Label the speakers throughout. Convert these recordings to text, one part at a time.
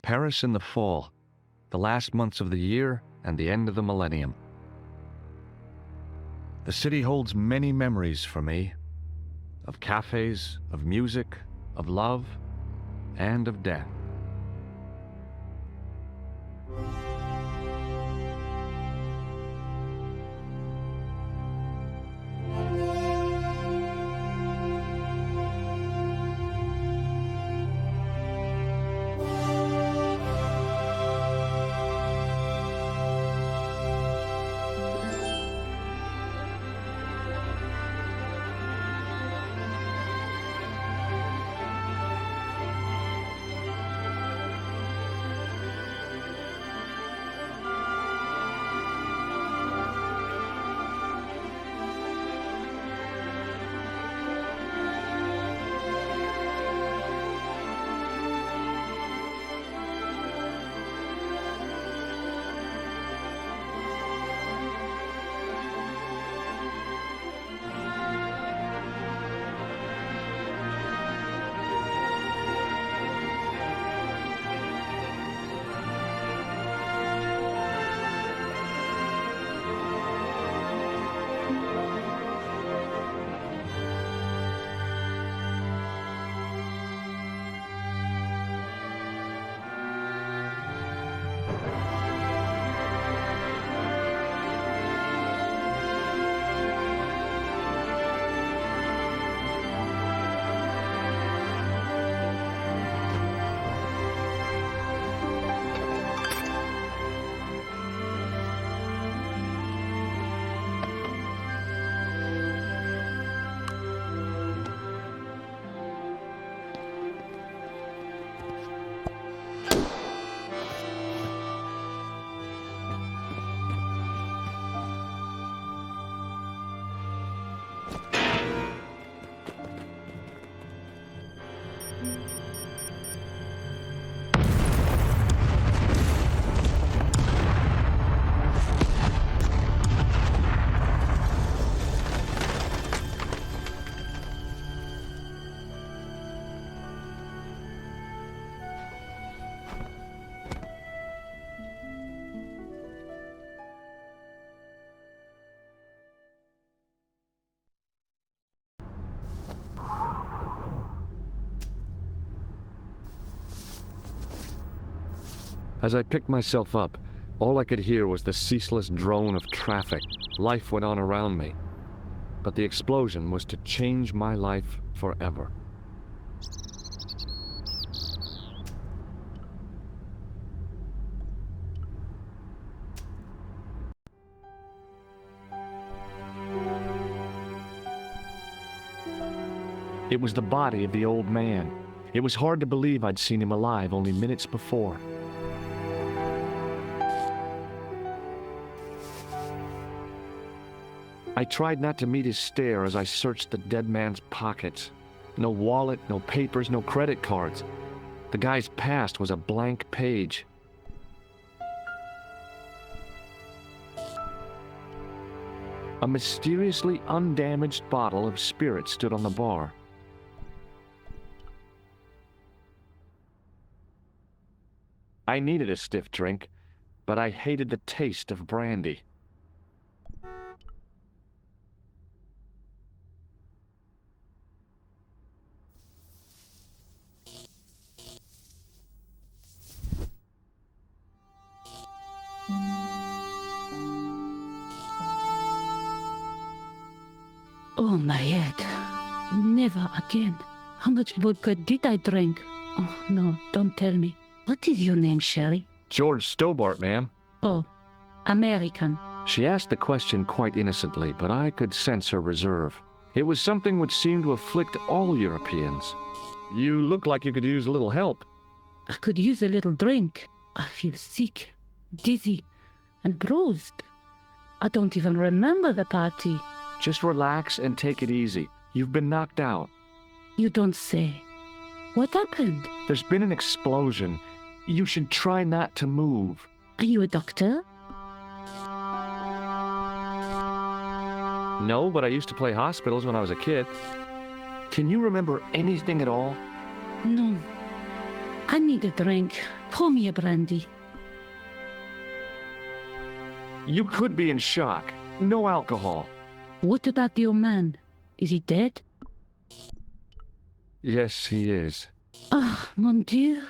Speaker 1: Paris in the fall, the last months of the year and the end of the millennium. The city holds many memories for me, of cafes, of music, of love, and of death. As I picked myself up, all I could hear was the ceaseless drone of traffic. Life went on around me. But the explosion was to change my life forever. It was the body of the old man. It was hard to believe I'd seen him alive only minutes before. I tried not to meet his stare as I searched the dead man's pockets. No wallet, no papers, no credit cards. The guy's past was a blank page. A mysteriously undamaged bottle of spirit stood on the bar. I needed a stiff drink, but I hated the taste of brandy.
Speaker 2: Oh, my head. Never again. How much vodka did I drink? Oh, no, don't tell me. What is your name, Sherry?
Speaker 1: George Stobbart, ma'am.
Speaker 2: Oh, American.
Speaker 1: She asked the question quite innocently, but I could sense her reserve. It was something which seemed to afflict all Europeans. You look like you could use a little help.
Speaker 2: I could use a little drink. I feel sick, dizzy, and bruised. I don't even remember the party.
Speaker 1: Just relax and take it easy. You've been knocked out.
Speaker 2: You don't say. What happened?
Speaker 1: There's been an explosion. You should try not to move.
Speaker 2: Are you a doctor?
Speaker 1: No, but I used to play hospitals when I was a kid. Can you remember anything at all?
Speaker 2: No. I need a drink. Pour me a brandy.
Speaker 1: You could be in shock. No alcohol.
Speaker 2: What about your man? Is he dead?
Speaker 1: Yes, he is.
Speaker 2: Ah, mon Dieu.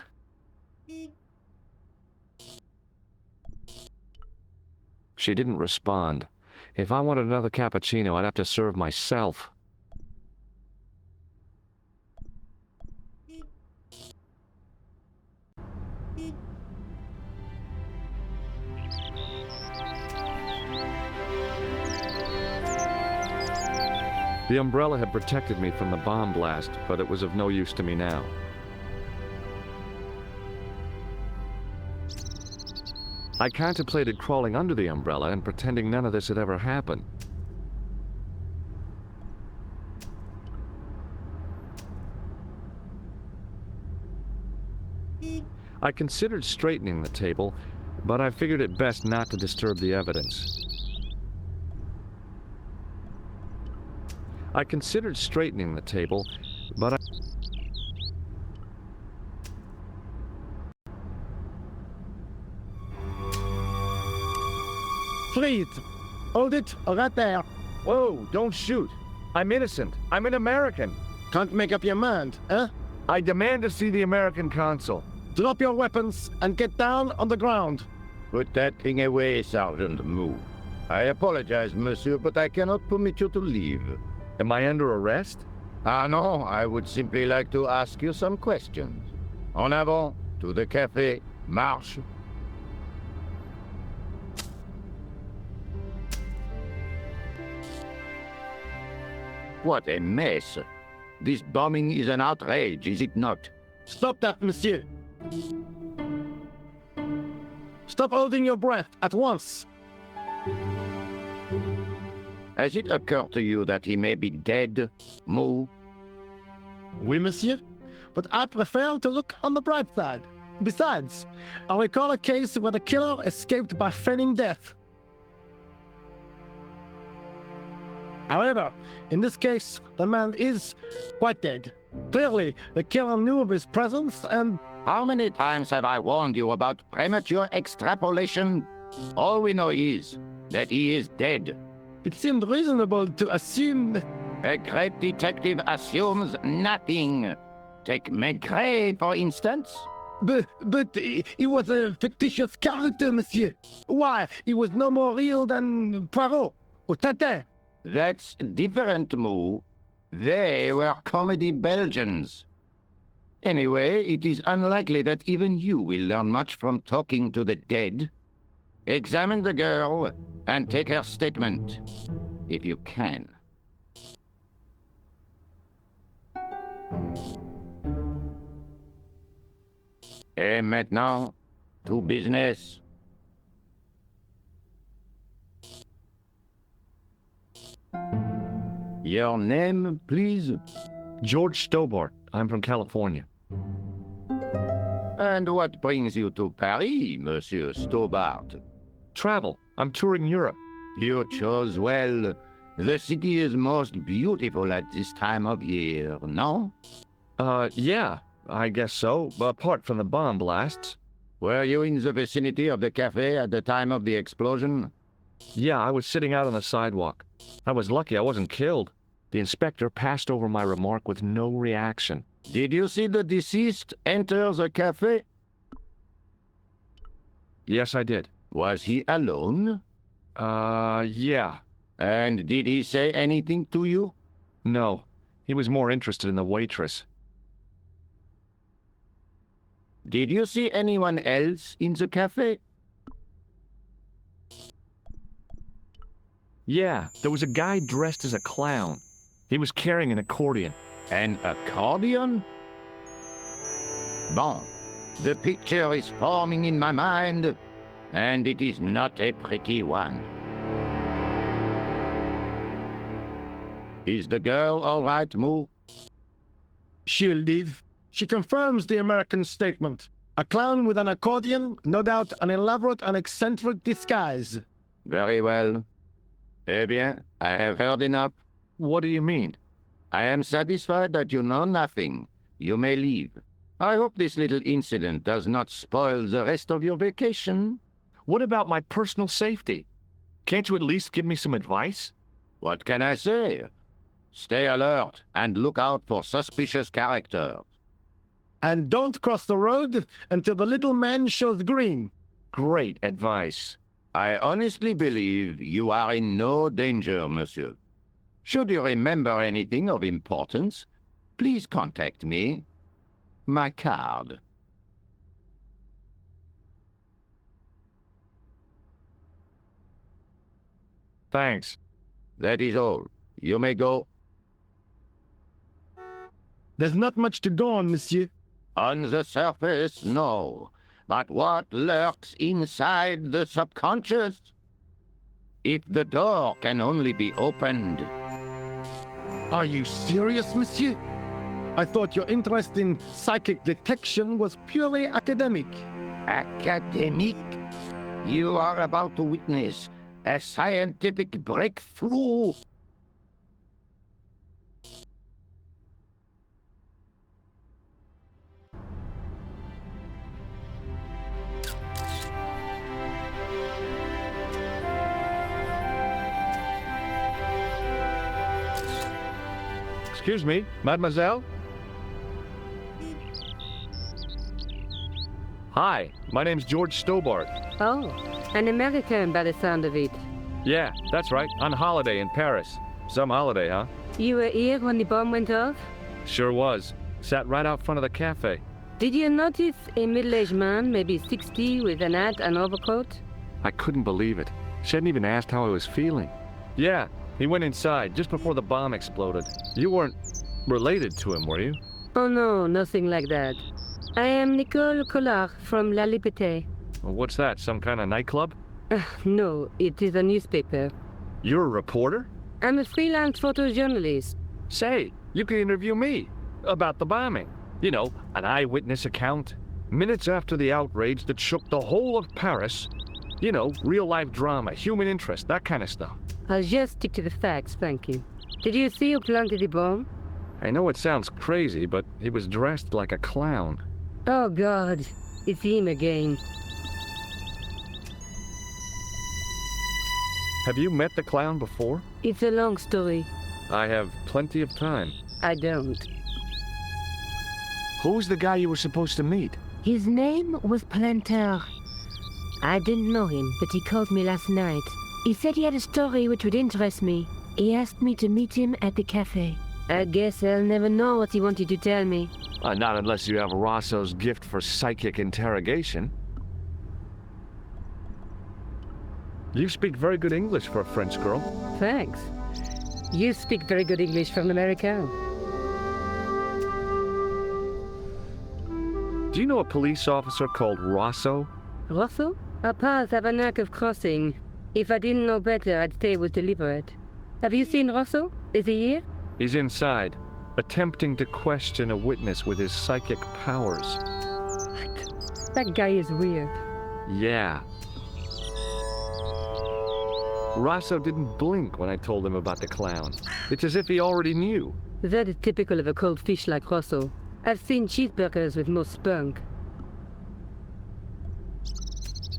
Speaker 1: She didn't respond. If I wanted another cappuccino, I'd have to serve myself. The umbrella had protected me from the bomb blast, but it was of no use to me now. I contemplated crawling under the umbrella and pretending none of this had ever happened. I considered straightening the table, but I figured it best not to disturb the evidence. I considered straightening the table, but I...
Speaker 3: Please, hold it right there.
Speaker 1: Whoa, don't shoot. I'm innocent. I'm an American.
Speaker 3: Can't make up your mind, eh?
Speaker 1: I demand to see the American consul.
Speaker 3: Drop your weapons and get down on the ground.
Speaker 4: Put that thing away, Sergeant Moo. I apologize, monsieur, but I cannot permit you to leave.
Speaker 1: Am I under arrest?
Speaker 4: Ah, no, I would simply like to ask you some questions. En avant, to the café, marche. What a mess. This bombing is an outrage, is it not?
Speaker 3: Stop that, monsieur. Stop holding your breath at once.
Speaker 4: Has it occurred to you that he may be dead, Moo?
Speaker 3: Oui, monsieur. But I prefer to look on the bright side. Besides, I recall a case where the killer escaped by feigning death. However, in this case, the man is quite dead. Clearly, the killer knew of his presence and...
Speaker 4: How many times have I warned you about premature extrapolation? All we know is that he is dead.
Speaker 3: It seemed reasonable to assume...
Speaker 4: A great detective assumes nothing. Take Maigret, for instance.
Speaker 3: But he was a fictitious character, monsieur. Why, he was no more real than Poirot or Tintin.
Speaker 4: That's different, Moo. They were comedy Belgians. Anyway, it is unlikely that even you will learn much from talking to the dead. Examine the girl and take her statement, if you can. Et maintenant, to business. Your name, please?
Speaker 1: George Stobbart. I'm from California.
Speaker 4: And what brings you to Paris, Monsieur Stobbart?
Speaker 1: Travel. I'm touring Europe.
Speaker 4: You chose well. The city is most beautiful at this time of year, no?
Speaker 1: Yeah, I guess so, apart from the bomb blasts.
Speaker 4: Were you in the vicinity of the cafe at the time of the explosion?
Speaker 1: Yeah, I was sitting out on the sidewalk. I was lucky I wasn't killed. The inspector passed over my remark with no reaction.
Speaker 4: Did you see the deceased enter the cafe?
Speaker 1: Yes, I did.
Speaker 4: Was he alone?
Speaker 1: Yeah.
Speaker 4: And did he say anything to you?
Speaker 1: No. He was more interested in the waitress.
Speaker 4: Did you see anyone else in the cafe?
Speaker 1: Yeah, there was a guy dressed as a clown. He was carrying an accordion.
Speaker 4: An accordion? Bon, the picture is forming in my mind, and it is not a pretty one. Is the girl all right, Moo?
Speaker 3: She'll live. She confirms the American statement. A clown with an accordion, no doubt an elaborate and eccentric disguise.
Speaker 4: Very well. Eh bien, I have heard enough.
Speaker 1: What do you mean?
Speaker 4: I am satisfied that you know nothing. You may leave. I hope this little incident does not spoil the rest of your vacation.
Speaker 1: What about my personal safety? Can't you at least give me some advice?
Speaker 4: What can I say? Stay alert and look out for suspicious characters.
Speaker 3: And don't cross the road until the little man shows green.
Speaker 1: Great advice.
Speaker 4: I honestly believe you are in no danger, monsieur. Should you remember anything of importance, please contact me. My card.
Speaker 1: Thanks.
Speaker 4: That is all. You may go.
Speaker 3: There's not much to go on, monsieur.
Speaker 4: On the surface, no. But what lurks inside the subconscious? If the door can only be opened.
Speaker 3: Are you serious, monsieur? I thought your interest in psychic detection was purely academic.
Speaker 4: Academic? You are about to witness a scientific breakthrough.
Speaker 1: Excuse me, mademoiselle? Hi, my name's George Stobbart.
Speaker 5: Oh, an American by the sound of it.
Speaker 1: Yeah, that's right, on holiday in Paris. Some holiday, huh?
Speaker 5: You were here when the bomb went off?
Speaker 1: Sure was. Sat right out front of the cafe.
Speaker 5: Did you notice a middle-aged man, maybe 60, with an hat and overcoat?
Speaker 1: I couldn't believe it. She hadn't even asked how I was feeling. Yeah, he went inside just before the bomb exploded. You weren't related to him, were you?
Speaker 5: Oh no, nothing like that. I am Nico Collard from La Liberté.
Speaker 1: Well, what's that, some kind of nightclub?
Speaker 5: No, it is a newspaper.
Speaker 1: You're a reporter?
Speaker 5: I'm a freelance photojournalist.
Speaker 1: Say, you can interview me about the bombing. You know, an eyewitness account. Minutes after the outrage that shook the whole of Paris. You know, real-life drama, human interest, that kind of stuff.
Speaker 5: I'll just stick to the facts, thank you. Did you see who planted the bomb?
Speaker 1: I know it sounds crazy, but he was dressed like a clown.
Speaker 5: Oh God, it's him again.
Speaker 1: Have you met the clown before?
Speaker 5: It's a long story.
Speaker 1: I have plenty of time.
Speaker 5: I don't.
Speaker 1: Who's the guy you were supposed to meet?
Speaker 5: His name was Planter. I didn't know him, but he called me last night. He said he had a story which would interest me. He asked me to meet him at the cafe. I guess I'll never know what he wanted to tell me.
Speaker 1: Not unless you have Rosso's gift for psychic interrogation. You speak very good English for a French girl.
Speaker 5: Thanks. You speak very good English from America.
Speaker 1: Do you know a police officer called Rosso?
Speaker 5: Rosso? Our paths have a knack of crossing. If I didn't know better, I'd say it was deliberate. Have you seen Rosso? Is he here?
Speaker 1: He's inside, attempting to question a witness with his psychic powers.
Speaker 5: What? That guy is weird.
Speaker 1: Yeah. Rosso didn't blink when I told him about the clown. It's as if he already knew.
Speaker 5: That is typical of a cold fish like Rosso. I've seen cheeseburgers with more spunk.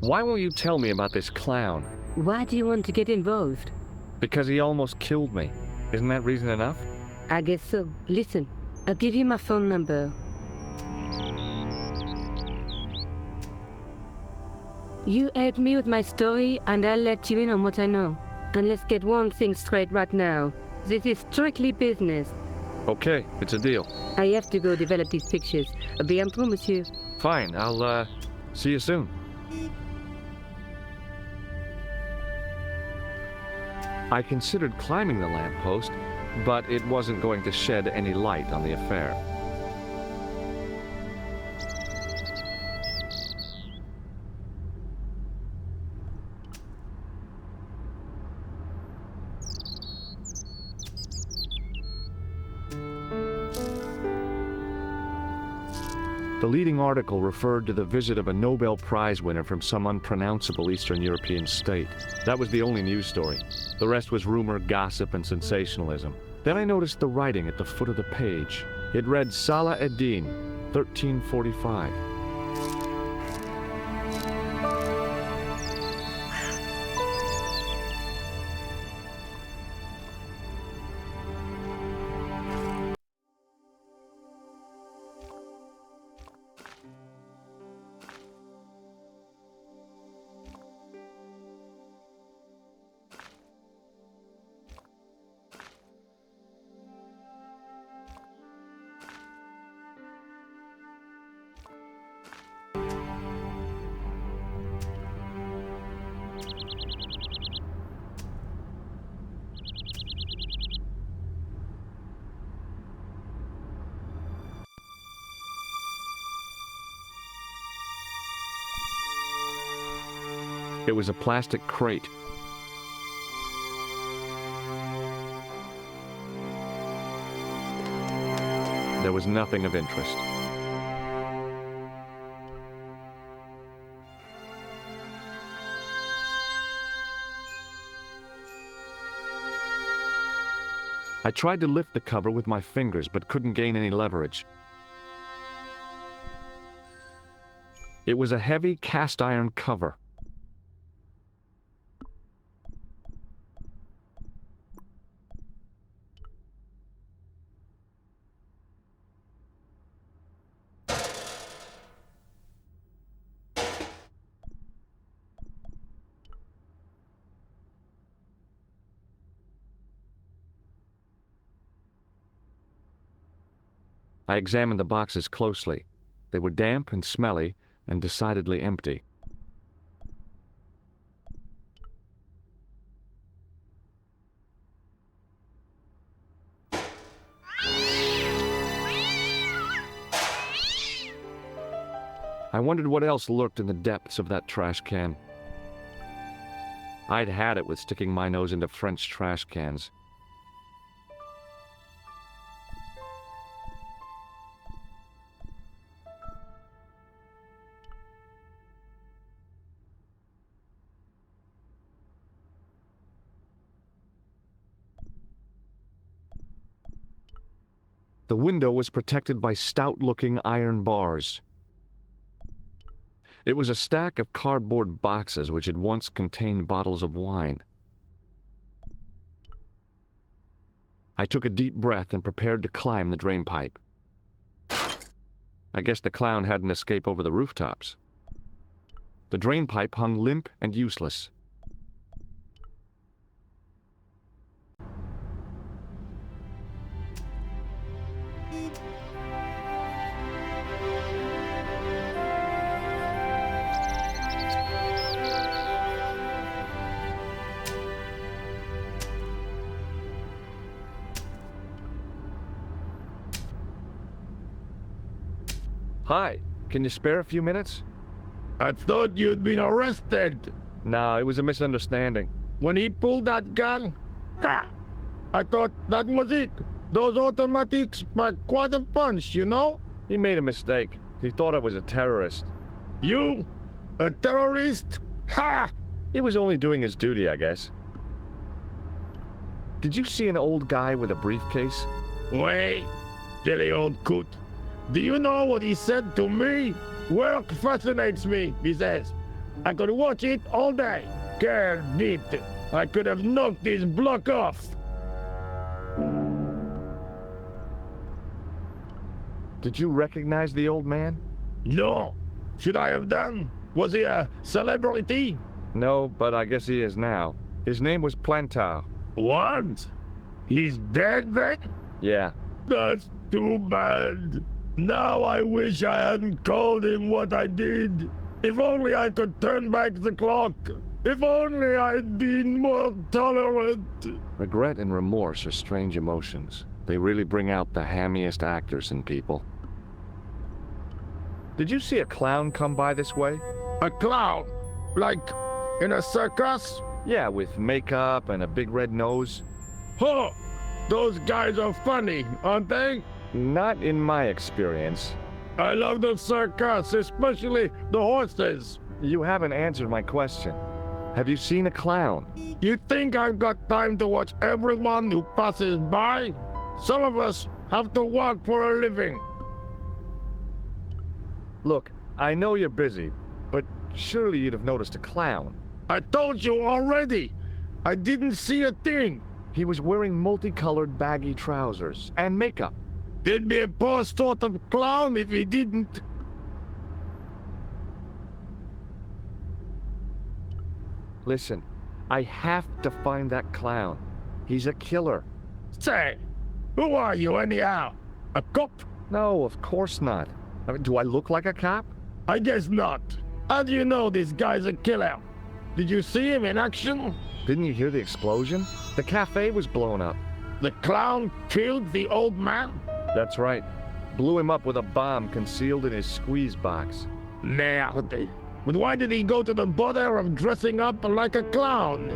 Speaker 1: Why won't you tell me about this clown?
Speaker 5: Why do you want to get involved?
Speaker 1: Because he almost killed me. Isn't that reason enough?
Speaker 5: I guess so. Listen, I'll give you my phone number. You help me with my story, and I'll let you in on what I know. And let's get one thing straight right now. This is strictly business.
Speaker 1: Okay, it's a deal.
Speaker 5: I have to go develop these pictures. A bientôt, monsieur.
Speaker 1: Fine, I'll, see you soon. I considered climbing the lamppost, but it wasn't going to shed any light on the affair. The leading article referred to the visit of a Nobel Prize winner from some unpronounceable Eastern European state. That was the only news story. The rest was rumor, gossip, and sensationalism. Then I noticed the writing at the foot of the page. It read Salah Eddin, 1345. It was a plastic crate. There was nothing of interest. I tried to lift the cover with my fingers, but couldn't gain any leverage. It was a heavy cast iron cover. I examined the boxes closely. They were damp and smelly and decidedly empty. I wondered what else lurked in the depths of that trash can. I'd had it with sticking my nose into French trash cans. The window was protected by stout-looking iron bars. It was a stack of cardboard boxes which had once contained bottles of wine. I took a deep breath and prepared to climb the drain pipe. I guess the clown hadn't escaped over the rooftops. The drain pipe hung limp and useless. Hi, can you spare a few minutes?
Speaker 6: I thought you'd been arrested.
Speaker 1: No, it was a misunderstanding.
Speaker 6: When he pulled that gun, I thought that was it. Those automatics pack quite a punch, you know?
Speaker 1: He made a mistake. He thought I was a terrorist.
Speaker 6: You? A terrorist? Ha!
Speaker 1: He was only doing his duty, I guess. Did you see an old guy with a briefcase?
Speaker 6: Wait, silly old coot. Do you know what he said to me? Work fascinates me, he says. I could watch it all day. Care deep. I could have knocked his block off.
Speaker 1: Did you recognize the old man?
Speaker 6: No. Should I have done? Was he a celebrity?
Speaker 1: No, but I guess he is now. His name was Plantar.
Speaker 6: What? He's dead then?
Speaker 1: Yeah.
Speaker 6: That's too bad. Now I wish I hadn't called him what I did. If only I could turn back the clock. If only I'd been more tolerant.
Speaker 1: Regret and remorse are strange emotions. They really bring out the hammiest actors in people. Did you see a clown come by this way?
Speaker 6: A clown? Like in a circus?
Speaker 1: Yeah, with makeup and a big red nose.
Speaker 6: Huh! Those guys are funny, aren't they?
Speaker 1: Not in my experience.
Speaker 6: I love the circus, especially the horses.
Speaker 1: You haven't answered my question. Have you seen a clown?
Speaker 6: You think I've got time to watch everyone who passes by? Some of us have to work for a living.
Speaker 1: Look, I know you're busy, but surely you'd have noticed a clown.
Speaker 6: I told you already. I didn't see a thing.
Speaker 1: He was wearing multicolored baggy trousers and makeup.
Speaker 6: He'd be a poor sort of clown if he didn't.
Speaker 1: Listen, I have to find that clown. He's a killer.
Speaker 6: Say, who are you anyhow? A cop?
Speaker 1: No, of course not. I mean, do I look like a cop?
Speaker 6: I guess not. How do you know this guy's a killer? Did you see him in action?
Speaker 1: Didn't you hear the explosion? The cafe was blown up.
Speaker 6: The clown killed the old man?
Speaker 1: That's right. Blew him up with a bomb concealed in his squeeze box.
Speaker 6: Merde. But why did he go to the bother of dressing up like a clown?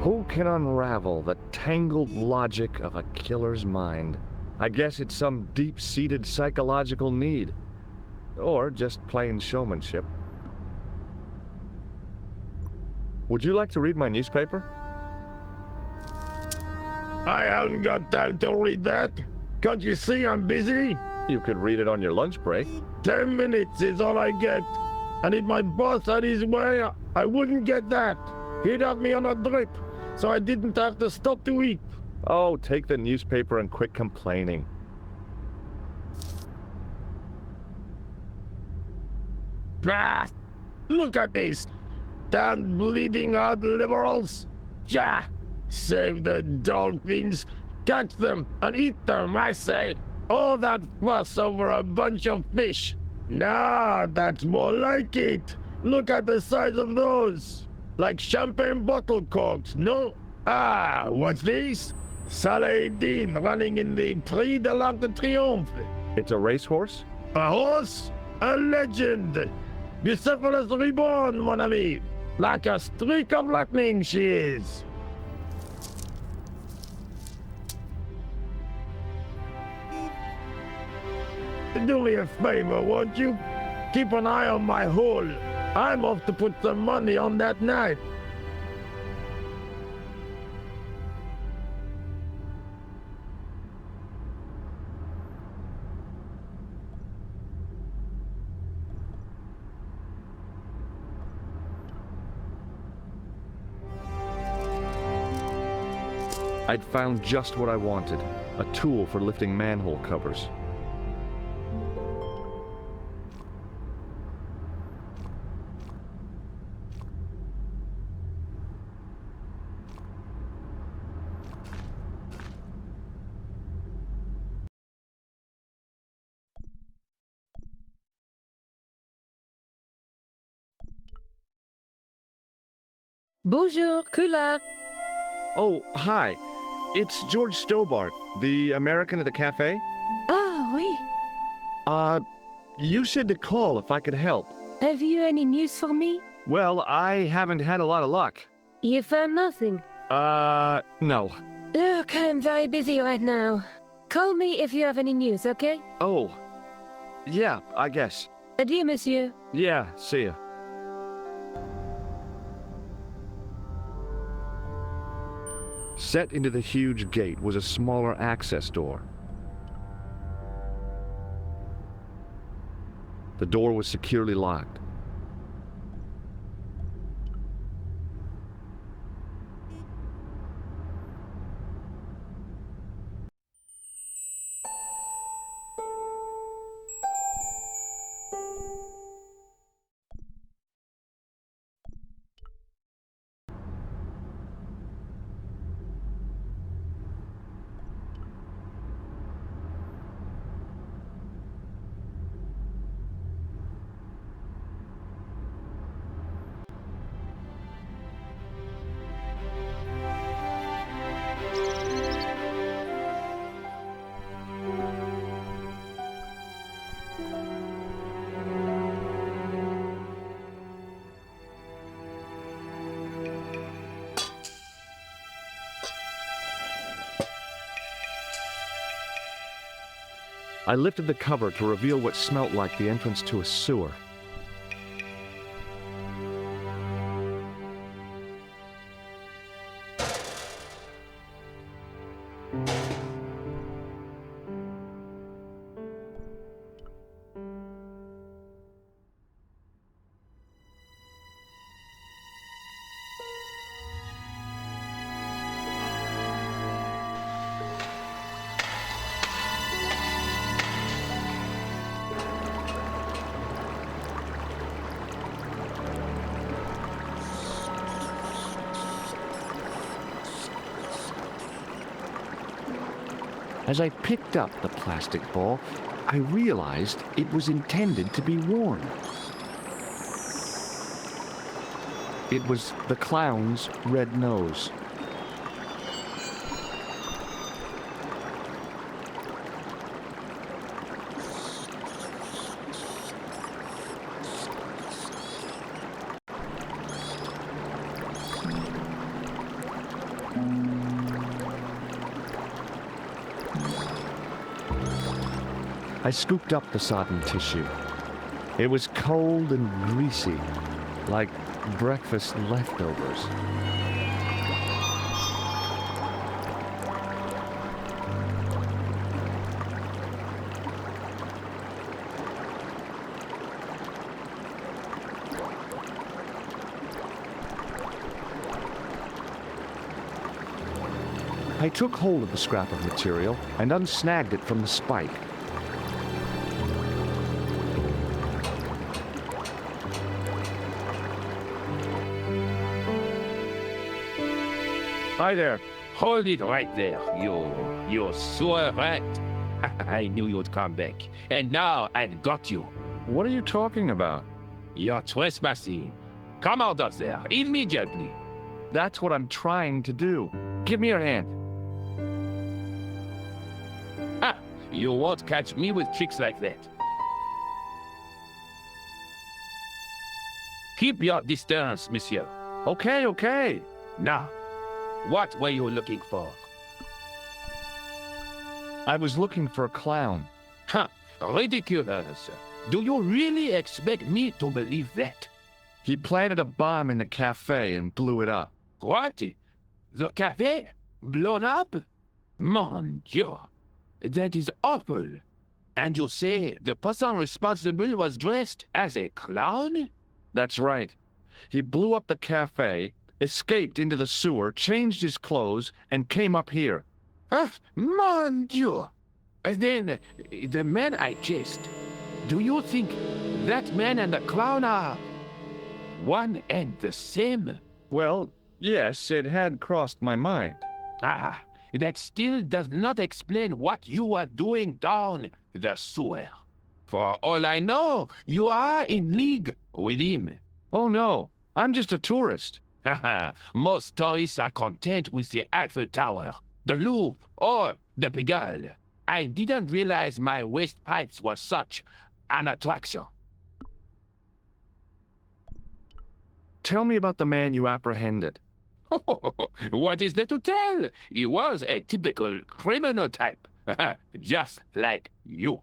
Speaker 1: Who can unravel the tangled logic of a killer's mind? I guess it's some deep-seated psychological need. Or just plain showmanship. Would you like to read my newspaper?
Speaker 6: I haven't got time to read that. Can't you see I'm busy?
Speaker 1: You could read it on your lunch break.
Speaker 6: 10 minutes is all I get. And if my boss had his way, I wouldn't get that. He'd have me on a drip, so I didn't have to stop to eat.
Speaker 1: Oh, take the newspaper and quit complaining.
Speaker 6: Ah, look at this. Damn bleeding out liberals. Ja, save the dolphins. Catch them and eat them, I say. All that fuss over a bunch of fish. Nah, that's more like it. Look at the size of those. Like champagne bottle corks, no? Ah, what's this? Saladin running in the Prix de l'Arc de Triomphe.
Speaker 1: It's a racehorse?
Speaker 6: A horse? A legend. Bucephalus reborn, mon ami. Like a streak of lightning she is. Do me a favor, won't you? Keep an eye on my hole. I'm off to put some money on that knife.
Speaker 1: I'd found just what I wanted, a tool for lifting manhole covers.
Speaker 5: Bonjour, Collard.
Speaker 1: Oh, hi. It's George Stobbart, the American at the cafe.
Speaker 5: Ah, oui.
Speaker 1: You said to call if I could help.
Speaker 5: Have you any news for me?
Speaker 1: Well, I haven't had a lot of luck.
Speaker 5: You found nothing.
Speaker 1: No.
Speaker 5: Look, I'm very busy right now. Call me if you have any news, okay?
Speaker 1: Oh. Yeah, I guess.
Speaker 5: Adieu, monsieur.
Speaker 1: Yeah, see ya. Set into the huge gate was a smaller access door. The door was securely locked. I lifted the cover to reveal what smelt like the entrance to a sewer. As I picked up the plastic ball, I realized it was intended to be worn. It was the clown's red nose. I scooped up the sodden tissue. It was cold and greasy, like breakfast leftovers. I took hold of the scrap of material and unsnagged it from the spike. Hi there.
Speaker 7: Hold it right there, you sewer rat. I knew you'd come back. And now I've got you.
Speaker 1: What are you talking about?
Speaker 7: You're trespassing. Come out of there, immediately.
Speaker 1: That's what I'm trying to do. Give me your hand.
Speaker 7: Ah, you won't catch me with tricks like that. Keep your distance, monsieur.
Speaker 1: Okay, okay.
Speaker 7: Now, what were you looking for?
Speaker 1: I was looking for a clown.
Speaker 7: Huh, ridiculous. Do you really expect me to believe that?
Speaker 1: He planted a bomb in the cafe and blew it up.
Speaker 7: What? The cafe? Blown up? Mon Dieu. That is awful. And you say the person responsible was dressed as a clown?
Speaker 1: That's right. He blew up the cafe, escaped into the sewer, changed his clothes, and came up here.
Speaker 7: Mon Dieu! Then, the man I chased, do you think that man and the clown are one and the same?
Speaker 1: Well, yes, it had crossed my mind.
Speaker 7: Ah, that still does not explain what you are doing down the sewer. For all I know, you are in league with him.
Speaker 1: Oh no, I'm just a tourist.
Speaker 7: Most tourists are content with the Eiffel Tower, the Louvre, or the Pigalle. I didn't realize my waste pipes were such an attraction.
Speaker 1: Tell me about the man you apprehended.
Speaker 7: What is there to tell? He was a typical criminal type, just like you.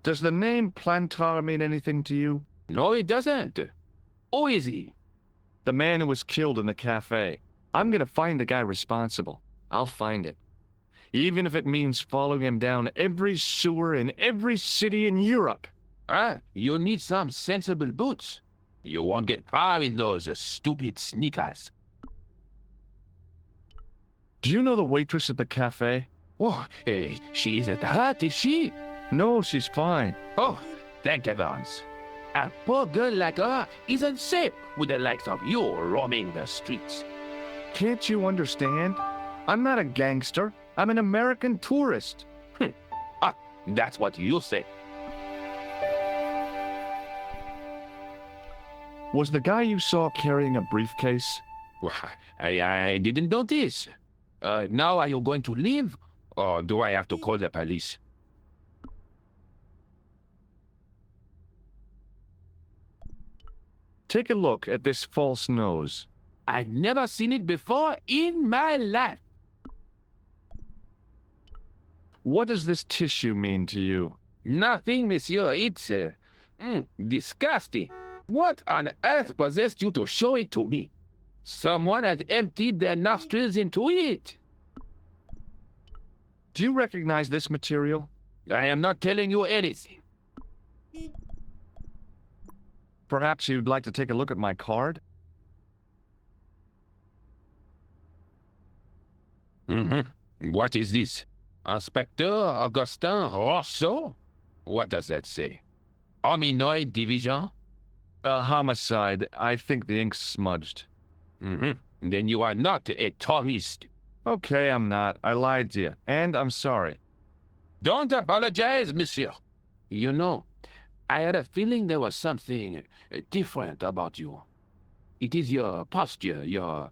Speaker 1: Does the name Plantar mean anything to you?
Speaker 7: No, it doesn't. Who is he?
Speaker 1: The man who was killed in the cafe. I'm gonna find the guy responsible. I'll find it. Even if it means following him down every sewer in every city in Europe.
Speaker 7: Ah, you need some sensible boots. You won't get far in those stupid sneakers.
Speaker 1: Do you know the waitress at the cafe?
Speaker 7: Oh, she isn't hurt, is she?
Speaker 1: No, she's fine.
Speaker 7: Oh, thank heavens. A poor girl like her isn't safe with the likes of you roaming the streets.
Speaker 1: Can't you understand? I'm not a gangster. I'm an American tourist.
Speaker 7: Ah, that's what you say.
Speaker 1: Was the guy you saw carrying a briefcase?
Speaker 7: Well, I didn't notice. Now are you going to leave? Or do I have to call the police?
Speaker 1: Take a look at this false nose.
Speaker 7: I've never seen it before in my life.
Speaker 1: What does this tissue mean to you?
Speaker 7: Nothing, monsieur. It's disgusting. What on earth possessed you to show it to me? Someone had emptied their nostrils into it.
Speaker 1: Do you recognize this material?
Speaker 7: I am not telling you anything.
Speaker 1: Perhaps you'd like to take a look at my card?
Speaker 7: What is this? Inspector Augustin Rousseau? What does that say? Hominoid Division?
Speaker 1: A homicide. I think the ink's smudged.
Speaker 7: Then you are not a tourist.
Speaker 1: Okay, I'm not. I lied to you, and I'm sorry.
Speaker 7: Don't apologize, monsieur. You know, I had a feeling there was something different about you. It is your posture, your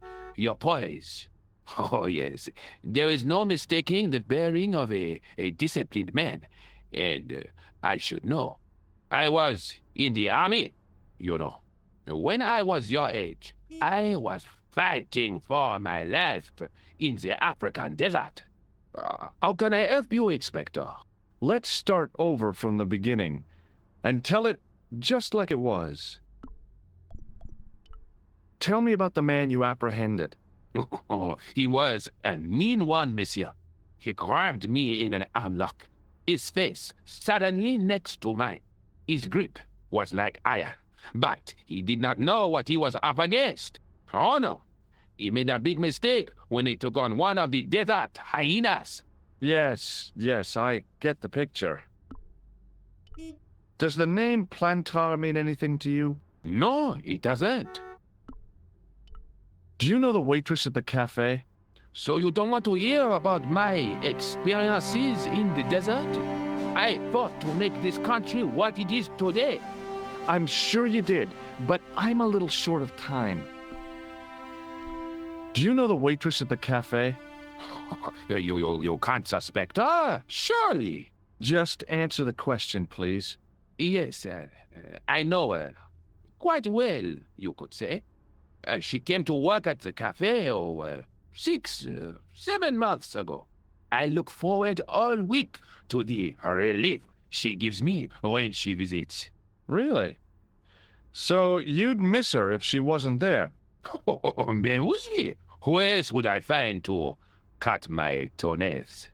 Speaker 7: poise. Oh, yes. There is no mistaking the bearing of a disciplined man. And I should know. I was in the army, you know. When I was your age, I was fighting for my life in the African desert. How can I help you, Inspector?
Speaker 1: Let's start over from the beginning and tell it just like it was. Tell me about the man you apprehended.
Speaker 7: Oh, he was a mean one, monsieur. He grabbed me in an armlock. His face suddenly next to mine. His grip was like iron, but he did not know what he was up against. Oh no, he made a big mistake when he took on one of the desert hyenas.
Speaker 1: Yes, I get the picture. Does the name Plantar mean anything to you?
Speaker 7: No, it doesn't.
Speaker 1: Do you know the waitress at the cafe?
Speaker 7: So you don't want to hear about my experiences in the desert? I fought to make this country what it is today.
Speaker 1: I'm sure you did, but I'm a little short of time. Do you know the waitress at the cafe?
Speaker 7: You can't suspect her, surely.
Speaker 1: Just answer the question, please.
Speaker 7: Yes, I know her. Quite well, you could say. She came to work at the cafe 6, 7 months ago. I look forward all week to the relief she gives me when she visits.
Speaker 1: Really? So you'd miss her if she wasn't there?
Speaker 7: Oh, mais oui. Who else would I find to cut my toenails?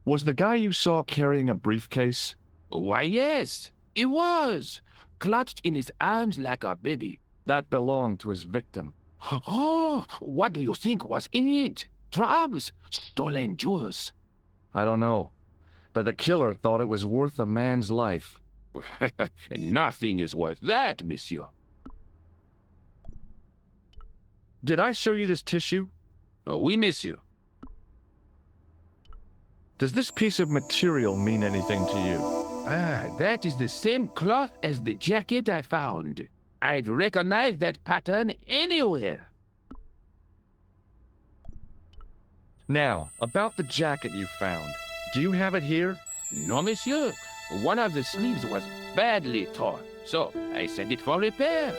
Speaker 1: Was the guy you saw carrying a briefcase?
Speaker 7: Why, yes, he was. Clutched in his arms like a baby.
Speaker 1: That belonged to his victim.
Speaker 7: Oh, what do you think was in it? Drugs? Stolen jewels?
Speaker 1: I don't know, but the killer thought it was worth a man's life.
Speaker 7: Nothing is worth that, monsieur.
Speaker 1: Did I show you this tissue?
Speaker 7: Oui, monsieur.
Speaker 1: Does this piece of material mean anything to you?
Speaker 7: Ah, that is the same cloth as the jacket I found. I'd recognize that pattern anywhere.
Speaker 1: Now, about the jacket you found. Do you have it here?
Speaker 7: No, monsieur. One of the sleeves was badly torn, so I sent it for repair.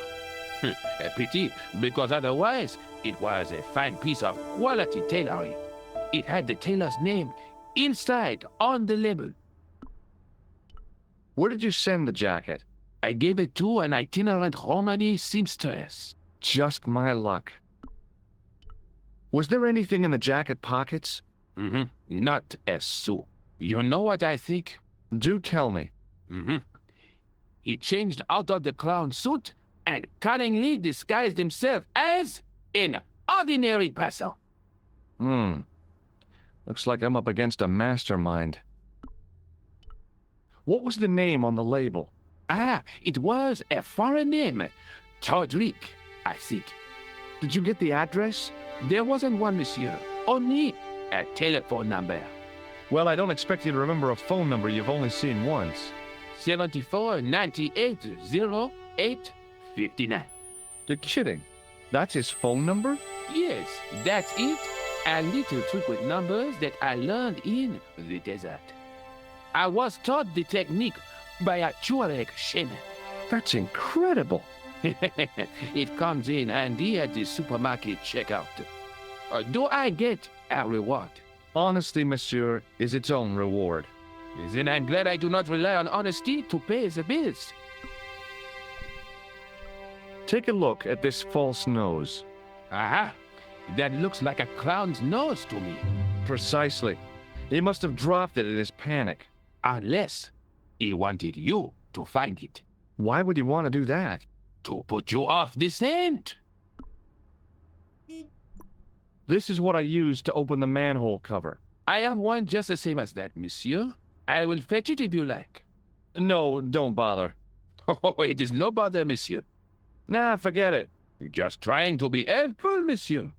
Speaker 7: A pity, because otherwise it was a fine piece of quality tailoring. It had the tailor's name inside on the label.
Speaker 1: Where did you send the jacket?
Speaker 7: I gave it to an itinerant Romani seamstress.
Speaker 1: Just my luck. Was there anything in the jacket pockets?
Speaker 7: Not a sou. You know what I think?
Speaker 1: Do tell me.
Speaker 7: He changed out of the clown suit and cunningly disguised himself as an ordinary person.
Speaker 1: Looks like I'm up against a mastermind. What was the name on the label?
Speaker 7: Ah, it was a foreign name. Todrick, I think.
Speaker 1: Did you get the address?
Speaker 7: There wasn't one, monsieur. Only a telephone number.
Speaker 1: Well, I don't expect you to remember a phone number you've only seen once.
Speaker 7: 74 98 08 59.
Speaker 1: You're kidding. That's his phone number?
Speaker 7: Yes, that's it. A little trick with numbers that I learned in the desert. I was taught the technique by a Tuareg shaman.
Speaker 1: That's incredible.
Speaker 7: It comes in handy at the supermarket checkout. Do I get a reward?
Speaker 1: Honesty, monsieur, is its own reward.
Speaker 7: Then I'm glad I do not rely on honesty to pay the bills.
Speaker 1: Take a look at this false nose.
Speaker 7: Aha! That looks like a clown's nose to me.
Speaker 1: Precisely. He must have dropped it in his panic.
Speaker 7: Unless he wanted you to find it.
Speaker 1: Why would he want to do that?
Speaker 7: To put you off the scent.
Speaker 1: This is what I used to open the manhole cover.
Speaker 7: I have one just the same as that, monsieur. I will fetch it if you like.
Speaker 1: No, don't bother.
Speaker 7: Oh, it is no bother, monsieur.
Speaker 1: Nah, forget it.
Speaker 7: Just trying to be helpful, monsieur.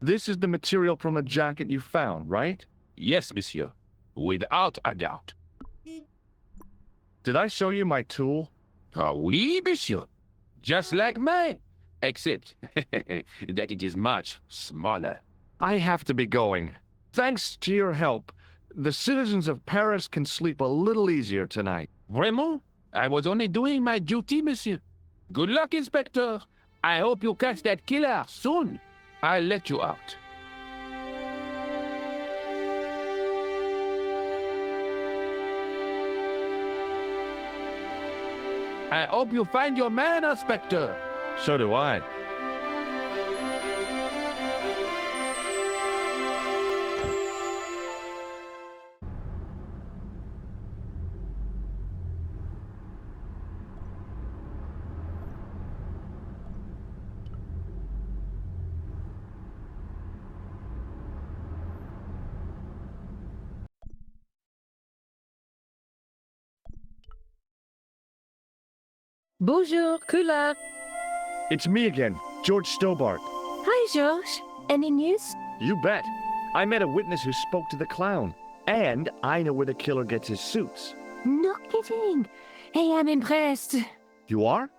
Speaker 1: This is the material from the jacket you found, right?
Speaker 7: Yes, monsieur. Without a doubt.
Speaker 1: Did I show you my tool?
Speaker 7: Oui, monsieur. Just like mine. Except that it is much smaller.
Speaker 1: I have to be going. Thanks to your help, the citizens of Paris can sleep a little easier tonight.
Speaker 7: Vraiment? I was only doing my duty, monsieur. Good luck, Inspector. I hope you catch that killer soon. I'll let you out. I hope you find your man, Inspector.
Speaker 1: So do I.
Speaker 5: Bonjour, Collard.
Speaker 1: It's me again, George Stobbart.
Speaker 5: Hi, George. Any news?
Speaker 1: You bet. I met a witness who spoke to the clown. And I know where the killer gets his suits.
Speaker 5: No kidding. Hey, I'm impressed.
Speaker 1: You are?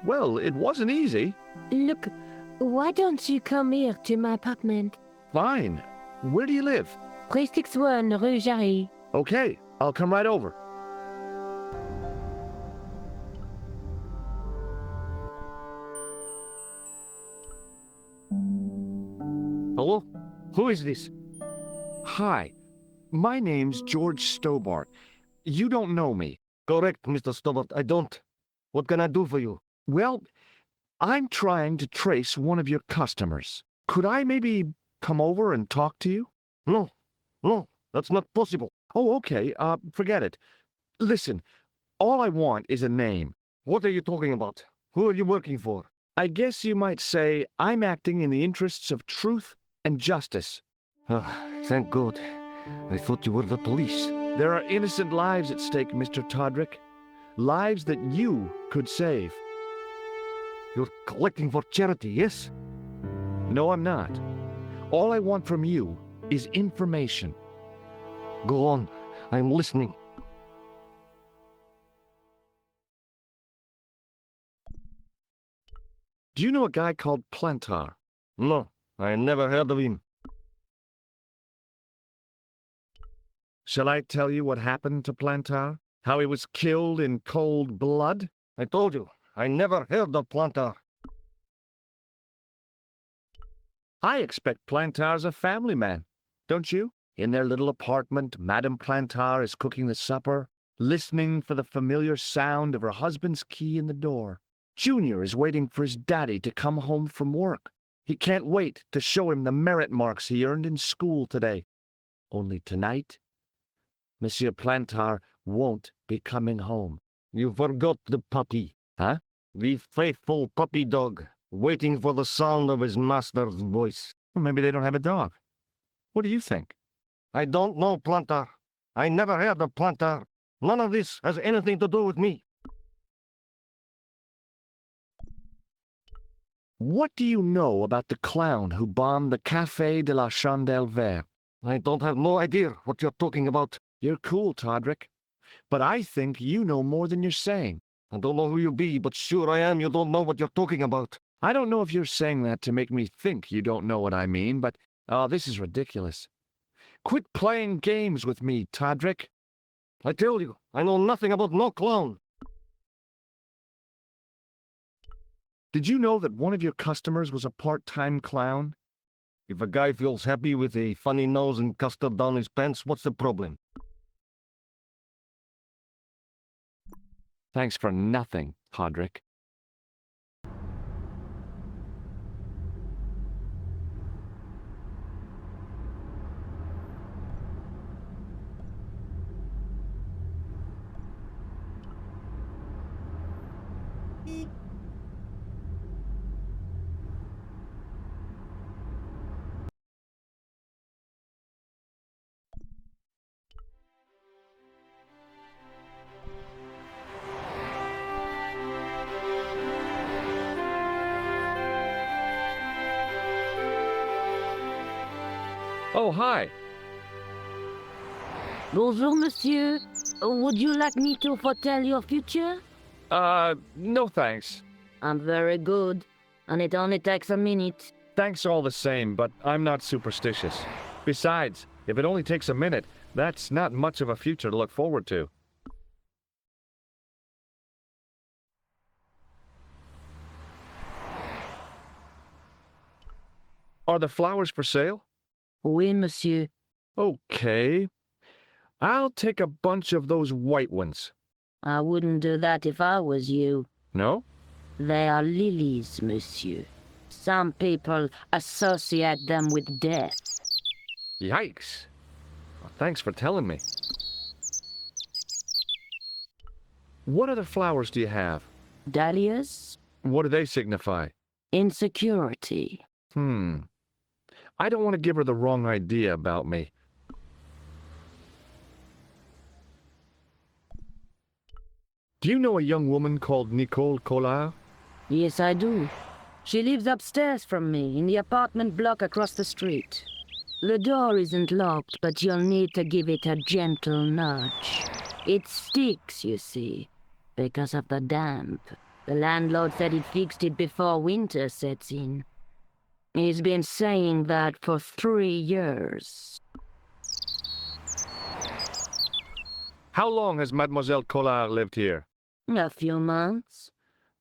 Speaker 1: Well, it wasn't easy.
Speaker 5: Look, why don't you come here to my apartment?
Speaker 1: Fine. Where do you live?
Speaker 5: 361 Rue Jarry.
Speaker 1: Okay, I'll come right over.
Speaker 8: Hello? Who is this?
Speaker 1: Hi, my name's George Stobbart. You don't know me.
Speaker 8: Correct, Mr. Stobbart, I don't. What can I do for you?
Speaker 1: Well, I'm trying to trace one of your customers. Could I maybe come over and talk to you?
Speaker 8: No, that's not possible.
Speaker 1: Oh, okay, forget it. Listen, all I want is a name.
Speaker 8: What are you talking about? Who are you working for?
Speaker 1: I guess you might say I'm acting in the interests of truth and justice.
Speaker 8: Thank God. I thought you were the police.
Speaker 1: There are innocent lives at stake, Mr. Todrick. Lives that you could save.
Speaker 8: You're collecting for charity, yes?
Speaker 1: No, I'm not. All I want from you is information.
Speaker 8: Go on. I'm listening.
Speaker 1: Do you know a guy called Plantar?
Speaker 8: No, I never heard of him.
Speaker 1: Shall I tell you what happened to Plantar? How he was killed in cold blood?
Speaker 8: I told you, I never heard of Plantar.
Speaker 1: I expect Plantar's a family man, don't you? In their little apartment, Madame Plantar is cooking the supper, listening for the familiar sound of her husband's key in the door. Junior is waiting for his daddy to come home from work. He can't wait to show him the merit marks he earned in school today. Only tonight, Monsieur Plantar won't be coming home.
Speaker 8: You forgot the puppy.
Speaker 1: Huh?
Speaker 8: The faithful puppy dog, waiting for the sound of his master's voice.
Speaker 1: Well, maybe they don't have a dog. What do you think?
Speaker 8: I don't know, Plantar. I never heard of Plantar. None of this has anything to do with me.
Speaker 1: What do you know about the clown who bombed the Café de la Chandelle Verte?
Speaker 8: I don't have no idea what you're talking about.
Speaker 1: You're cool, Todrick. But I think you know more than you're saying.
Speaker 8: I don't know who you be, but sure I am you don't know what you're talking about.
Speaker 1: I don't know if you're saying that to make me think you don't know what I mean, but, this is ridiculous. Quit playing games with me, Todrick.
Speaker 8: I tell you, I know nothing about no clown.
Speaker 1: Did you know that one of your customers was a part-time clown?
Speaker 8: If a guy feels happy with a funny nose and custard down his pants, what's the problem?
Speaker 1: Thanks for nothing, Todrick. Oh, hi.
Speaker 5: Bonjour, monsieur. Would you like me to foretell your future?
Speaker 1: No thanks.
Speaker 5: I'm very good, and it only takes a minute.
Speaker 1: Thanks all the same, but I'm not superstitious. Besides, if it only takes a minute, that's not much of a future to look forward to. Are the flowers for sale?
Speaker 5: Oui, monsieur.
Speaker 1: Okay. I'll take a bunch of those white ones.
Speaker 5: I wouldn't do that if I was you.
Speaker 1: No?
Speaker 5: They are lilies, monsieur. Some people associate them with death.
Speaker 1: Yikes. Well, thanks for telling me. What other flowers do you have?
Speaker 5: Dahlias?
Speaker 1: What do they signify?
Speaker 5: Insecurity.
Speaker 1: I don't want to give her the wrong idea about me. Do you know a young woman called Nico Collard?
Speaker 5: Yes, I do. She lives upstairs from me, in the apartment block across the street. The door isn't locked, but you'll need to give it a gentle nudge. It sticks, you see, because of the damp. The landlord said he'd fixed it before winter sets in. He's been saying that for 3 years.
Speaker 1: How long has Mademoiselle Collard lived here?
Speaker 5: A few months.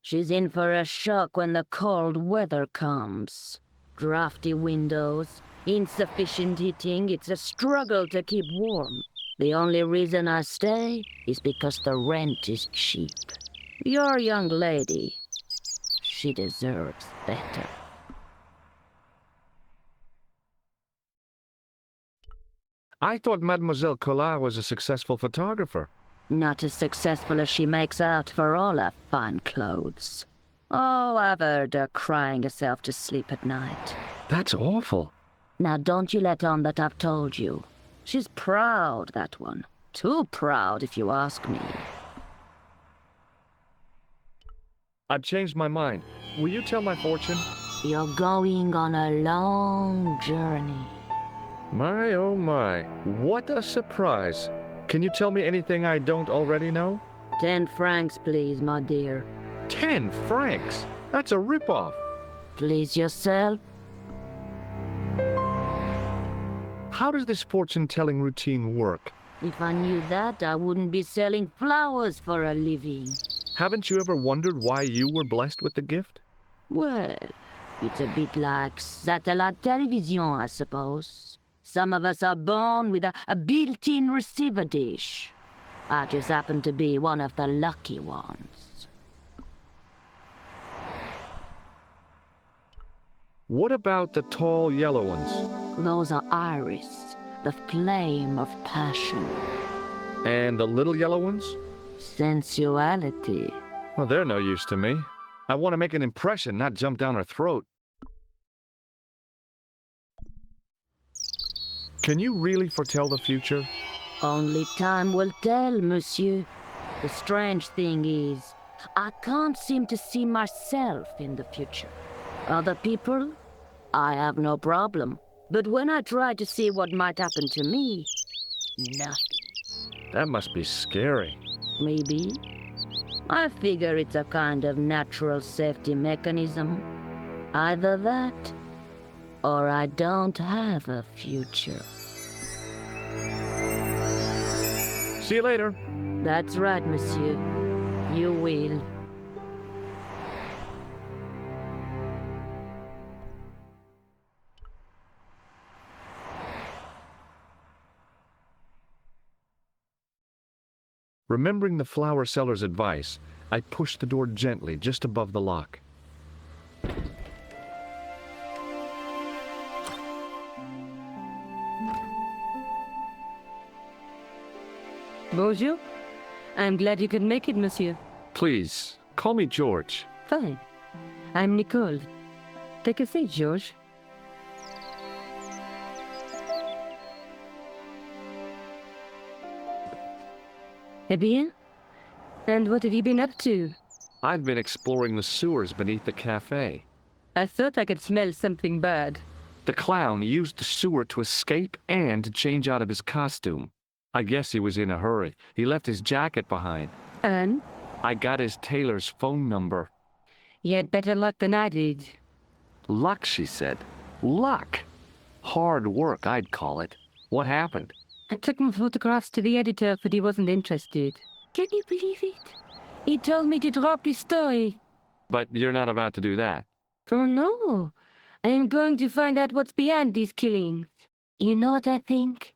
Speaker 5: She's in for a shock when the cold weather comes. Drafty windows, insufficient heating, it's a struggle to keep warm. The only reason I stay is because the rent is cheap. Your young lady, she deserves better.
Speaker 1: I thought Mademoiselle Collard was a successful photographer.
Speaker 5: Not as successful as she makes out for all her fine clothes. Oh, I've heard her crying herself to sleep at night.
Speaker 1: That's awful.
Speaker 5: Now don't you let on that I've told you. She's proud, that one. Too proud, if you ask me.
Speaker 1: I've changed my mind. Will you tell my fortune?
Speaker 5: You're going on a long journey.
Speaker 1: My, oh my. What a surprise. Can you tell me anything I don't already know?
Speaker 5: 10 francs, please, my dear.
Speaker 1: 10 francs? That's a ripoff.
Speaker 5: Please yourself.
Speaker 1: How does this fortune-telling routine work?
Speaker 5: If I knew that, I wouldn't be selling flowers for a living.
Speaker 1: Haven't you ever wondered why you were blessed with the gift?
Speaker 5: Well, it's a bit like satellite television, I suppose. Some of us are born with a built-in receiver dish. I just happen to be one of the lucky ones.
Speaker 1: What about the tall yellow ones?
Speaker 5: Those are iris, the flame of passion.
Speaker 1: And the little yellow ones?
Speaker 5: Sensuality.
Speaker 1: Well, they're no use to me. I want to make an impression, not jump down her throat. Can you really foretell the future?
Speaker 5: Only time will tell, monsieur. The strange thing is, I can't seem to see myself in the future. Other people, I have no problem. But when I try to see what might happen to me, nothing.
Speaker 1: That must be scary.
Speaker 5: Maybe. I figure it's a kind of natural safety mechanism. Either that, or I don't have a future.
Speaker 1: See you later.
Speaker 5: That's right, monsieur. You will.
Speaker 1: Remembering the flower seller's advice, I pushed the door gently just above the lock.
Speaker 2: Bonjour. I'm glad you could make it, monsieur.
Speaker 1: Please, call me George.
Speaker 2: Fine. I'm Nicole. Take a seat, George. Eh bien? And what have you been up to?
Speaker 1: I've been exploring the sewers beneath the cafe.
Speaker 2: I thought I could smell something bad.
Speaker 1: The clown used the sewer to escape and to change out of his costume. I guess he was in a hurry. He left his jacket behind.
Speaker 5: And?
Speaker 1: I got his tailor's phone number.
Speaker 5: You had better luck than I did.
Speaker 1: Luck, she said. Luck? Hard work, I'd call it. What happened?
Speaker 5: I took my photographs to the editor, but he wasn't interested. Can you believe it? He told me to drop his story.
Speaker 1: But you're not about to do that.
Speaker 5: Oh no. I am going to find out what's behind these killings. You know what I think?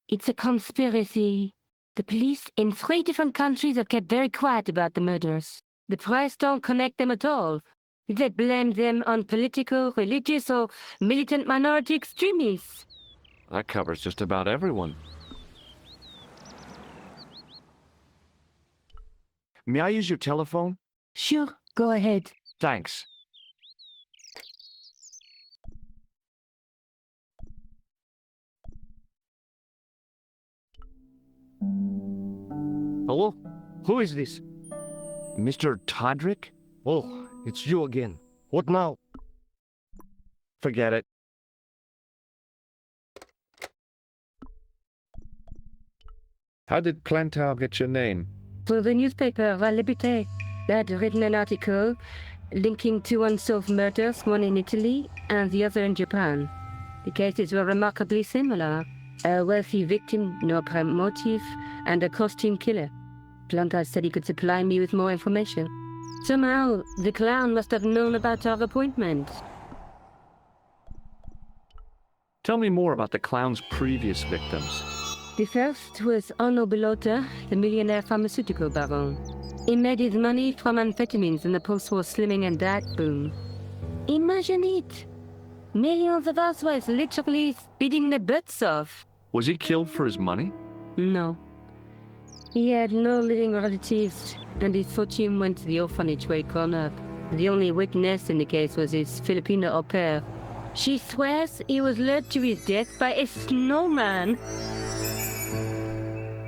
Speaker 5: It's a conspiracy. The police in 3 different countries have kept very quiet about the murders. The press don't connect them at all. They blame them on political, religious, or militant minority extremists.
Speaker 1: That covers just about everyone. May I use your telephone?
Speaker 5: Sure, go ahead.
Speaker 1: Thanks.
Speaker 8: Hello? Who is this?
Speaker 1: Mr. Todrick?
Speaker 8: Oh, it's you again. What now?
Speaker 1: Forget it. How did Plantar get your name?
Speaker 5: For the newspaper, La Liberté, they had written an article linking 2 unsolved murders, one in Italy and the other in Japan. The cases were remarkably similar. A wealthy victim, no prime motive, and a costume killer. Plantar said he could supply me with more information. Somehow, the clown must have known about our appointment.
Speaker 1: Tell me more about the clown's previous victims.
Speaker 5: The first was Arno Bellotta, the millionaire pharmaceutical baron. He made his money from amphetamines in the post-war slimming and diet boom. Imagine it! Millions of housewives literally speeding their butts off.
Speaker 1: Was he killed for his money?
Speaker 5: No. He had no living relatives, and his fortune went to the orphanage where he grew up. The only witness in the case was his Filipino au pair. She swears he was led to his death by a snowman.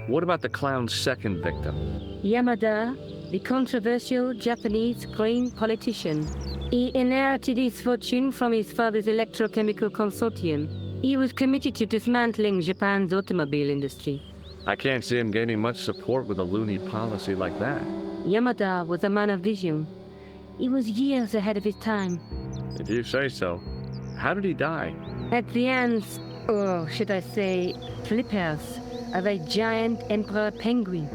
Speaker 1: What about the clown's second victim?
Speaker 5: Yamada, the controversial Japanese green politician. He inherited his fortune from his father's electrochemical consortium. He was committed to dismantling Japan's automobile industry.
Speaker 1: I can't see him gaining much support with a loony policy like that.
Speaker 5: Yamada was a man of vision. He was years ahead of his time.
Speaker 1: If you say so. How did he die?
Speaker 5: At the hands, or should I say, flippers, of a giant emperor penguin.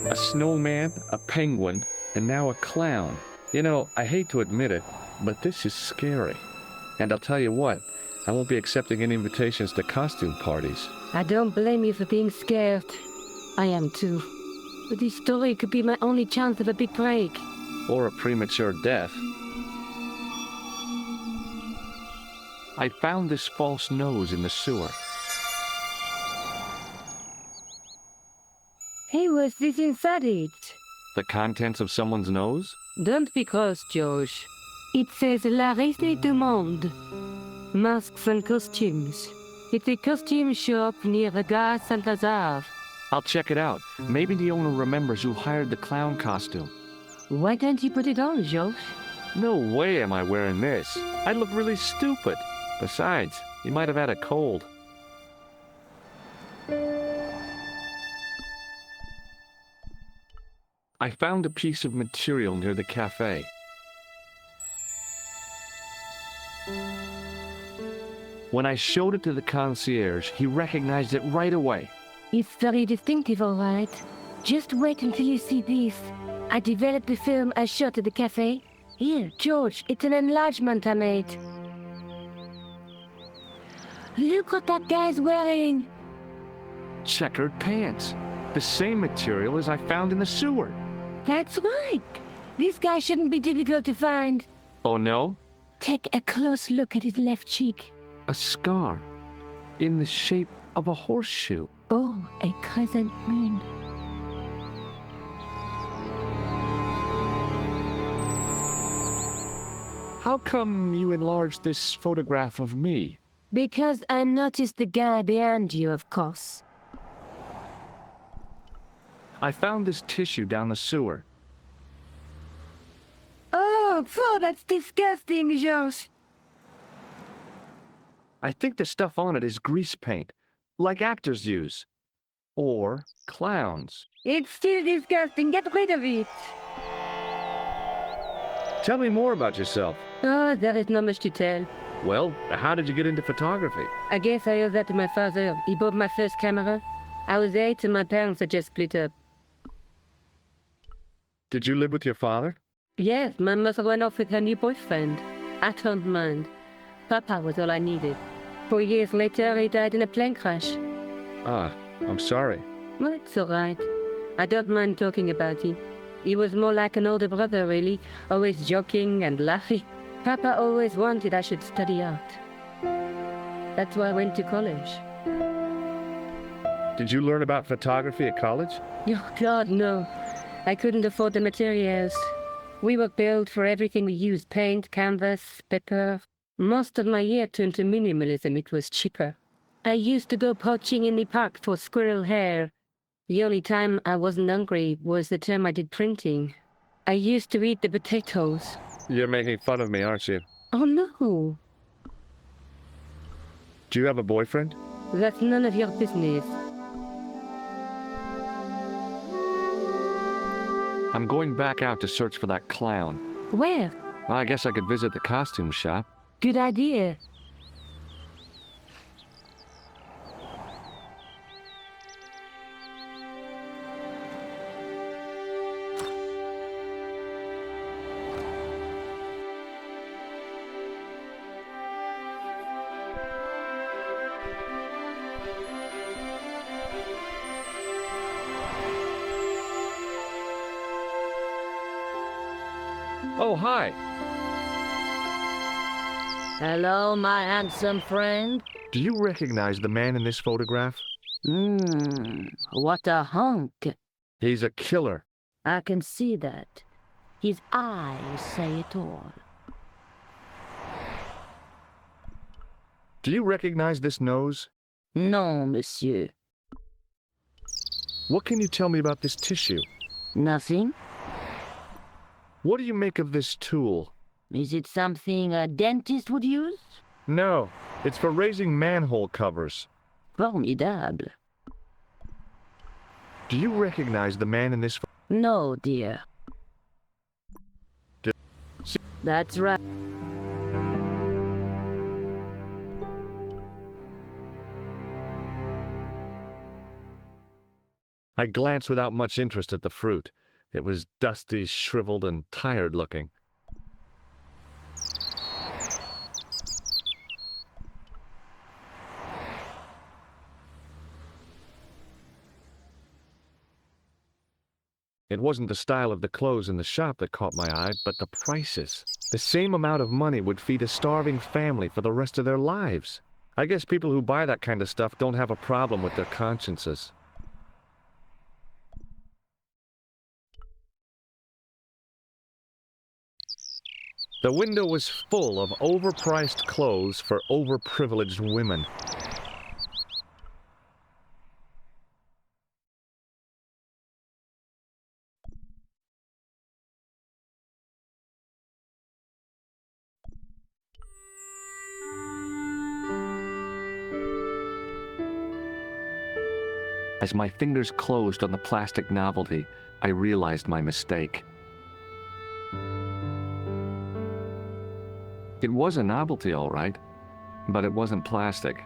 Speaker 1: A snowman, a penguin, and now a clown. You know, I hate to admit it, but this is scary. And I'll tell you what, I won't be accepting any invitations to costume parties.
Speaker 5: I don't blame you for being scared. I am too. But this story could be my only chance of a big break.
Speaker 1: Or a premature death. I found this false nose in the sewer.
Speaker 5: Hey, what's this inside it?
Speaker 1: The contents of someone's nose?
Speaker 5: Don't be cross, George. It says La Risée du Monde. Masks and costumes. It's a costume shop near the Gare Saint-Lazare.
Speaker 1: I'll check it out. Maybe the owner remembers who hired the clown costume.
Speaker 5: Why don't you put it on, George?
Speaker 1: No way am I wearing this. I'd look really stupid. Besides, you might have had a cold. I found a piece of material near the cafe. When I showed it to the concierge, he recognized it right away.
Speaker 5: It's very distinctive, all right. Just wait until you see this. I developed the film I shot at the cafe. Here, George, it's an enlargement I made. Look what that guy's wearing.
Speaker 1: Checkered pants. The same material as I found in the sewer.
Speaker 5: That's right. This guy shouldn't be difficult to find.
Speaker 1: Oh no?
Speaker 5: Take a close look at his left cheek.
Speaker 1: A scar. In the shape of a horseshoe.
Speaker 5: Oh, a crescent moon.
Speaker 1: How come you enlarged this photograph of me?
Speaker 5: Because I noticed the guy behind you, of course.
Speaker 1: I found this tissue down the sewer.
Speaker 5: Oh, that's disgusting, George.
Speaker 1: I think the stuff on it is grease paint, like actors use. Or clowns.
Speaker 5: It's still disgusting. Get rid of it.
Speaker 1: Tell me more about yourself.
Speaker 5: Oh, there is not much to tell.
Speaker 1: Well, how did you get into photography?
Speaker 5: I guess I owe that to my father. He bought my first camera. I was 8 and my parents had just split up.
Speaker 1: Did you live with your father?
Speaker 5: Yes, my mother went off with her new boyfriend. I don't mind. Papa was all I needed. 4 years later, he died in a plane crash.
Speaker 1: Ah, I'm sorry.
Speaker 5: Well, it's all right. I don't mind talking about him. He was more like an older brother, really, always joking and laughing. Papa always wanted I should study art. That's why I went to college.
Speaker 1: Did you learn about photography at college?
Speaker 5: Oh, God, no. I couldn't afford the materials. We were billed for everything we used, paint, canvas, paper. Most of my year turned to minimalism. It was cheaper. I used to go poaching in the park for squirrel hair. The only time I wasn't hungry was the term I did printing. I used to eat the potatoes.
Speaker 1: You're making fun of me, aren't you?
Speaker 5: Oh, no.
Speaker 1: Do you have a boyfriend?
Speaker 5: That's none of your business.
Speaker 1: I'm going back out to search for that clown.
Speaker 5: Where?
Speaker 1: Well, I guess I could visit the costume shop.
Speaker 5: Good idea.
Speaker 1: Oh, hi.
Speaker 2: Hello, my handsome friend.
Speaker 1: Do you recognize the man in this photograph?
Speaker 2: What a hunk.
Speaker 1: He's a killer.
Speaker 2: I can see that. His eyes say it all.
Speaker 1: Do you recognize this nose?
Speaker 2: No, monsieur.
Speaker 1: What can you tell me about this tissue?
Speaker 2: Nothing?
Speaker 1: What do you make of this tool?
Speaker 2: Is it something a dentist would use?
Speaker 1: No, it's for raising manhole covers.
Speaker 2: Formidable.
Speaker 1: Do you recognize the man in this
Speaker 2: No, dear.
Speaker 1: D-
Speaker 2: That's right.
Speaker 1: I glanced without much interest at the fruit. It was dusty, shriveled, and tired-looking. It wasn't the style of the clothes in the shop that caught my eye, but the prices. The same amount of money would feed a starving family for the rest of their lives. I guess people who buy that kind of stuff don't have a problem with their consciences. The window was full of overpriced clothes for overprivileged women. As my fingers closed on the plastic novelty, I realized my mistake. It was a novelty, all right, but it wasn't plastic.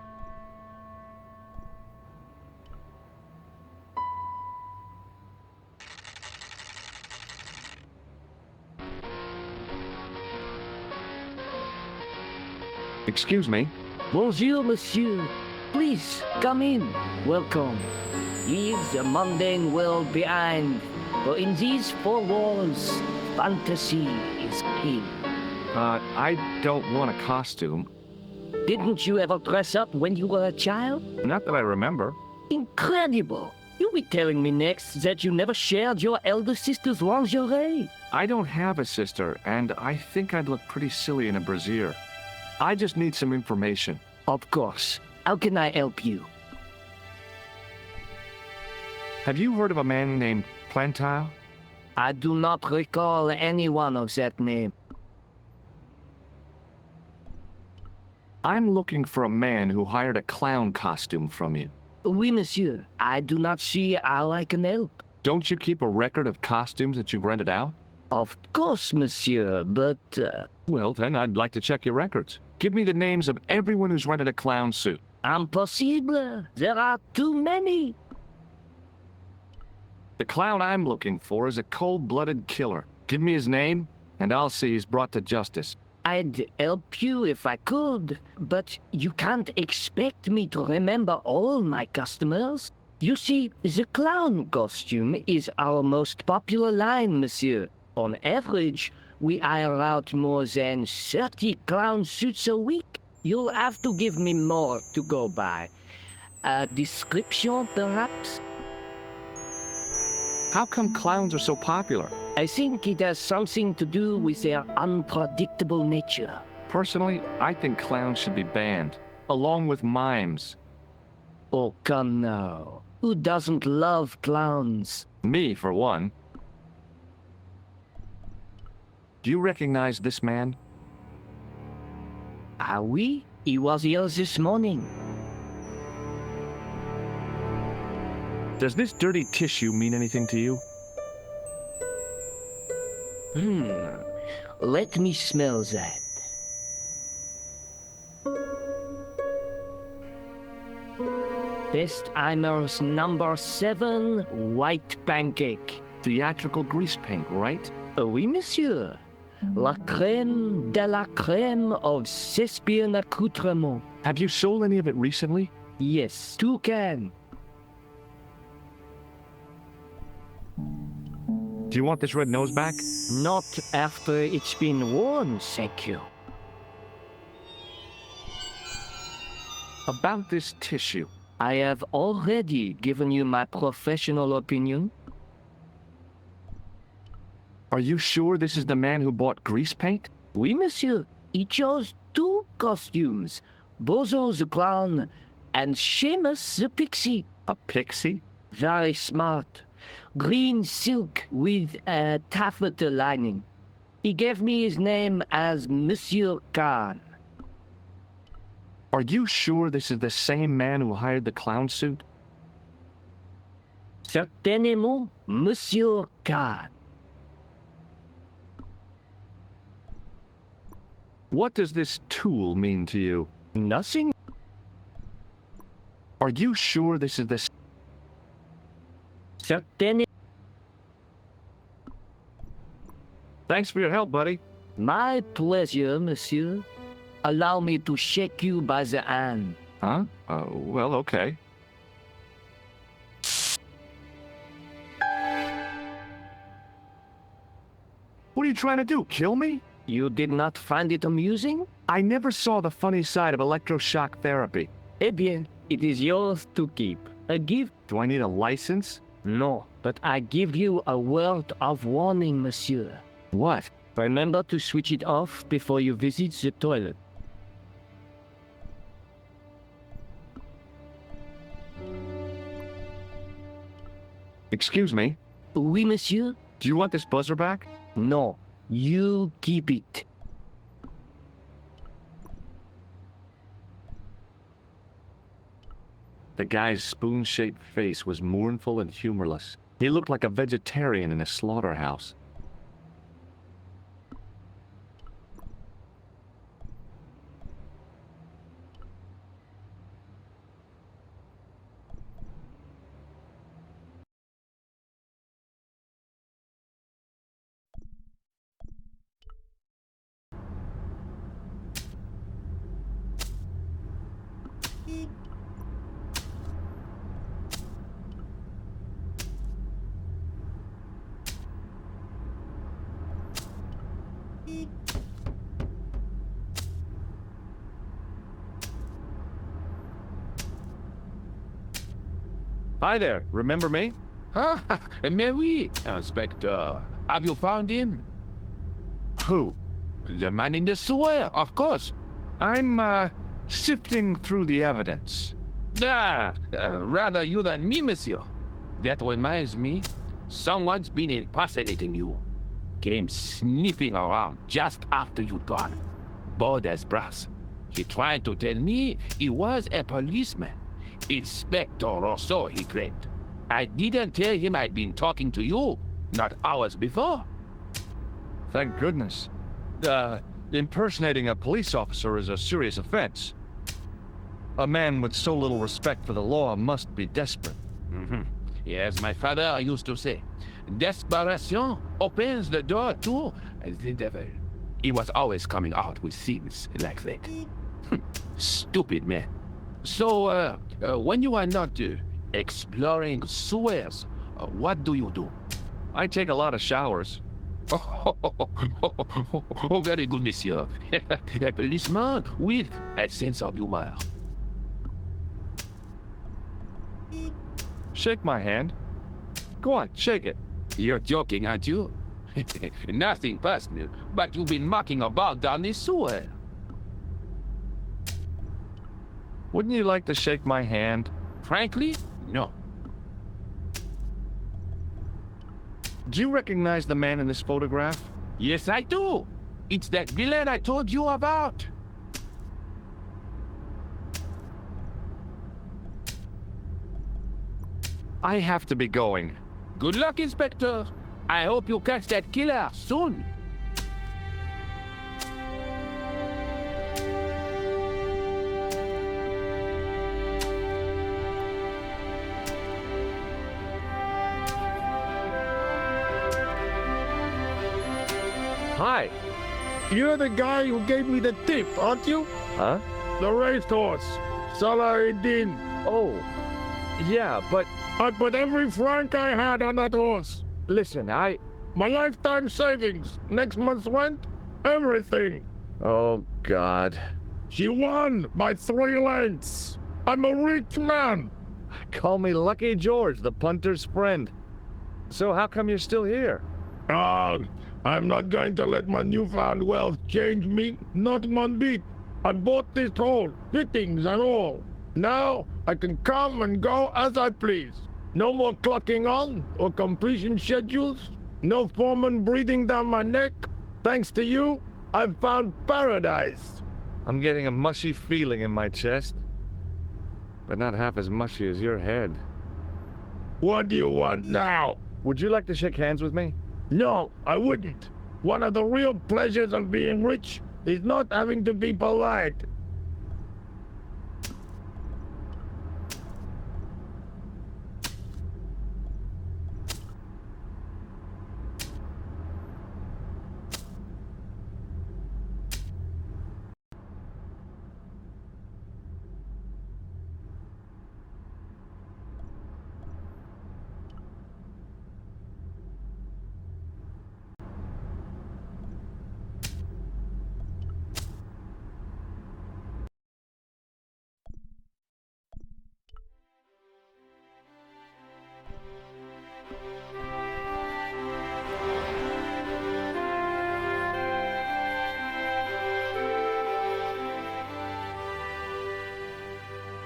Speaker 1: Excuse me.
Speaker 9: Bonjour, monsieur. Please, come in. Welcome. Leave the mundane world behind, for in these four walls, fantasy is king.
Speaker 1: I don't want a costume.
Speaker 9: Didn't you ever dress up when you were a child?
Speaker 1: Not that I remember.
Speaker 9: Incredible! You'll be telling me next that you never shared your elder sister's lingerie.
Speaker 1: I don't have a sister, and I think I'd look pretty silly in a brassiere. I just need some information.
Speaker 9: Of course. How can I help you?
Speaker 1: Have you heard of a man named Plantile?
Speaker 9: I do not recall anyone of that name.
Speaker 1: I'm looking for a man who hired a clown costume from you.
Speaker 9: Oui, monsieur. I do not see how I can help.
Speaker 1: Don't you keep a record of costumes that you've rented out?
Speaker 9: Of course, monsieur, but...
Speaker 1: Well, then I'd like to check your records. Give me the names of everyone who's rented a clown suit.
Speaker 9: Impossible. There are too many.
Speaker 1: The clown I'm looking for is a cold-blooded killer. Give me his name, and I'll see he's brought to justice.
Speaker 9: I'd help you if I could, but you can't expect me to remember all my customers. You see, the clown costume is our most popular line, monsieur. On average, we hire out more than 30 clown suits a week. You'll have to give me more to go by. A description, perhaps?
Speaker 1: How come clowns are so popular?
Speaker 9: I think it has something to do with their unpredictable nature.
Speaker 1: Personally, I think clowns should be banned, along with mimes.
Speaker 9: Oh, come now. Who doesn't love clowns?
Speaker 1: Me, for one. Do you recognize this man?
Speaker 9: Ah oui? He was here this morning.
Speaker 1: Does this dirty tissue mean anything to you?
Speaker 9: Let me smell that. Festheimer's number 7 white pancake.
Speaker 1: Theatrical grease paint, right?
Speaker 9: Oui, monsieur. La crème de la crème of Thespian accoutrement.
Speaker 1: Have you sold any of it recently?
Speaker 9: Yes, 2 cans.
Speaker 1: Do you want this red nose back?
Speaker 9: Not after it's been worn, thank you.
Speaker 1: About this tissue.
Speaker 9: I have already given you my professional opinion.
Speaker 1: Are you sure this is the man who bought grease paint?
Speaker 9: Oui, monsieur. He chose 2 costumes. Bozo the clown and Seamus the pixie.
Speaker 1: A pixie?
Speaker 9: Very smart. Green silk with a taffeta lining. He gave me his name as Monsieur Khan.
Speaker 1: Are you sure this is the same man who hired the clown suit?
Speaker 9: Certainement, Monsieur Khan.
Speaker 1: What does this tool mean to you?
Speaker 9: Nothing.
Speaker 1: Are you sure this is the...
Speaker 9: Certainement.
Speaker 1: Thanks for your help, buddy.
Speaker 9: My pleasure, monsieur. Allow me to shake you by the hand.
Speaker 1: Huh? Well, okay. What are you trying to do, kill me?
Speaker 9: You did not find it amusing?
Speaker 1: I never saw the funny side of electroshock therapy.
Speaker 9: Eh bien, it is yours to keep. A gift?
Speaker 1: Do I need a license?
Speaker 9: No, but I give you a word of warning, monsieur.
Speaker 1: What?
Speaker 9: Remember to switch it off before you visit the toilet.
Speaker 1: Excuse me?
Speaker 9: Oui, monsieur?
Speaker 1: Do you want this buzzer back?
Speaker 9: No, you keep it.
Speaker 1: The guy's spoon-shaped face was mournful and humorless. He looked like a vegetarian in a slaughterhouse. Hi there, remember me?
Speaker 7: Ah, mais oui, Inspector. Have you found him?
Speaker 1: Who?
Speaker 7: The man in the sewer, of course.
Speaker 1: I'm, sifting through the evidence.
Speaker 7: Rather you than me, monsieur. That reminds me, someone's been impersonating you. Came sniffing around just after you gone. Bold as brass. He tried to tell me he was a policeman. Inspector or so, he claimed. I didn't tell him I'd been talking to you, not hours before.
Speaker 1: Thank goodness. Impersonating a police officer is a serious offense. A man with so little respect for the law must be desperate.
Speaker 7: Yes, my father used to say, desperation opens the door to the devil. He was always coming out with things like that. Stupid man. So, when you are not exploring sewers, what do you do?
Speaker 1: I take a lot of showers.
Speaker 7: Oh, very good, monsieur. A policeman with a sense of humor.
Speaker 1: Shake my hand. Go on, shake it.
Speaker 7: You're joking, aren't you? Nothing personal, but you've been mucking about down this sewer.
Speaker 1: Wouldn't you like to shake my hand?
Speaker 7: Frankly, no.
Speaker 1: Do you recognize the man in this photograph?
Speaker 7: Yes, I do. It's that villain I told you about.
Speaker 1: I have to be going.
Speaker 7: Good luck, Inspector. I hope you catch that killer soon.
Speaker 1: Hi.
Speaker 6: You're the guy who gave me the tip, aren't you?
Speaker 1: Huh?
Speaker 6: The racehorse, Salahuddin.
Speaker 1: Oh, yeah, but
Speaker 6: I put every franc I had on that horse.
Speaker 1: listen,
Speaker 6: My lifetime savings, next month's rent, everything.
Speaker 1: Oh, God.
Speaker 6: She won by 3 lengths. I'm a rich man.
Speaker 1: Call me Lucky George, the punter's friend. So how come you're still here?
Speaker 6: I'm not going to let my newfound wealth change me, not one bit. I bought this hole, fittings and all. Now I can come and go as I please. No more clocking on or completion schedules. No foreman breathing down my neck. Thanks to you, I've found paradise.
Speaker 1: I'm getting a mushy feeling in my chest. But not half as mushy as your head.
Speaker 6: What do you want now?
Speaker 1: Would you like to shake hands with me?
Speaker 6: No, I wouldn't. One of the real pleasures of being rich is not having to be polite.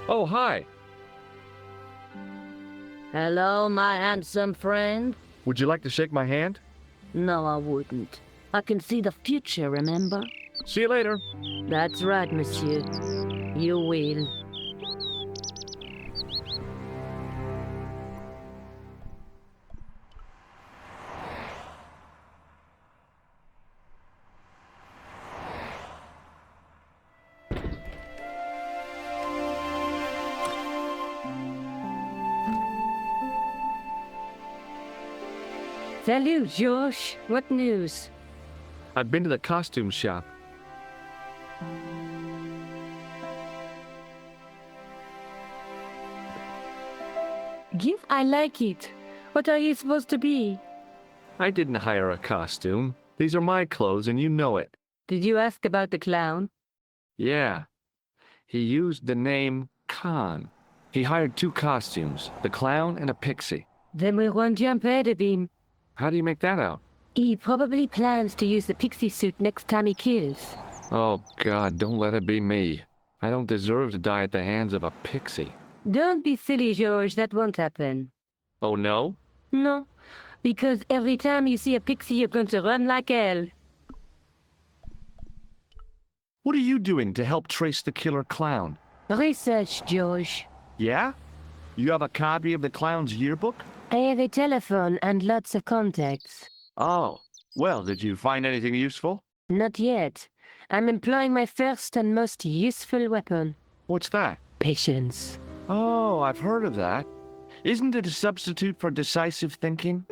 Speaker 1: Oh, hi.
Speaker 5: Hello, my handsome friend.
Speaker 1: Would you like to shake my hand?
Speaker 5: No, I wouldn't. I can see the future, remember?
Speaker 1: See you later.
Speaker 5: That's right, monsieur. You will. Salut, George. What news?
Speaker 1: I've been to the costume shop.
Speaker 5: Give, I like it. What are you supposed to be?
Speaker 1: I didn't hire a costume. These are my clothes and you know it.
Speaker 5: Did you ask about the clown?
Speaker 1: Yeah. He used the name Khan. He hired 2 costumes, the clown and a pixie.
Speaker 5: Then we won't jump ahead of him.
Speaker 1: How do you make that out?
Speaker 5: He probably plans to use the pixie suit next time he kills.
Speaker 1: Oh, God, don't let it be me. I don't deserve to die at the hands of a pixie.
Speaker 5: Don't be silly, George. That won't happen.
Speaker 1: Oh, no?
Speaker 5: No, because every time you see a pixie, you're going to run like hell.
Speaker 1: What are you doing to help trace the killer clown?
Speaker 5: Research, George.
Speaker 1: Yeah? You have a copy of the clown's yearbook?
Speaker 5: I have a telephone and lots of contacts.
Speaker 1: Oh, well, did you find anything useful?
Speaker 5: Not yet. I'm employing my first and most useful weapon.
Speaker 1: What's that?
Speaker 5: Patience.
Speaker 1: Oh, I've heard of that. Isn't it a substitute for decisive thinking?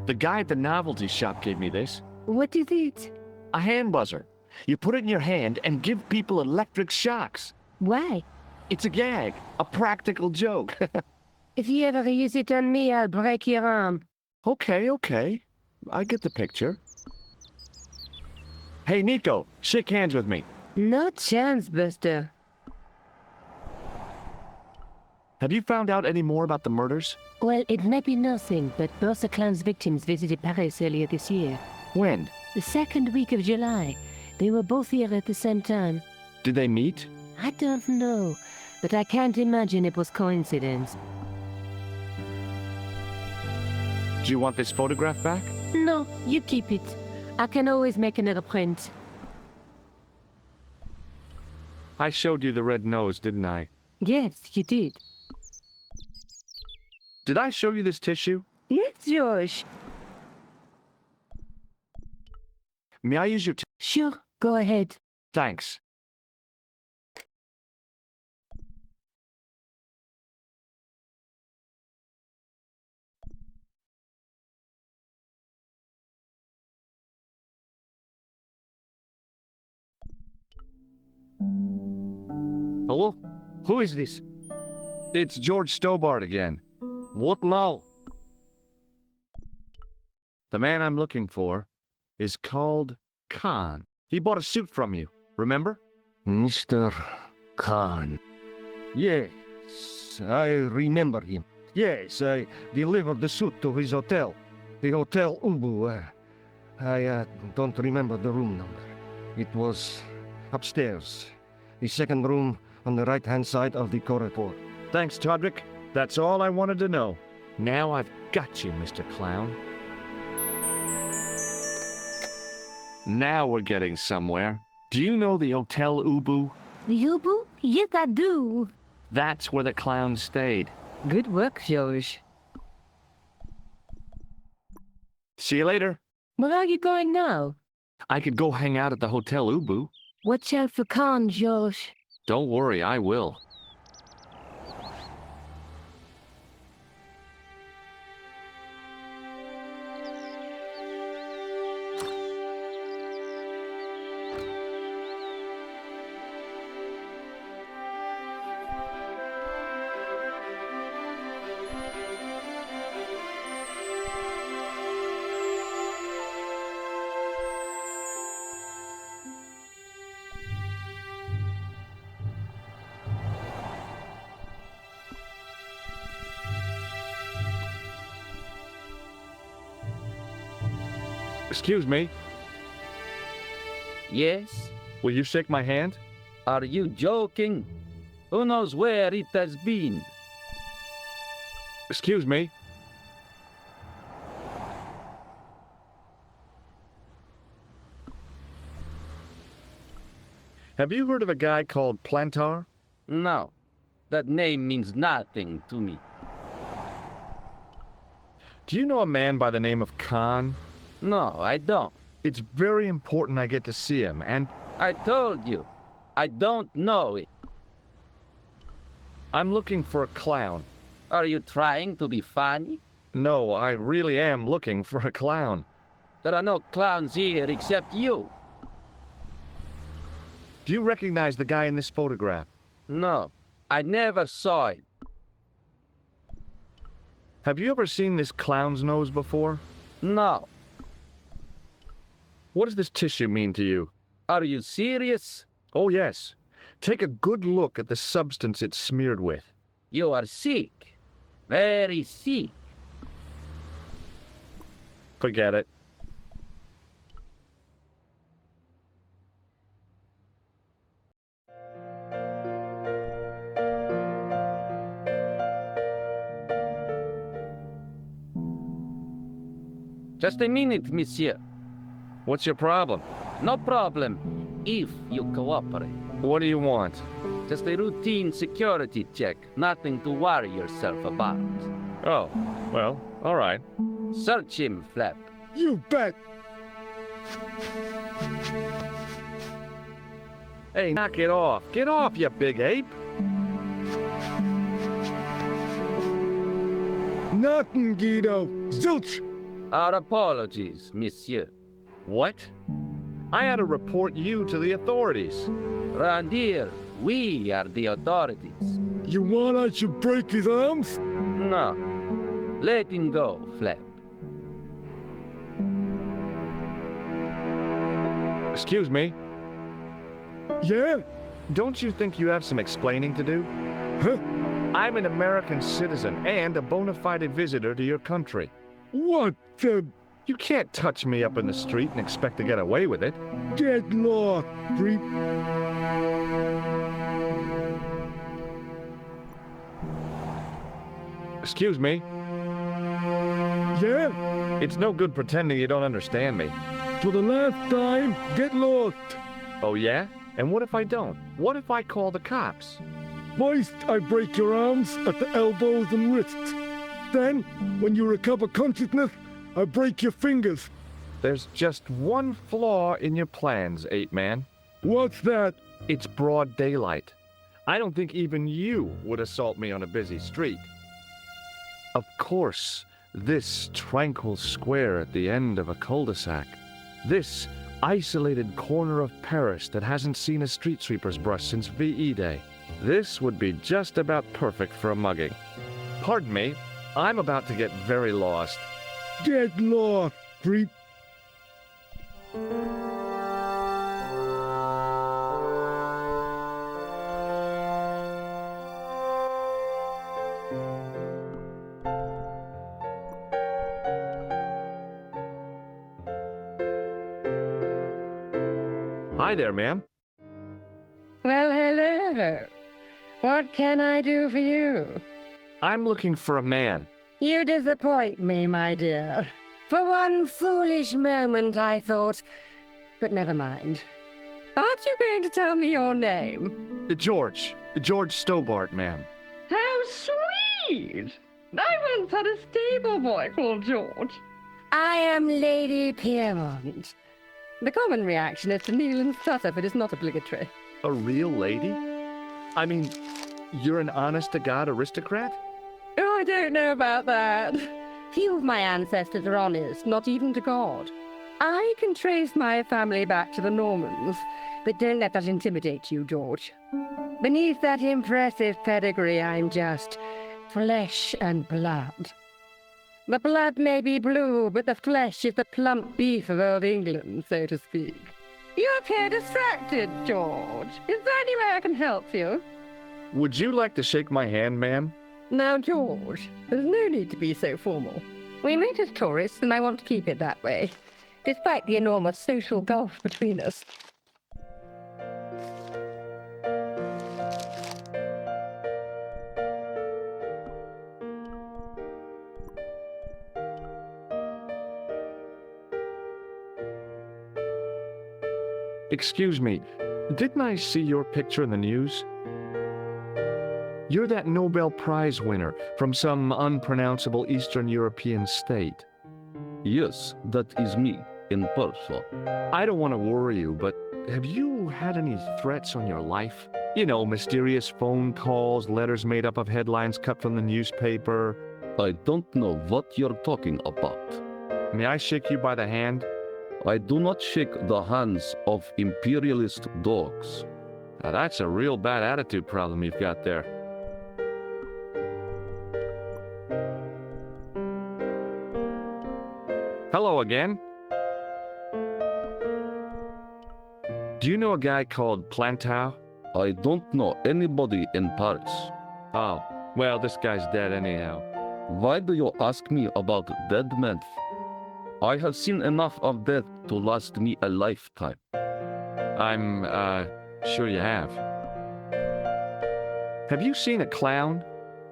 Speaker 1: The guy at the novelty shop gave me this.
Speaker 5: What is it?
Speaker 1: A hand buzzer. You put it in your hand and give people electric shocks.
Speaker 5: Why?
Speaker 1: It's a gag, a practical joke.
Speaker 5: If you ever use it on me, I'll break your arm.
Speaker 1: Okay. I get the picture. Hey, Nico, shake hands with me.
Speaker 5: No chance, Buster.
Speaker 1: Have you found out any more about the murders?
Speaker 5: Well, it may be nothing, but both the clown's victims visited Paris earlier this year.
Speaker 1: When?
Speaker 5: The second week of July. They were both here at the same time.
Speaker 1: Did they meet?
Speaker 5: I don't know, but I can't imagine it was coincidence.
Speaker 1: Do you want this photograph back?
Speaker 5: No, you keep it. I can always make another print.
Speaker 1: I showed you the red nose, didn't I?
Speaker 5: Yes, you did.
Speaker 1: Did I show you this tissue?
Speaker 5: Yes, George.
Speaker 1: May I use your
Speaker 5: Sure, go ahead.
Speaker 1: Thanks.
Speaker 8: Hello? Who is this?
Speaker 1: It's George Stobbart again.
Speaker 8: What now?
Speaker 1: The man I'm looking for is called Khan. He bought a suit from you, remember?
Speaker 8: Mr. Khan. Yes, I remember him. Yes, I delivered the suit to his hotel. The Hotel Ubu. I don't remember the room number. It was upstairs. The second room on the right-hand side of the corridor.
Speaker 1: Thanks, Todrick. That's all I wanted to know. Now I've got you, Mr. Clown. Now we're getting somewhere. Do you know the Hotel Ubu?
Speaker 5: The Ubu? Yes, I do.
Speaker 1: That's where the clown stayed.
Speaker 5: Good work, George.
Speaker 1: See you later.
Speaker 5: Where are you going now?
Speaker 1: I could go hang out at the Hotel Ubu.
Speaker 5: Watch out for Khan, George.
Speaker 1: Don't worry, I will. Excuse me,
Speaker 9: Yes?
Speaker 1: will you shake my hand?
Speaker 9: Are you joking? Who knows where it has been?
Speaker 1: Excuse me. Have you heard of a guy called Plantar?
Speaker 9: No. That name means nothing to me.
Speaker 1: Do you know a man by the name of Khan?
Speaker 9: No, I don't.
Speaker 1: It's very important I get to see him, and
Speaker 9: I told you. I don't know it.
Speaker 1: I'm looking for a clown.
Speaker 9: Are you trying to be funny?
Speaker 1: No, I really am looking for a clown.
Speaker 9: There are no clowns here except you.
Speaker 1: Do you recognize the guy in this photograph?
Speaker 9: No, I never saw it.
Speaker 1: Have you ever seen this clown's nose before?
Speaker 9: No.
Speaker 1: What does this tissue mean to you?
Speaker 9: Are you serious?
Speaker 1: Oh, yes. Take a good look at the substance it's smeared with.
Speaker 9: You are sick. Very sick.
Speaker 1: Forget it.
Speaker 9: Just a minute, monsieur.
Speaker 1: What's your problem?
Speaker 9: No problem, if you cooperate.
Speaker 1: What do you want?
Speaker 9: Just a routine security check, nothing to worry yourself about.
Speaker 1: Oh, well, all right.
Speaker 9: Search him, Flap.
Speaker 6: You bet.
Speaker 1: Hey, knock it off. Get off, you big ape.
Speaker 6: Nothing, Guido. Zilch.
Speaker 9: Our apologies, monsieur.
Speaker 1: What? I had to report you to the authorities.
Speaker 9: Round here, we are the authorities.
Speaker 6: You want I should break his arms?
Speaker 9: No. Let him go, Flap.
Speaker 1: Excuse me.
Speaker 6: Yeah?
Speaker 1: Don't you think you have some explaining to do?
Speaker 6: Huh?
Speaker 1: I'm an American citizen and a bona fide visitor to your country.
Speaker 6: What the
Speaker 1: You can't touch me up in the street and expect to get away with it.
Speaker 6: dead law, creep?
Speaker 1: Excuse me.
Speaker 6: Yeah?
Speaker 1: It's no good pretending you don't understand me.
Speaker 6: For the last time, get lost.
Speaker 1: Oh, yeah? And what if I don't? What if I call the cops?
Speaker 6: First, I break your arms at the elbows and wrists. Then, when you recover consciousness, I break your fingers.
Speaker 1: There's just one flaw in your plans, ape-man.
Speaker 6: What's that?
Speaker 1: It's broad daylight. I don't think even you would assault me on a busy street. Of course, this tranquil square at the end of a cul-de-sac. This isolated corner of Paris that hasn't seen a street sweeper's brush since VE Day. This would be just about perfect for a mugging. Pardon me, I'm about to get very lost.
Speaker 6: Dead law, creep.
Speaker 1: Hi there, ma'am.
Speaker 5: Well, hello. What can I do for you?
Speaker 1: I'm looking for a man.
Speaker 5: You disappoint me, my dear. For one foolish moment I thought... But never mind. Aren't you going to tell me your name?
Speaker 1: George Stobbart, ma'am.
Speaker 5: How sweet! I once had a stable boy called George. I am Lady Piermont. The common reaction is to kneel and stutter, but it's not obligatory.
Speaker 1: A real lady? I mean, you're an honest-to-God aristocrat?
Speaker 5: Oh, I don't know about that. Few of my ancestors are honest, not even to God. I can trace my family back to the Normans, but don't let that intimidate you, George. Beneath that impressive pedigree, I'm just flesh and blood. The blood may be blue, but the flesh is the plump beef of old England, so to speak. You appear distracted, George. Is there any way I can help you?
Speaker 1: Would you like to shake my hand, ma'am?
Speaker 5: Now, George, there's no need to be so formal. We meet as tourists, and I want to keep it that way, despite the enormous social gulf between us.
Speaker 1: Excuse me, didn't I see your picture in the news? You're that Nobel Prize winner from some unpronounceable Eastern European state.
Speaker 10: Yes, that is me, in person.
Speaker 1: I don't want to worry you, but have you had any threats on your life? You know, mysterious phone calls, letters made up of headlines cut from the newspaper.
Speaker 10: I don't know what you're talking about.
Speaker 1: May I shake you by the hand?
Speaker 10: I do not shake the hands of imperialist dogs.
Speaker 1: Now that's a real bad attitude problem you've got there. Hello again. Do you know a guy called Plantow?
Speaker 10: I don't know anybody in Paris.
Speaker 1: Oh, well, this guy's dead anyhow.
Speaker 10: Why do you ask me about dead men? I have seen enough of death to last me a lifetime.
Speaker 1: I'm, sure you have. Have you seen a clown?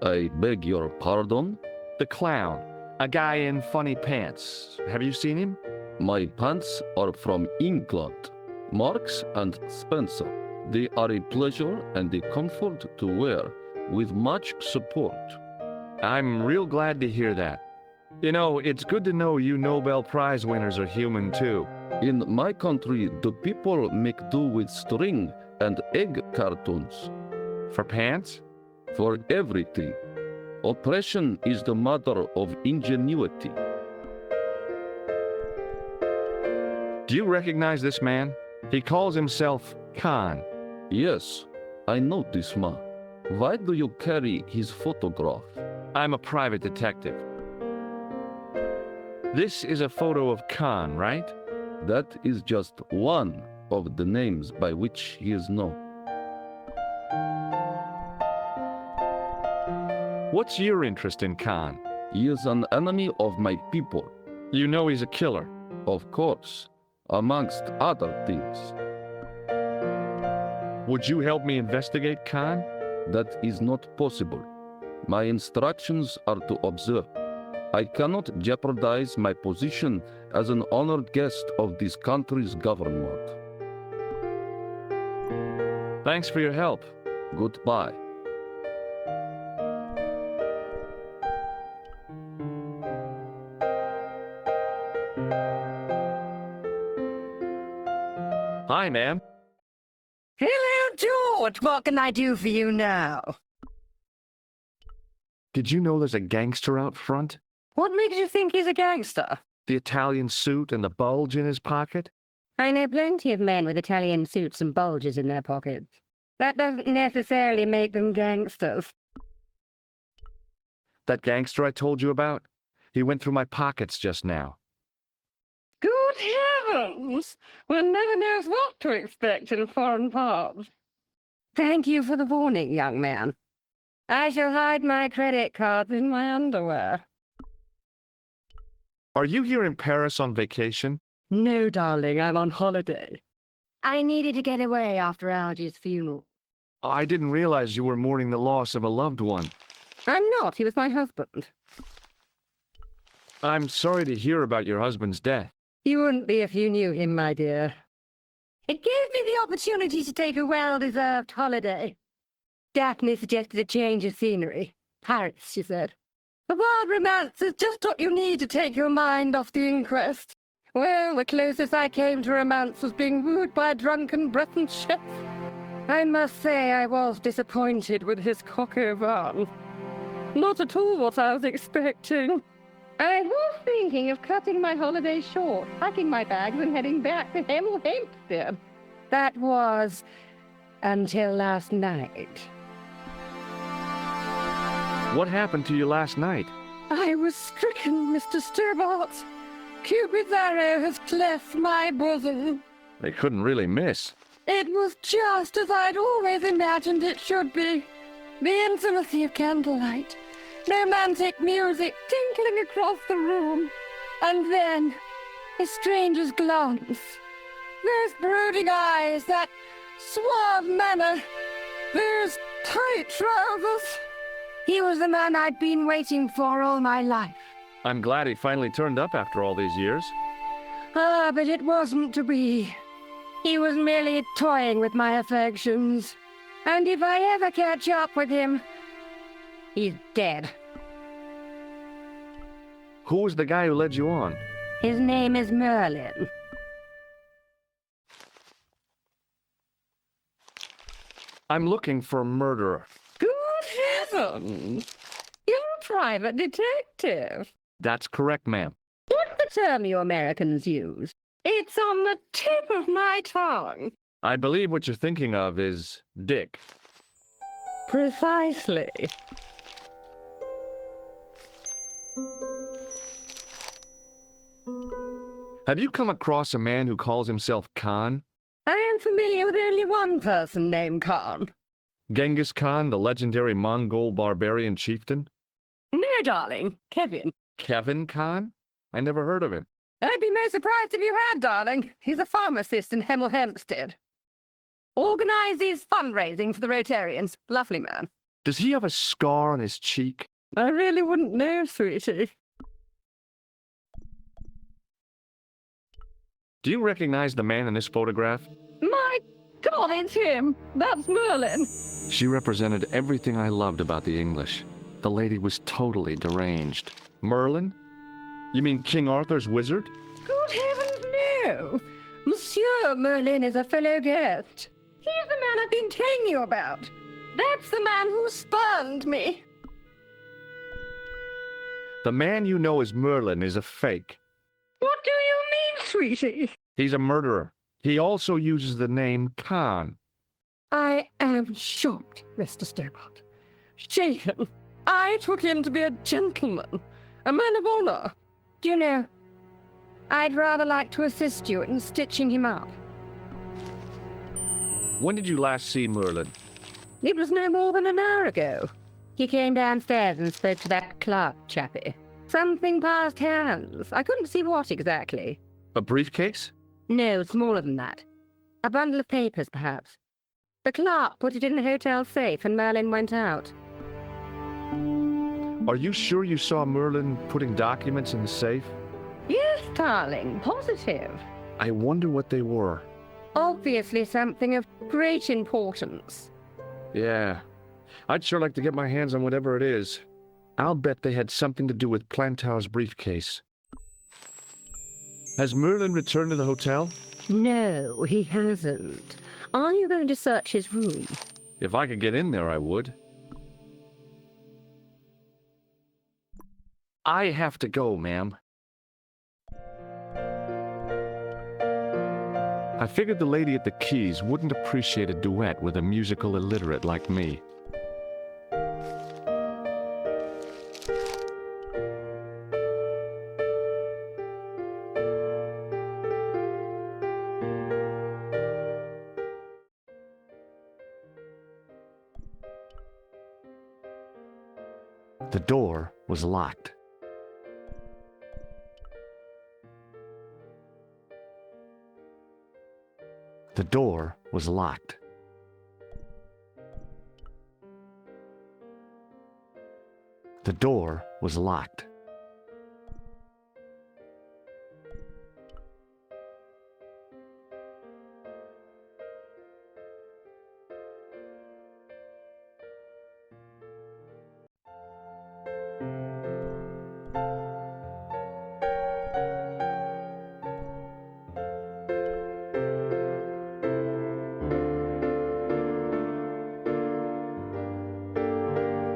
Speaker 10: I beg your pardon?
Speaker 1: The clown. A guy in funny pants. Have you seen him?
Speaker 10: My pants are from England, Marks and Spencer. They are a pleasure and a comfort to wear, with much support.
Speaker 1: I'm real glad to hear that. You know, it's good to know you Nobel Prize winners are human too.
Speaker 10: In my country, the people make do with string and egg cartoons.
Speaker 1: For pants?
Speaker 10: For everything. Oppression is the mother of ingenuity.
Speaker 1: Do you recognize this man? He calls himself Khan.
Speaker 10: Yes, I know this man. Why do you carry his photograph?
Speaker 1: I'm a private detective. This is a photo of Khan, right?
Speaker 10: That is just one of the names by which he is known.
Speaker 1: What's your interest in Khan?
Speaker 10: He is an enemy of my people.
Speaker 1: You know he's a killer.
Speaker 10: Of course, amongst other things.
Speaker 1: Would you help me investigate Khan?
Speaker 10: That is not possible. My instructions are to observe. I cannot jeopardize my position as an honored guest of this country's government.
Speaker 1: Thanks for your help.
Speaker 10: Goodbye.
Speaker 1: Hi, ma'am.
Speaker 11: Hello, George. What can I do for you now?
Speaker 1: Did you know there's a gangster out front?
Speaker 11: What makes you think he's a gangster?
Speaker 1: The Italian suit and the bulge in his pocket?
Speaker 5: I know plenty of men with Italian suits and bulges in their pockets. That doesn't necessarily make them gangsters.
Speaker 1: That gangster I told you about? He went through my pockets just now.
Speaker 11: Good heavens! One never knows what to expect in foreign parts.
Speaker 5: Thank you for the warning, young man. I shall hide my credit cards in my underwear.
Speaker 1: Are you here in Paris on vacation?
Speaker 11: No, darling, I'm on holiday.
Speaker 5: I needed to get away after Algy's funeral.
Speaker 1: I didn't realize you were mourning the loss of a loved one.
Speaker 5: I'm not. He was my husband.
Speaker 1: I'm sorry to hear about your husband's death.
Speaker 11: You wouldn't be if you knew him, my dear.
Speaker 5: It gave me the opportunity to take a well-deserved holiday. Daphne suggested a change of scenery. Paris, she said.
Speaker 11: The wild romance is just what you need to take your mind off the inquest. Well, the closest I came to romance was being wooed by a drunken Breton chef. I must say I was disappointed with his coq au vin. Not at all what I was expecting. I was thinking of cutting my holiday short, packing my bags and heading back to Hempstead.
Speaker 5: That was until last night.
Speaker 1: What happened to you last night?
Speaker 11: I was stricken, Mr. Stobbart. Cupid's arrow has cleft my bosom.
Speaker 1: They couldn't really miss.
Speaker 11: It was just as I'd always imagined it should be. The intimacy of candlelight, romantic music tinkling across the room, and then a stranger's glance. Those brooding eyes, that suave manner, those tight trousers.
Speaker 5: He was the man I'd been waiting for all my life.
Speaker 1: I'm glad he finally turned up after all these years.
Speaker 5: Ah, but it wasn't to be. He was merely toying with my affections. And if I ever catch up with him, he's dead.
Speaker 1: Who was the guy who led you on?
Speaker 5: His name is Merlin.
Speaker 1: I'm looking for a murderer.
Speaker 11: Good heavens! You're a private detective.
Speaker 1: That's correct, ma'am.
Speaker 11: What's the term you Americans use? It's on the tip of my tongue.
Speaker 1: I believe what you're thinking of is Dick.
Speaker 11: Precisely.
Speaker 1: Have you come across a man who calls himself Khan?
Speaker 11: I am familiar with only one person named Khan.
Speaker 1: Genghis Khan, the legendary Mongol barbarian chieftain?
Speaker 11: No, darling. Kevin.
Speaker 1: Kevin Khan? I never heard of him.
Speaker 11: I'd be most surprised if you had, darling. He's a pharmacist in Hempstead. Organizes fundraising for the Rotarians. Lovely man.
Speaker 1: Does he have a scar on his cheek?
Speaker 11: I really wouldn't know, sweetie.
Speaker 1: Do you recognize the man in this photograph?
Speaker 11: My God, it's him! That's Merlin!
Speaker 1: She represented everything I loved about the English. The lady was totally deranged. Merlin? You mean King Arthur's wizard?
Speaker 11: Good heavens, no! Monsieur Merlin is a fellow guest. He's the man I've been telling you about. That's the man who spurned me.
Speaker 1: The man you know as Merlin is a fake.
Speaker 11: What do you mean, sweetie?
Speaker 1: He's a murderer. He also uses the name Khan.
Speaker 11: I am shocked, Mr. Stobbart. Shaken. I took him to be a gentleman, a man of honor. Do you know, I'd rather like to assist you in stitching him up.
Speaker 1: When did you last see Merlin?
Speaker 11: It was no more than an hour ago. He came downstairs and spoke to that clerk chappie. Something passed hands. I couldn't see what exactly.
Speaker 1: A briefcase?
Speaker 11: No, smaller than that. A bundle of papers, perhaps. The clerk put it in the hotel safe and Merlin went out.
Speaker 1: Are you sure you saw Merlin putting documents in the safe?
Speaker 11: Yes, darling, positive.
Speaker 1: I wonder what they were.
Speaker 11: Obviously something of great importance.
Speaker 1: Yeah. I'd sure like to get my hands on whatever it is. I'll bet they had something to do with Plantar's briefcase. Has Merlin returned to the hotel?
Speaker 11: No, he hasn't. Are you going to search his room?
Speaker 1: If I could get in there, I would. I have to go, ma'am. I figured the lady at the keys wouldn't appreciate a duet with a musical illiterate like me. The door was locked. The door was locked. The door was locked.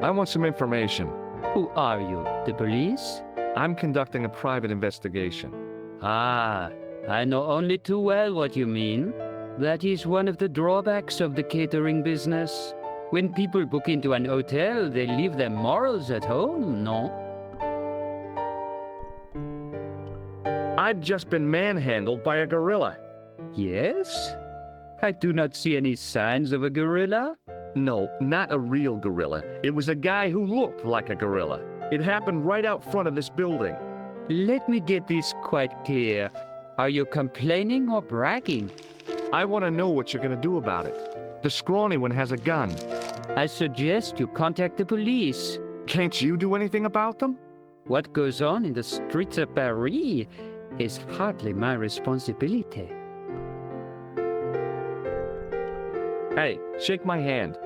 Speaker 1: I want some information.
Speaker 9: Who are you? The police?
Speaker 1: I'm conducting a private investigation.
Speaker 9: Ah, I know only too well what you mean. That is one of the drawbacks of the catering business. When people book into an hotel, they leave their morals at home, no?
Speaker 1: I've just been manhandled by a gorilla.
Speaker 9: Yes? I do not see any signs of a gorilla.
Speaker 1: No, not a real gorilla. It was a guy who looked like a gorilla. It happened right out front of this building.
Speaker 9: Let me get this quite clear. Are you complaining or bragging?
Speaker 1: I want to know what you're going to do about it. The scrawny one has a gun.
Speaker 9: I suggest you contact the police.
Speaker 1: Can't you do anything about them?
Speaker 9: What goes on in the streets of Paris is hardly my responsibility.
Speaker 1: Hey, shake my hand.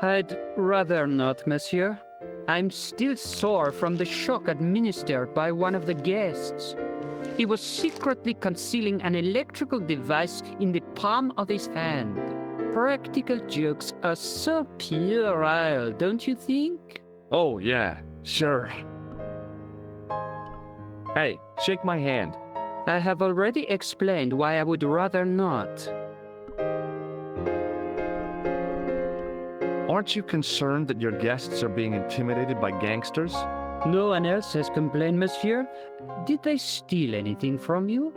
Speaker 9: I'd rather not, monsieur. I'm still sore from the shock administered by one of the guests. He was secretly concealing an electrical device in the palm of his hand. Practical jokes are so puerile, don't you think?
Speaker 1: Oh, yeah, sure. Hey, shake my hand.
Speaker 9: I have already explained why I would rather not.
Speaker 1: Aren't you concerned that your guests are being intimidated by gangsters?
Speaker 9: No one else has complained, monsieur. Did they steal anything from you?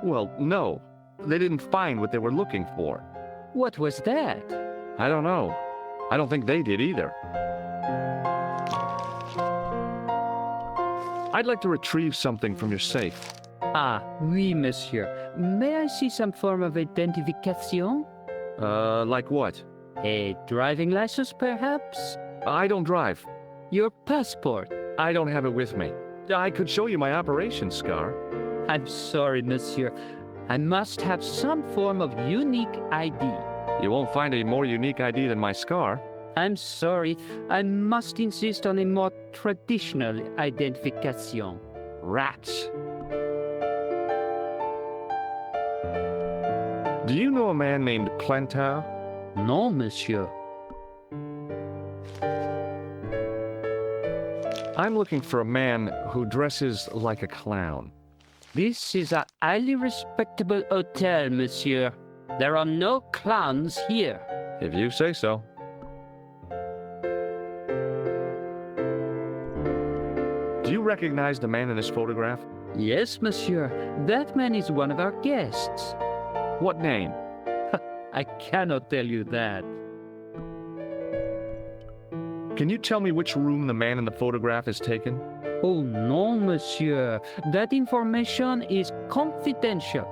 Speaker 1: Well, no. They didn't find what they were looking for.
Speaker 9: What was that?
Speaker 1: I don't know. I don't think they did either. I'd like to retrieve something from your safe.
Speaker 9: Ah, oui, monsieur. May I see some form of identification?
Speaker 1: Like what?
Speaker 9: A driving license, perhaps?
Speaker 1: I don't drive.
Speaker 9: Your passport?
Speaker 1: I don't have it with me. I could show you my operation scar.
Speaker 9: I'm sorry, monsieur. I must have some form of unique ID.
Speaker 1: You won't find a more unique ID than my scar.
Speaker 9: I'm sorry, I must insist on a more traditional identification.
Speaker 1: Rats. Do you know a man named Plantar?
Speaker 9: No, monsieur.
Speaker 1: I'm looking for a man who dresses like a clown.
Speaker 9: This is a highly respectable hotel, monsieur. There are no clowns here.
Speaker 1: If you say so. Do you recognize the man in this photograph?
Speaker 9: Yes, monsieur. That man is one of our guests.
Speaker 1: What name?
Speaker 9: I cannot tell you that.
Speaker 1: Can you tell me which room the man in the photograph is taken?
Speaker 9: Oh, no, monsieur. That information is confidential.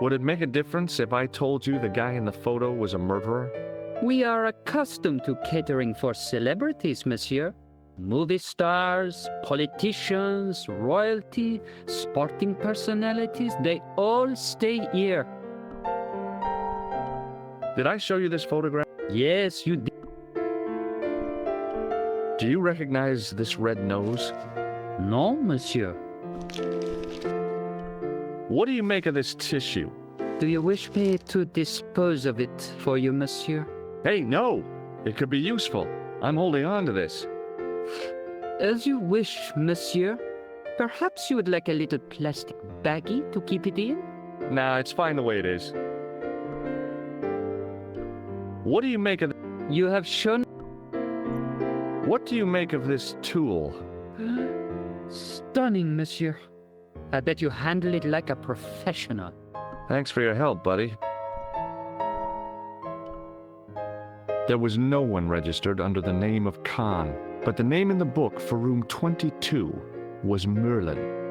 Speaker 1: Would it make a difference if I told you the guy in the photo was a murderer?
Speaker 9: We are accustomed to catering for celebrities, monsieur. Movie stars, politicians, royalty, sporting personalities, they all stay here.
Speaker 1: Did I show you this photograph?
Speaker 9: Yes, you did.
Speaker 1: Do you recognize this red nose?
Speaker 9: No, monsieur.
Speaker 1: What do you make of this tissue?
Speaker 9: Do you wish me to dispose of it for you, monsieur?
Speaker 1: Hey, no! It could be useful. I'm holding on to this.
Speaker 9: As you wish, monsieur. Perhaps you would like a little plastic baggie to keep it in?
Speaker 1: Nah, it's fine the way it is. What do you make of...
Speaker 9: You have shown...
Speaker 1: What do you make of this tool?
Speaker 9: Stunning, monsieur. I bet you handle it like a professional.
Speaker 1: Thanks for your help, buddy. There was no one registered under the name of Khan, but the name in the book for room 22 was Merlin.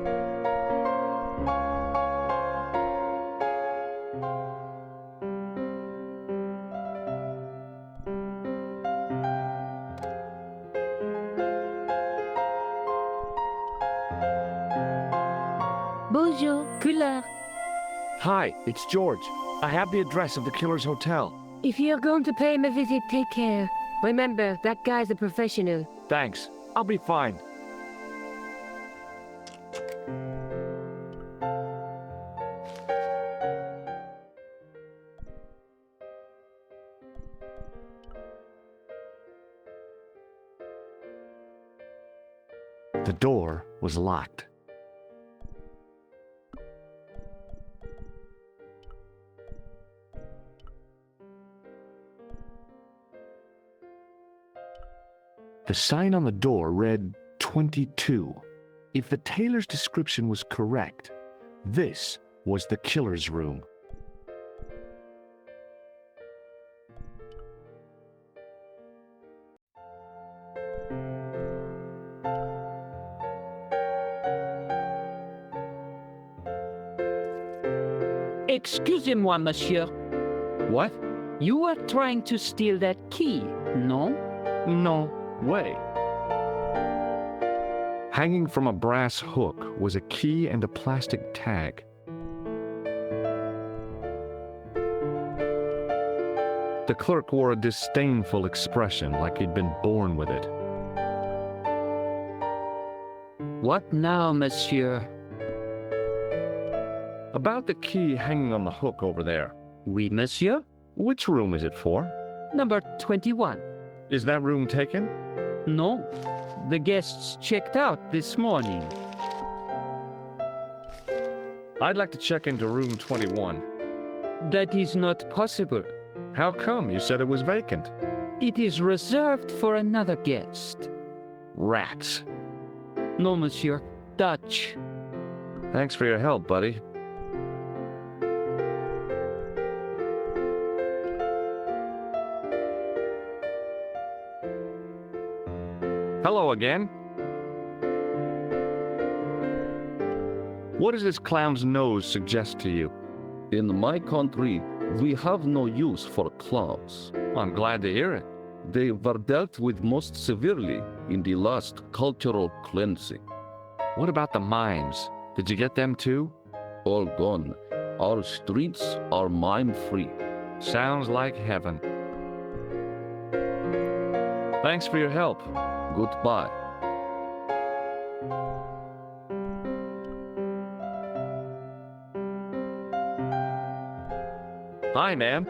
Speaker 5: Bonjour, Collard.
Speaker 1: Hi, it's George. I have the address of the killer's hotel.
Speaker 5: If you're going to pay him a visit, take care. Remember, that guy's a professional.
Speaker 1: Thanks. I'll be fine. The door was locked. The sign on the door read 22. If the tailor's description was correct, this was the killer's room.
Speaker 9: Excusez-moi, monsieur.
Speaker 1: What?
Speaker 9: You were trying to steal that key, no?
Speaker 1: No way. Hanging from a brass hook was a key and a plastic tag. The clerk wore a disdainful expression, like he'd been born with it.
Speaker 9: What now, monsieur?
Speaker 1: About the key hanging on the hook over there.
Speaker 9: Oui, monsieur.
Speaker 1: Which room is it for?
Speaker 9: Number 21.
Speaker 1: Is that room taken?
Speaker 9: No. The guests checked out this morning.
Speaker 1: I'd like to check into room 21.
Speaker 9: That is not possible.
Speaker 1: How come? You said it was vacant.
Speaker 9: It is reserved for another guest.
Speaker 1: Rats.
Speaker 9: No, monsieur. Dutch.
Speaker 1: Thanks for your help, buddy. Hello again. What does this clown's nose suggest to you?
Speaker 10: In my country, we have no use for clowns.
Speaker 1: I'm glad to hear it.
Speaker 10: They were dealt with most severely in the last cultural cleansing.
Speaker 1: What about the mimes? Did you get them too?
Speaker 10: All gone. Our streets are mime-free.
Speaker 1: Sounds like heaven. Thanks for your help.
Speaker 10: Goodbye.
Speaker 1: Hi, ma'am.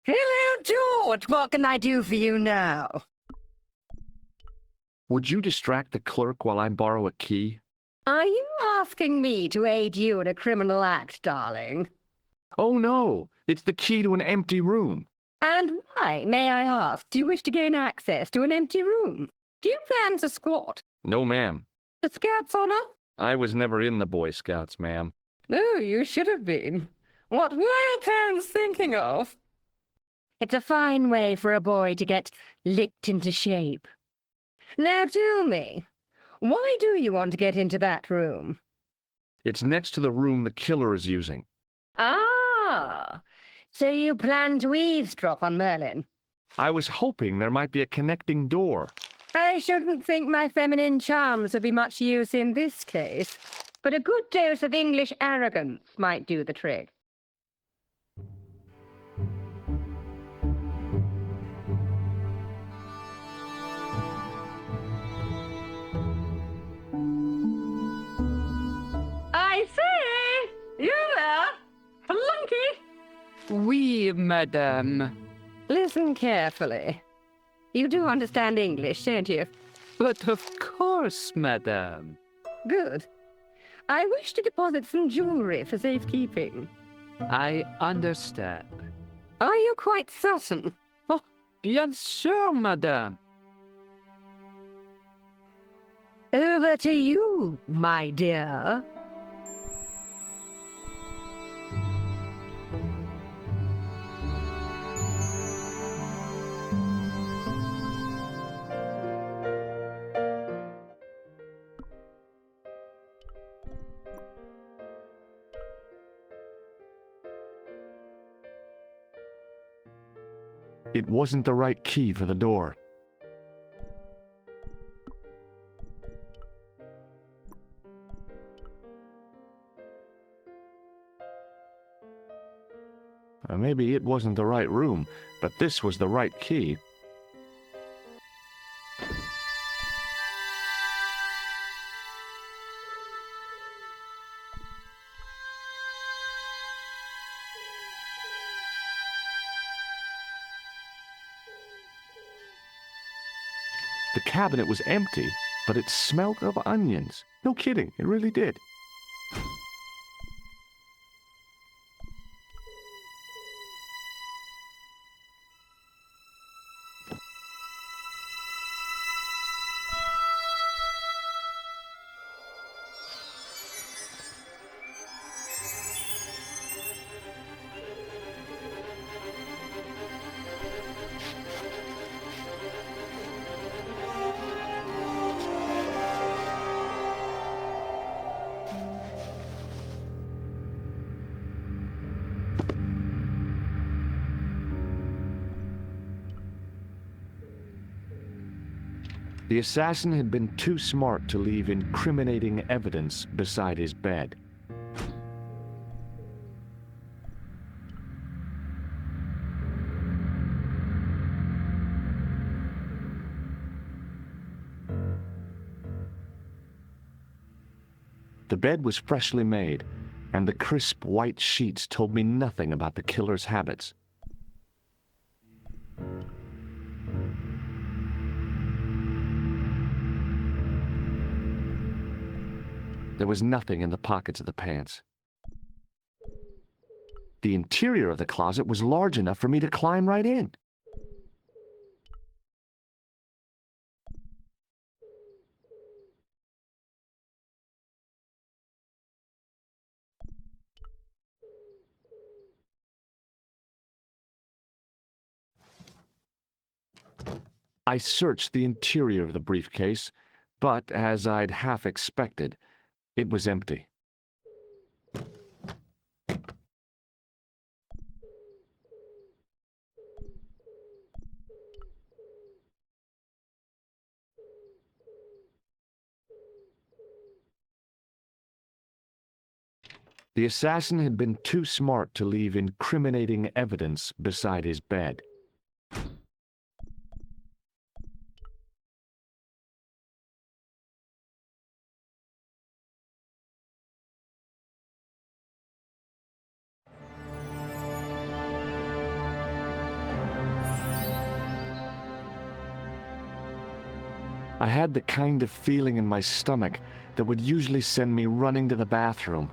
Speaker 11: Hello, George. What can I do for you now?
Speaker 1: Would you distract the clerk while I borrow a key?
Speaker 11: Are you asking me to aid you in a criminal act, darling?
Speaker 1: Oh, no. It's the key to an empty room.
Speaker 11: And why, may I ask, do you wish to gain access to an empty room? Do you plan to squat?
Speaker 1: No, ma'am.
Speaker 11: The Scouts honor?
Speaker 1: I was never in the Boy Scouts, ma'am.
Speaker 11: No, you should have been. What were your parents thinking of? It's a fine way for a boy to get licked into shape. Now tell me, why do you want to get into that room?
Speaker 1: It's next to the room the killer is using.
Speaker 11: Ah, so you plan to eavesdrop on Merlin?
Speaker 1: I was hoping there might be a connecting door.
Speaker 11: I shouldn't think my feminine charms would be much use in this case, but a good dose of English arrogance might do the trick. I say! You there? Flunky!
Speaker 12: Oui, madame.
Speaker 11: Listen carefully. You do understand English, don't you?
Speaker 12: But of course, madame.
Speaker 11: Good. I wish to deposit some jewelry for safekeeping.
Speaker 12: I understand.
Speaker 11: Are you quite certain?
Speaker 12: Oh, bien sûr, madame.
Speaker 11: Over to you, my dear.
Speaker 1: It wasn't the right key for the door. Maybe it wasn't the right room, but this was the right key. The cabinet was empty, but it smelled of onions. No kidding, it really did. The assassin had been too smart to leave incriminating evidence beside his bed. The bed was freshly made, and the crisp white sheets told me nothing about the killer's habits. There was nothing in the pockets of the pants. The interior of the closet was large enough for me to climb right in. I searched the interior of the briefcase, but as I'd half expected, it was empty. The assassin had been too smart to leave incriminating evidence beside his bed. I had the kind of feeling in my stomach that would usually send me running to the bathroom.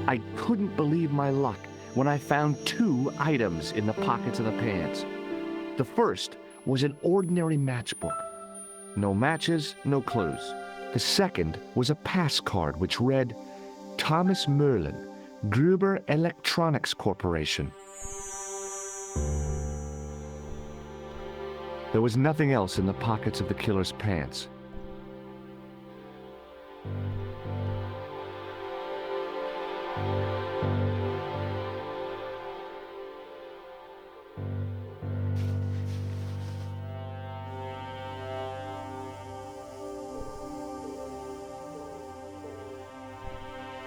Speaker 1: I couldn't believe my luck when I found 2 items in the pockets of the pants. The first was an ordinary matchbook. No matches, no clues. The second was a pass card which read, Thomas Merlin, Gruber Electronics Corporation. There was nothing else in the pockets of the killer's pants.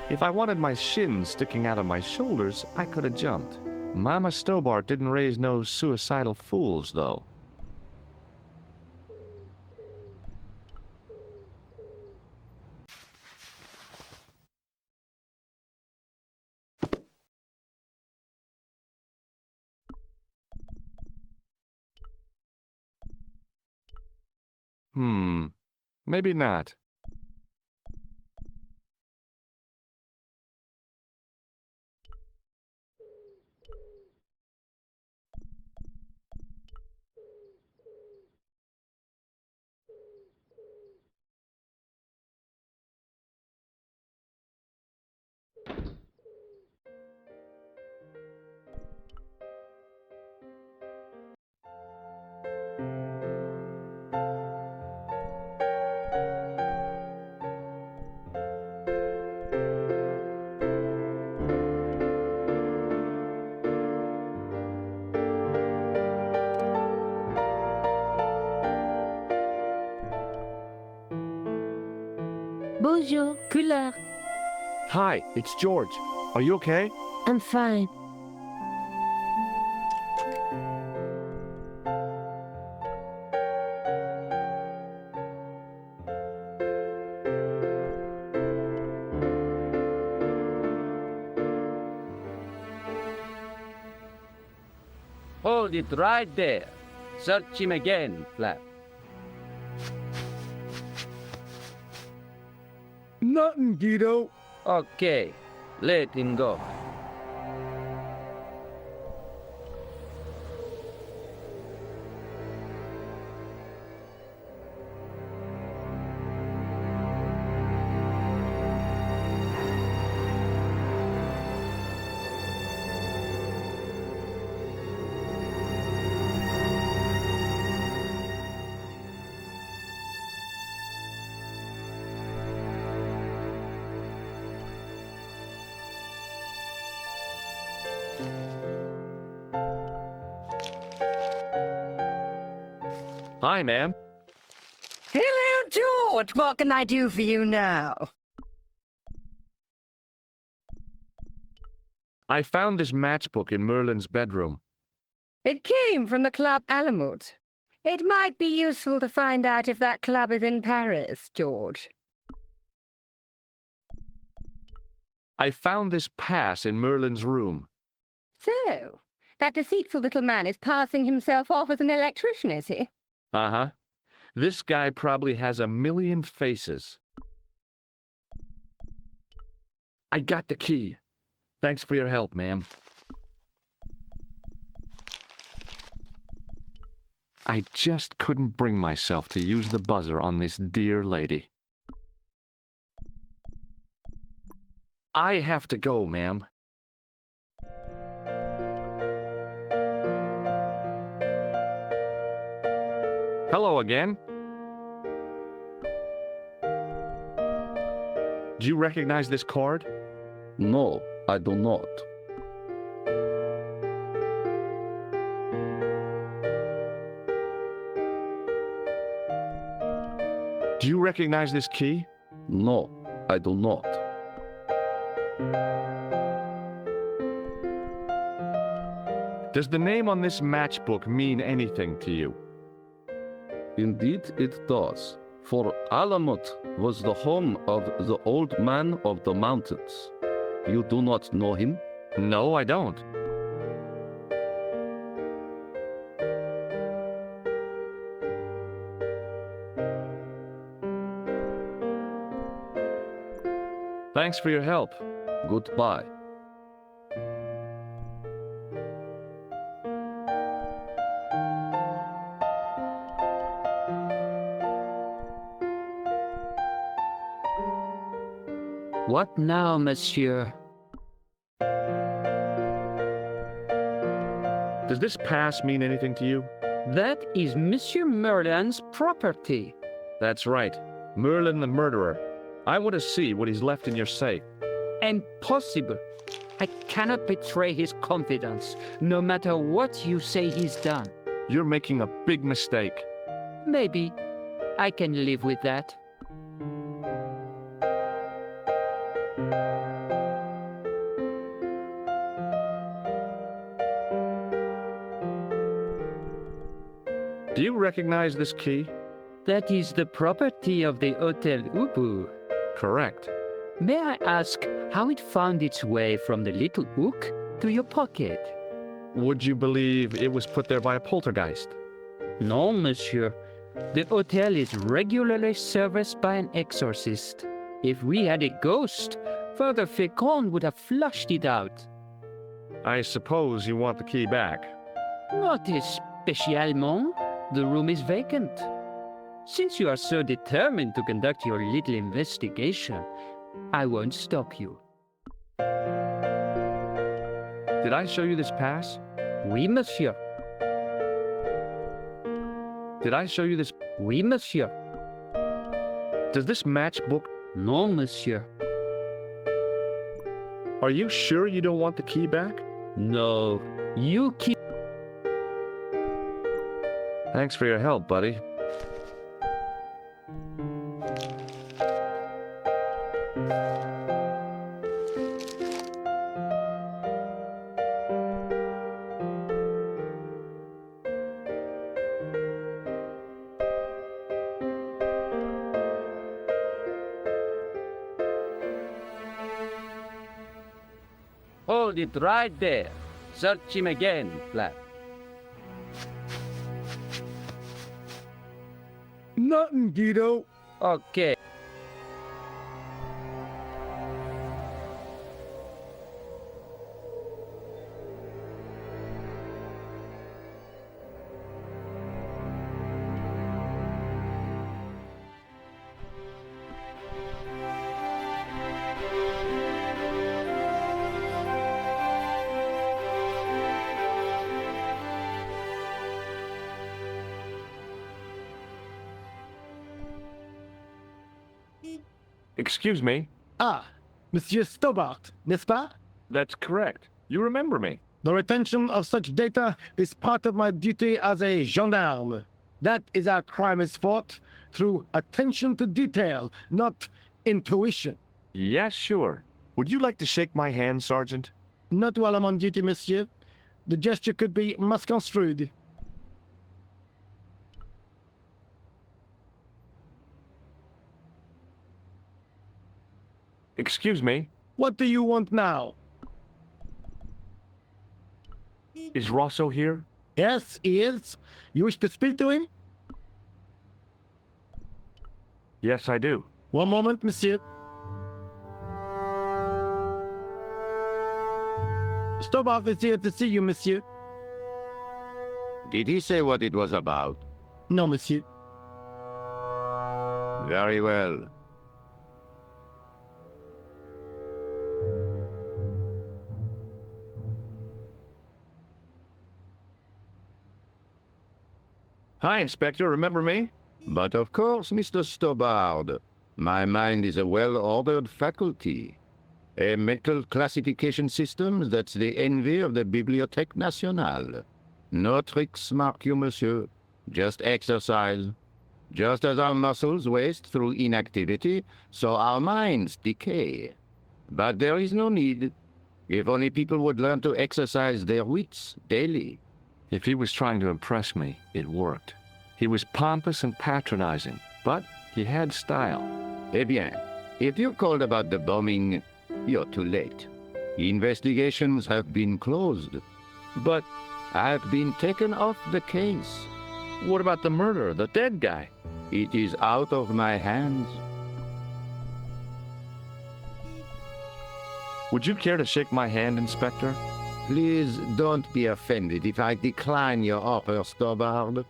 Speaker 1: If I wanted my shins sticking out of my shoulders, I could have jumped. Mama Stobbart didn't raise no suicidal fools, though. Maybe not.
Speaker 5: Bonjour, Collard.
Speaker 1: Hi, it's George. Are you okay?
Speaker 5: I'm fine.
Speaker 12: Hold it right there. Search him again, Flap.
Speaker 6: Nothing, Guido.
Speaker 12: Okay, let him go.
Speaker 1: Hi, ma'am.
Speaker 11: Hello, George. What can I do for you now?
Speaker 1: I found this matchbook in Merlin's bedroom.
Speaker 11: It came from the Club Alamut. It might be useful to find out if that club is in Paris, George.
Speaker 1: I found this pass in Merlin's room.
Speaker 11: So, that deceitful little man is passing himself off as an electrician, is he?
Speaker 1: Uh-huh. This guy probably has a million faces. I got the key. Thanks for your help, ma'am. I just couldn't bring myself to use the buzzer on this dear lady. I have to go, ma'am. Hello again. Do you recognize this card?
Speaker 10: No, I do not.
Speaker 1: Do you recognize this key?
Speaker 10: No, I do not.
Speaker 1: Does the name on this matchbook mean anything to you?
Speaker 10: Indeed it does, for Alamut was the home of the old man of the mountains. You do not know him?
Speaker 1: No, I don't. Thanks for your help.
Speaker 10: Goodbye.
Speaker 9: What now, monsieur?
Speaker 1: Does this pass mean anything to you?
Speaker 9: That is Monsieur Merlin's property.
Speaker 1: That's right. Merlin the murderer. I want to see what he's left in your safe.
Speaker 9: Impossible. I cannot betray his confidence, no matter what you say he's done.
Speaker 1: You're making a big mistake.
Speaker 9: Maybe. I can live with that.
Speaker 1: Do you recognize this key?
Speaker 9: That is the property of the Hotel Ubu.
Speaker 1: Correct.
Speaker 9: May I ask how it found its way from the little hook to your pocket?
Speaker 1: Would you believe it was put there by a poltergeist?
Speaker 9: No, monsieur. The hotel is regularly serviced by an exorcist. If we had a ghost, Father Fécond would have flushed it out.
Speaker 1: I suppose you want the key back.
Speaker 9: Not especialement. The room is vacant. Since you are so determined to conduct your little investigation, I won't stop you.
Speaker 1: Did I show you this pass?
Speaker 9: Oui, monsieur.
Speaker 1: Did I show you this?
Speaker 9: Oui, monsieur.
Speaker 1: Does this matchbook?
Speaker 9: Non, monsieur.
Speaker 1: Are you sure you don't want the key back?
Speaker 9: No. You keep...
Speaker 1: Thanks for your help, buddy.
Speaker 12: Hold it right there. Search him again, Flap.
Speaker 3: Nothing, Guido.
Speaker 12: Okay.
Speaker 1: Excuse me?
Speaker 3: Ah, Monsieur Stobbart, n'est-ce pas?
Speaker 1: That's correct. You remember me.
Speaker 3: The retention of such data is part of my duty as a gendarme. That is how crime is fought, through attention to detail, not intuition.
Speaker 1: Yes, sure. Would you like to shake my hand, Sergeant?
Speaker 3: Not while I'm on duty, monsieur. The gesture could be misconstrued.
Speaker 1: Excuse me?
Speaker 3: What do you want now?
Speaker 1: Is Rosso here?
Speaker 3: Yes, he is. You wish to speak to him?
Speaker 1: Yes, I do.
Speaker 3: One moment, monsieur. Stobbart is here to see you, monsieur.
Speaker 4: Did he say what it was about?
Speaker 3: No, monsieur.
Speaker 4: Very well.
Speaker 1: Hi, Inspector. Remember me?
Speaker 4: But of course, Mr. Stobbart. My mind is a well-ordered faculty. A mental classification system that's the envy of the Bibliothèque Nationale. No tricks, mark you, monsieur. Just exercise. Just as our muscles waste through inactivity, so our minds decay. But there is no need. If only people would learn to exercise their wits daily.
Speaker 1: If he was trying to impress me, it worked. He was pompous and patronizing, but he had style.
Speaker 4: Eh bien, if you called about the bombing, you're too late. Investigations have been closed. But I've been taken off the case.
Speaker 1: What about the murderer, the dead guy?
Speaker 4: It is out of my hands.
Speaker 1: Would you care to shake my hand, Inspector?
Speaker 4: Please don't be offended if I decline your offer, Stobbart.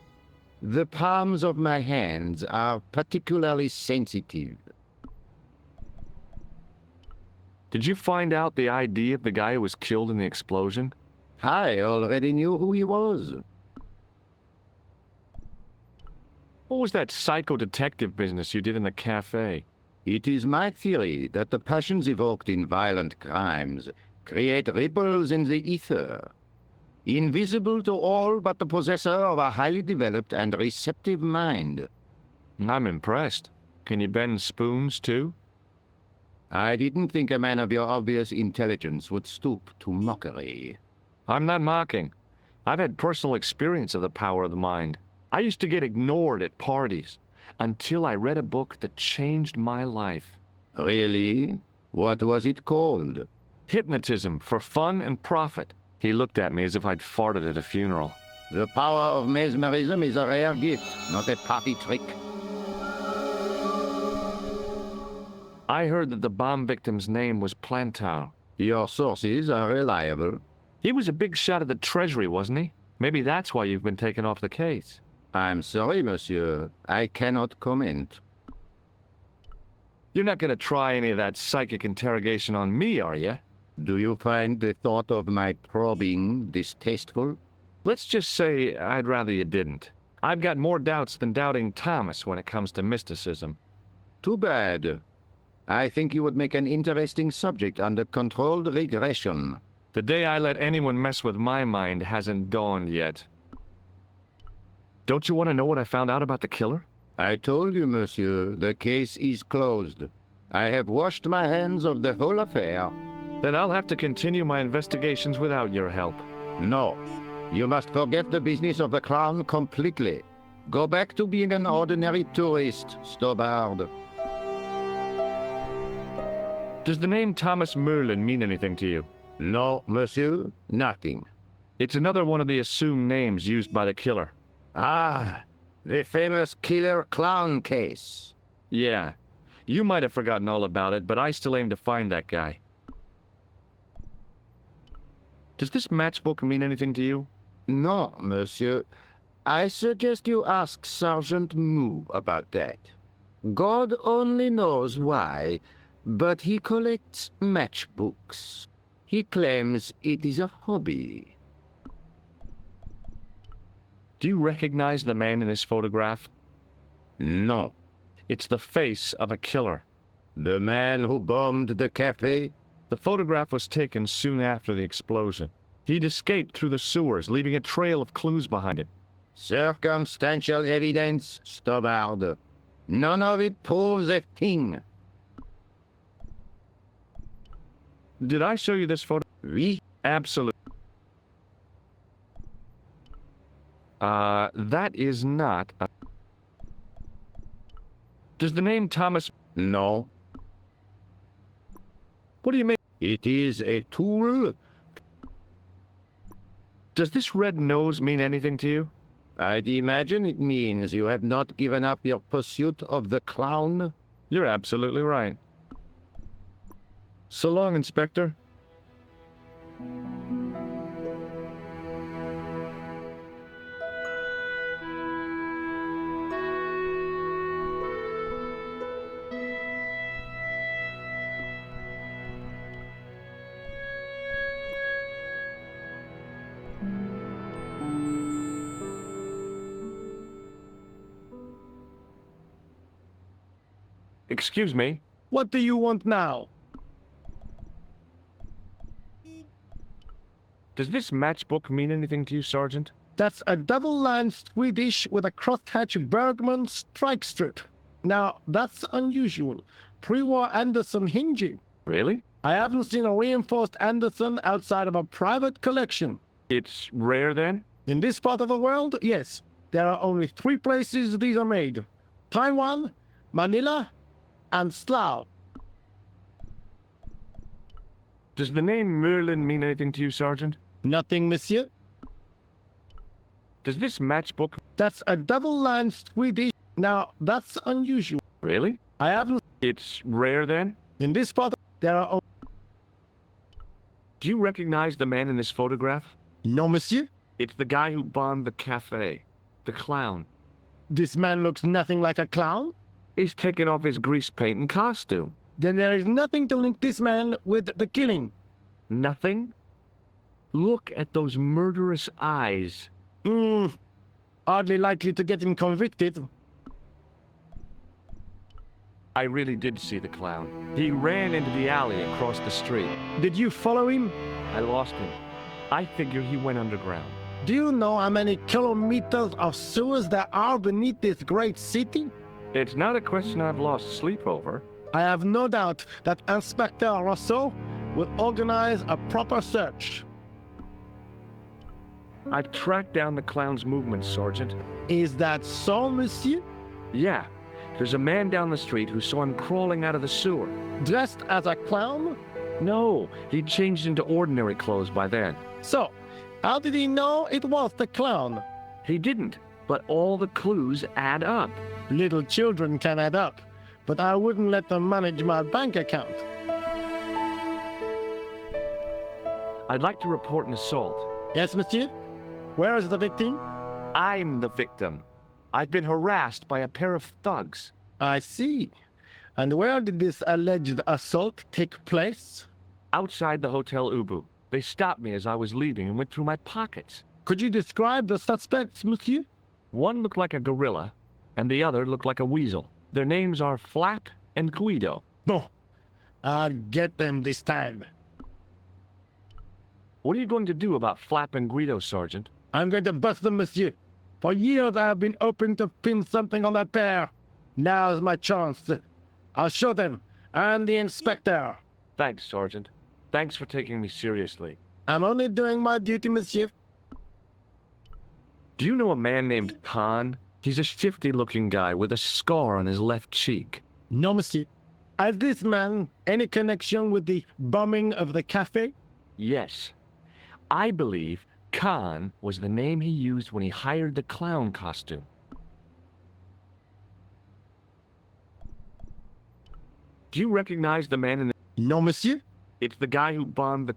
Speaker 4: The palms of my hands are particularly sensitive.
Speaker 1: Did you find out the ID of the guy who was killed in the explosion?
Speaker 4: I already knew who he was.
Speaker 1: What was that psycho-detective business you did in the cafe?
Speaker 4: It is my theory that the passions evoked in violent crimes create ripples in the ether, invisible to all but the possessor of a highly developed and receptive mind.
Speaker 1: I'm impressed. Can you bend spoons, too?
Speaker 4: I didn't think a man of your obvious intelligence would stoop to mockery.
Speaker 1: I'm not mocking. I've had personal experience of the power of the mind. I used to get ignored at parties, until I read a book that changed my life.
Speaker 4: Really? What was it called?
Speaker 1: Hypnotism for Fun and Profit. He looked at me as if I'd farted at a funeral.
Speaker 4: The power of mesmerism is a rare gift, not a party trick.
Speaker 1: I heard that the bomb victim's name was Plantar.
Speaker 4: Your sources are reliable.
Speaker 1: He was a big shot at the Treasury, wasn't he? Maybe that's why you've been taken off the case.
Speaker 4: I'm sorry, monsieur. I cannot comment.
Speaker 1: You're not going to try any of that psychic interrogation on me, are you?
Speaker 4: Do you find the thought of my probing distasteful?
Speaker 1: Let's just say I'd rather you didn't. I've got more doubts than doubting Thomas when it comes to mysticism.
Speaker 4: Too bad. I think you would make an interesting subject under controlled regression.
Speaker 1: The day I let anyone mess with my mind hasn't dawned yet. Don't you want to know what I found out about the killer?
Speaker 4: I told you, monsieur, the case is closed. I have washed my hands of the whole affair.
Speaker 1: Then I'll have to continue my investigations without your help.
Speaker 4: No. You must forget the business of the clown completely. Go back to being an ordinary tourist, Stobbart.
Speaker 1: Does the name Thomas Merlin mean anything to you?
Speaker 4: No, monsieur, nothing.
Speaker 1: It's another one of the assumed names used by the killer.
Speaker 4: Ah, the famous killer clown case.
Speaker 1: Yeah. You might have forgotten all about it, but I still aim to find that guy. Does this matchbook mean anything to you?
Speaker 4: No, monsieur. I suggest you ask Sergeant Moo about that. God only knows why, but he collects matchbooks. He claims it is a hobby.
Speaker 1: Do you recognize the man in this photograph?
Speaker 4: No.
Speaker 1: It's the face of a killer.
Speaker 4: The man who bombed the cafe?
Speaker 1: The photograph was taken soon after the explosion. He'd escaped through the sewers, leaving a trail of clues behind him.
Speaker 4: Circumstantial evidence, Stobbart. None of it proves a thing.
Speaker 1: Did I show you this photo?
Speaker 4: Oui.
Speaker 1: Absolutely. That is not a... Does the name Thomas...
Speaker 4: No.
Speaker 1: What do you mean?
Speaker 4: It is a tool.
Speaker 1: Does this red nose mean anything to you?
Speaker 4: I'd imagine it means you have not given up your pursuit of the clown.
Speaker 1: You're absolutely right. So long, Inspector. Excuse me?
Speaker 3: What do you want now?
Speaker 1: Does this matchbook mean anything to you, Sergeant?
Speaker 3: That's a double-lined Swedish with a crosshatch Bergman strike strip. Now, that's unusual. Pre-war Anderson hinging.
Speaker 1: Really?
Speaker 3: I haven't seen a reinforced Anderson outside of a private collection.
Speaker 1: It's rare then?
Speaker 3: In this part of the world, yes. There are only 3 places these are made. Taiwan, Manila, and Slough.
Speaker 1: Does the name Merlin mean anything to you, Sergeant?
Speaker 3: Nothing, monsieur.
Speaker 1: Does this matchbook...
Speaker 3: That's a double-lined Swedish. Now, that's unusual.
Speaker 1: Really?
Speaker 3: I haven't...
Speaker 1: It's rare then?
Speaker 3: In this part, there are...
Speaker 1: Do you recognize the man in this photograph?
Speaker 3: No, monsieur.
Speaker 1: It's the guy who bombed the cafe. The clown.
Speaker 3: This man looks nothing like a clown.
Speaker 1: He's taken off his grease paint and costume.
Speaker 3: Then there is nothing to link this man with the killing.
Speaker 1: Nothing? Look at those murderous eyes.
Speaker 3: Hardly likely to get him convicted.
Speaker 1: I really did see the clown. He ran into the alley across the street.
Speaker 3: Did you follow him?
Speaker 1: I lost him. I figure he went underground.
Speaker 3: Do you know how many kilometers of sewers there are beneath this great city?
Speaker 1: It's not a question I've lost sleep over.
Speaker 3: I have no doubt that Inspector Rousseau will organize a proper search.
Speaker 1: I've tracked down the clown's movements, Sergeant.
Speaker 3: Is that so, monsieur?
Speaker 1: Yeah. There's a man down the street who saw him crawling out of the sewer.
Speaker 3: Dressed as a clown?
Speaker 1: No, he'd changed into ordinary clothes by then.
Speaker 3: So, how did he know it was the clown?
Speaker 1: He didn't, but all the clues add up.
Speaker 3: Little children can add up, but I wouldn't let them manage my bank account.
Speaker 1: I'd like to report an assault.
Speaker 3: Yes, monsieur? Where is the victim?
Speaker 1: I'm the victim. I've been harassed by a pair of thugs.
Speaker 3: I see. And where did this alleged assault take place?
Speaker 1: Outside the Hotel Ubu. They stopped me as I was leaving and went through my pockets.
Speaker 3: Could you describe the suspects, monsieur?
Speaker 1: One looked like a gorilla, and the other looked like a weasel. Their names are Flap and Guido.
Speaker 3: Bon. I'll get them this time.
Speaker 1: What are you going to do about Flap and Guido, Sergeant?
Speaker 3: I'm going to bust them, monsieur. For years I have been hoping to pin something on that pair. Now's my chance. I'll show them. I'm the inspector.
Speaker 1: Thanks, Sergeant. Thanks for taking me seriously.
Speaker 3: I'm only doing my duty, monsieur.
Speaker 1: Do you know a man named Khan? He's a shifty-looking guy with a scar on his left cheek.
Speaker 3: No, monsieur. Has this man any connection with the bombing of the cafe?
Speaker 1: Yes. I believe Khan was the name he used when he hired the clown costume. Do you recognize the man in the...
Speaker 3: No, monsieur.
Speaker 1: It's the guy who bombed the...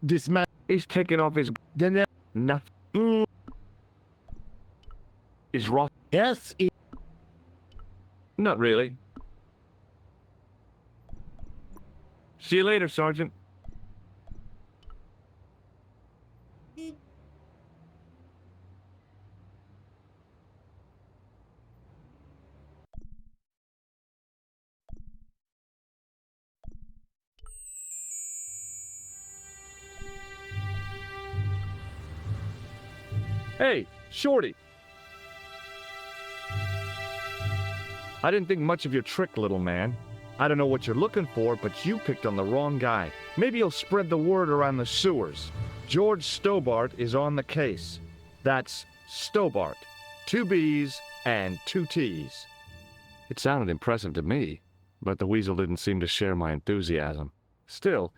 Speaker 3: This man...
Speaker 1: He's taken off his...
Speaker 3: Then there...
Speaker 1: Nothing. Is Ross...
Speaker 3: Yes,
Speaker 1: Not really. See you later, Sergeant. Hey, Shorty. I didn't think much of your trick, little man. I don't know what you're looking for, but you picked on the wrong guy. Maybe you'll spread the word around the sewers. George Stobbart is on the case. That's Stobbart. 2 B's and 2 T's. It sounded impressive to me, but the weasel didn't seem to share my enthusiasm. Still,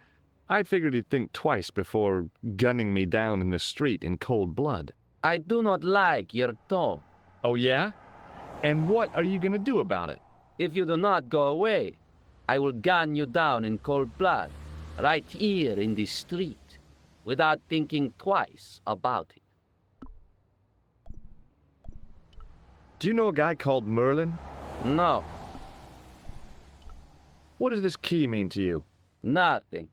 Speaker 1: I figured he'd think twice before gunning me down in the street in cold blood.
Speaker 12: I do not like your tone.
Speaker 1: Oh, yeah? And what are you gonna do about it?
Speaker 12: If you do not go away, I will gun you down in cold blood, right here in the street, without thinking twice about it.
Speaker 1: Do you know a guy called Merlin?
Speaker 12: No,
Speaker 1: What does this key mean to you?
Speaker 12: nothing.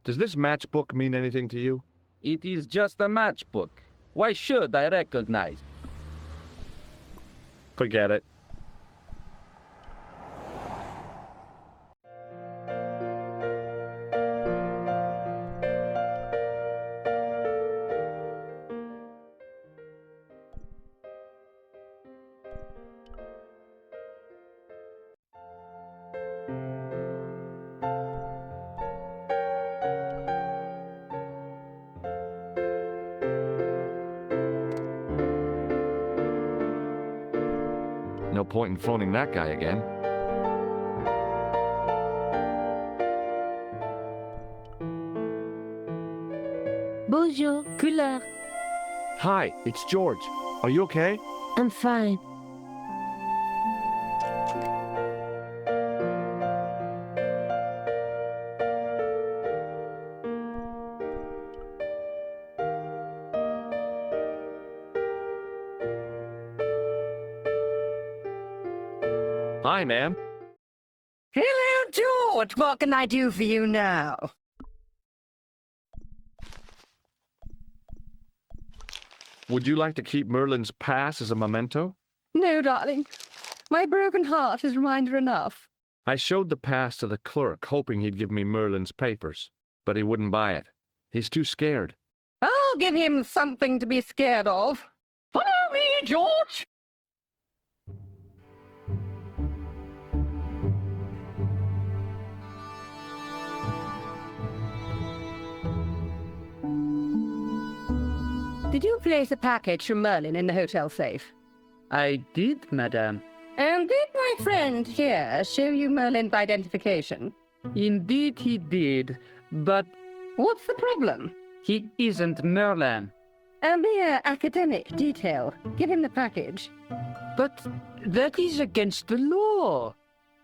Speaker 1: Does this matchbook mean anything to you?
Speaker 12: It is just a matchbook. Why should I recognize?
Speaker 1: Forget it. No point in phoning that guy again.
Speaker 5: Bonjour, Collard.
Speaker 1: Hi, it's George. Are you okay?
Speaker 5: I'm fine.
Speaker 1: Hi, ma'am.
Speaker 11: Hello, George. What can I do for you now?
Speaker 1: Would you like to keep Merlin's pass as a memento?
Speaker 11: No, darling. My broken heart is reminder enough.
Speaker 1: I showed the pass to the clerk, hoping he'd give me Merlin's papers, but he wouldn't buy it. He's too scared.
Speaker 11: I'll give him something to be scared of. Follow me, George! Did you place a package from Merlin in the hotel safe?
Speaker 12: I did, madame.
Speaker 11: And did my friend here show you Merlin's identification?
Speaker 12: Indeed he did, but
Speaker 11: What's the problem?
Speaker 12: he isn't Merlin.
Speaker 11: A mere academic detail. Give him the package.
Speaker 12: But that is against the law.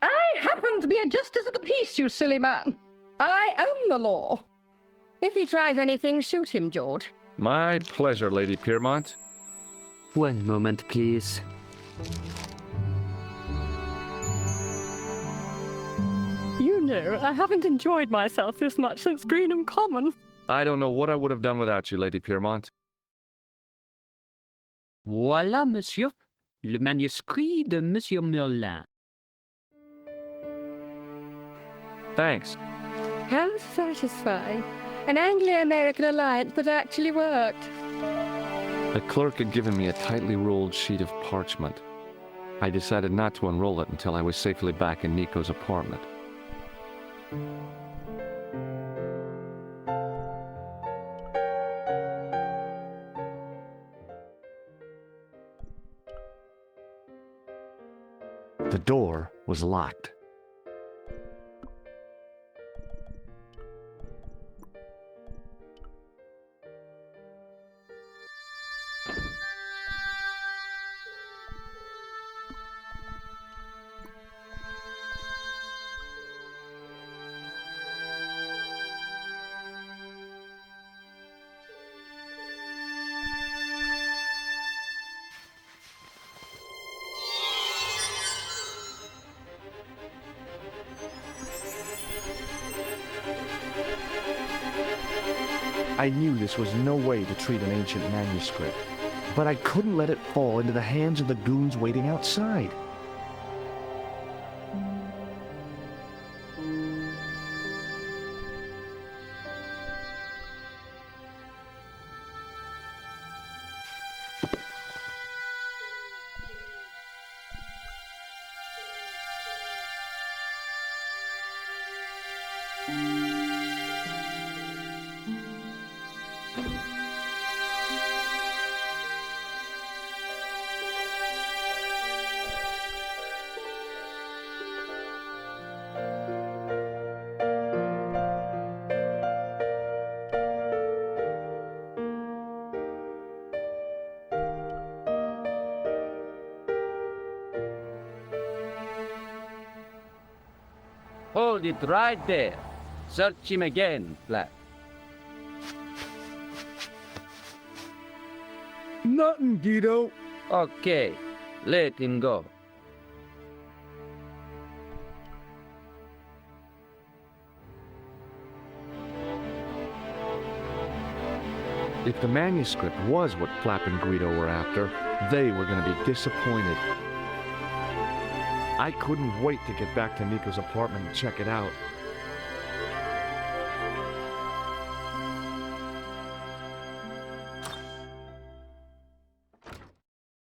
Speaker 11: I happen to be a justice of the peace, you silly man. I am the law. If he tries anything, shoot him, George.
Speaker 1: My pleasure, Lady Piermont.
Speaker 12: One moment, please.
Speaker 11: You know, I haven't enjoyed myself this much since Greenham Common.
Speaker 1: I don't know what I would have done without you, Lady Piermont.
Speaker 12: Voilà, monsieur. Le manuscrit de Monsieur Merlin.
Speaker 1: Thanks.
Speaker 11: How satisfying. An Anglo-American alliance that actually worked.
Speaker 1: The clerk had given me a tightly rolled sheet of parchment. I decided not to unroll it until I was safely back in Nico's apartment. The door was locked.
Speaker 13: I knew this was no way to treat an ancient manuscript, but I couldn't let it fall into the hands of the goons waiting outside.
Speaker 12: Hold it right there. Search him again, Black.
Speaker 3: Nothing, Guido.
Speaker 12: Okay, let him go.
Speaker 1: If the manuscript was what Flap and Guido were after, they were going to be disappointed. I couldn't wait to get back to Nico's apartment and check it out.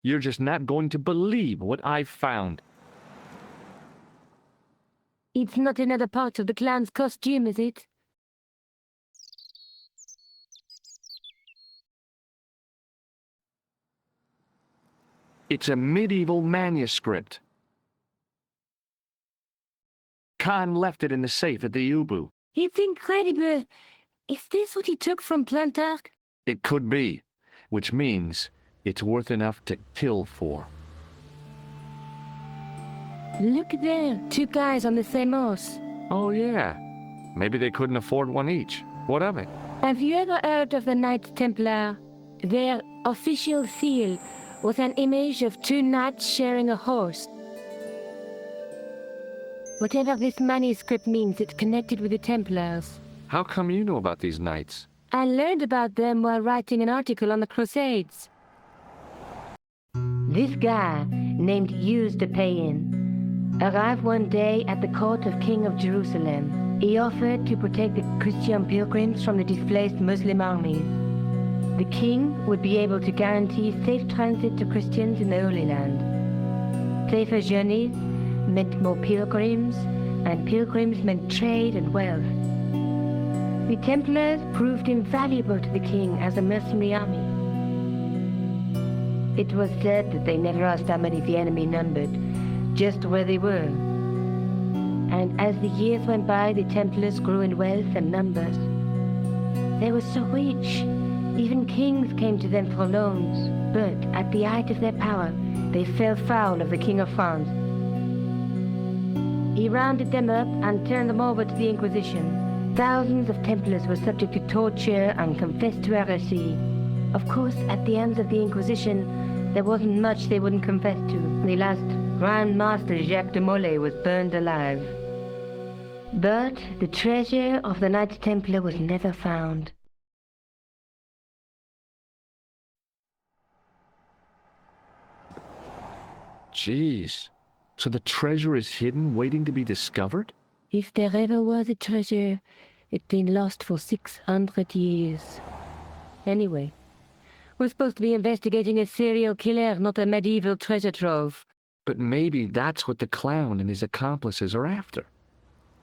Speaker 1: You're just not going to believe what I found.
Speaker 5: It's not another part of the clown's costume, is it?
Speaker 1: It's a medieval manuscript. Khan left it in the safe at the U-boot.
Speaker 5: It's incredible. Is this what he took from Plantark?
Speaker 1: It could be, which means it's worth enough to kill for.
Speaker 5: Look there, 2 guys on the same horse.
Speaker 1: Oh yeah, maybe they couldn't afford one each. What of it?
Speaker 5: Have you ever heard of the Knights Templar? Their official seal was an image of 2 knights sharing a horse. Whatever this manuscript means, it's connected with the Templars.
Speaker 1: How come you know about these knights?
Speaker 5: I learned about them while writing an article on the Crusades. This guy, named Hughes the Pagan, arrived one day at the court of King of Jerusalem. He offered to protect the Christian pilgrims from the displaced Muslim army. The king would be able to guarantee safe transit to Christians in the Holy Land. Safer journeys meant more pilgrims, and pilgrims meant trade and wealth. The Templars proved invaluable to the king as a mercenary army. It was said that they never asked how many the enemy numbered, just where they were. And as the years went by, the Templars grew in wealth and numbers. They were so rich, even kings came to them for loans, but at the height of their power, they fell foul of the King of France. He rounded them up and turned them over to the Inquisition. Thousands of Templars were subject to torture and confessed to heresy. Of course, at the hands of the Inquisition, there wasn't much they wouldn't confess to. The last Grand Master Jacques de Molay was burned alive. But the treasure of the Knights Templar was never found.
Speaker 1: Jeez. So the treasure is hidden, waiting to be discovered?
Speaker 5: If there ever was a treasure, it's been lost for 600 years. Anyway, we're supposed to be investigating a serial killer, not a medieval treasure trove.
Speaker 1: But maybe that's what the clown and his accomplices are after.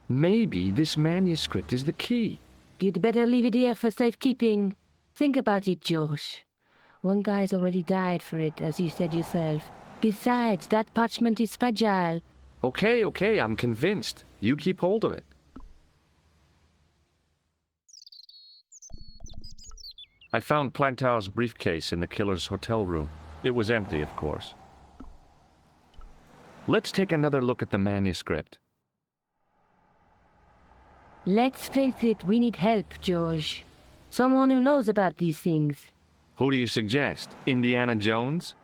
Speaker 1: Maybe this manuscript is the key.
Speaker 5: You'd better leave it here for safekeeping. Think about it, George. One guy's already died for it, as you said yourself. Besides, that parchment is fragile.
Speaker 1: Okay, I'm convinced. You keep hold of it. I found Plantar's briefcase in the killer's hotel room. It was empty, of course. Let's take another look at the manuscript.
Speaker 5: Let's face it, we need help, George. Someone who knows about these things.
Speaker 1: Who do you suggest? Indiana Jones?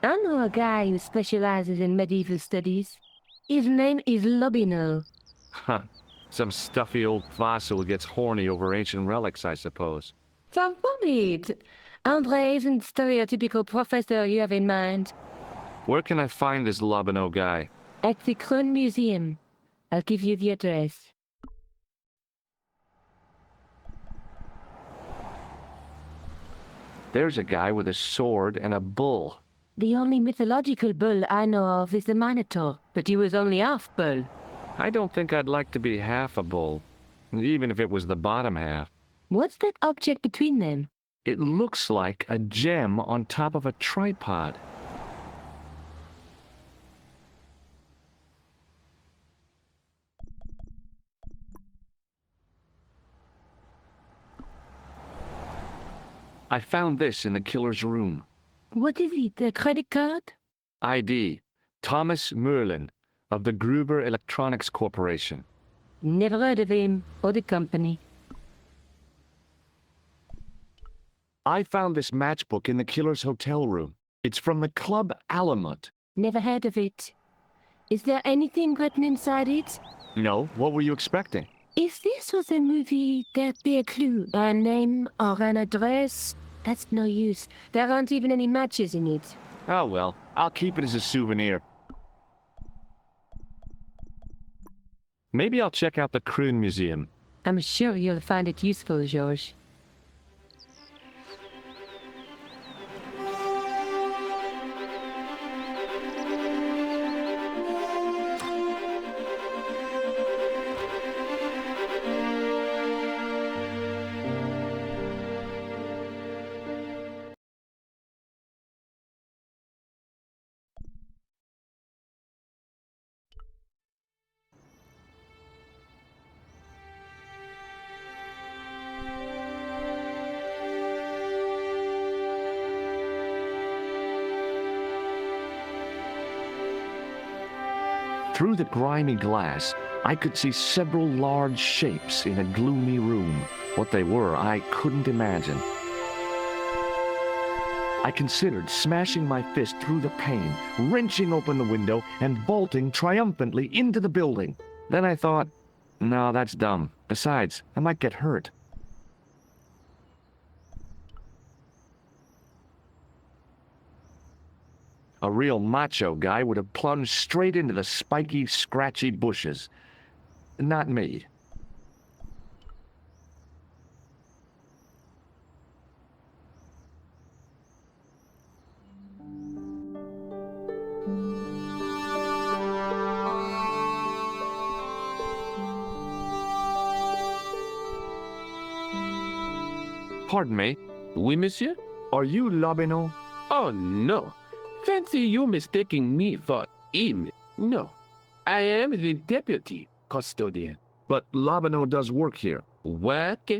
Speaker 5: I know a guy who specializes in medieval studies. His name is Lobinel.
Speaker 1: Huh. Some stuffy old fossil who gets horny over ancient relics, I suppose.
Speaker 5: So worried. Andre isn't the stereotypical professor you have in mind.
Speaker 1: Where can I find this Lobino guy?
Speaker 5: At the Kroon Museum. I'll give you the address.
Speaker 1: There's a guy with a sword and a bull.
Speaker 5: The only mythological bull I know of is the Minotaur, but he was only half bull.
Speaker 1: I don't think I'd like to be half a bull, even if it was the bottom half.
Speaker 5: What's that object between them?
Speaker 1: It looks like a gem on top of a tripod. I found this in the killer's room.
Speaker 5: What is it, a credit card?
Speaker 1: ID, Thomas Merlin, of the Gruber Electronics Corporation.
Speaker 5: Never heard of him, or the company.
Speaker 1: I found this matchbook in the killer's hotel room. It's from the Club Alamut.
Speaker 5: Never heard of it. Is there anything written inside it?
Speaker 1: No, what were you expecting?
Speaker 5: If this was a movie, there'd be a clue, a name or an address. That's no use. There aren't even any matches in it.
Speaker 1: Oh well, I'll keep it as a souvenir. Maybe I'll check out the Kroon Museum.
Speaker 5: I'm sure you'll find it useful, George.
Speaker 1: Through the grimy glass, I could see several large shapes in a gloomy room. What they were, I couldn't imagine. I considered smashing my fist through the pane, wrenching open the window, and vaulting triumphantly into the building. Then I thought, no, that's dumb. Besides, I might get hurt. A real macho guy would have plunged straight into the spiky, scratchy bushes. Not me. Pardon me.
Speaker 7: Oui, monsieur?
Speaker 1: Are you Lobino?
Speaker 7: Oh, no. Fancy you mistaking me for him. No. I am the deputy custodian.
Speaker 1: But Lobino does work here.
Speaker 7: Work?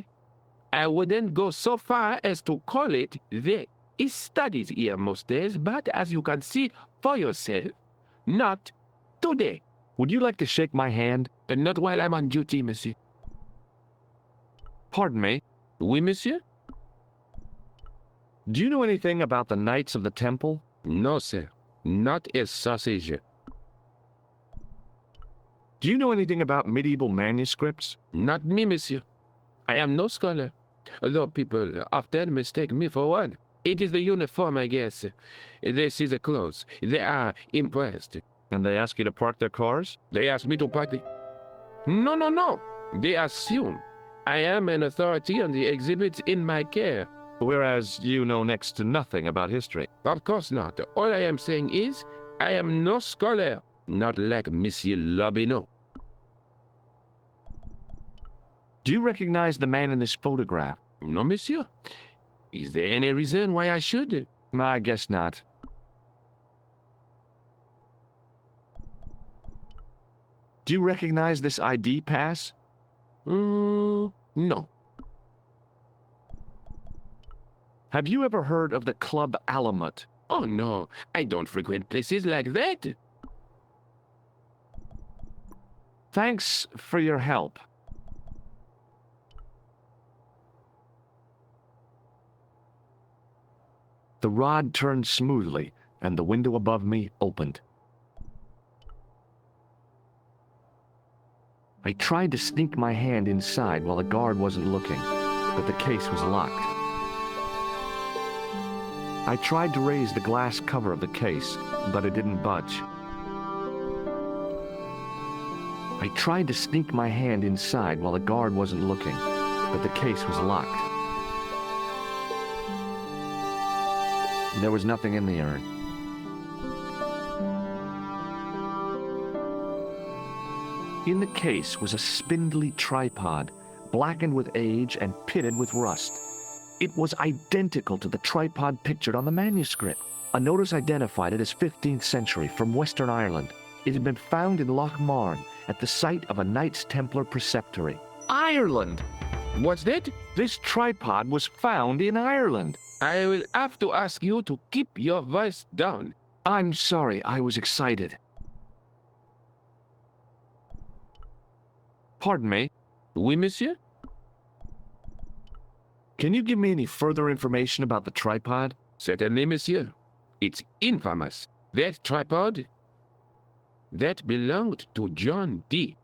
Speaker 7: I wouldn't go so far as to call it that. He studies here most days, but as you can see for yourself, not today.
Speaker 1: Would you like to shake my hand?
Speaker 7: Not while I'm on duty, monsieur.
Speaker 1: Pardon me.
Speaker 7: Oui, monsieur?
Speaker 1: Do you know anything about the Knights of the Temple?
Speaker 7: No, sir. Not a sausage.
Speaker 1: Do you know anything about medieval manuscripts?
Speaker 7: Not me, monsieur. I am no scholar. Although people often mistake me for one. It is the uniform, I guess. They see the clothes. They are impressed.
Speaker 1: And they ask you to park their cars?
Speaker 7: They ask me to park the... No. They assume I am an authority on the exhibits in my care.
Speaker 1: Whereas you know next to nothing about history.
Speaker 7: Of course not. All I am saying is, I am no scholar. Not like Monsieur Lobino.
Speaker 1: Do you recognize the man in this photograph?
Speaker 7: No, monsieur. Is there any reason why I should?
Speaker 1: I guess not. Do you recognize this ID pass?
Speaker 7: No.
Speaker 1: Have you ever heard of the Club Alamut?
Speaker 7: Oh, no. I don't frequent places like that.
Speaker 1: Thanks for your help. The rod turned smoothly, and the window above me opened. I tried to sneak my hand inside while the guard wasn't looking, but the case was locked. I tried to raise the glass cover of the case, but it didn't budge. I tried to sneak my hand inside while the guard wasn't looking, but the case was locked. There was nothing in the urn. In the case was a spindly tripod, blackened with age and pitted with rust. It was identical to the tripod pictured on the manuscript. A notice identified it as 15th century from Western Ireland. It had been found in Loch Marne at the site of a Knights Templar preceptory. Ireland!
Speaker 7: What's that?
Speaker 1: This tripod was found in Ireland.
Speaker 7: I will have to ask you to keep your voice down.
Speaker 1: I'm sorry, I was excited. Pardon me?
Speaker 7: Oui, monsieur?
Speaker 1: Can you give me any further information about the tripod?
Speaker 7: Certainly, monsieur. It's infamous. That tripod, that belonged to John Dee.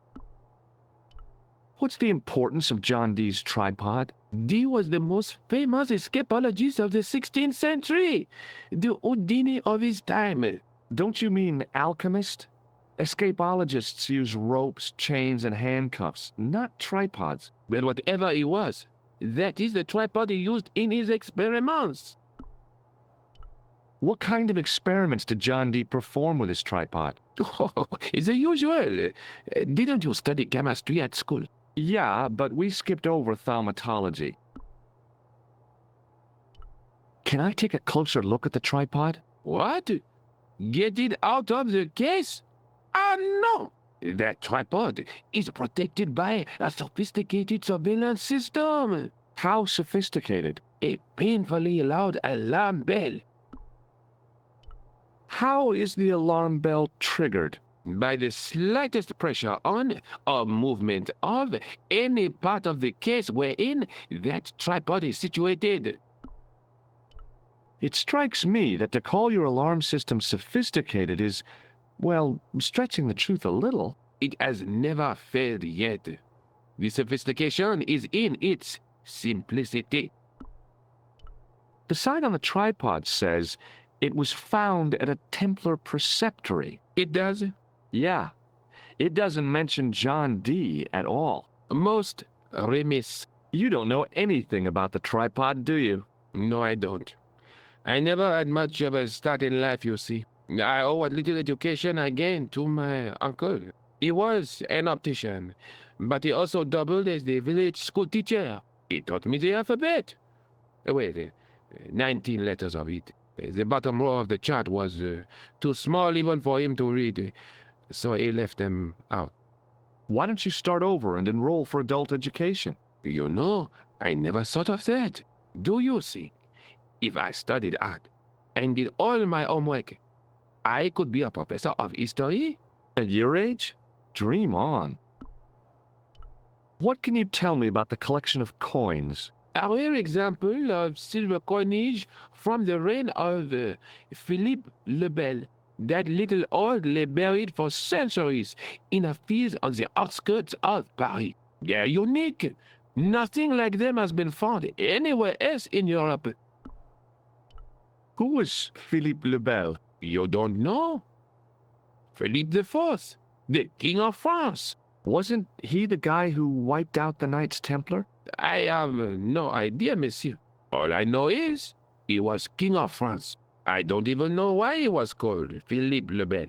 Speaker 1: What's the importance of John Dee's tripod?
Speaker 7: Dee was the most famous escapologist of the 16th century, the Houdini of his time.
Speaker 1: Don't you mean alchemist? Escapologists use ropes, chains, and handcuffs, not tripods.
Speaker 7: Well, whatever he was, that is the tripod he used in his experiments.
Speaker 1: What kind of experiments did John Dee perform with his tripod?
Speaker 7: Oh, it's the usual. Didn't you study chemistry at school?
Speaker 1: Yeah, but we skipped over thaumatology. Can I take a closer look at the tripod?
Speaker 7: What? Get it out of the case? Ah, no! That tripod is protected by a sophisticated surveillance system.
Speaker 1: How sophisticated?
Speaker 7: A painfully loud alarm bell.
Speaker 1: How is the alarm bell triggered?
Speaker 7: by the slightest pressure on or movement of any part of the case wherein that tripod is situated.
Speaker 1: It strikes me that to call your alarm system sophisticated is, well, stretching the truth a little.
Speaker 7: It has never failed yet. The sophistication is in its simplicity.
Speaker 1: The sign on the tripod says it was found at a Templar preceptory.
Speaker 7: It does?
Speaker 1: Yeah. It doesn't mention John D. at all.
Speaker 7: Most remiss.
Speaker 1: You don't know anything about the tripod, do you?
Speaker 7: No, I don't. I never had much of a start in life, you see. I owe what little education I gained to my uncle. He was an optician, but he also doubled as the village school teacher. He taught me the alphabet. Wait, 19 letters of it. The bottom row of the chart was too small even for him to read, so he left them out.
Speaker 1: Why don't you start over and enroll for adult education?
Speaker 7: You know, I never thought of that. Do you see? If I studied art and did all my homework, I could be a professor of history.
Speaker 1: At your age? Dream on. What can you tell me about the collection of coins?
Speaker 7: A rare example of silver coinage from the reign of Philippe le Bel. That little old lay buried for centuries in a field on the outskirts of Paris. They're unique. Nothing like them has been found anywhere else in Europe.
Speaker 1: Who was Philippe le Bel?
Speaker 7: You don't know? Philippe IV, the King of France.
Speaker 1: Wasn't he the guy who wiped out the Knights Templar?
Speaker 7: I have no idea, monsieur. All I know is he was King of France. I don't even know why he was called Philippe le Bel.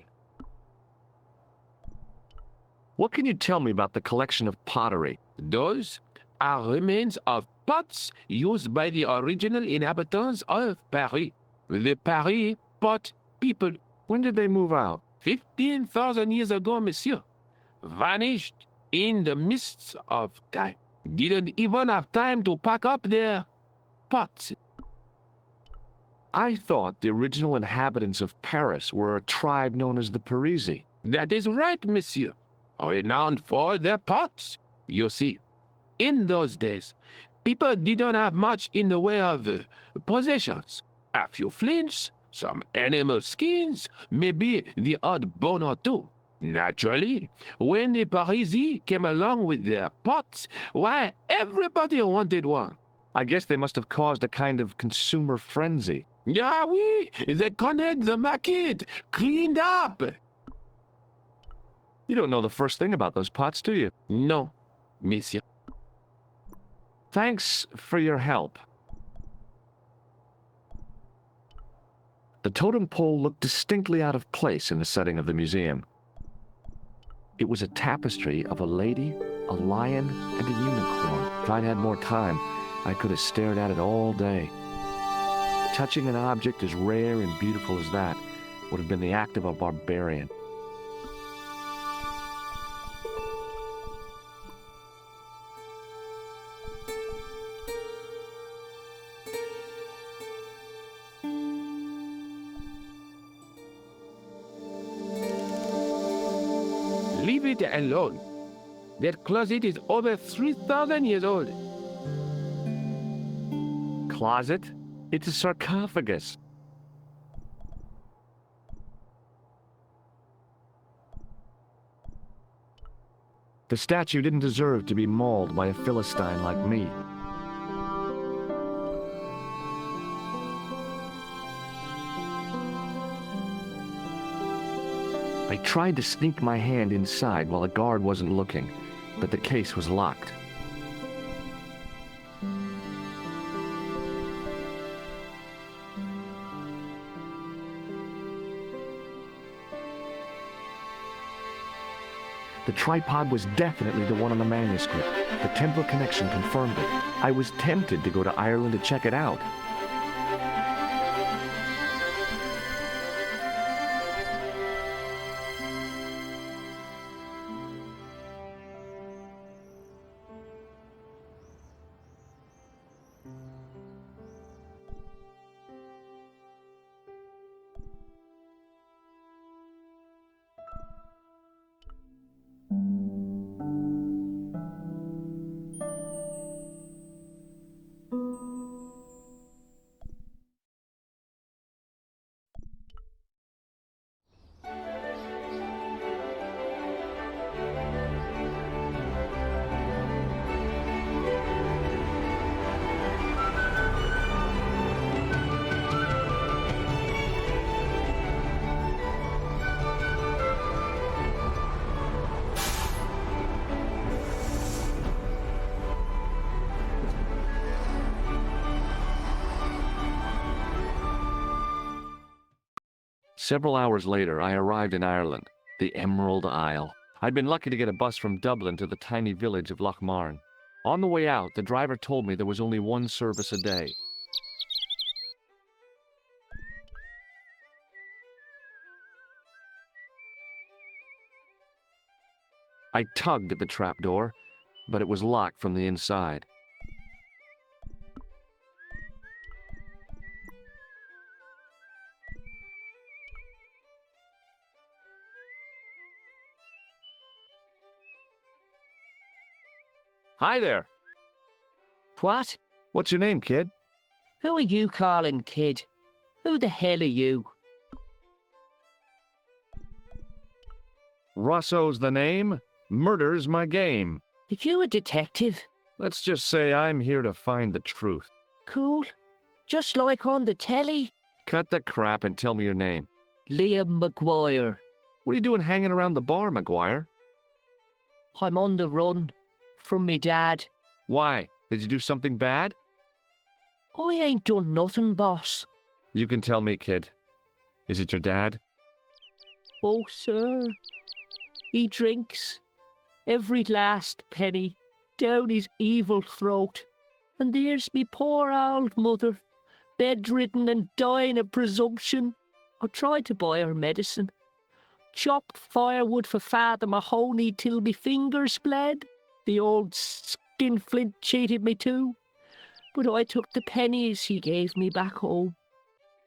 Speaker 1: What can you tell me about the collection of pottery?
Speaker 7: Those are remains of pots used by the original inhabitants of Paris. The Paris pot people.
Speaker 1: When did they move out?
Speaker 7: 15,000 years ago, monsieur. Vanished in the mists of time. Didn't even have time to pack up their pots.
Speaker 1: I thought the original inhabitants of Paris were a tribe known as the Parisi.
Speaker 7: That is right, monsieur. Renowned for their pots. You see, in those days, people didn't have much in the way of possessions. A few flints, some animal skins, maybe the odd bone or two. Naturally, when the Parisi came along with their pots, why, everybody wanted one.
Speaker 1: I guess they must have caused a kind of consumer frenzy.
Speaker 7: Yeah, oui, they connect the market, cleaned up.
Speaker 1: You don't know the first thing about those pots, do you?
Speaker 7: No, monsieur.
Speaker 1: Thanks for your help. The totem pole looked distinctly out of place in the setting of the museum. It was a tapestry of a lady, a lion, and a unicorn. If I'd had more time, I could have stared at it all day. Touching an object as rare and beautiful as that would have been the act of a barbarian.
Speaker 7: Leave it alone. That closet is over 3,000 years old.
Speaker 1: Closet? It's a sarcophagus. The statue didn't deserve to be mauled by a Philistine like me. I tried to sneak my hand inside while the guard wasn't looking, but the case was locked. The tripod was definitely the one on the manuscript. The Templar connection confirmed it. I was tempted to go to Ireland to check it out. Several hours later, I arrived in Ireland, the Emerald Isle. I'd been lucky to get a bus from Dublin to the tiny village of Lochmarn. On the way out, the driver told me there was only one service a day. I tugged at the trapdoor, but it was locked from the inside. Hi there.
Speaker 9: What?
Speaker 1: What's your name, kid?
Speaker 9: Who are you calling kid? Who the hell are you?
Speaker 1: Rosso's the name. Murder's my game.
Speaker 9: Are you a detective?
Speaker 1: Let's just say I'm here to find the truth.
Speaker 9: Cool. Just like on the telly.
Speaker 1: Cut the crap and tell me your name.
Speaker 9: Liam McGuire.
Speaker 1: What are you doing hanging around the bar, McGuire?
Speaker 9: I'm on the run. From me dad.
Speaker 1: Why? Did you do something bad?
Speaker 9: I ain't done nothing, boss.
Speaker 1: You can tell me, kid. Is it your dad?
Speaker 9: Oh, sir. He drinks every last penny down his evil throat. And there's me poor old mother, bedridden and dying of presumption. I tried to buy her medicine. Chopped firewood for Father Mahoney till me fingers bled. The old skinflint cheated me too. But I took the pennies he gave me back home.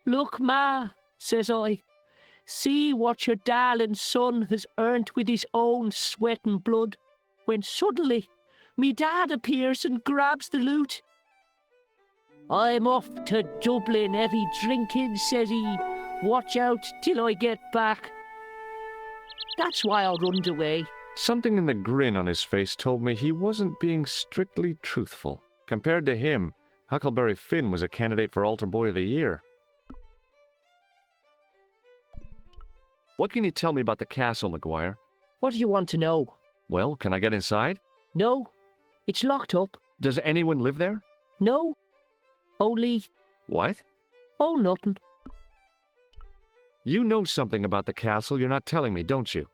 Speaker 9: Look, Ma, says I, see what your darling son has earned with his own sweat and blood. When suddenly, me dad appears and grabs the loot. I'm off to Dublin, heavy drinking, says he. Watch out till I get back. That's why I runned away.
Speaker 1: Something in the grin on his face told me he wasn't being strictly truthful. Compared to him, Huckleberry Finn was a candidate for Altar Boy of the Year. What can you tell me about the castle, McGuire?
Speaker 9: What do you want to know?
Speaker 1: Well, can I get inside?
Speaker 9: No, it's locked up.
Speaker 1: Does anyone live there?
Speaker 9: No, only...
Speaker 1: What?
Speaker 9: Oh, nothing.
Speaker 1: You know something about the castle you're not telling me, don't you?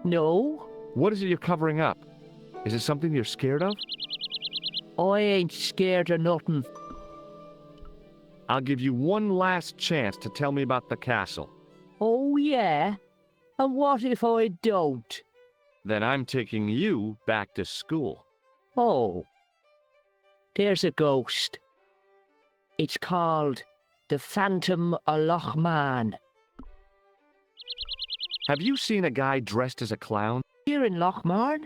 Speaker 9: No.
Speaker 1: What is it you're covering up? Is it something you're scared of?
Speaker 9: I ain't scared of nothing.
Speaker 1: I'll give you one last chance to tell me about the castle.
Speaker 9: Oh, yeah? And what if I don't?
Speaker 1: Then I'm taking you back to school.
Speaker 9: Oh. There's a ghost. It's called the Phantom of Lochmarn.
Speaker 1: Have you seen a guy dressed as a clown?
Speaker 9: Here in Lochmarn?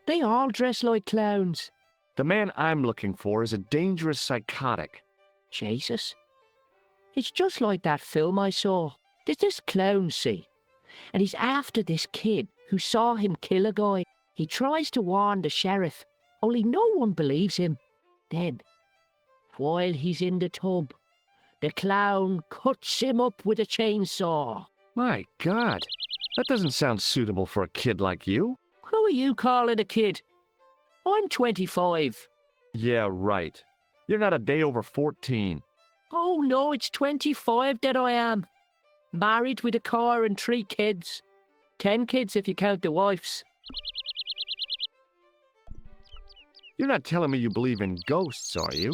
Speaker 9: They all dress like clowns.
Speaker 1: The man I'm looking for is a dangerous psychotic.
Speaker 9: Jesus. It's just like that film I saw. There's this clown, see? And he's after this kid who saw him kill a guy. He tries to warn the sheriff, only no one believes him. Then, while he's in the tub, the clown cuts him up with a chainsaw.
Speaker 1: My God, that doesn't sound suitable for a kid like you.
Speaker 9: Who are you calling a kid? I'm 25.
Speaker 1: Yeah, right. You're not a day over 14.
Speaker 9: Oh no, it's 25 that I am. Married with a car and 3 kids. 10 kids if you count the wives.
Speaker 1: You're not telling me you believe in ghosts, are you?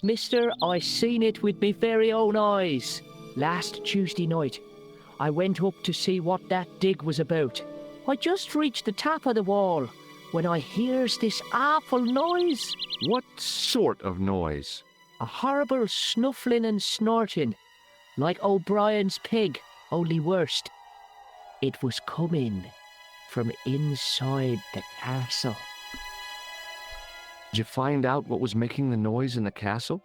Speaker 9: Mister, I seen it with me very own eyes. Last Tuesday night, I went up to see what that dig was about. I just reached the top of the wall when I hears this awful noise.
Speaker 1: What sort of noise?
Speaker 9: A horrible snuffling and snorting, like O'Brien's pig, only worse. It was coming from inside the castle.
Speaker 1: Did you find out what was making the noise in the castle?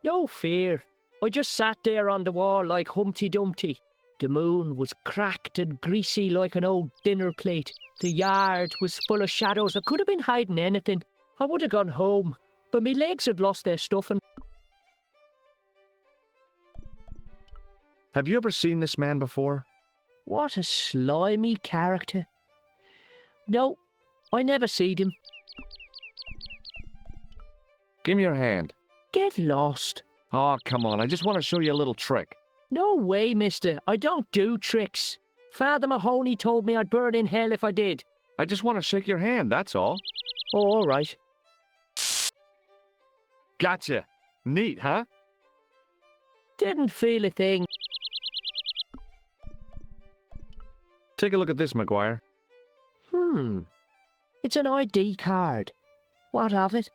Speaker 9: No fear. I just sat there on the wall like Humpty Dumpty. The moon was cracked and greasy like an old dinner plate. The yard was full of shadows. I could have been hiding anything. I would have gone home, but my legs had lost their stuffing.
Speaker 1: Have you ever seen this man before?
Speaker 9: What a slimy character. No, I never seed him.
Speaker 1: Give me your hand.
Speaker 9: Get lost.
Speaker 1: Oh, come on. I just want to show you a little trick.
Speaker 9: No way, mister. I don't do tricks. Father Mahoney told me I'd burn in hell if I did.
Speaker 1: I just want to shake your hand, that's all.
Speaker 9: Oh, all right.
Speaker 1: Gotcha. Neat, huh?
Speaker 9: Didn't feel a thing.
Speaker 1: Take a look at this, McGuire.
Speaker 9: It's an ID card. What of it?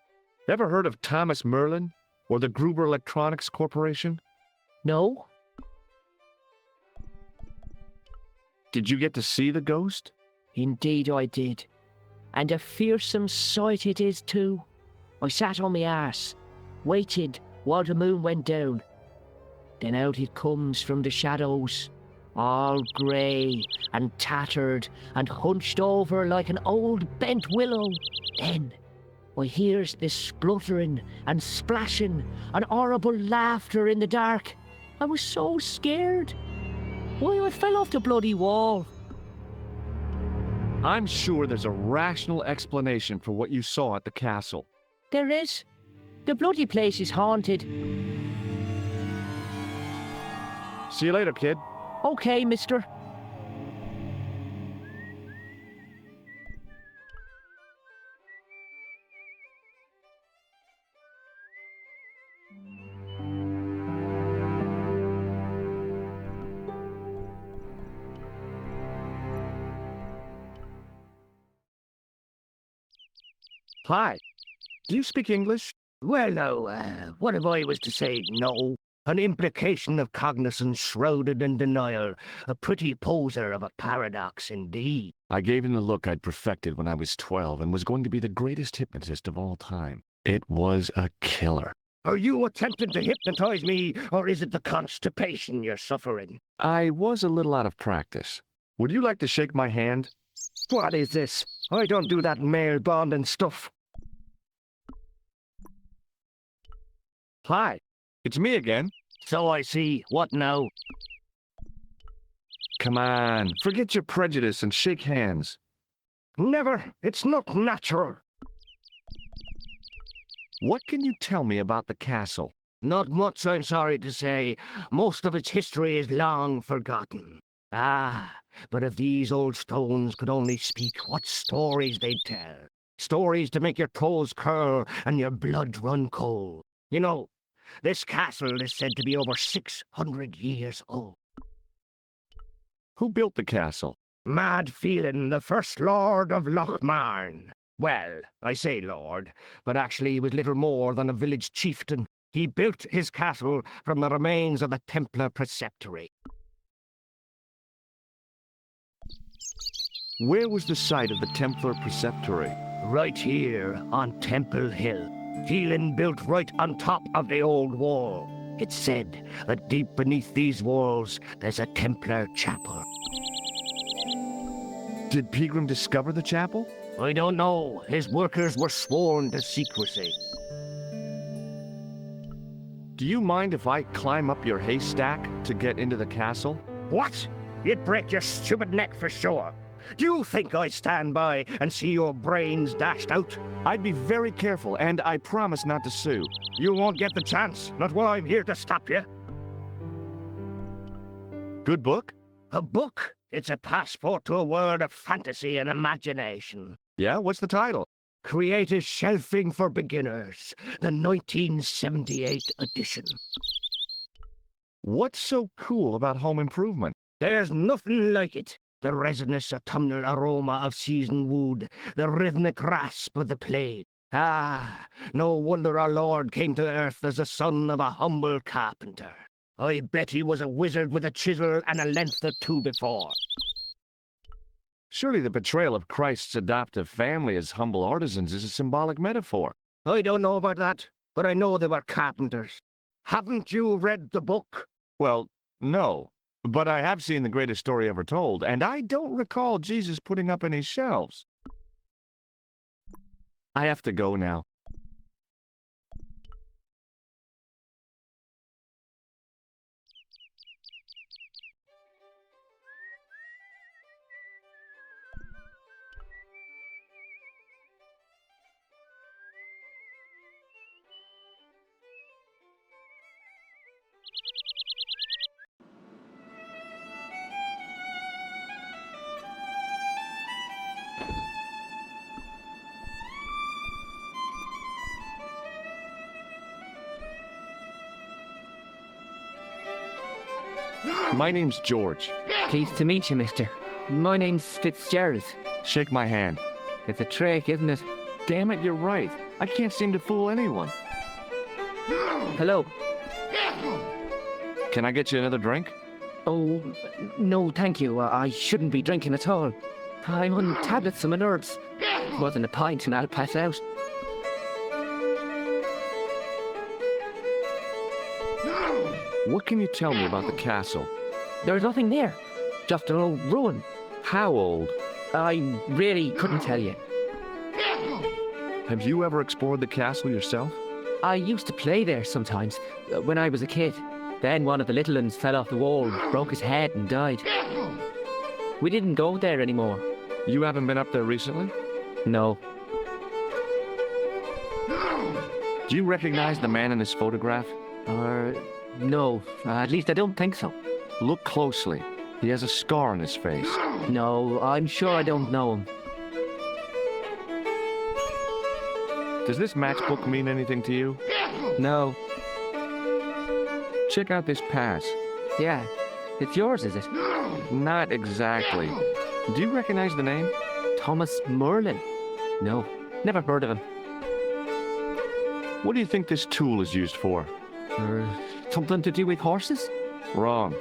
Speaker 1: Ever heard of Thomas Merlin? Or the Gruber Electronics Corporation?
Speaker 9: No.
Speaker 1: Did you get to see the ghost?
Speaker 9: Indeed I did. And a fearsome sight it is too. I sat on my arse, waited while the moon went down. Then out it comes from the shadows, all grey and tattered and hunched over like an old bent willow. Then I hears this spluttering and splashing and horrible laughter in the dark. I was so scared. Why, I fell off the bloody wall.
Speaker 1: I'm sure there's a rational explanation for what you saw at the castle.
Speaker 9: There is. The bloody place is haunted.
Speaker 1: See you later, kid.
Speaker 9: Okay, mister.
Speaker 1: Hi. Do you speak English?
Speaker 8: Well, now, what if I was to say no? An implication of cognizance shrouded in denial. A pretty poser of a paradox indeed.
Speaker 1: I gave him the look I'd perfected when I was 12 and was going to be the greatest hypnotist of all time. It was a killer.
Speaker 8: Are you attempting to hypnotize me, or is it the constipation you're suffering?
Speaker 1: I was a little out of practice. Would you like to shake my hand?
Speaker 8: What is this? I don't do that male bonding stuff.
Speaker 1: Hi. It's me again.
Speaker 8: So I see. What now?
Speaker 1: Come on, forget your prejudice and shake hands.
Speaker 8: Never. It's not natural.
Speaker 1: What can you tell me about the castle?
Speaker 8: Not much, I'm sorry to say. Most of its history is long forgotten. Ah, but if these old stones could only speak, what stories they'd tell. Stories to make your toes curl and your blood run cold. You know, this castle is said to be over 600 years old.
Speaker 1: Who built the castle?
Speaker 8: Mad Phelan, the first lord of Lochmarn. Well, I say lord, but actually he was little more than a village chieftain. He built his castle from the remains of the Templar preceptory.
Speaker 1: Where was the site of the Templar preceptory?
Speaker 8: Right here on Temple Hill. Phelan built right on top of the old wall. It's said that deep beneath these walls there's a Templar chapel.
Speaker 1: Did Pegram discover the chapel?
Speaker 8: I don't know. His workers were sworn to secrecy.
Speaker 1: Do you mind if I climb up your haystack to get into the castle?
Speaker 8: What? You'd break your stupid neck for sure. Do you think I'd stand by and see your brains dashed out?
Speaker 1: I'd be very careful, and I promise not to sue.
Speaker 8: You won't get the chance, not while I'm here to stop you.
Speaker 1: Good book?
Speaker 8: A book? It's a passport to a world of fantasy and imagination.
Speaker 1: Yeah, what's the title?
Speaker 8: Creative Shelving for Beginners, the 1978 edition.
Speaker 1: What's so cool about home improvement?
Speaker 8: There's nothing like it. The resinous autumnal aroma of seasoned wood, the rhythmic rasp of the blade. Ah, no wonder our Lord came to earth as the son of a humble carpenter. I bet he was a wizard with a chisel and a length or two before.
Speaker 1: Surely the portrayal of Christ's adoptive family as humble artisans is a symbolic metaphor.
Speaker 8: I don't know about that, but I know they were carpenters. Haven't you read the book?
Speaker 1: Well, no. But I have seen The Greatest Story Ever Told, and I don't recall Jesus putting up any shelves. I have to go now. My name's George.
Speaker 9: Pleased to meet you, mister. My name's Fitzgerald.
Speaker 1: Shake my hand.
Speaker 9: It's a trick, isn't it?
Speaker 1: Damn it, you're right. I can't seem to fool anyone.
Speaker 9: Hello.
Speaker 1: Can I get you another drink?
Speaker 9: Oh, no, thank you. I shouldn't be drinking at all. I'm on tablets for my nerves. More than a pint and I'll pass out.
Speaker 1: What can you tell me about the castle?
Speaker 9: There's nothing there. Just an old ruin.
Speaker 1: How old?
Speaker 9: I really couldn't tell you.
Speaker 1: Have you ever explored the castle yourself?
Speaker 9: I used to play there sometimes, when I was a kid. Then one of the little ones fell off the wall, broke his head and died. We didn't go there anymore.
Speaker 1: You haven't been up there recently?
Speaker 9: No.
Speaker 1: Do you recognize the man in this photograph?
Speaker 9: No. At least I don't think so.
Speaker 1: Look closely. He has a scar on his face.
Speaker 9: No, I'm sure I don't know him.
Speaker 1: Does this matchbook mean anything to you?
Speaker 9: No.
Speaker 1: Check out this pass.
Speaker 9: Yeah. It's yours, is it?
Speaker 1: Not exactly. Do you recognize the name?
Speaker 9: Thomas Merlin? No. Never heard of him.
Speaker 1: What do you think this tool is used for?
Speaker 9: Something to do with horses?
Speaker 1: Wrong.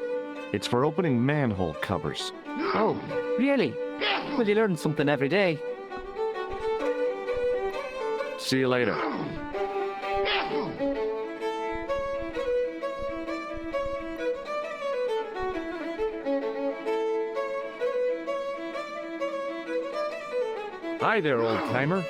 Speaker 1: It's for opening manhole covers.
Speaker 9: Oh, really? Well, you learn something every day.
Speaker 1: See you later. Hi there, old-timer.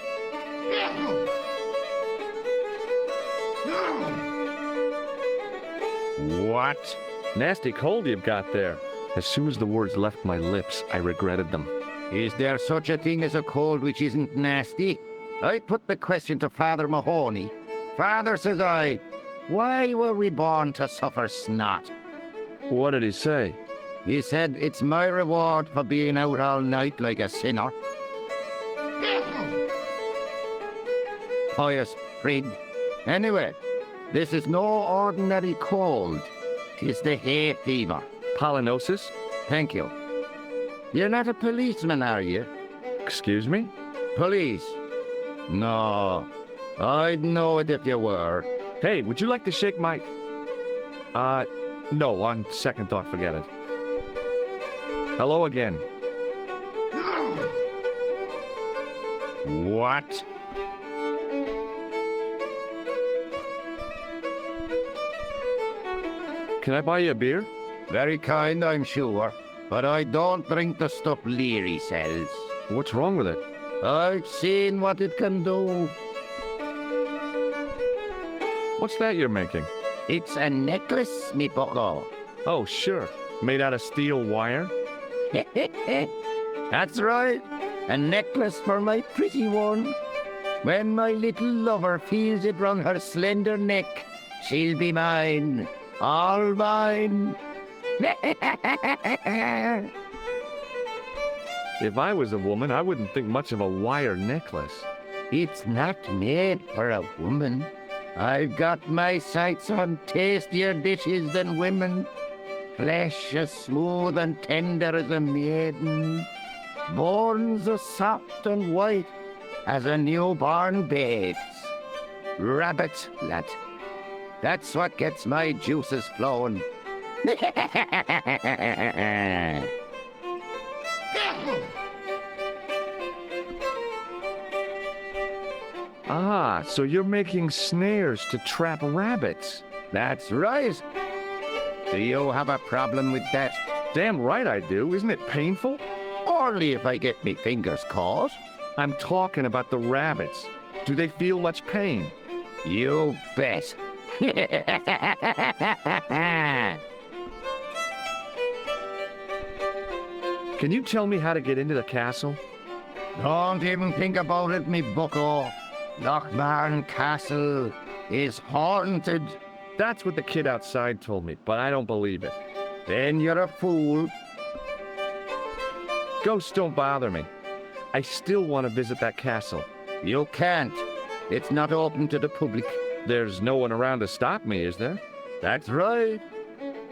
Speaker 4: What?
Speaker 1: Nasty cold you've got there. As soon as the words left my lips, I regretted them.
Speaker 4: Is there such a thing as a cold which isn't nasty? I put the question to Father Mahoney. Father, says I, why were we born to suffer snot?
Speaker 1: What did he say?
Speaker 4: He said, it's my reward for being out all night like a sinner. Pious prig. Anyway, this is no ordinary cold. 'Tis the hay fever.
Speaker 1: Pollinosis?
Speaker 4: Thank you. You're not a policeman, are you?
Speaker 1: Excuse me?
Speaker 4: Police? No. I'd know it if you were.
Speaker 1: Hey, would you like to shake my... no, on second thought, forget it. Hello again.
Speaker 4: What?
Speaker 1: Can I buy you a beer?
Speaker 4: Very kind, I'm sure. But I don't drink the stuff Leary sells.
Speaker 1: What's wrong with it?
Speaker 4: I've seen what it can do.
Speaker 1: What's that you're making?
Speaker 4: It's a necklace, me bucko.
Speaker 1: Oh, sure. Made out of steel wire?
Speaker 4: That's right. A necklace for my pretty one. When my little lover feels it round her slender neck, she'll be mine. All mine.
Speaker 1: If I was a woman, I wouldn't think much of a wire necklace.
Speaker 4: It's not made for a woman. I've got my sights on tastier dishes than women. Flesh as smooth and tender as a maiden. Bones as soft and white as a newborn babe's. Rabbit, lad. That's what gets my juices flowing.
Speaker 1: Ah, so you're making snares to trap rabbits.
Speaker 4: That's right. Do you have a problem with that?
Speaker 1: Damn right I do. Isn't it painful?
Speaker 4: Only if I get me fingers caught.
Speaker 1: I'm talking about the rabbits. Do they feel much pain?
Speaker 4: You bet.
Speaker 1: Can you tell me how to get into the castle?
Speaker 4: Don't even think about it, me bucko. Lochmarn Castle is haunted.
Speaker 1: That's what the kid outside told me, but I don't believe it.
Speaker 4: Then you're a fool.
Speaker 1: Ghosts don't bother me. I still want to visit that castle.
Speaker 4: You can't. It's not open to the public.
Speaker 1: There's no one around to stop me, is there?
Speaker 4: That's right.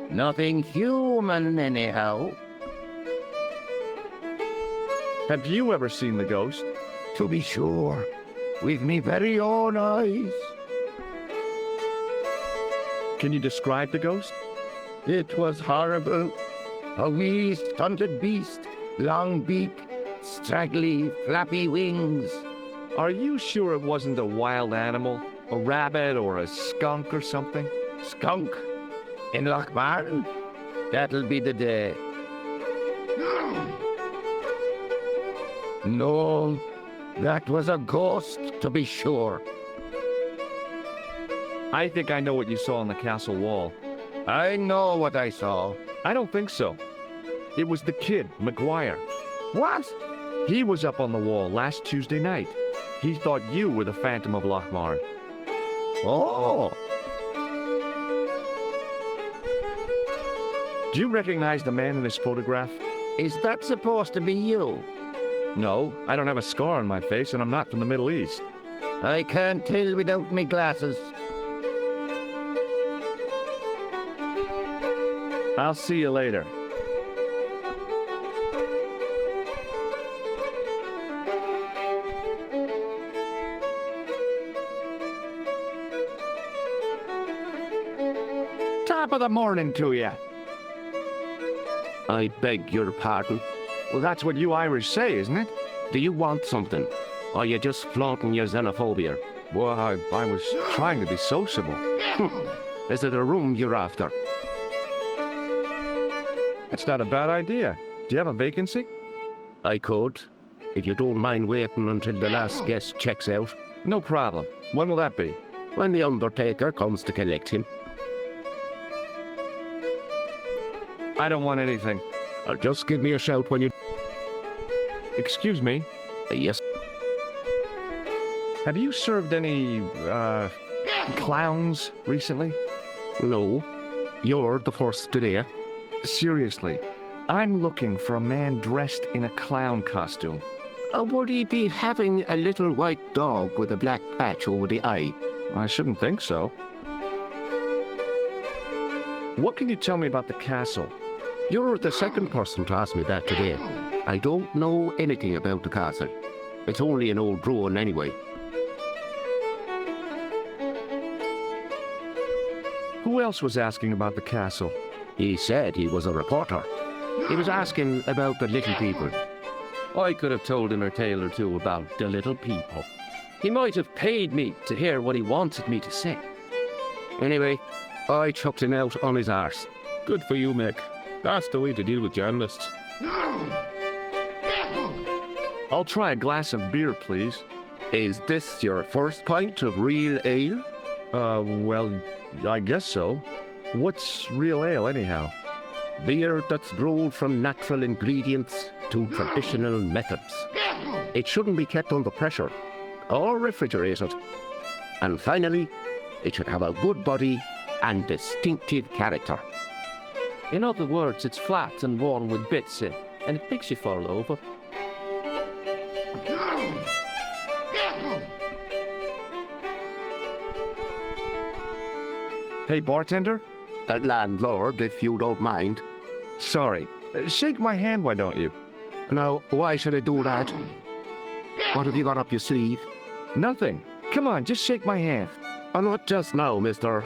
Speaker 4: Nothing human, anyhow.
Speaker 1: Have you ever seen the ghost?
Speaker 4: To be sure, with me very own eyes.
Speaker 1: Can you describe the ghost?
Speaker 4: It was horrible. A wee stunted beast, long beak, straggly, flappy wings.
Speaker 1: Are you sure it wasn't a wild animal? A rabbit or a skunk or something?
Speaker 4: Skunk? In Lochmarn? That'll be the day. No, that was a ghost, to be sure.
Speaker 1: I think I know what you saw on the castle wall.
Speaker 4: I know what I saw.
Speaker 1: I don't think so. It was the kid, McGuire.
Speaker 4: What?
Speaker 1: He was up on the wall last Tuesday night. He thought you were the Phantom of Lochmarn.
Speaker 4: Oh!
Speaker 1: Do you recognize the man in this photograph?
Speaker 4: Is that supposed to be you?
Speaker 1: No, I don't have a scar on my face and I'm not from the Middle East.
Speaker 4: I can't tell without me glasses.
Speaker 1: I'll see you later.
Speaker 7: Top of the morning to you.
Speaker 12: I beg your pardon.
Speaker 1: Well, that's what you Irish say, isn't it?
Speaker 12: Do you want something? Or are you just flaunting your xenophobia?
Speaker 1: Well, I was trying to be sociable.
Speaker 12: Is it a room you're after?
Speaker 1: That's not a bad idea. Do you have a vacancy?
Speaker 12: I could, if you don't mind waiting until the last guest checks out.
Speaker 1: No problem. When will that be?
Speaker 12: When the Undertaker comes to collect him.
Speaker 1: I don't want anything.
Speaker 12: Just give me a shout when you...
Speaker 1: Excuse me?
Speaker 12: Yes.
Speaker 1: Have you served any, clowns recently?
Speaker 12: No. You're the first today.
Speaker 1: Seriously, I'm looking for a man dressed in a clown costume.
Speaker 12: Would he be having a little white dog with a black patch over the eye?
Speaker 1: I shouldn't think so. What can you tell me about the castle?
Speaker 12: You're the second person to ask me that today. I don't know anything about the castle. It's only an old ruin anyway.
Speaker 1: Who else was asking about the castle?
Speaker 12: He said he was a reporter. He was asking about the little people. I could have told him a tale or two about the little people. He might have paid me to hear what he wanted me to say. Anyway, I chucked him out on his arse.
Speaker 6: Good for you, Mick. That's the way to deal with journalists.
Speaker 1: I'll try a glass of beer, please.
Speaker 12: Is this your first pint of real ale?
Speaker 1: Well, I guess so. What's real ale, anyhow?
Speaker 12: Beer that's brewed from natural ingredients to traditional methods. It shouldn't be kept under pressure or refrigerated. And finally, it should have a good body and distinctive character.
Speaker 14: In other words, it's flat and worn with bits in, and it makes you fall over.
Speaker 1: Hey, bartender?
Speaker 12: Landlord, if you don't mind.
Speaker 1: Sorry. Shake my hand, why don't you?
Speaker 12: Now, why should I do that? What have you got up your sleeve?
Speaker 1: Nothing. Come on, just shake my hand.
Speaker 12: Not just now, mister.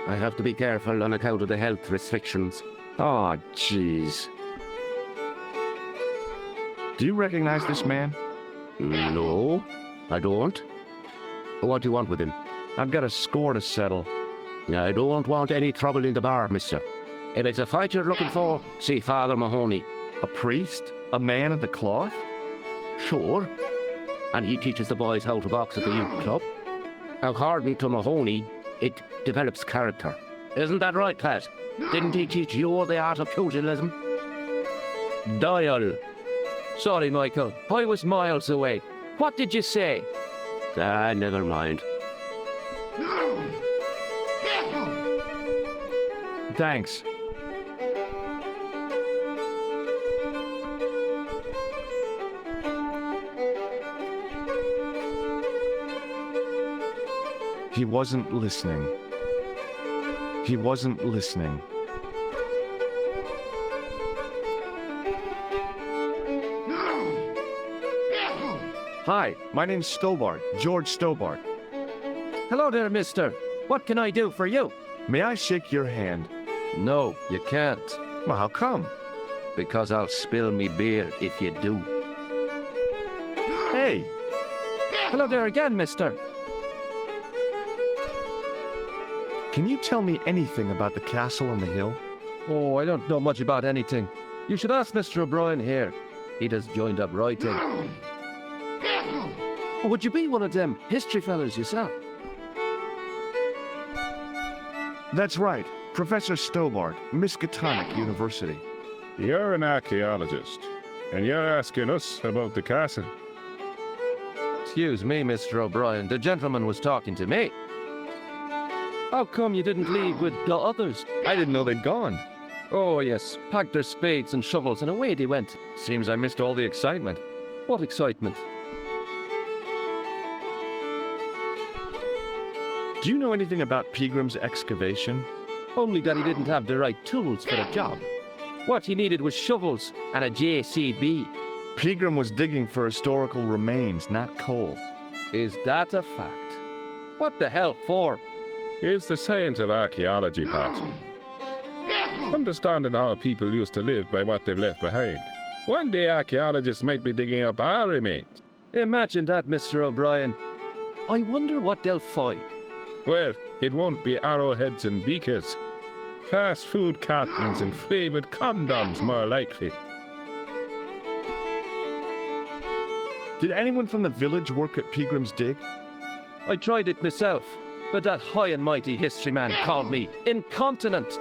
Speaker 12: I have to be careful on account of the health restrictions.
Speaker 1: Oh, jeez. Do you recognize this man?
Speaker 12: No, I don't. What do you want with him?
Speaker 1: I've got a score to settle.
Speaker 12: I don't want any trouble in the bar, mister. If it's a fight you're looking for, see Father Mahoney.
Speaker 1: A priest? A man of the cloth?
Speaker 12: Sure. And he teaches the boys how to box at the youth club. According to Mahoney, it develops character. Isn't that right, Pat? Didn't he teach you the art of pugilism?
Speaker 14: Dial. Sorry, Michael. I was miles away. What did you say?
Speaker 12: Never mind.
Speaker 1: Thanks. He wasn't listening. He wasn't listening.
Speaker 13: Hi, my name's Stobbart, George Stobbart.
Speaker 12: Hello there, mister. What can I do for you?
Speaker 13: May I shake your hand?
Speaker 12: No, you can't.
Speaker 13: Well, how come?
Speaker 12: Because I'll spill me beer if you do.
Speaker 13: Hey!
Speaker 12: Hello there again, mister.
Speaker 13: Can you tell me anything about the castle on the hill?
Speaker 12: Oh, I don't know much about anything. You should ask Mr. O'Brien here. He does joined up writing. Oh, would you be one of them history fellas yourself?
Speaker 13: That's right, Professor Stobbart, Miskatonic University.
Speaker 6: You're an archaeologist, and you're asking us about the castle.
Speaker 12: Excuse me, Mr. O'Brien. The gentleman was talking to me. How come you didn't leave with the others?
Speaker 1: I didn't know they'd gone.
Speaker 12: Oh, yes. Packed their spades and shovels and away they went.
Speaker 1: Seems I missed all the excitement.
Speaker 12: What excitement?
Speaker 13: Do you know anything about Peagram's excavation?
Speaker 12: Only that he didn't have the right tools for the job. What he needed was shovels and a JCB.
Speaker 13: Peagram was digging for historical remains, not coal.
Speaker 12: Is that a fact? What the hell for?
Speaker 6: It's the science of archaeology, Pat. Understanding how people used to live by what they've left behind. One day archaeologists might be digging up our remains.
Speaker 12: Imagine that, Mr. O'Brien. I wonder what they'll find.
Speaker 6: Well, it won't be arrowheads and beakers. Fast food cartons and flavoured condoms, more likely.
Speaker 13: Did anyone from the village work at Peagram's dig?
Speaker 12: I tried it myself, but that high and mighty history man called me incontinent.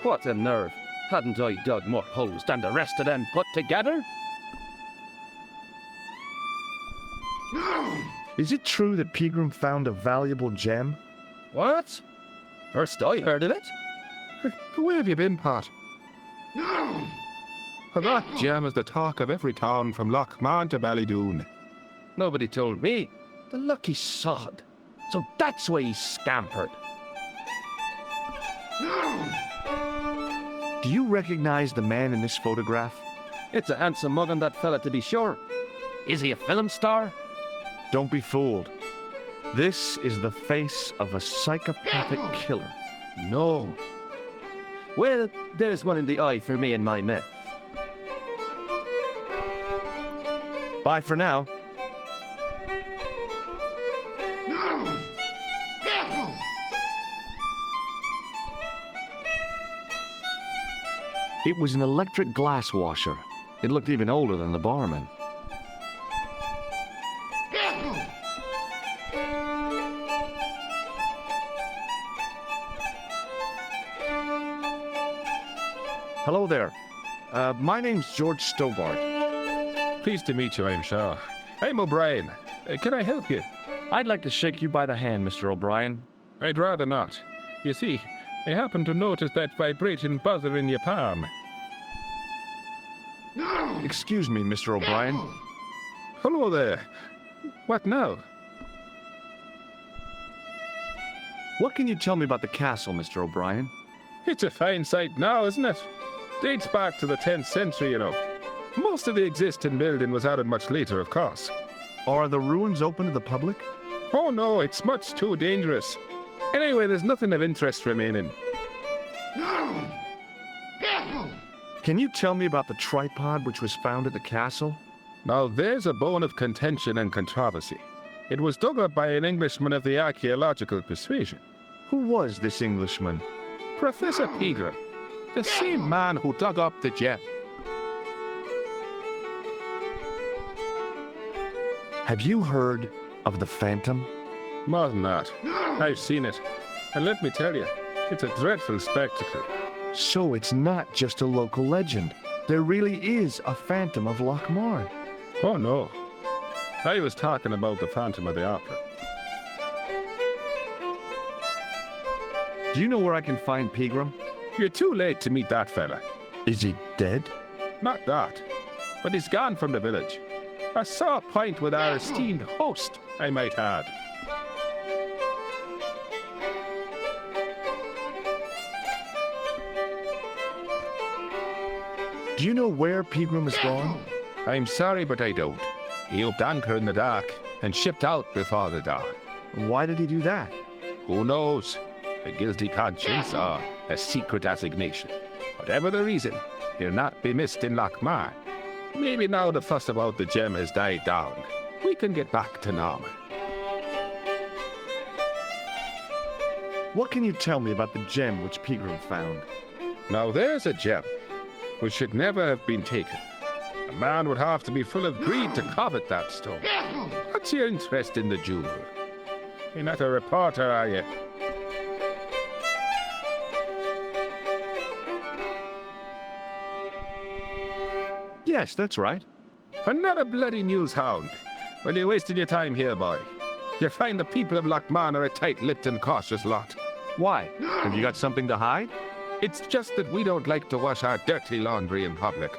Speaker 12: What a nerve. Hadn't I dug more holes than the rest of them put together?
Speaker 13: Is it true that Peagram found a valuable gem?
Speaker 12: What? First I heard of it.
Speaker 6: Where have you been, Pat? That gem is the talk of every town from Lochmarn to Ballydoon.
Speaker 12: Nobody told me. The lucky sod. So that's why he scampered.
Speaker 13: Do you recognize the man in this photograph?
Speaker 12: It's a handsome mug on that fella, to be sure. Is he a film star?
Speaker 13: Don't be fooled. This is the face of a psychopathic killer.
Speaker 12: No. Well, there's one in the eye for me and my men.
Speaker 13: Bye for now. It was an electric glass washer. It looked even older than the barman. Hello there. My name's George Stobbart.
Speaker 6: Pleased to meet you, I'm sure. I'm O'Brien. Can I help you?
Speaker 13: I'd like to shake you by the hand, Mr. O'Brien.
Speaker 6: I'd rather not. You see, I happened to notice that vibrating buzzer in your palm.
Speaker 13: Excuse me, Mr. O'Brien.
Speaker 6: Hello there. What now?
Speaker 13: What can you tell me about the castle, Mr. O'Brien?
Speaker 6: It's a fine sight now, isn't it? Dates back to the 10th century, you know. Most of the existing building was added much later, of course.
Speaker 13: Are the ruins open to the public?
Speaker 6: Oh no, it's much too dangerous. Anyway, there's nothing of interest remaining.
Speaker 13: Can you tell me about the tripod which was found at the castle?
Speaker 6: Now there's a bone of contention and controversy. It was dug up by an Englishman of the archaeological persuasion.
Speaker 13: Who was this Englishman?
Speaker 6: Professor Peagram, the same man who dug up the gem.
Speaker 13: Have you heard of the Phantom?
Speaker 6: More than that. I've seen it. And let me tell you, it's a dreadful spectacle.
Speaker 13: So it's not just a local legend. There really is a Phantom of Lochmarn.
Speaker 6: Oh no. I was talking about the Phantom of the Opera.
Speaker 13: Do you know where I can find Peagram?
Speaker 6: You're too late to meet that fella.
Speaker 13: Is he dead?
Speaker 6: Not that. But he's gone from the village. I saw a pint with our esteemed host, I might add.
Speaker 13: Do you know where Peagram is gone?
Speaker 6: I'm sorry, but I don't.
Speaker 15: He upped anchor in the dark and shipped out before the dawn.
Speaker 13: Why did he do that?
Speaker 15: Who knows? A guilty conscience or a secret assignation. Whatever the reason, he'll not be missed in Lochmar. Maybe now the fuss about the gem has died down, we can get back to normal.
Speaker 13: What can you tell me about the gem which Pegram found?
Speaker 15: Now there's a gem which should never have been taken. A man would have to be full of greed to covet that stone. What's your interest in the jewel? You're not a reporter, are you?
Speaker 13: Yes, that's right.
Speaker 15: Another bloody news hound. Well, you're wasting your time here, boy. You find the people of Lochmar are a tight-lipped and cautious lot.
Speaker 13: Why? Have you got something to hide?
Speaker 15: It's just that we don't like to wash our dirty laundry in public.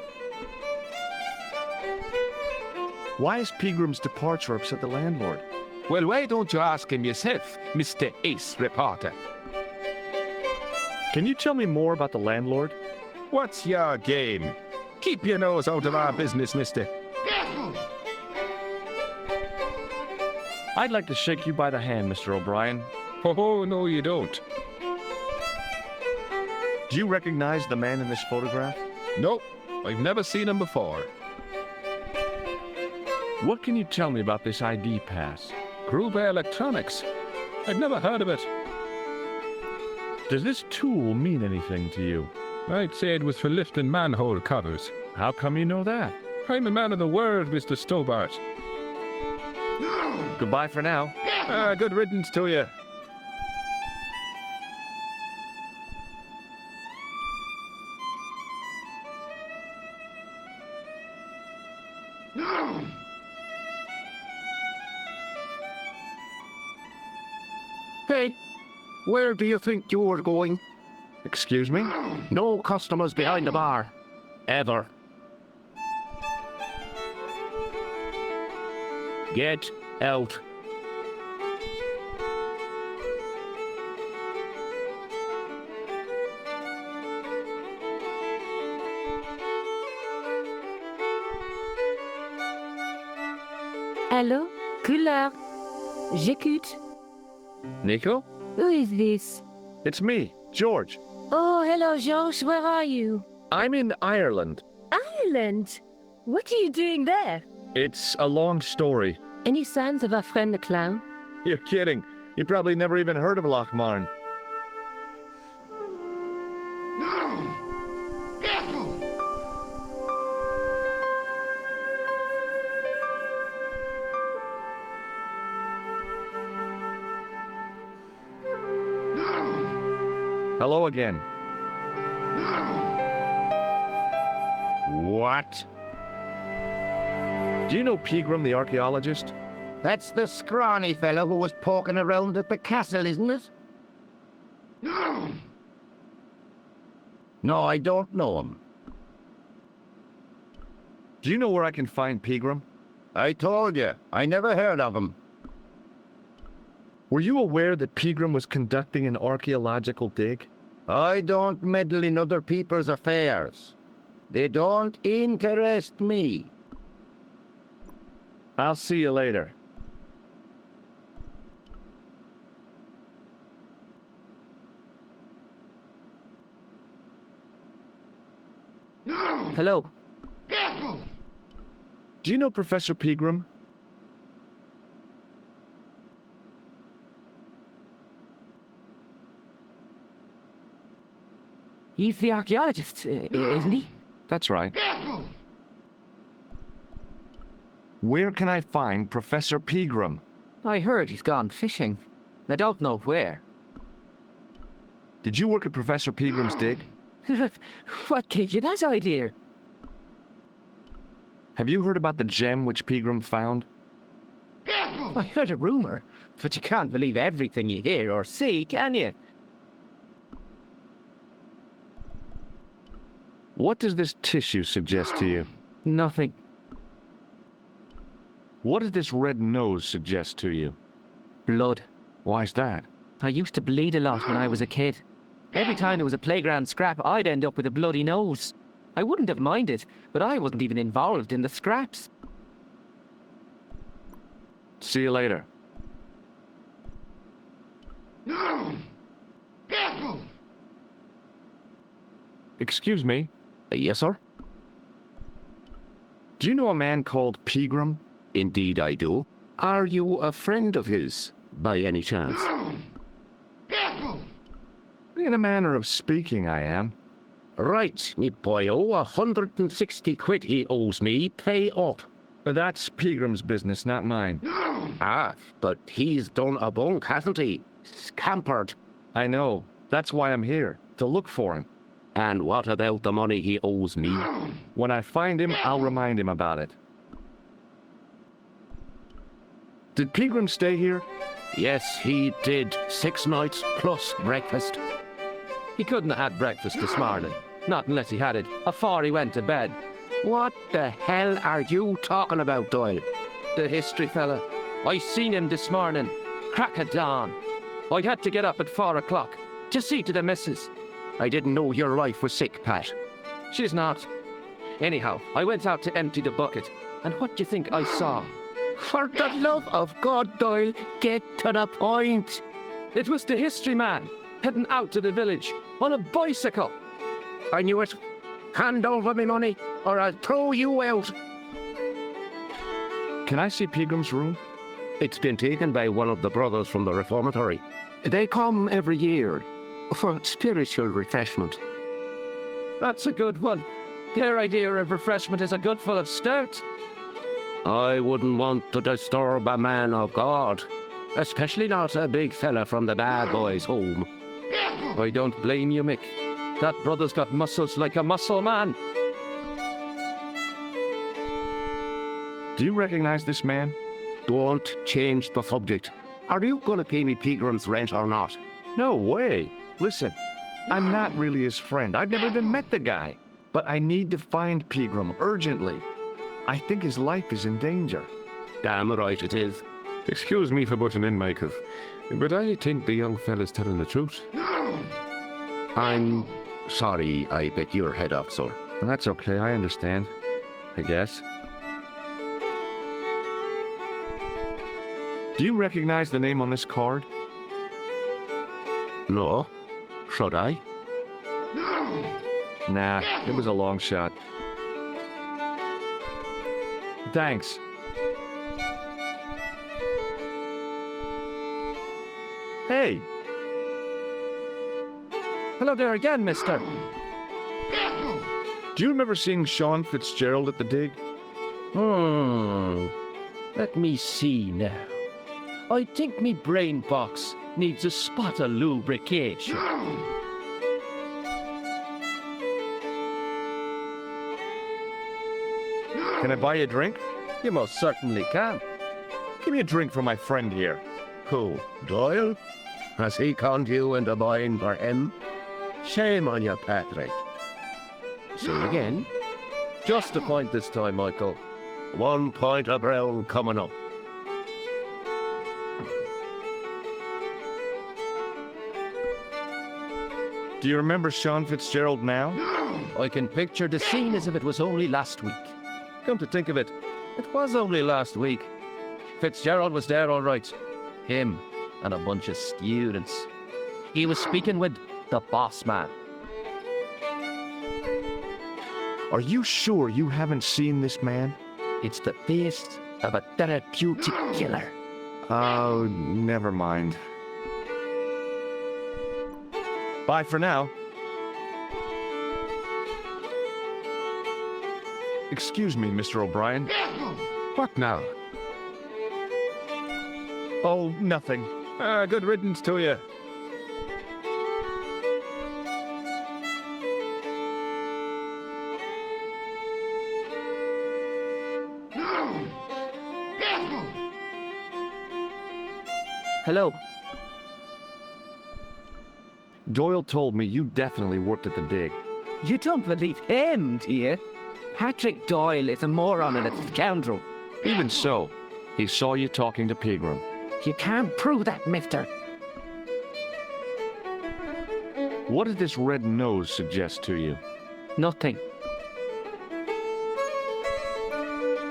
Speaker 13: Why has Pegram's departure upset the landlord?
Speaker 15: Well, why don't you ask him yourself, Mr. Ace Reporter?
Speaker 13: Can you tell me more about the landlord?
Speaker 15: What's your game? Keep your nose out of our business, mister.
Speaker 13: I'd like to shake you by the hand, Mr. O'Brien.
Speaker 15: Oh, no, you don't.
Speaker 13: Do you recognize the man in this photograph?
Speaker 15: Nope, I've never seen him before.
Speaker 1: What can you tell me about this ID pass?
Speaker 15: Gruber Electronics. I've never heard of it.
Speaker 1: Does this tool mean anything to you?
Speaker 15: I'd say it was for lifting manhole covers.
Speaker 1: How come you know that?
Speaker 15: I'm a man of the world, Mr. Stobbart.
Speaker 13: Goodbye for now.
Speaker 15: Good riddance to you.
Speaker 12: Hey, where do you think you're going?
Speaker 13: Excuse me?
Speaker 12: No customers behind the bar. Ever. Get out.
Speaker 5: Hello? Collard. J'écoute.
Speaker 13: Nico?
Speaker 5: Who is this?
Speaker 13: It's me, George.
Speaker 5: Oh, hello, George. Where are you?
Speaker 13: I'm in Ireland.
Speaker 5: Ireland? What are you doing there?
Speaker 13: It's a long story.
Speaker 5: Any signs of our friend the clown?
Speaker 13: You're kidding. You probably never even heard of Lochmarn. Hello again.
Speaker 4: What?
Speaker 13: Do you know Pegram, the archaeologist?
Speaker 4: That's the scrawny fellow who was poking around at the castle, isn't it? No, I don't know him.
Speaker 13: Do you know where I can find Pegram?
Speaker 4: I told you, I never heard of him.
Speaker 13: Were you aware that Pegram was conducting an archaeological dig?
Speaker 4: I don't meddle in other people's affairs. They don't interest me.
Speaker 13: I'll see you later.
Speaker 12: Hello.
Speaker 13: Do you know Professor Pegram?
Speaker 12: He's the archaeologist, isn't he?
Speaker 13: That's right. Where can I find Professor Pegram?
Speaker 12: I heard he's gone fishing. I don't know where.
Speaker 13: Did you work at Professor Pegram's dig?
Speaker 12: What gave you that idea?
Speaker 13: Have you heard about the gem which Pegram found?
Speaker 12: I heard a rumor, but you can't believe everything you hear or see, can you?
Speaker 13: What does this tissue suggest to you?
Speaker 12: Nothing.
Speaker 13: What does this red nose suggest to you?
Speaker 12: Blood.
Speaker 13: Why's that?
Speaker 12: I used to bleed a lot when I was a kid. Every time there was a playground scrap, I'd end up with a bloody nose. I wouldn't have minded, but I wasn't even involved in the scraps.
Speaker 1: See you later. Excuse me.
Speaker 4: Yes, sir?
Speaker 1: Do you know a man called Pegram?
Speaker 4: Indeed I do. Are you a friend of his, by any chance?
Speaker 1: In a manner of speaking, I am.
Speaker 4: Right, me boyo, 160 quid he owes me, pay up.
Speaker 1: But that's Pegram's business, not mine.
Speaker 4: Ah, but he's done a bunk, hasn't he? Scampered.
Speaker 1: I know. That's why I'm here, to look for him.
Speaker 4: And what about the money he owes me?
Speaker 1: When I find him, I'll remind him about it. Did Pegram stay here?
Speaker 4: Yes, he did. 6 nights plus breakfast.
Speaker 14: He couldn't have had breakfast this morning. Not unless he had it afore he went to bed.
Speaker 4: What the hell are you talking about, Doyle?
Speaker 14: The history fella. I seen him this morning. Crack of dawn. I had to get up at 4 o'clock to see to the missus.
Speaker 4: I didn't know your wife was sick, Pat.
Speaker 14: She's not. Anyhow, I went out to empty the bucket. And what do you think I saw?
Speaker 4: For the love of God, Doyle, get to the point.
Speaker 14: It was the history man, heading out to the village on a bicycle.
Speaker 4: I knew it. Hand over me money, or I'll throw you out.
Speaker 1: Can I see Pegram's room?
Speaker 4: It's been taken by one of the brothers from the reformatory. They come every year for spiritual refreshment.
Speaker 14: That's a good one. Their idea of refreshment is a good full of stout.
Speaker 4: I wouldn't want to disturb a man of God, especially not a big fella from the bad boys' home.
Speaker 14: I don't blame you, Mick. That brother's got muscles like a muscle man.
Speaker 1: Do you recognize this man?
Speaker 4: Don't change the subject. Are you going to pay me Pegram's rent or not?
Speaker 1: No way. Listen, I'm not really his friend. I've never even met the guy. But I need to find Pegram urgently. I think his life is in danger.
Speaker 4: Damn right it is.
Speaker 15: Excuse me for butting in, Michael, but I think the young fella's telling the truth.
Speaker 4: I'm sorry I bit your head off, sir.
Speaker 1: Well, that's okay, I understand. I guess. Do you recognize the name on this card?
Speaker 4: No. Should I?
Speaker 1: Nah, it was a long shot. Thanks. Hey!
Speaker 14: Hello there again, mister.
Speaker 1: Do you remember seeing Sean Fitzgerald at the dig?
Speaker 14: Let me see now. I think me brain box needs a spot of lubrication.
Speaker 1: Can I buy you a drink?
Speaker 14: You most certainly can.
Speaker 1: Give me a drink for my friend here.
Speaker 4: Who, Doyle? Has he conned you into buying for him? Shame on you, Patrick.
Speaker 14: See you again. Just a point this time, Michael.
Speaker 4: 1 point of brown coming up.
Speaker 1: Do you remember Sean Fitzgerald now?
Speaker 14: I can picture the scene as if it was only last week. Come to think of it, it was only last week. Fitzgerald was there all right. Him and a bunch of students. He was speaking with the boss man.
Speaker 1: Are you sure you haven't seen this man?
Speaker 14: It's the face of a therapeutic killer.
Speaker 1: Oh, never mind. Bye for now. Excuse me, Mr. O'Brien.
Speaker 15: What now?
Speaker 1: Oh, nothing.
Speaker 15: Good riddance to you.
Speaker 14: Hello.
Speaker 1: Doyle told me you definitely worked at the dig.
Speaker 9: You don't believe him, do you? Patrick Doyle is a moron and a scoundrel.
Speaker 1: Even so, he saw you talking to Pegram.
Speaker 9: You can't prove that, mister.
Speaker 1: What did this red nose suggest to you?
Speaker 9: Nothing.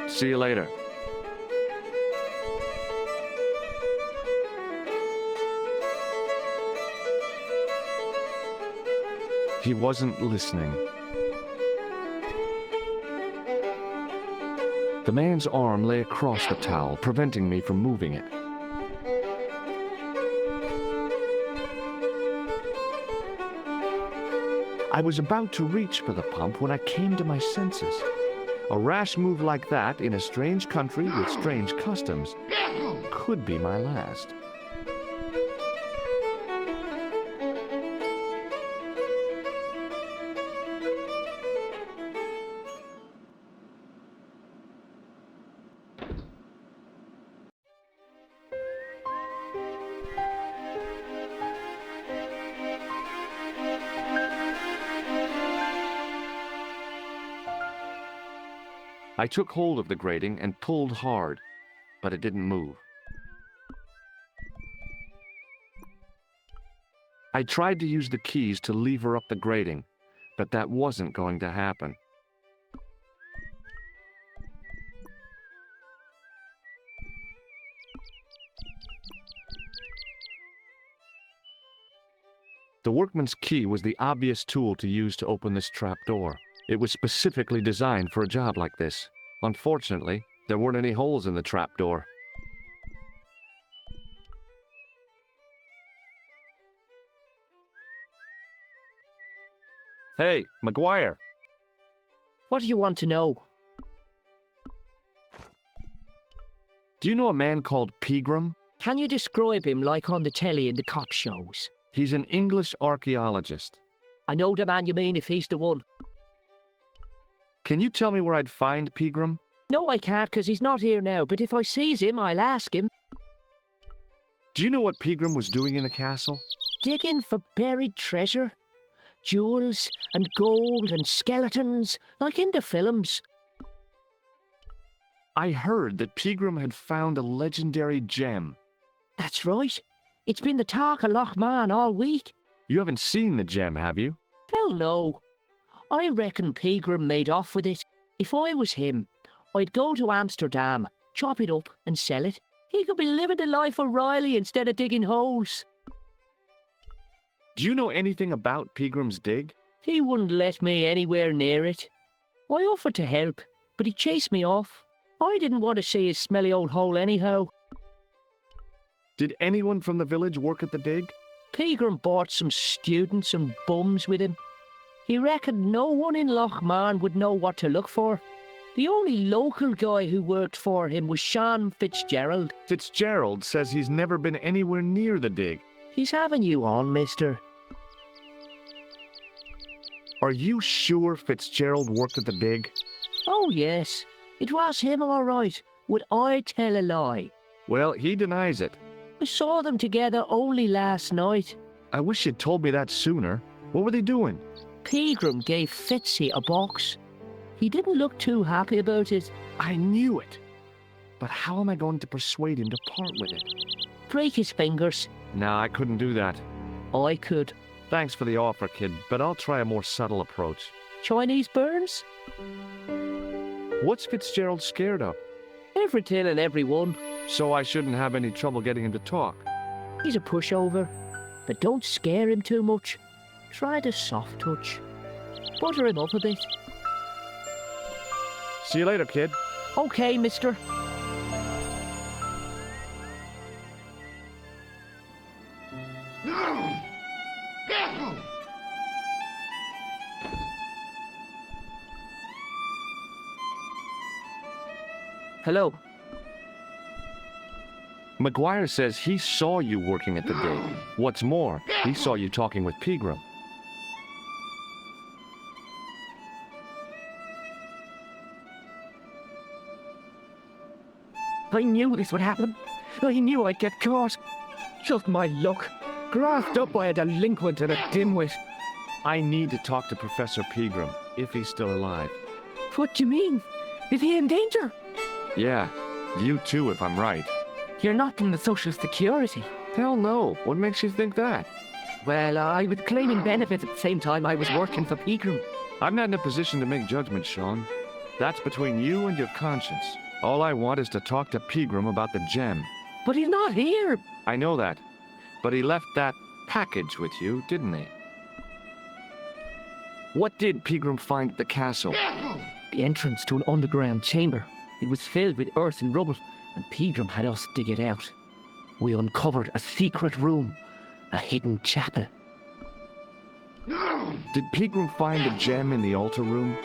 Speaker 1: See you later. He wasn't listening. The man's arm lay across the towel, preventing me from moving it. I was about to reach for the pump when I came to my senses. A rash move like that in a strange country with strange customs could be my last. I took hold of the grating and pulled hard, but it didn't move. I tried to use the keys to lever up the grating, but that wasn't going to happen. The workman's key was the obvious tool to use to open this trapdoor. It was specifically designed for a job like this. Unfortunately, there weren't any holes in the trapdoor. Hey, McGuire.
Speaker 9: What do you want to know?
Speaker 1: Do you know a man called Pegram?
Speaker 9: Can you describe him like on the telly in the cop shows?
Speaker 1: He's an English archaeologist.
Speaker 9: I know the man you mean if he's the one.
Speaker 1: Can you tell me where I'd find Pegram?
Speaker 9: No, I can't, because he's not here now, but if I sees him, I'll ask him.
Speaker 1: Do you know what Pegram was doing in the castle?
Speaker 9: Digging for buried treasure. Jewels and gold and skeletons, like in the films.
Speaker 1: I heard that Pegram had found a legendary gem.
Speaker 9: That's right. It's been the talk of Lochman all week.
Speaker 1: You haven't seen the gem, have you?
Speaker 9: Hell no. I reckon Pegram made off with it. If I was him, I'd go to Amsterdam, chop it up and sell it. He could be living the life of Riley instead of digging holes.
Speaker 1: Do you know anything about Pegram's dig?
Speaker 9: He wouldn't let me anywhere near it. I offered to help, but he chased me off. I didn't want to see his smelly old hole anyhow.
Speaker 1: Did anyone from the village work at the dig?
Speaker 9: Pegram brought some students and bums with him. He reckoned no one in Lochman would know what to look for. The only local guy who worked for him was Sean Fitzgerald.
Speaker 1: Fitzgerald says he's never been anywhere near the dig.
Speaker 9: He's having you on, mister.
Speaker 1: Are you sure Fitzgerald worked at the dig?
Speaker 9: Oh, yes. It was him, all right. Would I tell a lie?
Speaker 1: Well, he denies it.
Speaker 9: I saw them together only last night.
Speaker 1: I wish you'd told me that sooner. What were they doing?
Speaker 9: Pegram gave Fitzy a box. He didn't look too happy about it.
Speaker 1: I knew it. But how am I going to persuade him to part with it?
Speaker 9: Break his fingers.
Speaker 1: No, I couldn't do that.
Speaker 9: I could.
Speaker 1: Thanks for the offer, kid, but I'll try a more subtle approach.
Speaker 9: Chinese burns?
Speaker 1: What's Fitzgerald scared of?
Speaker 9: Everything and everyone.
Speaker 1: So I shouldn't have any trouble getting him to talk.
Speaker 9: He's a pushover, but don't scare him too much. Try the soft touch. Butter him up a bit.
Speaker 1: See you later, kid.
Speaker 9: Okay, mister. Hello.
Speaker 1: McGuire says he saw you working at the dig. What's more, he saw you talking with Pegram.
Speaker 9: I knew this would happen. I knew I'd get caught. Just my luck. Grasped up by a delinquent and a dimwit.
Speaker 1: I need to talk to Professor Pegram, if he's still alive.
Speaker 9: What do you mean? Is he in danger?
Speaker 1: Yeah, you too, if I'm right.
Speaker 9: You're not in the Social Security.
Speaker 1: Hell no. What makes you think that?
Speaker 9: Well, I was claiming benefits at the same time I was working for Pegram.
Speaker 1: I'm not in a position to make judgments, Sean. That's between you and your conscience. All I want is to talk to Pegram about the gem.
Speaker 9: But he's not here.
Speaker 1: I know that. But he left that package with you, didn't he?
Speaker 12: What did Pegram find at the castle?
Speaker 9: The entrance to an underground chamber. It was filled with earth and rubble, and Pegram had us dig it out. We uncovered a secret room, a hidden chapel.
Speaker 12: Did Pegram find a gem in the altar room?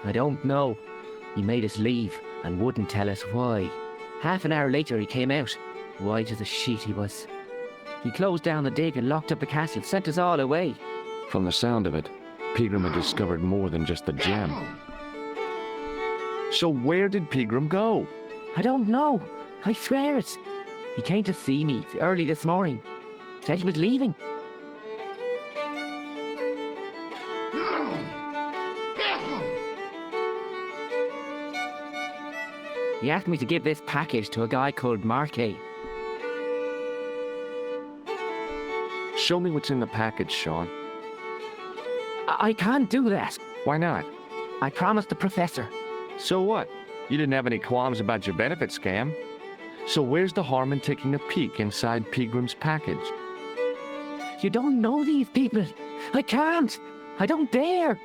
Speaker 9: I don't know. He made us leave and wouldn't tell us why. Half an hour later he came out, white as a sheet he was. He closed down the dig and locked up the castle, sent us all away.
Speaker 1: From the sound of it, Pegram had discovered more than just the gem.
Speaker 12: So where did Pegram go?
Speaker 9: I don't know. I swear it. He came to see me early this morning. Said he was leaving. He asked me to give this package to a guy called Marquet.
Speaker 12: Show me what's in the package, Sean.
Speaker 9: I can't do that.
Speaker 12: Why not?
Speaker 9: I promised the professor.
Speaker 12: So what? You didn't have any qualms about your benefit scam. So where's the harm in taking a peek inside Pegram's package?
Speaker 9: You don't know these people. I can't. I don't dare.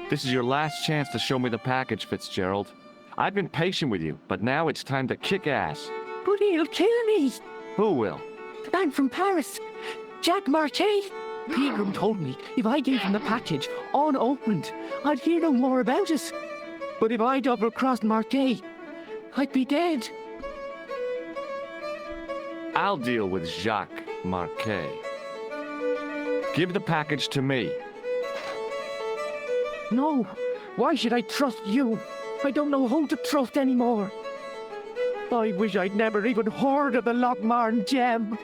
Speaker 12: This is your last chance to show me the package, Fitzgerald. I've been patient with you, but now it's time to kick ass.
Speaker 9: But he'll kill me.
Speaker 12: Who will?
Speaker 9: The man from Paris. Jack Marquet. Pegram told me if I gave him the package unopened, I'd hear no more about it. But if I double-crossed Marquet, I'd be dead.
Speaker 12: I'll deal with Jacques Marquet. Give the package to me.
Speaker 9: No. Why should I trust you? I don't know who to trust anymore. I wish I'd never even heard of the Lochmarn gem.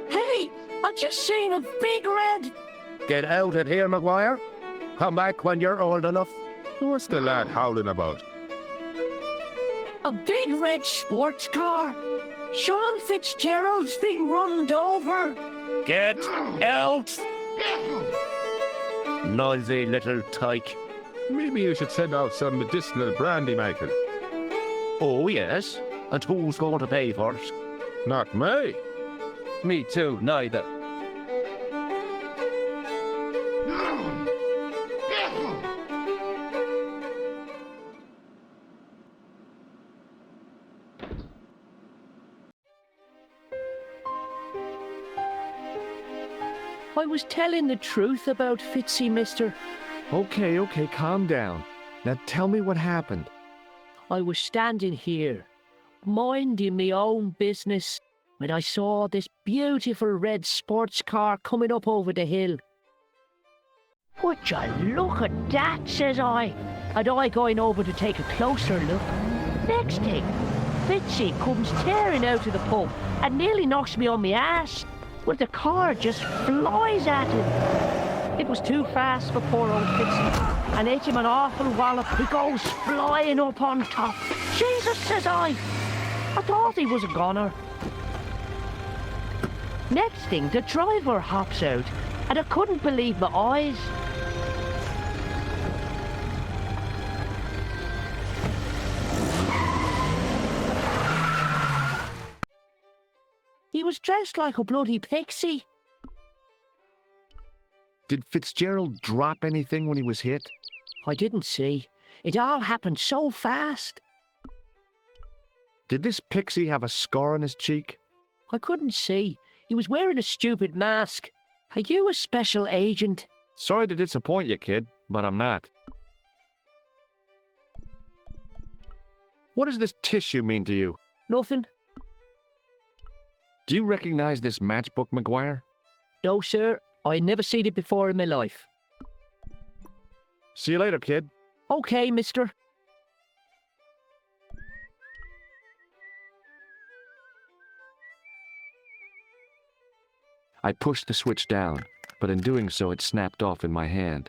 Speaker 9: Hey, I just seen a big red.
Speaker 6: Get out of here, Maguire. Come back when you're old enough.
Speaker 15: What's the lad howling about?
Speaker 9: A big red sports car. Sean Fitzgerald's been runned over.
Speaker 6: Get out! Noisy little tyke.
Speaker 15: Maybe you should send out some medicinal brandy, Michael.
Speaker 6: Oh, yes. And who's going to pay for it?
Speaker 15: Not me.
Speaker 10: Me too, neither.
Speaker 9: I was telling the truth about Fitzy, mister.
Speaker 12: Okay, calm down. Now tell me what happened.
Speaker 9: I was standing here, minding my own business, when I saw this beautiful red sports car coming up over the hill. Would you look at that, says I. And I going over to take a closer look. Next thing, Fitzy comes tearing out of the pub and nearly knocks me on my ass. But the car just flies at him. It was too fast for poor old Fitzy, and hit him an awful wallop. He goes flying up on top. Jesus, says I thought he was a goner. Next thing, the driver hops out, and I couldn't believe my eyes. He was dressed like a bloody pixie.
Speaker 12: Did Fitzgerald drop anything when he was hit?
Speaker 9: I didn't see. It all happened so fast.
Speaker 12: Did this pixie have a scar on his cheek?
Speaker 9: I couldn't see. He was wearing a stupid mask. Are you a special agent?
Speaker 12: Sorry to disappoint you, kid, but I'm not. What does this tissue mean to you?
Speaker 9: Nothing.
Speaker 12: Do you recognize this matchbook, Maguire?
Speaker 9: No, sir. I never seen it before in my life.
Speaker 12: See you later, kid.
Speaker 9: Okay, mister.
Speaker 1: I pushed the switch down, but in doing so it snapped off in my hand.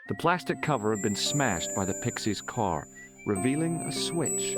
Speaker 12: The plastic cover had been smashed by the Pixie's car,
Speaker 1: revealing a switch.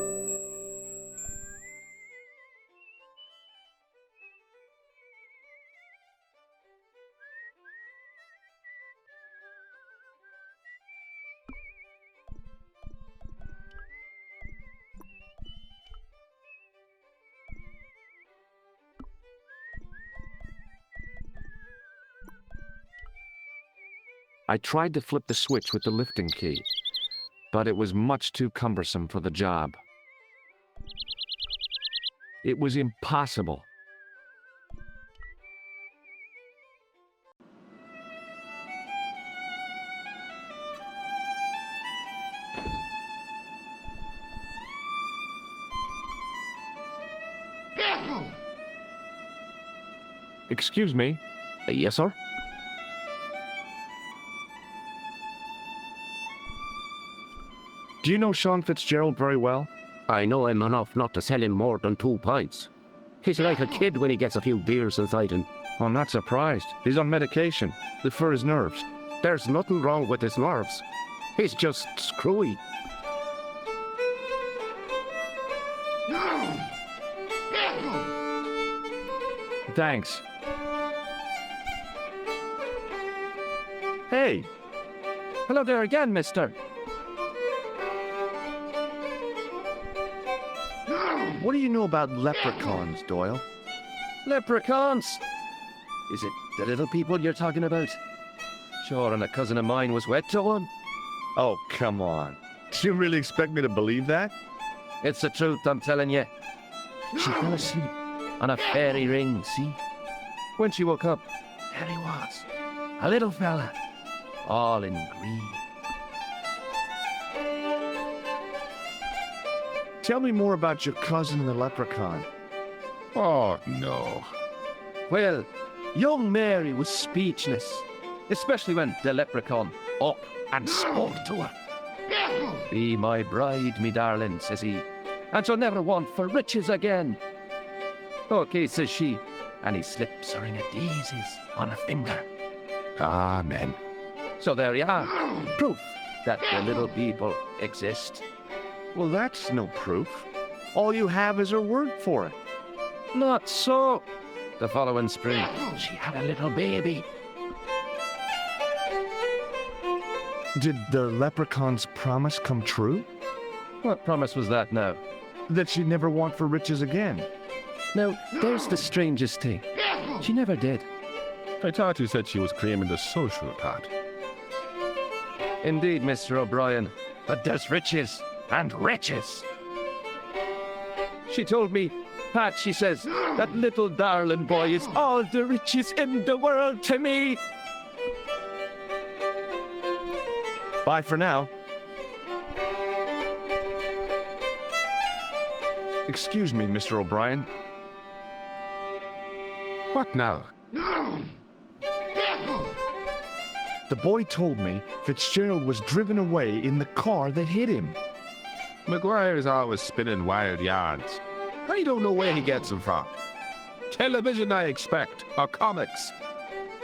Speaker 1: I tried to flip the switch with the lifting key, but it was much too cumbersome for the job. It was impossible. Excuse me?
Speaker 12: Yes, sir?
Speaker 1: Do you know Sean Fitzgerald very well?
Speaker 12: I know him enough not to sell him more than 2 pints. He's like a kid when he gets a few beers inside him.
Speaker 1: I'm not surprised. He's on medication. For his nerves.
Speaker 12: There's nothing wrong with his nerves. He's just screwy.
Speaker 1: Thanks. Hey!
Speaker 12: Hello there again, mister.
Speaker 13: What do you know about leprechauns, Doyle?
Speaker 12: Leprechauns? Is it the little people you're talking about? Sure, and a cousin of mine was wed to one.
Speaker 13: Oh, come on. Do you really expect me to believe that?
Speaker 12: It's the truth, I'm telling you. She fell asleep on a fairy ring, see? When she woke up, there he was. A little fella, all in green.
Speaker 13: Tell me more about your cousin and the leprechaun.
Speaker 15: Oh, no.
Speaker 12: Well, young Mary was speechless, especially when the leprechaun up and spoke to her. Be my bride, me darling, says he, and she'll never want for riches again. Okay, says she, and he slips a ring of daisies on her finger.
Speaker 15: Amen.
Speaker 12: So there you are, proof that the little people exist.
Speaker 13: Well, that's no proof. All you have is her word for it.
Speaker 12: Not so. The following spring, she had a little baby.
Speaker 13: Did the leprechaun's promise come true?
Speaker 12: What promise was that now?
Speaker 13: That she'd never want for riches again.
Speaker 12: Now, there's the strangest thing. She never did.
Speaker 15: I thought you said she was claiming the social part.
Speaker 12: Indeed, Mr. O'Brien. But there's riches and riches. She told me, Pat, she says, that little darling boy is all the riches in the world to me.
Speaker 13: Bye for now.
Speaker 1: Excuse me, Mr. O'Brien.
Speaker 15: What now?
Speaker 13: The boy told me Fitzgerald was driven away in the car that hit him.
Speaker 15: McGuire is always spinning wild yarns. I don't know where he gets them from. Television, I expect, or comics.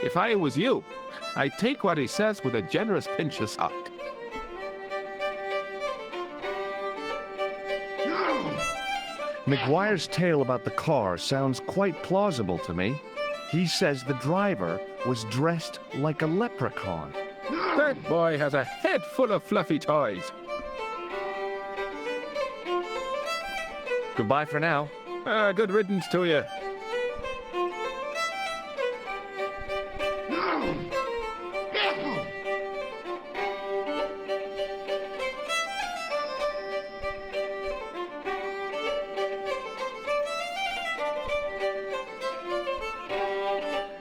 Speaker 15: If I was you, I'd take what he says with a generous pinch of salt.
Speaker 13: McGuire's tale about the car sounds quite plausible to me. He says the driver was dressed like a leprechaun.
Speaker 15: That boy has a head full of fluffy toys.
Speaker 1: Goodbye for now.
Speaker 15: Good riddance to you.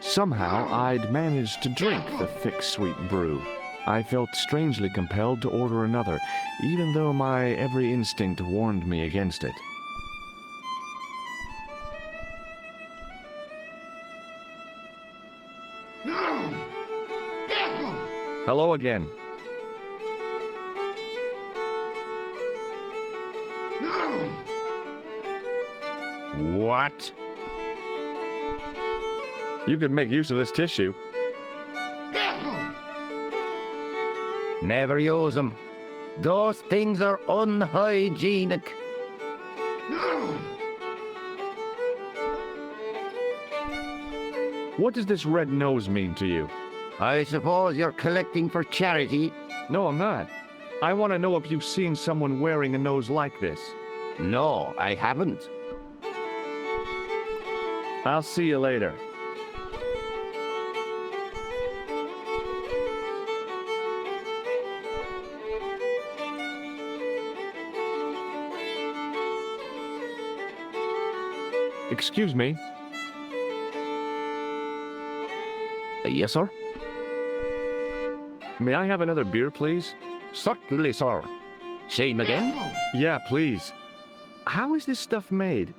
Speaker 1: Somehow, I'd managed to drink the thick, sweet brew. I felt strangely compelled to order another, even though my every instinct warned me against it. Hello again.
Speaker 15: What?
Speaker 1: You could make use of this tissue.
Speaker 4: Never use them. Those things are unhygienic.
Speaker 1: What does this red nose mean to you?
Speaker 4: I suppose you're collecting for charity?
Speaker 1: No, I'm not. I want to know if you've seen someone wearing a nose like this.
Speaker 4: No, I haven't.
Speaker 1: I'll see you later. Excuse me.
Speaker 14: Yes, sir?
Speaker 1: May I have another beer, please?
Speaker 14: Certainly, sir. Same again?
Speaker 1: Yeah, please. How is this stuff made?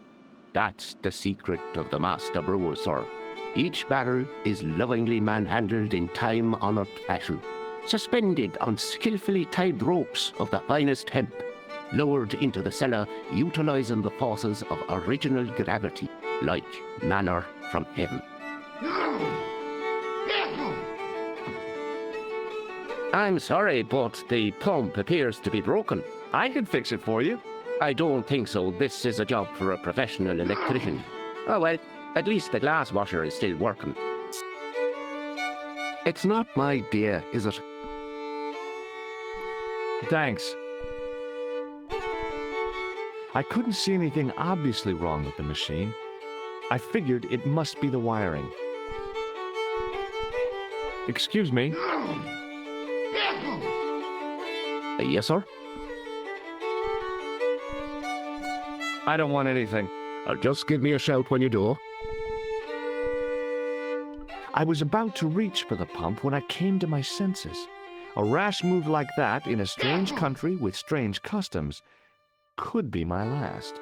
Speaker 14: That's the secret of the master brewer, sir. Each barrel is lovingly manhandled in time-honored fashion, suspended on skillfully tied ropes of the finest hemp, lowered into the cellar utilizing the forces of original gravity, like manna from heaven. I'm sorry, but the pump appears to be broken.
Speaker 1: I can fix it for you.
Speaker 14: I don't think so. This is a job for a professional electrician. Oh well, at least the glass washer is still working.
Speaker 12: It's not my beer, is it?
Speaker 1: Thanks. I couldn't see anything obviously wrong with the machine. I figured it must be the wiring. Excuse me.
Speaker 14: Yes, sir?
Speaker 1: I don't want anything.
Speaker 15: Just give me a shout when you do.
Speaker 1: I was about to reach for the pump when I came to my senses. A rash move like that in a strange country with strange customs could be my last.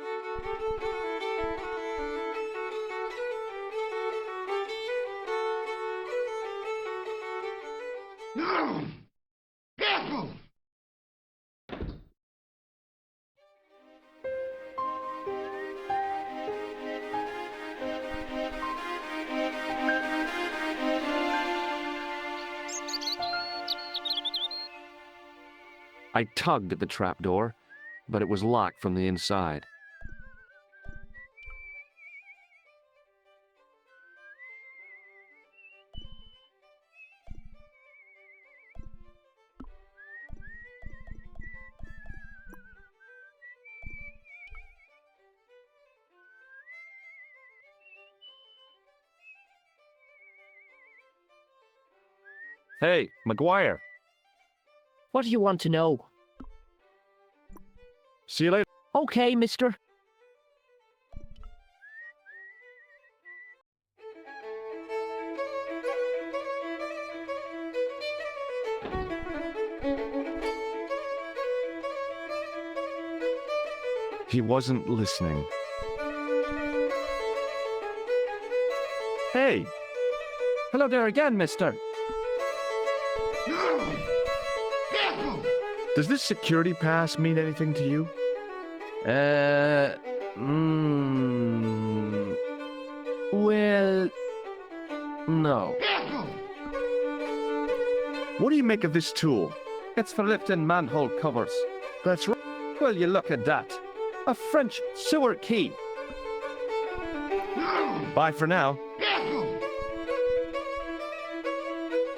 Speaker 1: I tugged at the trapdoor, but it was locked from the inside. Hey, McGuire.
Speaker 9: What do you want to know?
Speaker 1: See you later.
Speaker 9: Okay, mister.
Speaker 1: He wasn't listening.
Speaker 12: Hey! Hello there again, mister.
Speaker 1: Does this security pass mean anything to you?
Speaker 12: Well, no.
Speaker 1: What do you make of this tool?
Speaker 12: It's for lifting manhole covers.
Speaker 1: That's right.
Speaker 12: Well, you look at that. A French sewer key.
Speaker 1: Bye for now.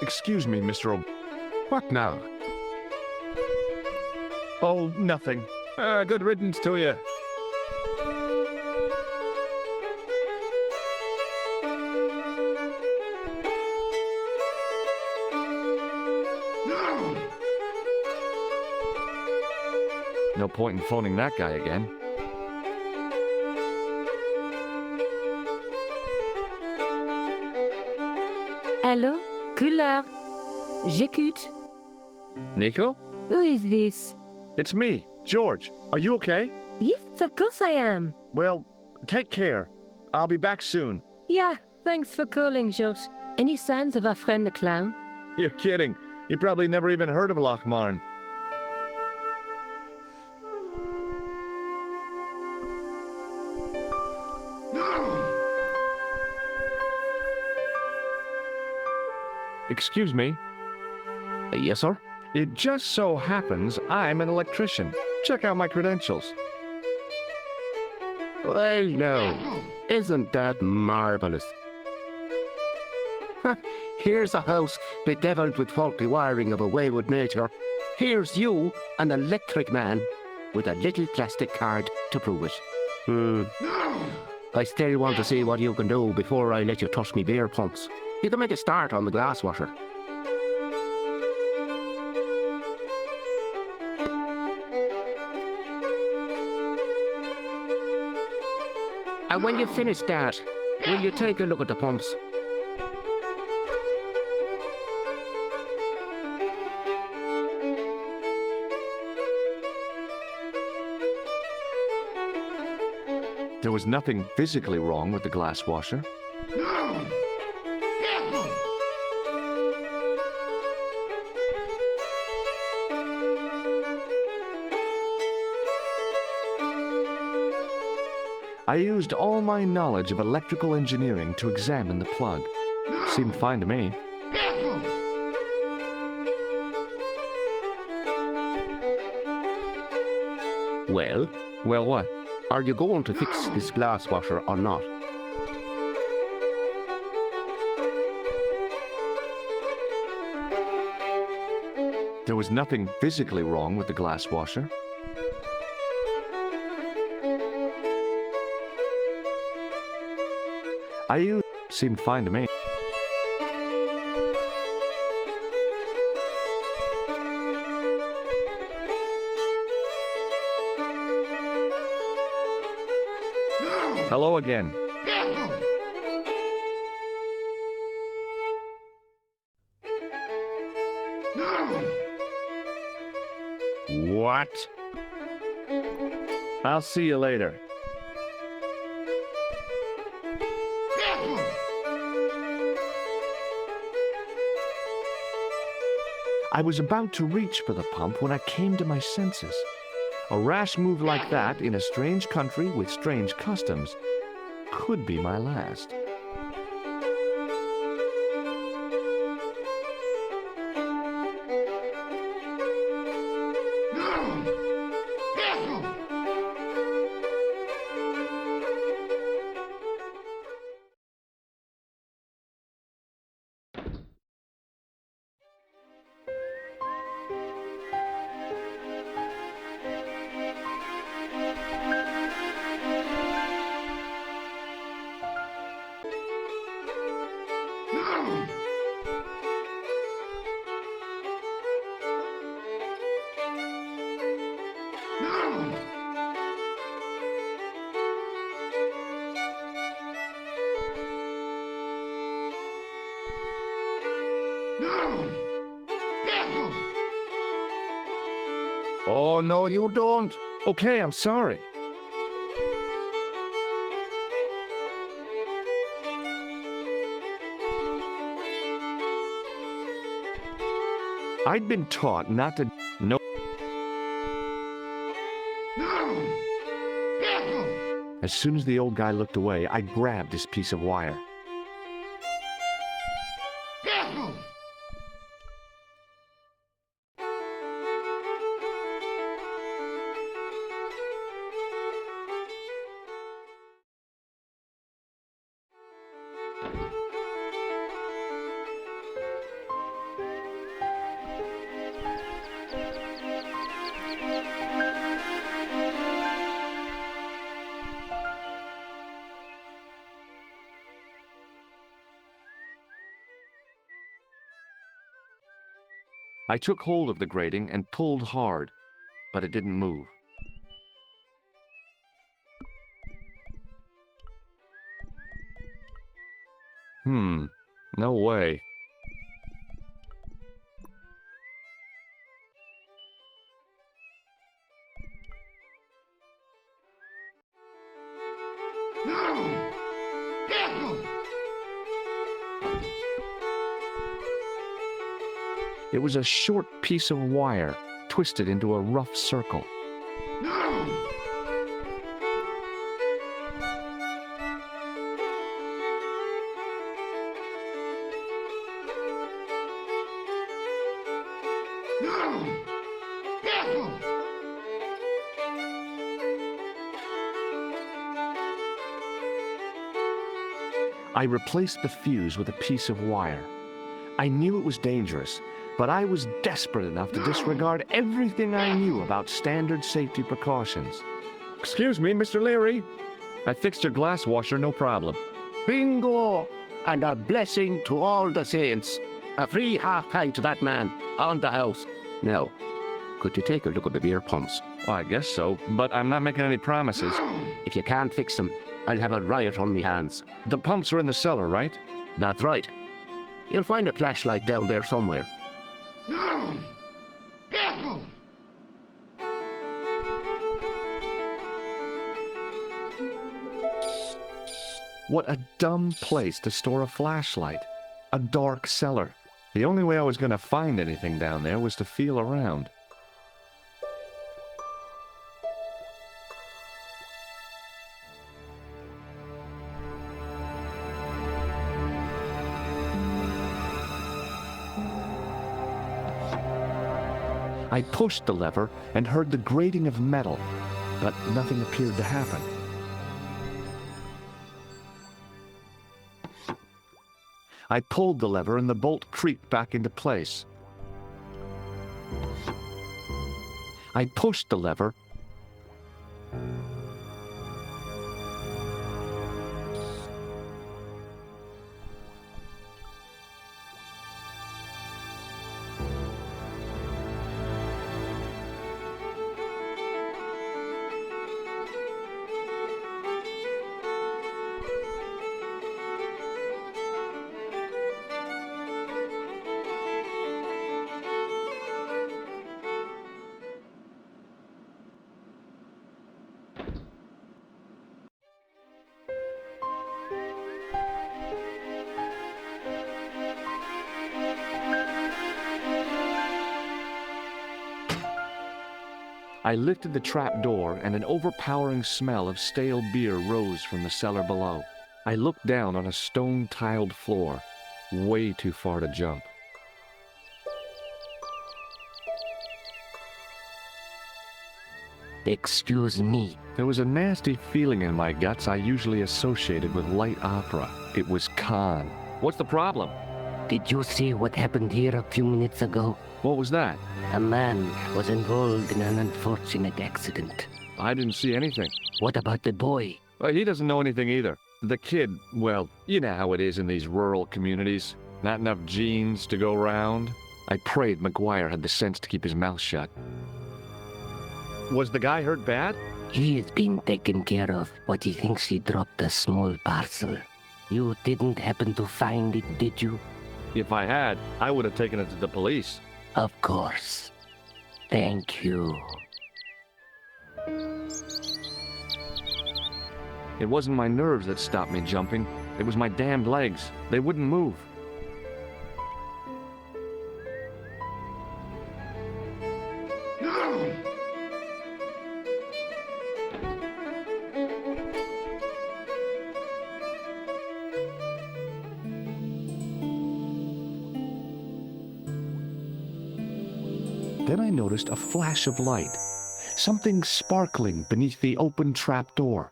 Speaker 1: Excuse me, Mr.
Speaker 15: What now?
Speaker 1: Oh, nothing.
Speaker 15: Good riddance to you.
Speaker 1: No point in phoning that guy again.
Speaker 5: Hello? Collard. J'écoute.
Speaker 1: Nico?
Speaker 5: Who is this?
Speaker 1: It's me, George. Are you okay?
Speaker 5: Yes, of course I am.
Speaker 1: Well, take care. I'll be back soon.
Speaker 5: Yeah, thanks for calling, George. Any signs of our friend the clown?
Speaker 1: You're kidding. You probably never even heard of Lochmarn. Excuse me.
Speaker 14: Yes, sir?
Speaker 1: It just so happens I'm an electrician. Check out my credentials.
Speaker 14: Well, no. Isn't that marvelous? Here's a house bedeviled with faulty wiring of a wayward nature. Here's you, an electric man, with a little plastic card to prove it. I still want to see what you can do before I let you touch me beer pumps. You can make a start on the glass washer. And when you finish that, will you take a look at the pumps?
Speaker 1: There was nothing physically wrong with the glass washer. I used all my knowledge of electrical engineering to examine the plug. Seemed fine to me.
Speaker 14: Well?
Speaker 1: Well, what?
Speaker 14: Are you going to fix this glass washer or not?
Speaker 1: There was nothing physically wrong with the glass washer. Seemed fine to me. Hello again.
Speaker 6: What?
Speaker 1: I'll see you later. I was about to reach for the pump when I came to my senses. A rash move like that in a strange country with strange customs could be my last.
Speaker 4: Oh, no, you don't.
Speaker 1: Okay, I'm sorry. I'd been taught not to know. As soon as the old guy looked away, I grabbed this piece of wire. I took hold of the grating and pulled hard, but it didn't move. No way. It was a short piece of wire, twisted into a rough circle.
Speaker 13: I replaced the fuse with a piece of wire. I knew it was dangerous, but I was desperate enough to disregard everything I knew about standard safety precautions.
Speaker 1: Excuse me, Mr. Leary. I fixed your glass washer, no problem.
Speaker 12: Bingo! And a blessing to all the saints. A free half-pint to that man, on the house. Now, could you take a look at the beer pumps?
Speaker 1: Well, I guess so, but I'm not making any promises.
Speaker 12: If you can't fix them, I'll have a riot on me hands.
Speaker 1: The pumps are in the cellar, right?
Speaker 12: That's right. You'll find a flashlight down there somewhere.
Speaker 13: What a dumb place to store a flashlight. A dark cellar.
Speaker 1: The only way I was going to find anything down there was to feel around.
Speaker 13: I pushed the lever and heard the grating of metal, but nothing appeared to happen. I pulled the lever and the bolt creaked back into place. I pushed the lever. I lifted the trap door, and an overpowering smell of stale beer rose from the cellar below. I looked down on a stone-tiled floor, way too far to jump.
Speaker 9: Excuse me.
Speaker 13: There was a nasty feeling in my guts I usually associated with light opera. It was Khan. What's the problem?
Speaker 9: Did you see what happened here a few minutes ago?
Speaker 13: What was that?
Speaker 9: A man was involved in an unfortunate accident.
Speaker 13: I didn't see anything.
Speaker 9: What about the boy?
Speaker 13: Well, he doesn't know anything either. The kid, well, you know how it is in these rural communities. Not enough genes to go round. I prayed McGuire had the sense to keep his mouth shut. Was the guy hurt bad?
Speaker 9: He's been taken care of, but he thinks he dropped a small parcel. You didn't happen to find it, did you?
Speaker 13: If I had, I would have taken it to the police.
Speaker 9: Of course. Thank you.
Speaker 13: It wasn't my nerves that stopped me jumping. It was my damned legs. They wouldn't move. Then I noticed a flash of light, something sparkling beneath the open trap door.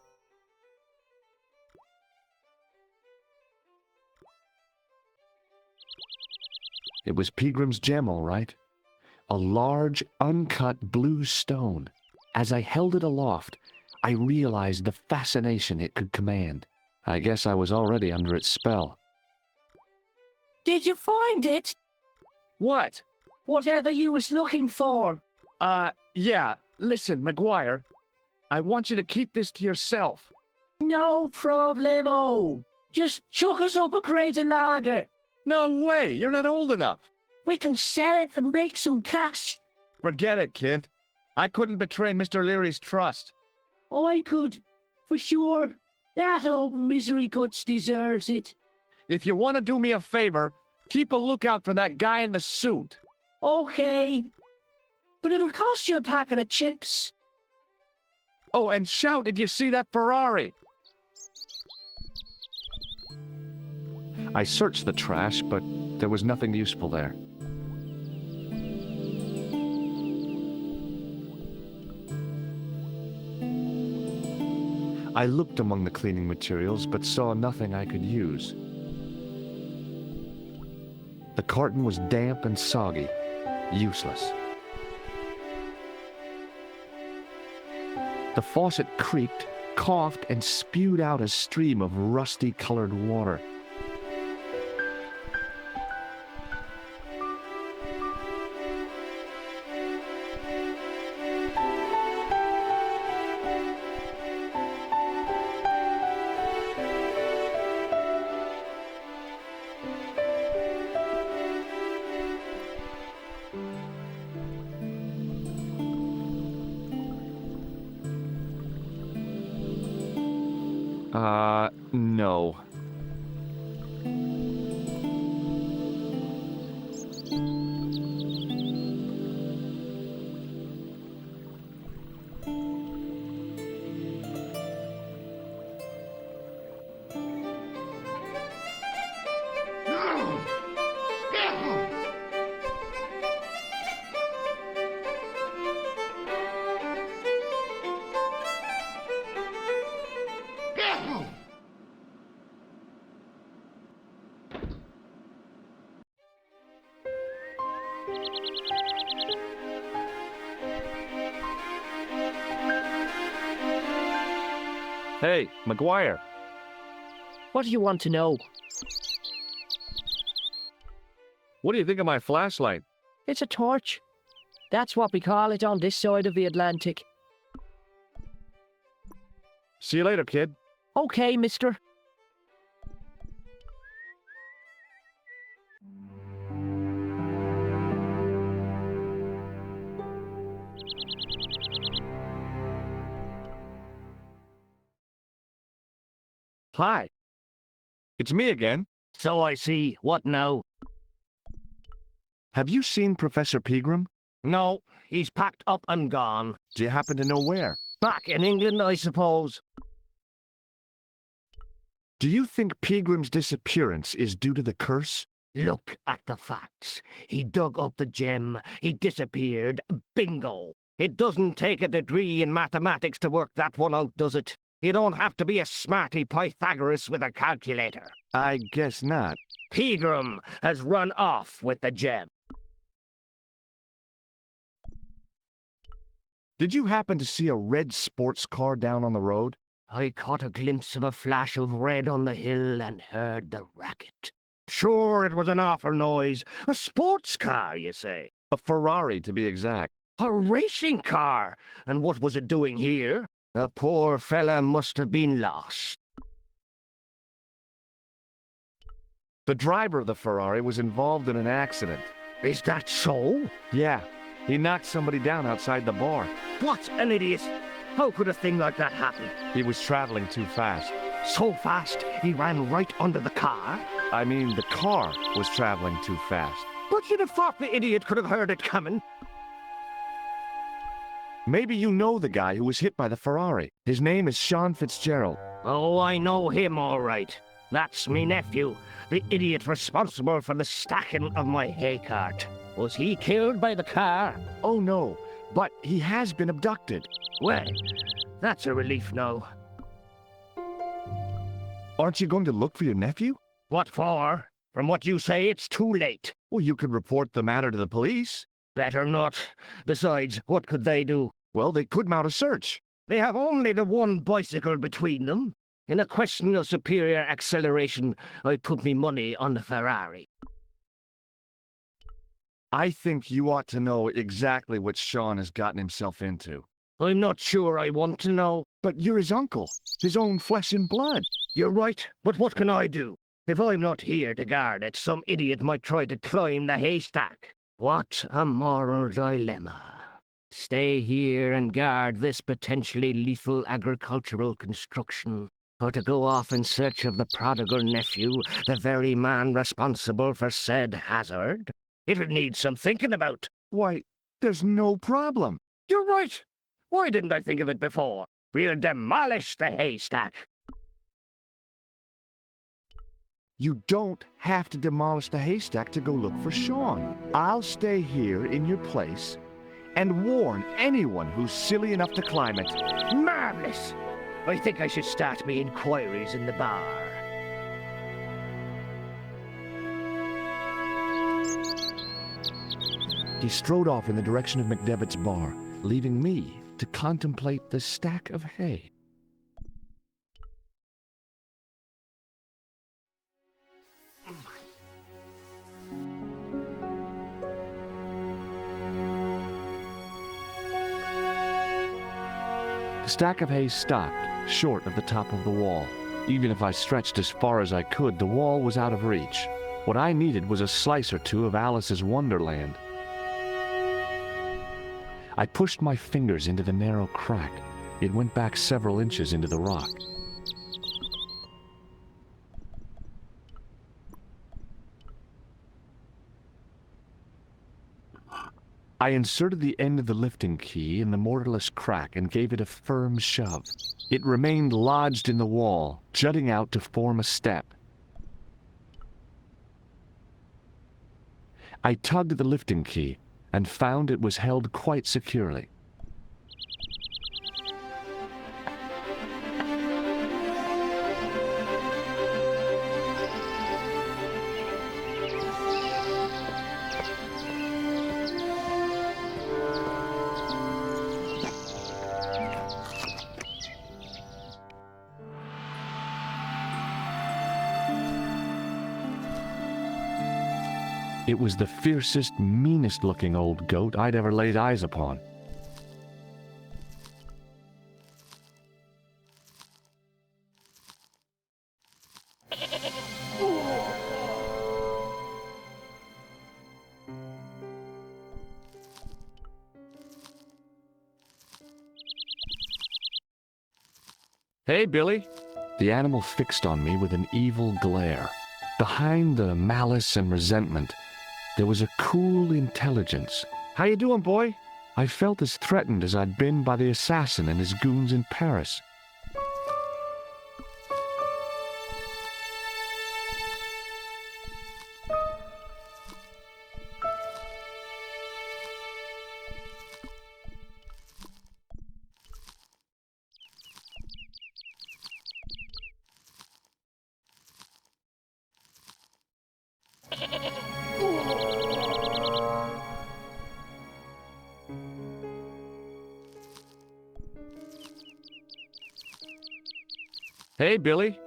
Speaker 13: It was Peagram's gem, all right. A large, uncut blue stone. As I held it aloft, I realized the fascination it could command. I guess I was already under its spell.
Speaker 2: Did you find it?
Speaker 13: What?
Speaker 2: Whatever you was looking for.
Speaker 13: Yeah. Listen, McGuire, I want you to keep this to yourself.
Speaker 2: No problemo. Just chuck us up a crate of lager.
Speaker 13: No way, you're not old enough.
Speaker 2: We can sell it and make some cash.
Speaker 13: Forget it, kid. I couldn't betray Mr. Leary's trust.
Speaker 2: I could, for sure. That old misery guts deserves it.
Speaker 13: If you want to do me a favor, keep a lookout for that guy in the suit.
Speaker 2: Okay. But it'll cost you a packet of chips.
Speaker 13: Oh, and shout if you see that Ferrari. I searched the trash, but there was nothing useful there. I looked among the cleaning materials, but saw nothing I could use. The carton was damp and soggy, useless. The faucet creaked, coughed, and spewed out a stream of rusty-colored water.
Speaker 1: No.
Speaker 13: Hey, McGuire.
Speaker 9: What do you want to know?
Speaker 13: What do you think of my flashlight?
Speaker 9: It's a torch. That's what we call it on this side of the Atlantic.
Speaker 13: See you later, kid.
Speaker 9: Okay, mister.
Speaker 13: Hi. It's me again.
Speaker 9: So I see. What now?
Speaker 13: Have you seen Professor Pegram?
Speaker 9: No, he's packed up and gone.
Speaker 13: Do you happen to know where?
Speaker 9: Back in England, I suppose.
Speaker 13: Do you think Pegram's disappearance is due to the curse?
Speaker 9: Look at the facts. He dug up the gem. He disappeared. Bingo. It doesn't take a degree in mathematics to work that one out, does it? You don't have to be a smarty Pythagoras with a calculator.
Speaker 13: I guess not.
Speaker 9: Pegram has run off with the gem.
Speaker 13: Did you happen to see a red sports car down on the road?
Speaker 9: I caught a glimpse of a flash of red on the hill and heard the racket. Sure, it was an awful noise. A sports car, you say?
Speaker 13: A Ferrari, to be exact.
Speaker 9: A racing car? And what was it doing here? The poor fella must have been lost.
Speaker 13: The driver of the Ferrari was involved in an accident.
Speaker 9: Is that so?
Speaker 13: Yeah. He knocked somebody down outside the bar.
Speaker 9: What an idiot! How could a thing like that happen?
Speaker 13: He was traveling too fast.
Speaker 9: So fast, he ran right under the car?
Speaker 13: I mean, the car was traveling too fast.
Speaker 9: But you'd have thought the idiot could have heard it coming.
Speaker 13: Maybe you know the guy who was hit by the Ferrari. His name is Sean Fitzgerald.
Speaker 9: Oh, I know him all right. That's me nephew, the idiot responsible for the stacking of my hay cart. Was he killed by the car?
Speaker 13: Oh, no, but he has been abducted.
Speaker 9: Well, that's a relief now.
Speaker 13: Aren't you going to look for your nephew?
Speaker 9: What for? From what you say, it's too late.
Speaker 13: Well, you could report the matter to the police.
Speaker 9: Better not. Besides, what could they do?
Speaker 13: Well, they could mount a search.
Speaker 9: They have only the one bicycle between them. In a question of superior acceleration, I'd put me money on the Ferrari.
Speaker 13: I think you ought to know exactly what Sean has gotten himself into.
Speaker 9: I'm not sure I want to know.
Speaker 13: But you're his uncle, his own flesh and blood.
Speaker 9: You're right, but what can I do? If I'm not here to guard it, some idiot might try to climb the haystack. What a moral dilemma. Stay here and guard this potentially lethal agricultural construction, or to go off in search of the prodigal nephew, the very man responsible for said hazard? It'll need some thinking about.
Speaker 13: Why, there's no problem.
Speaker 9: You're right. Why didn't I think of it before? We'll demolish the haystack.
Speaker 13: You don't have to demolish the haystack to go look for Sean. I'll stay here in your place and warn anyone who's silly enough to climb it.
Speaker 9: Marvelous! I think I should start me inquiries in the bar.
Speaker 13: He strode off in the direction of McDevitt's bar, leaving me to contemplate the stack of hay. The stack of hay stopped, short of the top of the wall. Even if I stretched as far as I could, the wall was out of reach. What I needed was a slice or two of Alice's Wonderland. I pushed my fingers into the narrow crack. It went back several inches into the rock. I inserted the end of the lifting key in the mortarless crack and gave it a firm shove. It remained lodged in the wall, jutting out to form a step. I tugged at the lifting key and found it was held quite securely. It was the fiercest, meanest-looking old goat I'd ever laid eyes upon. Hey, Billy. The animal fixed on me with an evil glare. Behind the malice and resentment, there was a cool intelligence. How you doing, boy? I felt as threatened as I'd been by the assassin and his goons in Paris. Hey, Billy.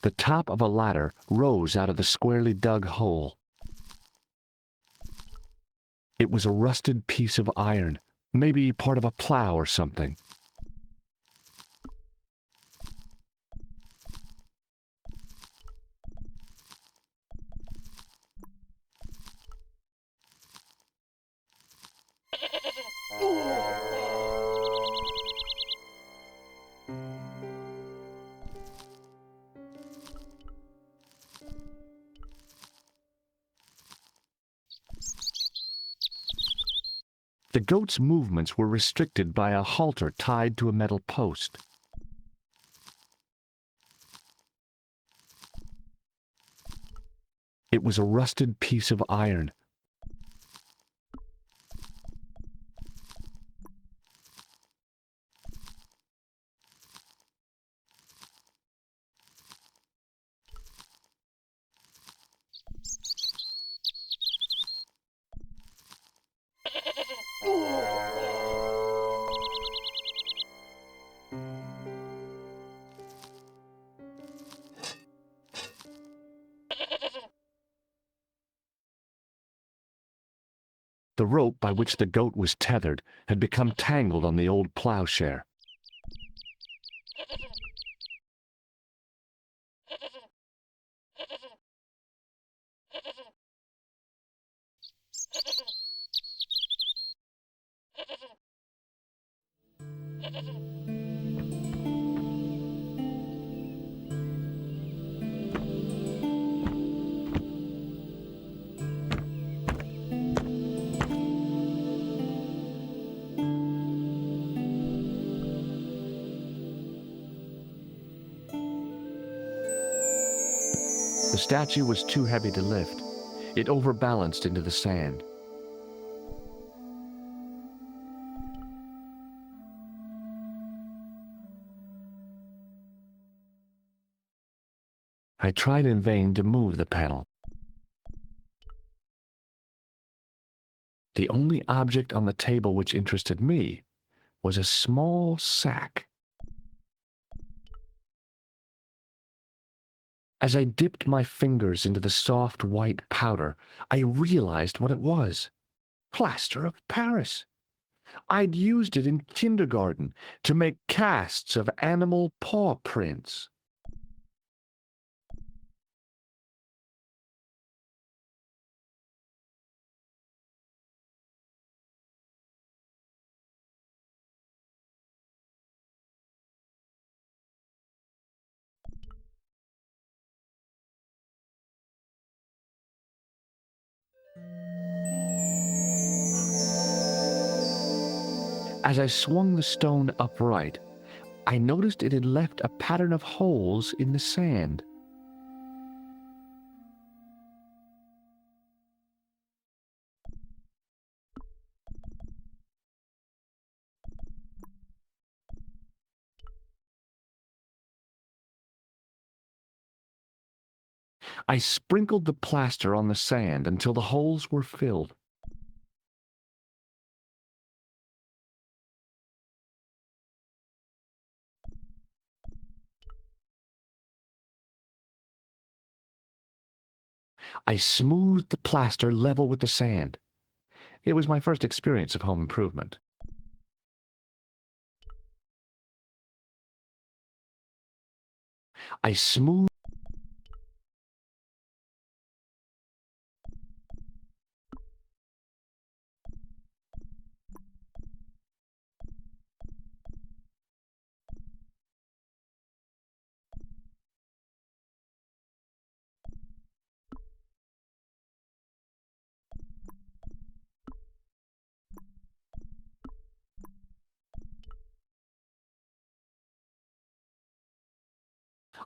Speaker 13: The top of a ladder rose out of the squarely dug hole. It was a rusted piece of iron, maybe part of a plow or something. The goat's movements were restricted by a halter tied to a metal post. It was a rusted piece of iron. The rope by which the goat was tethered had become tangled on the old plowshare. The statue was too heavy to lift. It overbalanced into the sand. I tried in vain to move the panel. The only object on the table which interested me was a small sack. As I dipped my fingers into the soft white powder, I realized what it was. Plaster of Paris. I'd used it in kindergarten to make casts of animal paw prints. As I swung the stone upright, I noticed it had left a pattern of holes in the sand. I sprinkled the plaster on the sand until the holes were filled. I smoothed the plaster level with the sand. It was my first experience of home improvement. I smoothed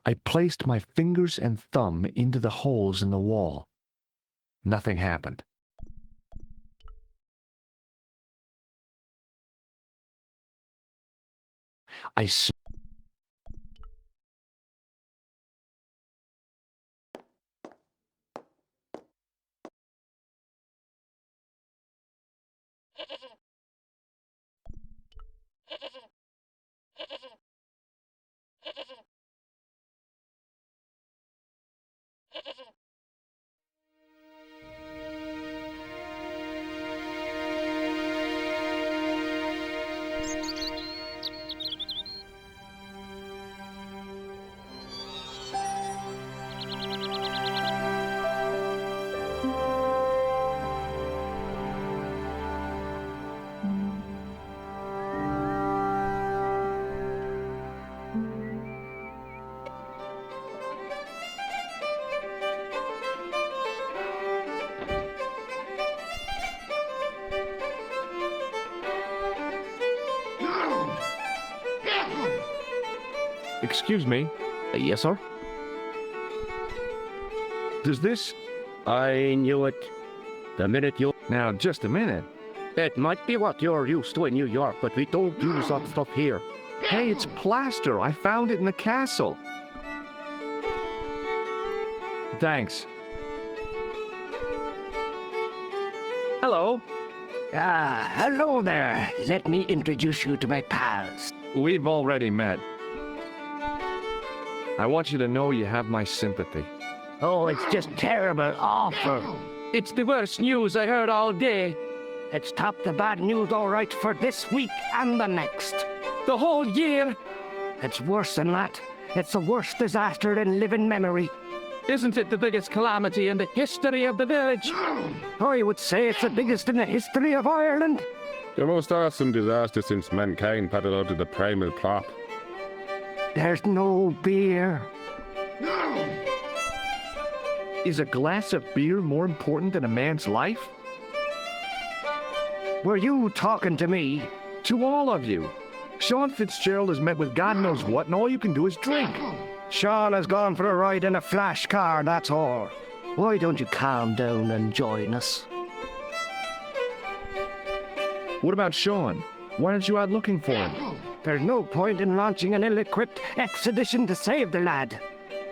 Speaker 13: I placed my fingers and thumb into the holes in the wall. Nothing happened. Excuse me.
Speaker 12: Yes, sir?
Speaker 13: Does this...
Speaker 12: I knew it. The minute you...
Speaker 13: Now, just a minute.
Speaker 12: It might be what you're used to in New York, but we don't use that stuff here.
Speaker 13: Hey, it's plaster. I found it in the castle. Thanks.
Speaker 9: Hello. Hello there. Let me introduce you to my pals.
Speaker 13: We've already met. I want you to know you have my sympathy.
Speaker 9: Oh, it's just terrible, awful.
Speaker 12: It's the worst news I heard all day.
Speaker 9: It's top the bad news all right for this week and the next.
Speaker 12: The whole year.
Speaker 9: It's worse than that. It's the worst disaster in living memory.
Speaker 12: Isn't it the biggest calamity in the history of the village?
Speaker 9: I would say it's the biggest in the history of Ireland.
Speaker 15: The most awesome disaster since mankind paddled out of the primal plop.
Speaker 9: There's no beer.
Speaker 13: Is a glass of beer more important than a man's life?
Speaker 9: Were you talking to me?
Speaker 13: To all of you. Sean Fitzgerald has met with God knows what, and all you can do is drink.
Speaker 8: Sean has gone for a ride in a flash car, that's all.
Speaker 9: Why don't you calm down and join us?
Speaker 13: What about Sean? Why aren't you out looking for him?
Speaker 8: There's no point in launching an ill-equipped expedition to save the lad.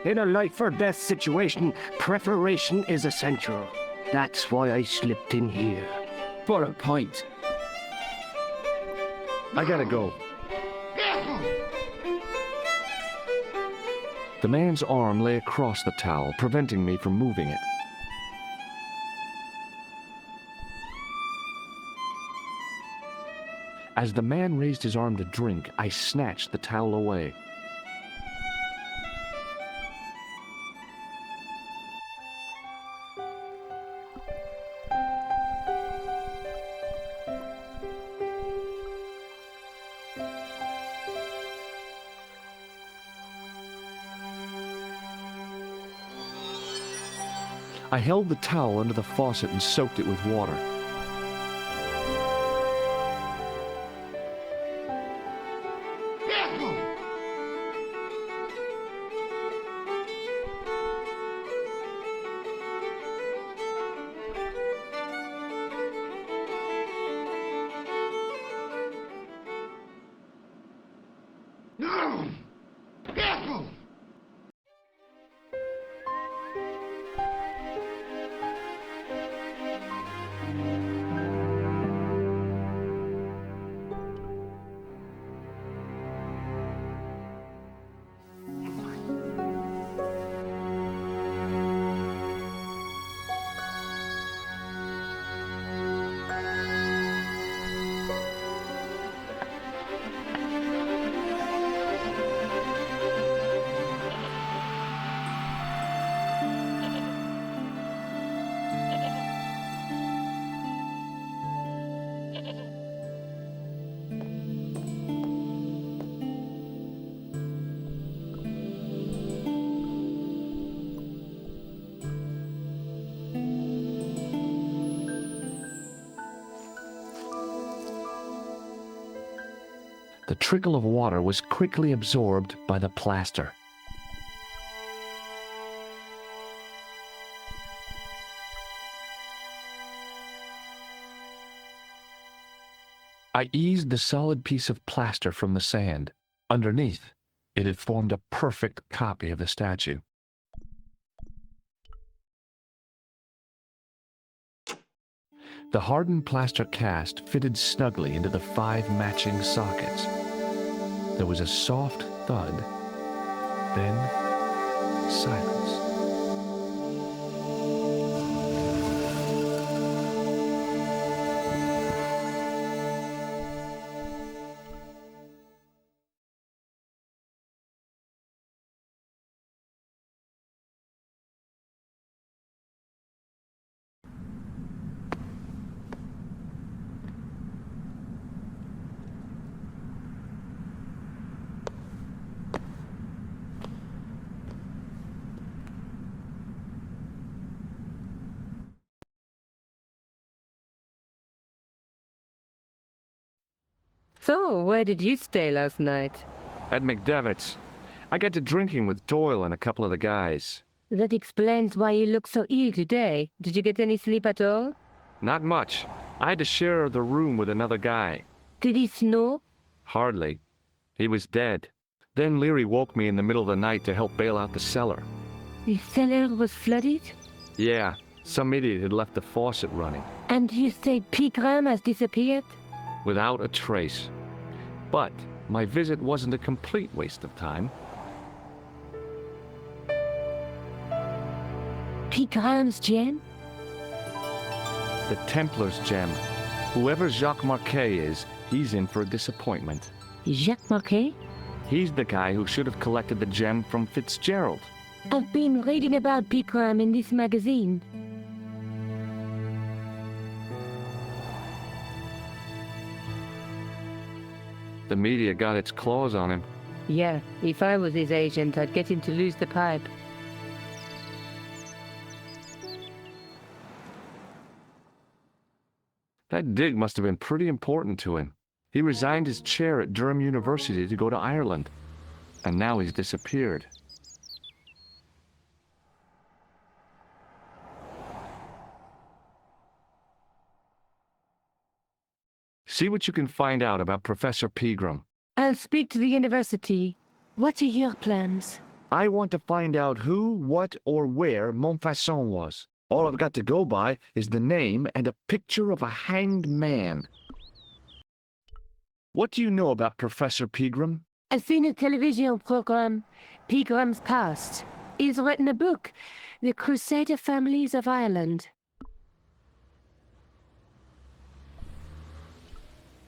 Speaker 8: In a life-or-death situation, preparation is essential.
Speaker 9: That's why I slipped in here.
Speaker 12: For a point.
Speaker 13: I gotta go. The man's arm lay across the towel, preventing me from moving it. As the man raised his arm to drink, I snatched the towel away. I held the towel under the faucet and soaked it with water. The trickle of water was quickly absorbed by the plaster. I eased the solid piece of plaster from the sand. Underneath, it had formed a perfect copy of the statue. The hardened plaster cast fitted snugly into the 5 matching sockets. There was a soft thud, then silence.
Speaker 5: So, where did you stay last night?
Speaker 13: At McDevitt's. I got to drinking with Doyle and a couple of the guys.
Speaker 5: That explains why you look so ill today. Did you get any sleep at all?
Speaker 13: Not much. I had to share the room with another guy.
Speaker 5: Did he snore?
Speaker 13: Hardly. He was dead. Then Leary woke me in the middle of the night to help bail out the cellar.
Speaker 5: The cellar was flooded?
Speaker 13: Yeah, some idiot had left the faucet running.
Speaker 5: And you say Pegram has disappeared?
Speaker 13: Without a trace. But my visit wasn't a complete waste of time.
Speaker 5: Pegram's gem?
Speaker 13: The Templars' gem. Whoever Jacques Marquet is, he's in for a disappointment.
Speaker 5: Jacques Marquet?
Speaker 13: He's the guy who should have collected the gem from Fitzgerald.
Speaker 5: I've been reading about Pegram in this magazine.
Speaker 13: The media got its claws on him.
Speaker 5: Yeah, if I was his agent, I'd get him to lose the pipe.
Speaker 13: That dig must have been pretty important to him. He resigned his chair at Durham University to go to Ireland. And now he's disappeared.
Speaker 1: See what you can find out about Professor Pegram.
Speaker 5: I'll speak to the university. What are your plans?
Speaker 13: I want to find out who, what, or where Montfaucon was. All I've got to go by is the name and a picture of a hanged man. What do you know about Professor Pegram?
Speaker 5: I've seen a television program, Pegram's Past. He's written a book, The Crusader Families of Ireland.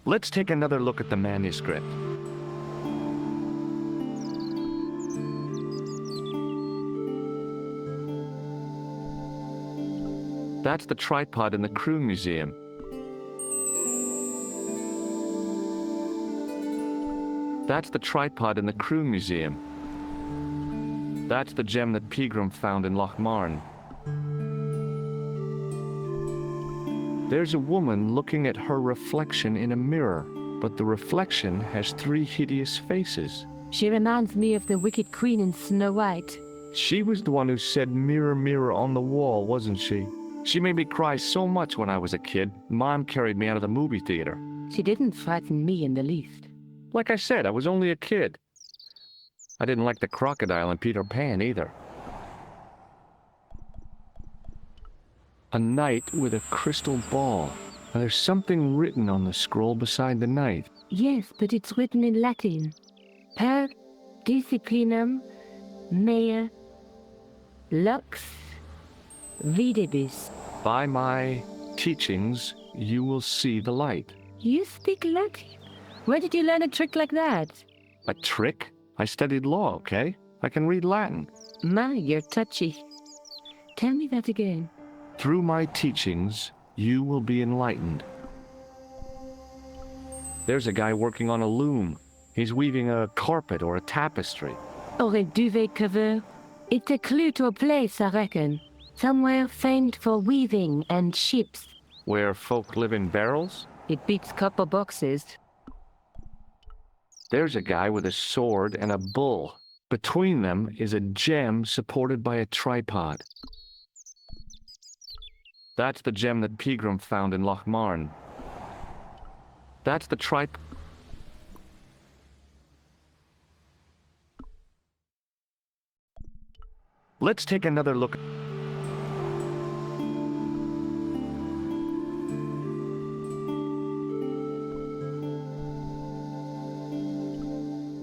Speaker 13: Let's take another look at the manuscript.
Speaker 1: That's the tripod in the crew museum. That's the tripod in the crew museum. That's the gem that Pegram found in Lochmarn. There's a woman looking at her reflection in a mirror, but the reflection has 3 hideous faces.
Speaker 5: She reminds me of the Wicked Queen in Snow White.
Speaker 1: She was the one who said, "Mirror, mirror on the wall," wasn't she? She made me cry so much when I was a kid. Mom carried me out of the movie theater.
Speaker 5: She didn't frighten me in the least.
Speaker 1: Like I said, I was only a kid. I didn't like the crocodile in Peter Pan either. A knight with a crystal ball. Now, there's something written on the scroll beside the knight.
Speaker 5: Yes, but it's written in Latin. Per disciplinam mea lux videbis.
Speaker 1: By my teachings, you will see the light.
Speaker 5: You speak Latin? Where did you learn a trick like that?
Speaker 1: A trick? I studied law, okay? I can read Latin.
Speaker 5: My, you're touchy. Tell me that again.
Speaker 1: Through my teachings, you will be enlightened. There's a guy working on a loom. He's weaving a carpet or a tapestry.
Speaker 5: Or a duvet cover. It's a clue to a place, I reckon. Somewhere famed for weaving and ships.
Speaker 1: Where folk live in barrels?
Speaker 5: It beats copper boxes.
Speaker 1: There's a guy with a sword and a bull. Between them is a gem supported by a tripod. That's the gem that Pegram found in Lochmarn. That's the
Speaker 13: Let's take another look.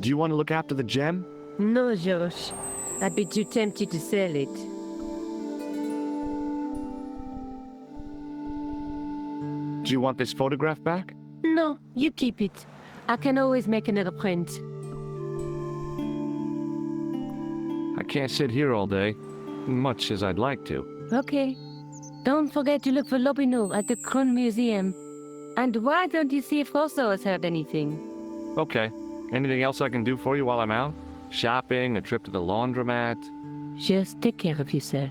Speaker 13: Do you want to look after the gem?
Speaker 5: No, Josh. I'd be too tempted to sell it.
Speaker 13: Do you want this photograph back?
Speaker 5: No, you keep it. I can always make another print.
Speaker 1: I can't sit here all day, much as I'd like to.
Speaker 5: Okay. Don't forget to look for Lobino at the Kron Museum. And why don't you see if Rosso has heard anything?
Speaker 1: Okay. Anything else I can do for you while I'm out? Shopping, a trip to the laundromat?
Speaker 5: Just take care of yourself.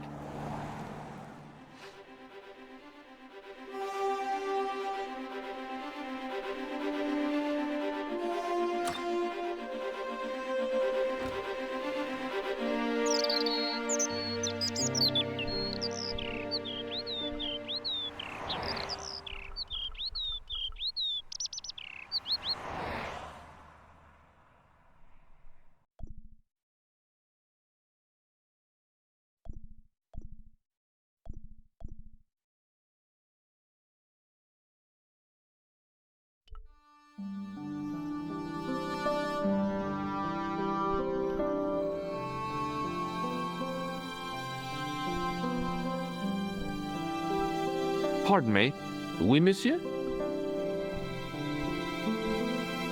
Speaker 1: Pardon me.
Speaker 7: Oui, monsieur?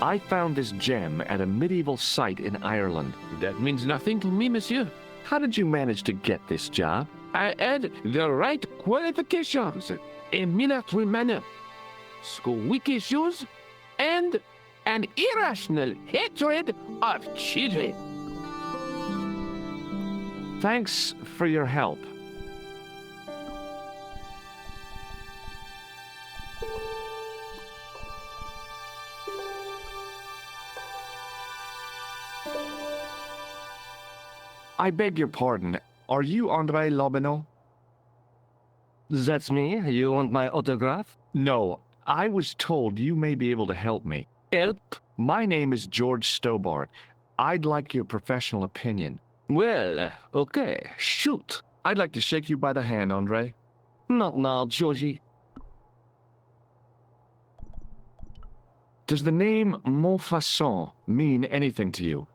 Speaker 1: I found this gem at a medieval site in Ireland.
Speaker 7: That means nothing to me, monsieur.
Speaker 1: How did you manage to get this job?
Speaker 7: I had the right qualifications, a military manner, squeaky shoes, and an irrational hatred of children.
Speaker 1: Thanks for your help. I beg your pardon. Are you André Lobino?
Speaker 8: That's me. You want my autograph?
Speaker 1: No,
Speaker 13: I was told you may be able to help me.
Speaker 9: Help?
Speaker 13: My name is George Stobbart. I'd like your professional opinion.
Speaker 9: Well, okay, shoot.
Speaker 13: I'd like to shake you by the hand, Andre.
Speaker 9: Not now, Georgie.
Speaker 13: Does the name Montfaucon mean anything to you?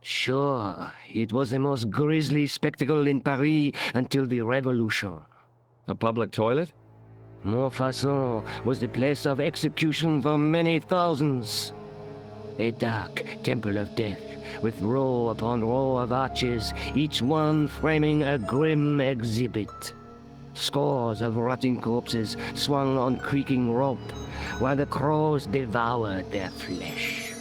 Speaker 9: Sure, it was the most grisly spectacle in Paris until the Revolution.
Speaker 13: A public toilet?
Speaker 9: Montfaucon was the place of execution for many thousands. A dark temple of death, with row upon row of arches, each one framing a grim exhibit. Scores of rotting corpses swung on creaking rope, while the crows devoured their flesh.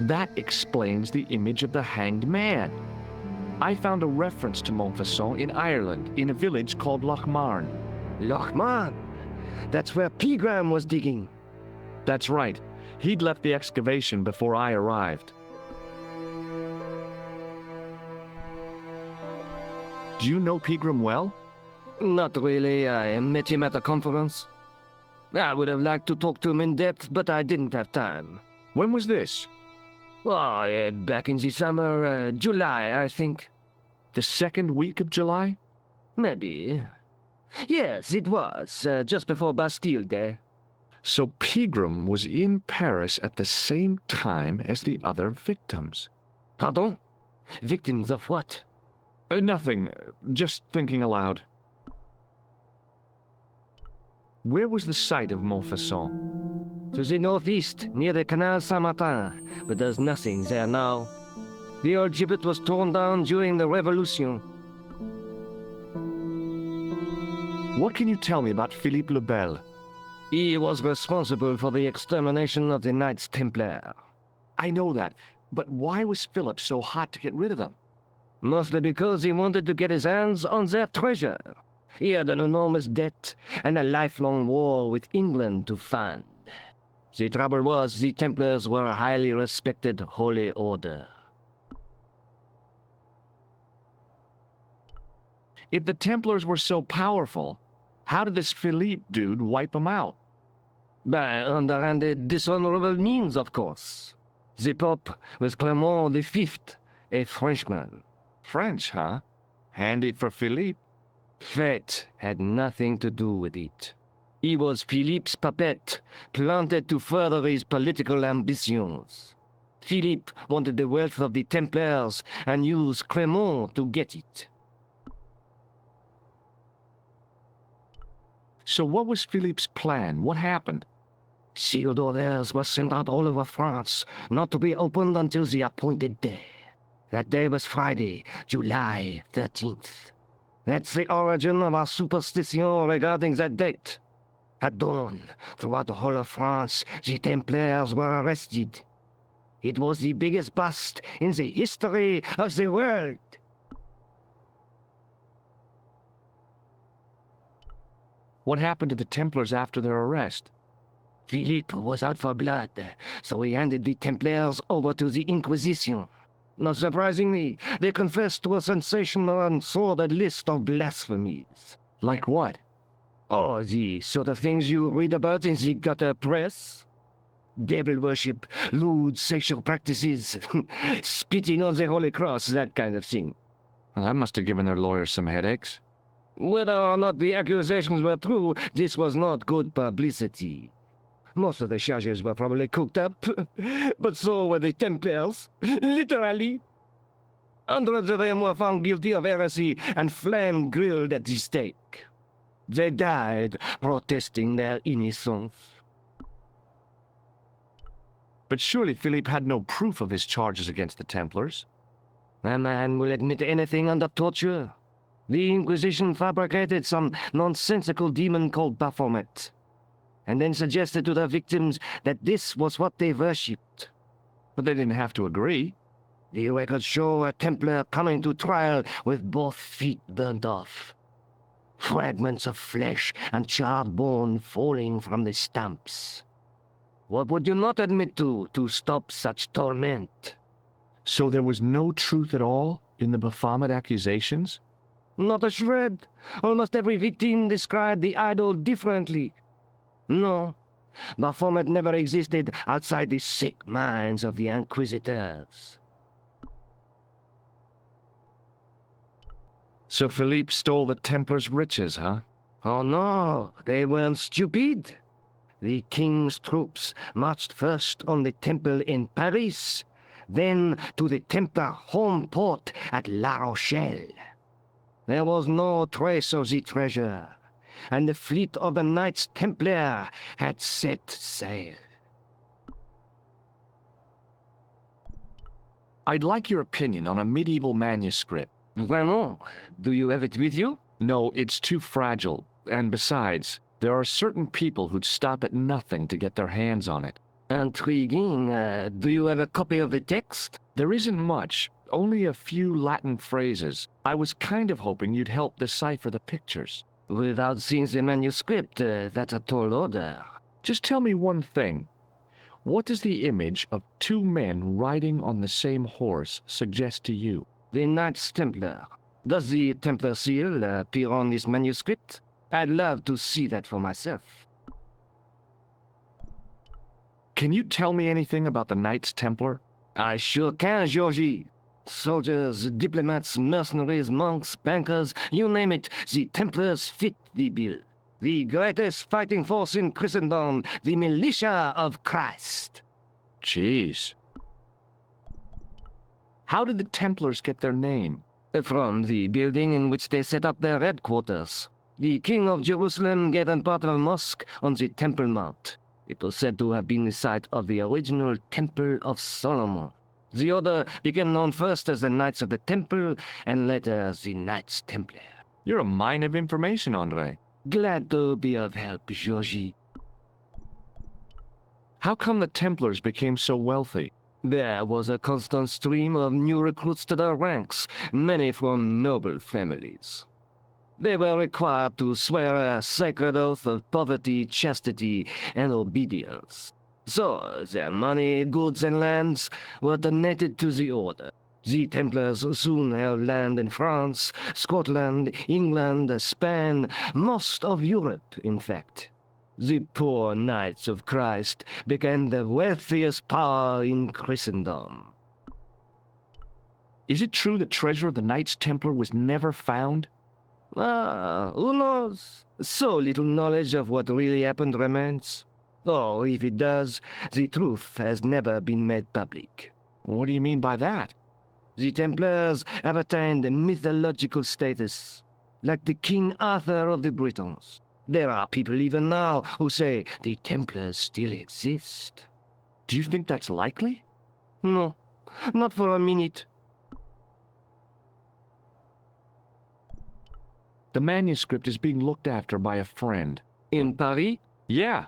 Speaker 13: That explains the image of the hanged man. I found a reference to Montfaucon in Ireland, in a village called Lochmarn.
Speaker 9: Lochmarn? That's where Pegram was digging.
Speaker 13: That's right. He'd left the excavation before I arrived. Do you know Pegram well?
Speaker 9: Not really. I met him at a conference. I would have liked to talk to him in depth, but I didn't have time.
Speaker 13: When was this?
Speaker 9: Oh, back in the summer, July, I think.
Speaker 13: The second week of July?
Speaker 9: Maybe. Yes, it was, just before Bastille Day.
Speaker 13: So Pegram was in Paris at the same time as the other victims.
Speaker 9: Pardon? Victims of what?
Speaker 13: Nothing. Just thinking aloud. Where was the site of Montfaucon?
Speaker 9: To the northeast, near the Canal Saint-Martin, but there's nothing there now. The old gibbet was torn down during the Revolution.
Speaker 13: What can you tell me about Philippe le Bel?
Speaker 9: He was responsible for the extermination of the Knights Templar.
Speaker 13: I know that, but why was Philip so hot to get rid of them?
Speaker 9: Mostly because he wanted to get his hands on their treasure. He had an enormous debt and a lifelong war with England to fund. The trouble was the Templars were a highly respected holy order.
Speaker 13: If the Templars were so powerful, how did this Philippe dude wipe them out?
Speaker 9: By underhanded, dishonorable means, of course. The Pope was Clement V, a Frenchman.
Speaker 13: French, huh? Handy for Philippe.
Speaker 9: Fate had nothing to do with it. He was Philippe's puppet, planted to further his political ambitions. Philippe wanted the wealth of the Templars and used Clement to get it.
Speaker 13: So what was Philippe's plan? What happened?
Speaker 9: Sealed orders were sent out all over France, not to be opened until the appointed day. That day was Friday, July 13th. That's the origin of our superstition regarding that date. At dawn, throughout the whole of France, the Templars were arrested. It was the biggest bust in the history of the world.
Speaker 13: What happened to the Templars after their arrest?
Speaker 9: Philippe was out for blood, so he handed the Templars over to the Inquisition. Not surprisingly, they confessed to a sensational and sordid list of blasphemies.
Speaker 13: Like what?
Speaker 9: Oh, the sort of things you read about in the gutter press. Devil worship, lewd sexual practices, spitting on the Holy Cross, that kind of thing.
Speaker 13: Well, that must have given their lawyers some headaches.
Speaker 9: Whether or not the accusations were true, this was not good publicity. Most of the charges were probably cooked up, but so were the Templars, literally. Hundreds of them were found guilty of heresy and flame-grilled at the stake. They died protesting their innocence.
Speaker 13: But surely Philippe had no proof of his charges against the Templars.
Speaker 9: A man will admit anything under torture. The Inquisition fabricated some nonsensical demon called Baphomet, and then suggested to their victims that this was what they worshipped.
Speaker 13: But they didn't have to agree.
Speaker 9: The records show a Templar coming to trial with both feet burnt off. Fragments of flesh and charred bone falling from the stumps. What would you not admit to stop such torment?
Speaker 13: So there was no truth at all in the Baphomet accusations?
Speaker 9: Not a shred. Almost every victim described the idol differently. No,
Speaker 8: Baphomet never existed outside the sick minds of the Inquisitors.
Speaker 13: So Philippe stole the Templars' riches, huh?
Speaker 8: Oh no, they weren't stupid. The king's troops marched first on the temple in Paris, then to the Templar home port at La Rochelle. There was no trace of the treasure, and the fleet of the Knights Templar had set sail.
Speaker 13: I'd like your opinion on a medieval manuscript.
Speaker 8: Vraiment? Do you have it with you?
Speaker 13: No, it's too fragile. And besides, there are certain people who'd stop at nothing to get their hands on it.
Speaker 8: Intriguing. Do you have a copy of the text?
Speaker 13: There isn't much, only a few Latin phrases. I was kind of hoping you'd help decipher the pictures.
Speaker 8: Without seeing the manuscript, that's a tall order.
Speaker 13: Just tell me one thing. What does the image of two men riding on the same horse suggest to you?
Speaker 8: The Knights Templar. Does the Templar seal appear on this manuscript? I'd love to see that for myself.
Speaker 13: Can you tell me anything about the Knights Templar?
Speaker 8: I sure can, Georgie. Soldiers, diplomats, mercenaries, monks, bankers, you name it, the Templars fit the bill. The greatest fighting force in Christendom, the militia of Christ.
Speaker 13: Jeez. How did the Templars get their name?
Speaker 8: From the building in which they set up their headquarters. The King of Jerusalem gave them part of a mosque on the Temple Mount. It was said to have been the site of the original Temple of Solomon. The order became known first as the Knights of the Temple, and later as the Knights Templar.
Speaker 13: You're a mine of information, Andre.
Speaker 8: Glad to be of help, Georgie.
Speaker 13: How come the Templars became so wealthy?
Speaker 8: There was a constant stream of new recruits to their ranks, many from noble families. They were required to swear a sacred oath of poverty, chastity, and obedience. So, their money, goods, and lands were donated to the order. The Templars soon held land in France, Scotland, England, Spain, most of Europe, in fact. The poor Knights of Christ became the wealthiest power in Christendom.
Speaker 13: Is it true the treasure of the Knights Templar was never found?
Speaker 8: Who knows? So little knowledge of what really happened remains. Oh, if it does, the truth has never been made public.
Speaker 13: What do you mean by that?
Speaker 8: The Templars have attained a mythological status, like the King Arthur of the Britons. There are people even now who say the Templars still exist.
Speaker 13: Do you think that's likely?
Speaker 8: No, not for a minute.
Speaker 13: The manuscript is being looked after by a friend.
Speaker 8: In Paris?
Speaker 13: Yeah.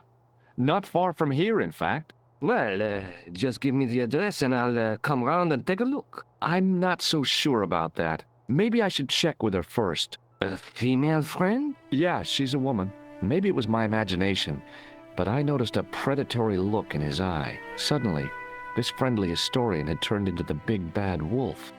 Speaker 13: Not far from here, in fact.
Speaker 8: Well, just give me the address and I'll come round and take a look.
Speaker 13: I'm not so sure about that. Maybe I should check with her first.
Speaker 8: A female friend?
Speaker 13: Yeah, she's a woman. Maybe it was my imagination, but I noticed a predatory look in his eye. Suddenly, this friendly historian had turned into the big bad wolf.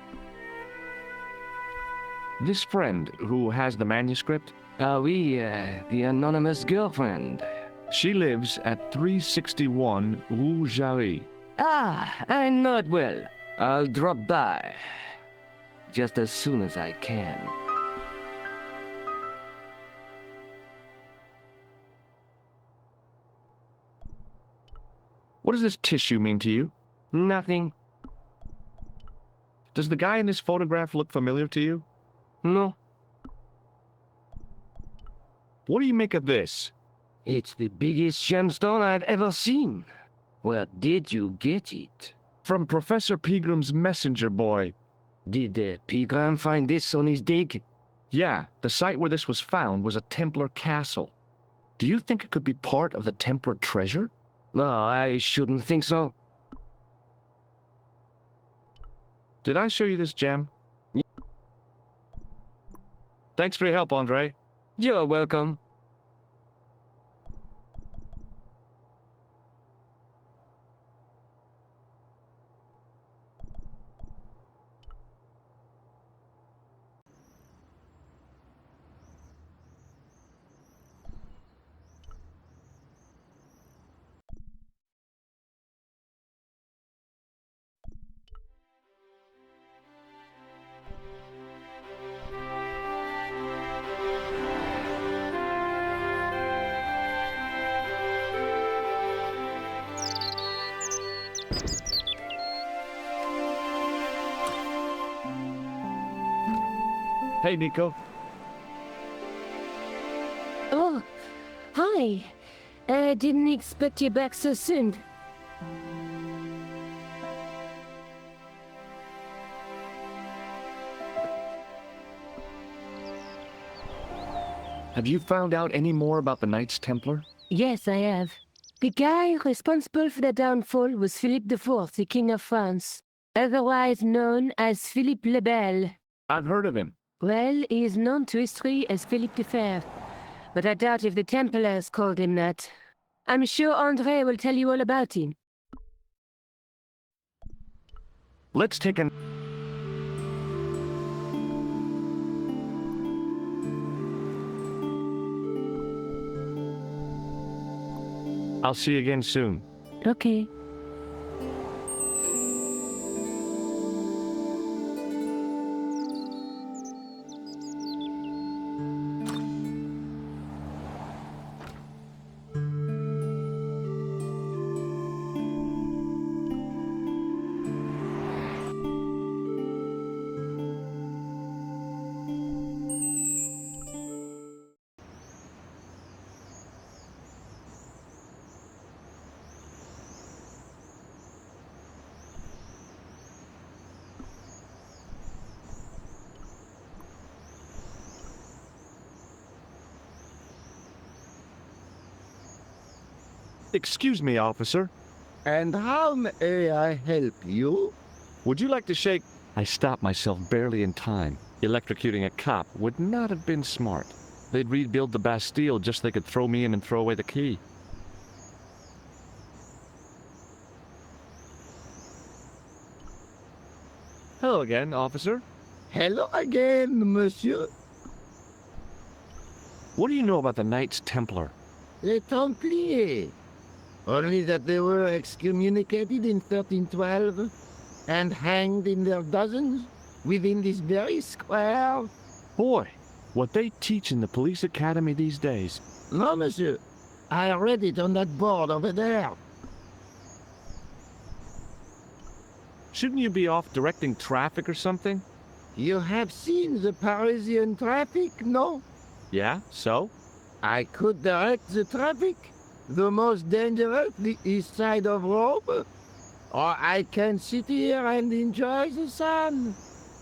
Speaker 13: This friend who has the manuscript?
Speaker 8: The anonymous girlfriend.
Speaker 13: She lives at 361 Rue Jarry.
Speaker 8: Ah, I know it well. I'll drop by. Just as soon as I can.
Speaker 13: What does this tissue mean to you?
Speaker 8: Nothing.
Speaker 13: Does the guy in this photograph look familiar to you?
Speaker 8: No.
Speaker 13: What do you make of this?
Speaker 8: It's the biggest gemstone I've ever seen. Where did you get it?
Speaker 13: From Professor Pegram's messenger boy.
Speaker 8: Did Pegram find this on his dig?
Speaker 13: Yeah, the site where this was found was a Templar castle. Do you think it could be part of the Templar treasure?
Speaker 8: No, I shouldn't think so.
Speaker 13: Did I show you this gem?
Speaker 8: Yeah.
Speaker 13: Thanks for your help, Andre.
Speaker 8: You're welcome.
Speaker 1: Hey, Nico.
Speaker 5: Oh, hi. I didn't expect you back so soon.
Speaker 1: Have you found out any more about the Knights Templar?
Speaker 5: Yes, I have. The guy responsible for the downfall was Philippe IV, the King of France, otherwise known as Philippe le Bel.
Speaker 1: I've heard of him.
Speaker 5: Well, he is known to history as Philippe the Fair, but I doubt if the Templars called him that. I'm sure André will tell you all about him.
Speaker 1: Let's take an... I'll see you again soon.
Speaker 5: Okay.
Speaker 1: Excuse me, officer.
Speaker 3: And how may I help you?
Speaker 1: Would you like to shake... I stopped myself barely in time. Electrocuting a cop would not have been smart. They'd rebuild the Bastille just so they could throw me in and throw away the key. Hello again, officer.
Speaker 3: Hello again, monsieur.
Speaker 1: What do you know about the Knights Templar?
Speaker 3: Les Templiers. Only that they were excommunicated in 1312 and hanged in their dozens within this very square.
Speaker 1: Boy, what they teach in the police academy these days.
Speaker 3: No, monsieur. I read it on that board over there.
Speaker 1: Shouldn't you be off directing traffic or something?
Speaker 3: You have seen the Parisian traffic, no?
Speaker 1: Yeah, so?
Speaker 3: I could direct the traffic. The most dangerous, the east side of Rome. Or I can sit here and enjoy the sun,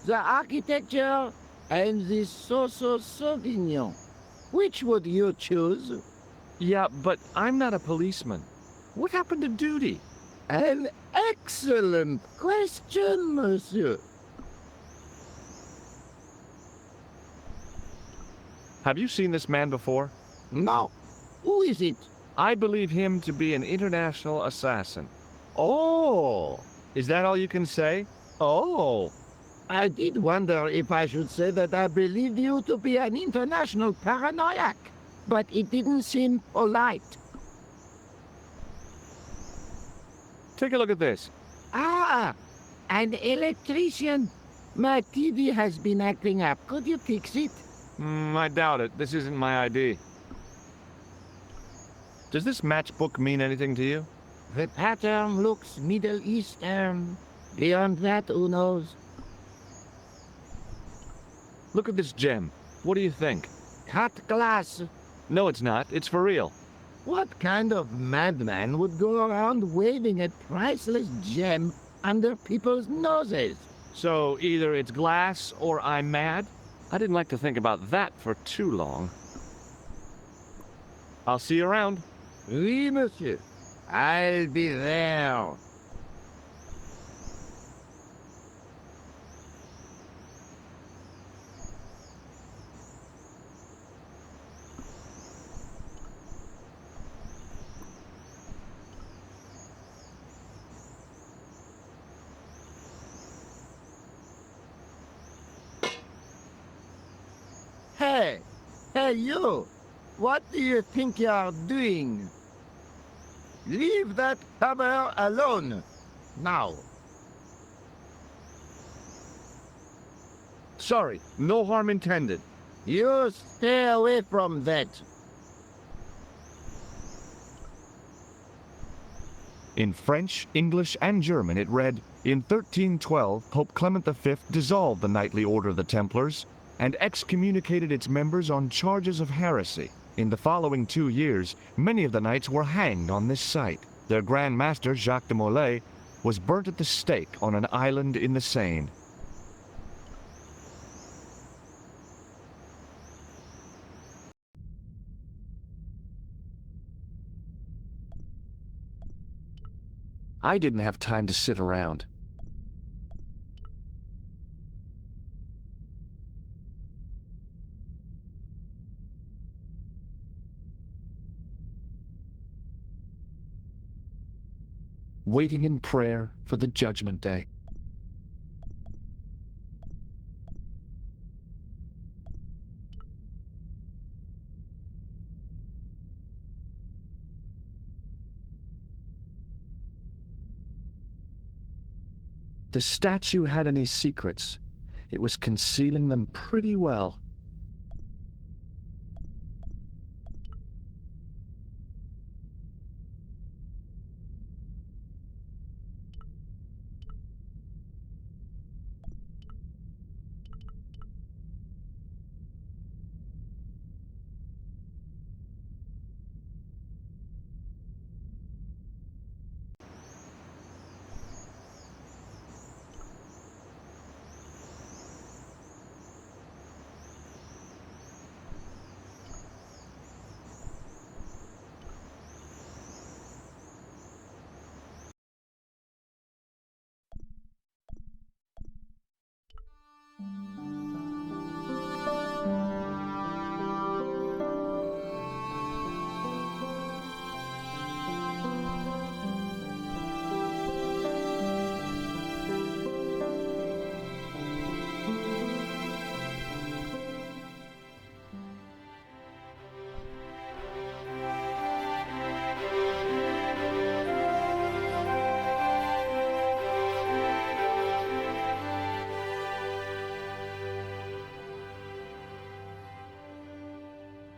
Speaker 3: the architecture, and the Sauvignon. Which would you choose?
Speaker 1: Yeah, but I'm not a policeman. What happened to duty?
Speaker 3: An excellent question, monsieur.
Speaker 1: Have you seen this man before?
Speaker 3: No. Who is it?
Speaker 1: I believe him to be an international assassin.
Speaker 3: Oh!
Speaker 1: Is that all you can say? Oh!
Speaker 3: I did wonder if I should say that I believe you to be an international paranoiac, but it didn't seem polite.
Speaker 1: Take a look at this.
Speaker 3: Ah! An electrician. My TV has been acting up. Could you fix it?
Speaker 1: I doubt it. This isn't my ID. Does this matchbook mean anything to you?
Speaker 3: The pattern looks Middle Eastern. Beyond that, who knows?
Speaker 1: Look at this gem. What do you think?
Speaker 3: Cut glass.
Speaker 1: No, it's not. It's for real.
Speaker 3: What kind of madman would go around waving a priceless gem under people's noses?
Speaker 1: So either it's glass or I'm mad? I didn't like to think about that for too long. I'll see you around.
Speaker 3: Oui, monsieur. I'll be there. Hey! Hey, you! What do you think you're doing? Leave that hammer alone! Now!
Speaker 1: Sorry, no harm intended.
Speaker 3: You stay away from that.
Speaker 1: In French, English, and German it read, in 1312, Pope Clement V dissolved the knightly order of the Templars.
Speaker 13: and excommunicated its members on charges of heresy. In the following 2 years, many of the knights were hanged on this site. Their Grand Master, Jacques de Molay, was burnt at the stake on an island in the Seine. I didn't have time to sit around. Waiting in prayer for the Judgment Day. The statue had any secrets. It was concealing them pretty well.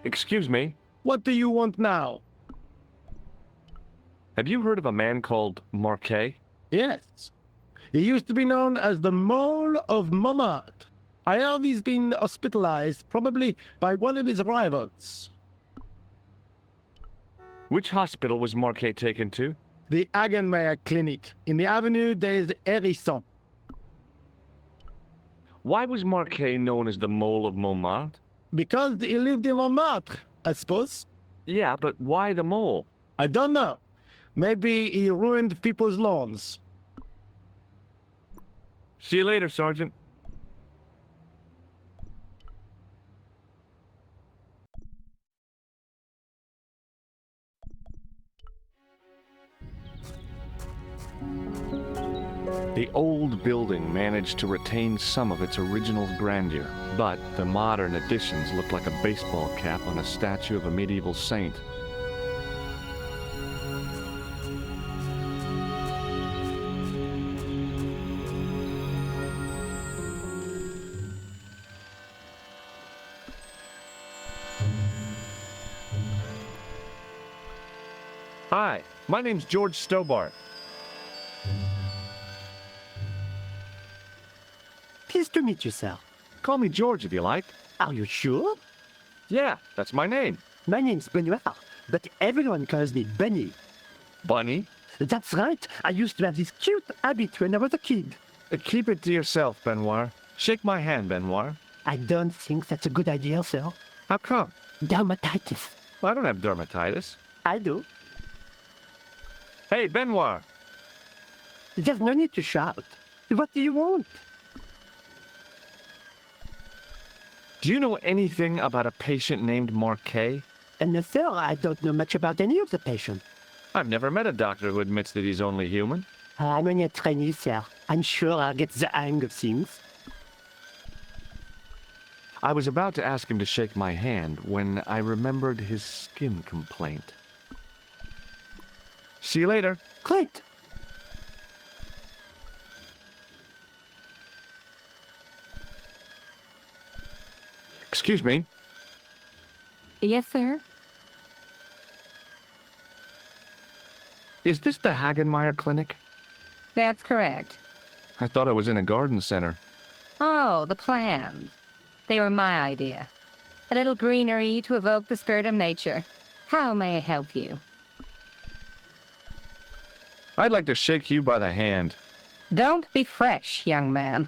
Speaker 13: Excuse me,
Speaker 6: What do you want now?
Speaker 13: have you heard of a man called Marquet?
Speaker 6: Yes. He used to be known as the Mole of Montmartre. I heard he's been hospitalized, probably by one of his rivals.
Speaker 13: Which hospital was Marquet taken to?
Speaker 6: The Hagenmeyer Clinic in the Avenue des Hérissons.
Speaker 13: Why was Marquet known as the Mole of Montmartre?
Speaker 6: Because he lived in Montmartre, I suppose.
Speaker 13: Yeah, but why the mole?
Speaker 6: I don't know. Maybe he ruined people's lawns.
Speaker 13: See you later, Sergeant. The old building managed to retain some of its original grandeur, but the modern additions look like a baseball cap on a statue of a medieval saint. Hi, my name's George Stobbart.
Speaker 16: Pleased to meet you, sir.
Speaker 13: Call me George if you like.
Speaker 16: Are you sure?
Speaker 13: Yeah, that's my name.
Speaker 16: My name's Benoit, but everyone calls me Benny.
Speaker 13: Bunny?
Speaker 16: That's right. I used to have this cute habit when I was a kid.
Speaker 13: Keep it to yourself, Benoit. Shake my hand, Benoit.
Speaker 16: I don't think that's a good idea, sir.
Speaker 13: How come?
Speaker 16: Dermatitis.
Speaker 13: Well, I don't have dermatitis.
Speaker 16: I do.
Speaker 13: Hey, Benoit!
Speaker 16: There's no need to shout. What do you want?
Speaker 13: Do you know anything about a patient named Marquet?
Speaker 16: No, sir, I don't know much about any of the patients.
Speaker 13: I've never met a doctor who admits that he's only human.
Speaker 16: I'm only a trainee, sir. I'm sure I'll get the hang of things.
Speaker 13: I was about to ask him to shake my hand when I remembered his skin complaint. See you later.
Speaker 16: Great.
Speaker 13: Excuse me.
Speaker 11: Yes, sir?
Speaker 13: Is this the Hagenmeyer Clinic?
Speaker 11: That's correct.
Speaker 13: I thought I was in a garden center.
Speaker 11: Oh, the plans. They were my idea. A little greenery to evoke the spirit of nature. How may I help you?
Speaker 13: I'd like to shake you by the hand.
Speaker 11: Don't be fresh, young man.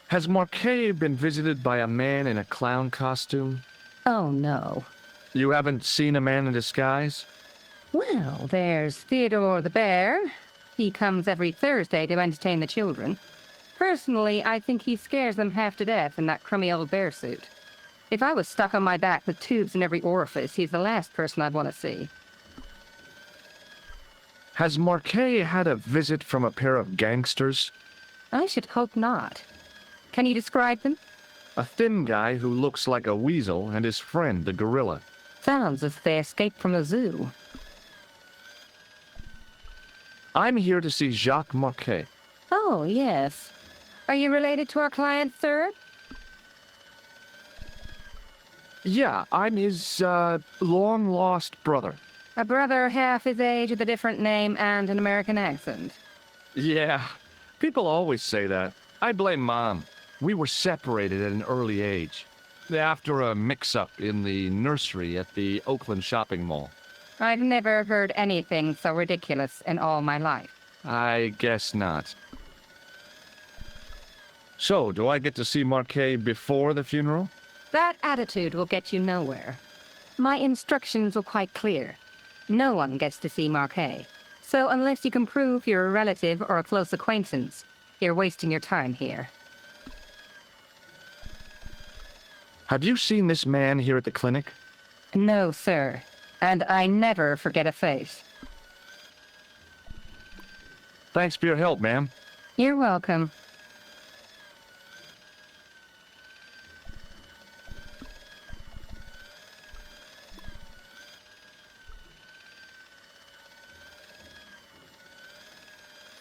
Speaker 13: Has Marquet been visited by a man in a clown costume?
Speaker 11: Oh, no.
Speaker 13: You haven't seen a man in disguise?
Speaker 11: Well, there's Theodore the Bear. He comes every Thursday to entertain the children. Personally, I think he scares them half to death in that crummy old bear suit. If I was stuck on my back with tubes in every orifice, he's the last person I'd want to see.
Speaker 13: Has Marquet had a visit from a pair of gangsters?
Speaker 11: I should hope not. Can you describe them?
Speaker 13: A thin guy who looks like a weasel and his friend, the gorilla.
Speaker 11: Sounds as if they escaped from the zoo.
Speaker 13: I'm here to see Jacques Marquet.
Speaker 11: Oh, yes. Are you related to our client, sir?
Speaker 13: Yeah, I'm his, long-lost brother.
Speaker 11: A brother half his age with a different name and an American accent.
Speaker 13: Yeah, people always say that. I blame Mom. We were separated at an early age. After a mix-up in the nursery at the Oakland shopping mall.
Speaker 11: I've never heard anything so ridiculous in all my life.
Speaker 13: I guess not. So, do I get to see Marquet before the funeral?
Speaker 11: That attitude will get you nowhere. My instructions were quite clear. No one gets to see Marquet. So unless you can prove you're a relative or a close acquaintance, you're wasting your time here.
Speaker 13: Have you seen this man here at the clinic?
Speaker 11: No, sir. And I never forget a face.
Speaker 13: Thanks for your help, ma'am.
Speaker 11: You're welcome.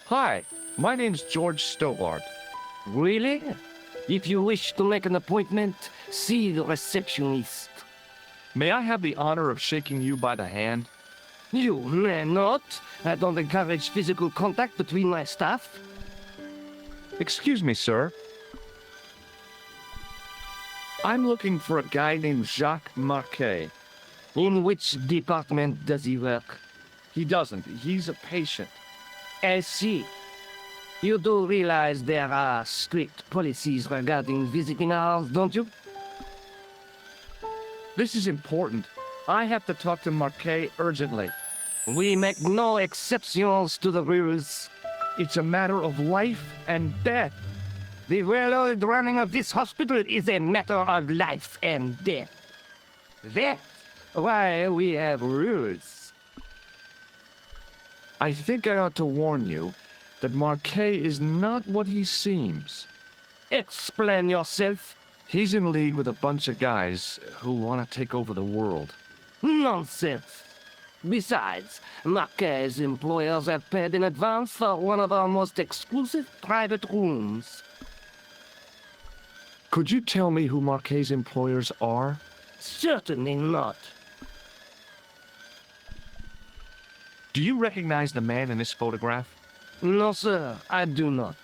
Speaker 13: Hi, my name's George Stobbart.
Speaker 9: Really? If you wish to make an appointment, see the receptionist.
Speaker 13: May I have the honor of shaking you by the hand?
Speaker 9: You may not. I don't encourage physical contact between my staff.
Speaker 13: Excuse me, sir. I'm looking for a guy named Jacques Marquet.
Speaker 9: In which department does he work?
Speaker 13: He doesn't. He's a patient.
Speaker 9: I see. You do realize there are strict policies regarding visiting hours, don't you?
Speaker 13: This is important. I have to talk to Marquet urgently.
Speaker 9: We make no exceptions to the rules.
Speaker 13: It's a matter of life and death.
Speaker 9: The well-oiled running of this hospital is a matter of life and death. That's why we have rules.
Speaker 13: I think I ought to warn you that Marquet is not what he seems.
Speaker 9: Explain yourself.
Speaker 13: He's in league with a bunch of guys who want to take over the world.
Speaker 9: Nonsense. Besides, Marquet's employers have paid in advance for one of our most exclusive private rooms.
Speaker 13: Could you tell me who Marquet's employers are?
Speaker 9: Certainly not.
Speaker 13: Do you recognize the man in this photograph?
Speaker 9: No, sir, I do not.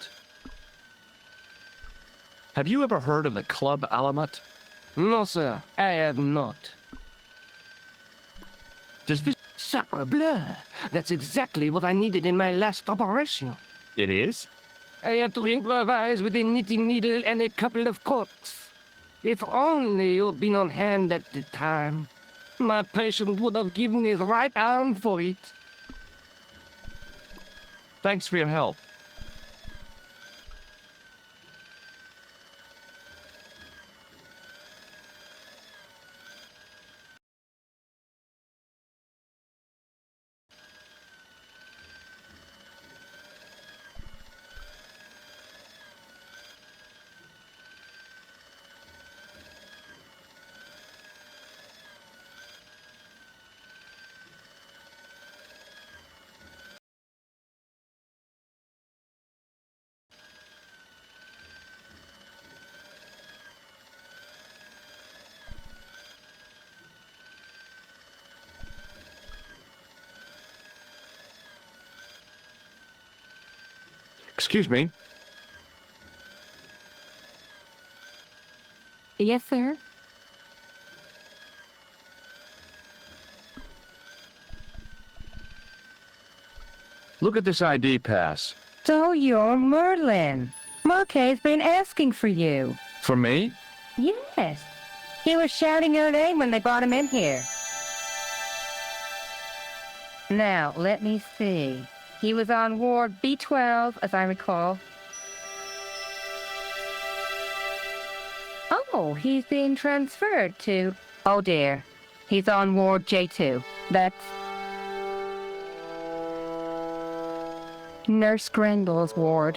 Speaker 13: Have you ever heard of the Club Alamat?
Speaker 9: No, sir, I have not.
Speaker 13: Does this...
Speaker 9: Sacre bleu! That's exactly what I needed in my last operation.
Speaker 13: It is?
Speaker 9: I had to improvise with a knitting needle and a couple of corks. If only you'd been on hand at the time. My patient would have given his right arm for it.
Speaker 13: Thanks for your help. Excuse me.
Speaker 11: Yes, sir.
Speaker 13: Look at this ID pass.
Speaker 11: So you're Merlin. Murkay's been asking for you.
Speaker 13: For me?
Speaker 11: Yes. He was shouting your name when they brought him in here. Now, let me see. He was on Ward B12, as I recall. Oh, he's being transferred to... Oh dear. He's on Ward J2. That's... Nurse Grendel's ward.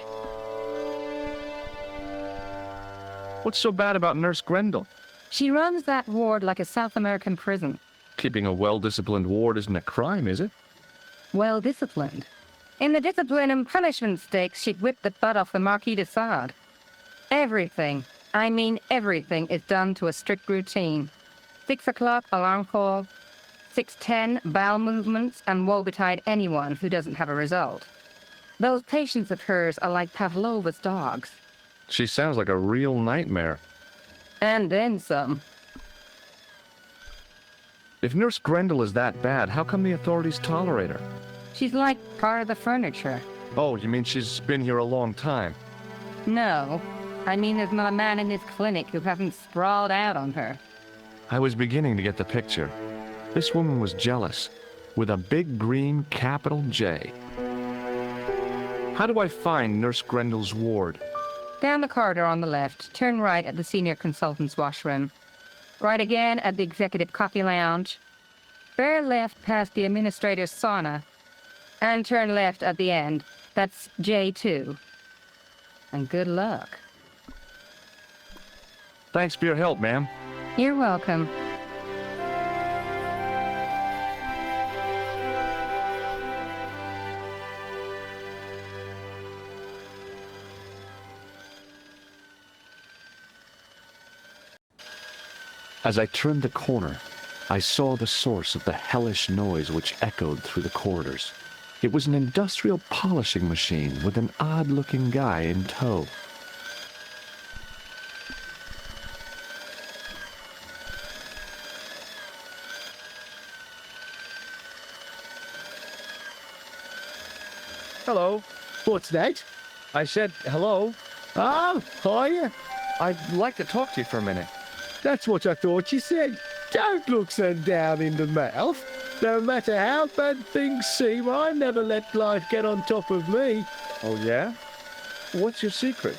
Speaker 13: What's so bad about Nurse Grendel?
Speaker 11: She runs that ward like a South American prison.
Speaker 13: Keeping a well-disciplined ward isn't a crime, is it?
Speaker 11: Well-disciplined. In the discipline and punishment stakes, she'd whip the butt off the Marquis de Sade. Everything, I mean everything, is done to a strict routine. 6 o'clock, alarm call. 6:10, bowel movements, and woe betide anyone who doesn't have a result. Those patients of hers are like Pavlova's dogs.
Speaker 13: She sounds like a real nightmare.
Speaker 11: And then some.
Speaker 13: If Nurse Grendel is that bad, how come the authorities tolerate her?
Speaker 11: She's like part of the furniture.
Speaker 13: Oh, you mean she's been here a long time?
Speaker 11: No. I mean there's not a man in this clinic who hasn't sprawled out on her.
Speaker 13: I was beginning to get the picture. This woman was jealous, with a big green capital J. How do I find Nurse Grendel's ward?
Speaker 11: Down the corridor on the left, turn right at the senior consultant's washroom. Right again at the executive coffee lounge. Bear left past the administrator's sauna. And turn left at the end. That's J2. And good luck.
Speaker 13: Thanks for your help, ma'am.
Speaker 11: You're welcome.
Speaker 13: As I turned the corner, I saw the source of the hellish noise which echoed through the corridors. It was an industrial polishing machine with an odd-looking guy in tow.
Speaker 6: Hello. What's that?
Speaker 13: I said hello.
Speaker 6: Oh, hiya.
Speaker 13: I'd like to talk to you for a minute.
Speaker 6: That's what I thought you said. Don't look so down in the mouth. No matter how bad things seem, I never let life get on top of me.
Speaker 13: Oh, yeah? What's your secret?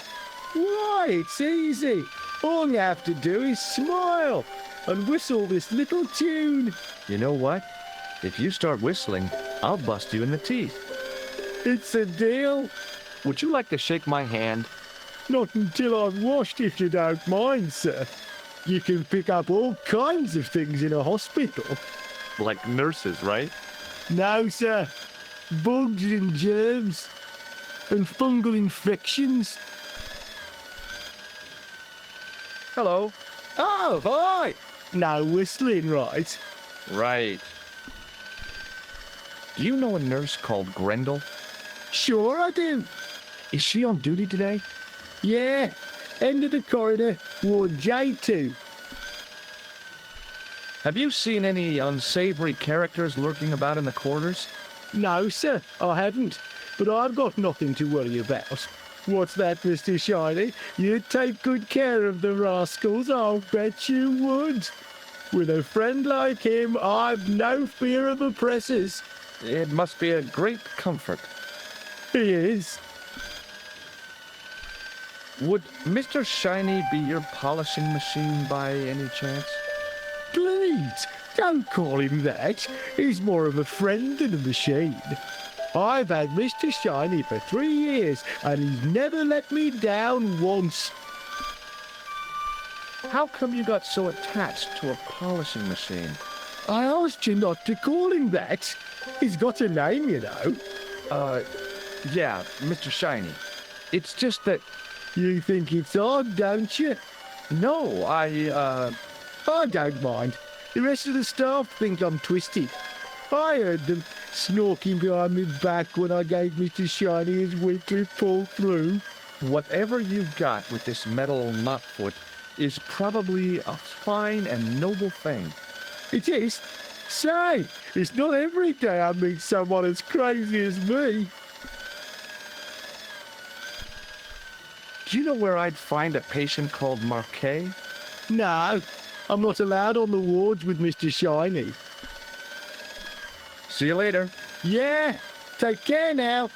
Speaker 6: Why, it's easy. All you have to do is smile and whistle this little tune.
Speaker 13: You know what? If you start whistling, I'll bust you in the teeth.
Speaker 6: It's a deal.
Speaker 13: Would you like to shake my hand?
Speaker 6: Not until I've washed, if you don't mind, sir. You can pick up all kinds of things in a hospital.
Speaker 13: Like nurses, right?
Speaker 6: No, sir. Bugs and germs. And fungal infections.
Speaker 13: Hello.
Speaker 6: Oh, hi. No whistling, right?
Speaker 13: Right. Do you know a nurse called Grendel?
Speaker 6: Sure I do.
Speaker 13: Is she on duty today?
Speaker 6: Yeah. End of the corridor, Ward J2.
Speaker 13: Have you seen any unsavory characters lurking about in the quarters?
Speaker 6: No, sir, I haven't. But I've got nothing to worry about. What's that, Mr. Shiny? You'd take good care of the rascals, I'll bet you would. With a friend like him, I've no fear of oppressors.
Speaker 13: It must be a great comfort.
Speaker 6: He is.
Speaker 13: Would Mr. Shiny be your polishing machine by any chance?
Speaker 6: Please, don't call him that. He's more of a friend than a machine. I've had Mr. Shiny for 3 years, and he's never let me down once.
Speaker 13: How come you got so attached to a polishing machine?
Speaker 6: I asked you not to call him that. He's got a name, you know.
Speaker 13: Yeah, Mr. Shiny. It's just that...
Speaker 6: You think it's odd, don't you?
Speaker 13: No,
Speaker 6: I don't mind. The rest of the staff think I'm twisted. I heard them snorking behind my back when I gave Mr. Shiny his weekly pull-through.
Speaker 13: Whatever you've got with this metal nutfoot, is probably a fine and noble thing.
Speaker 6: It is? Say, it's not every day I meet someone as crazy as me.
Speaker 13: Do you know where I'd find a patient called Marquet?
Speaker 6: No, I'm not allowed on the wards with Mr. Shiny.
Speaker 13: See you later.
Speaker 6: Yeah, take care now.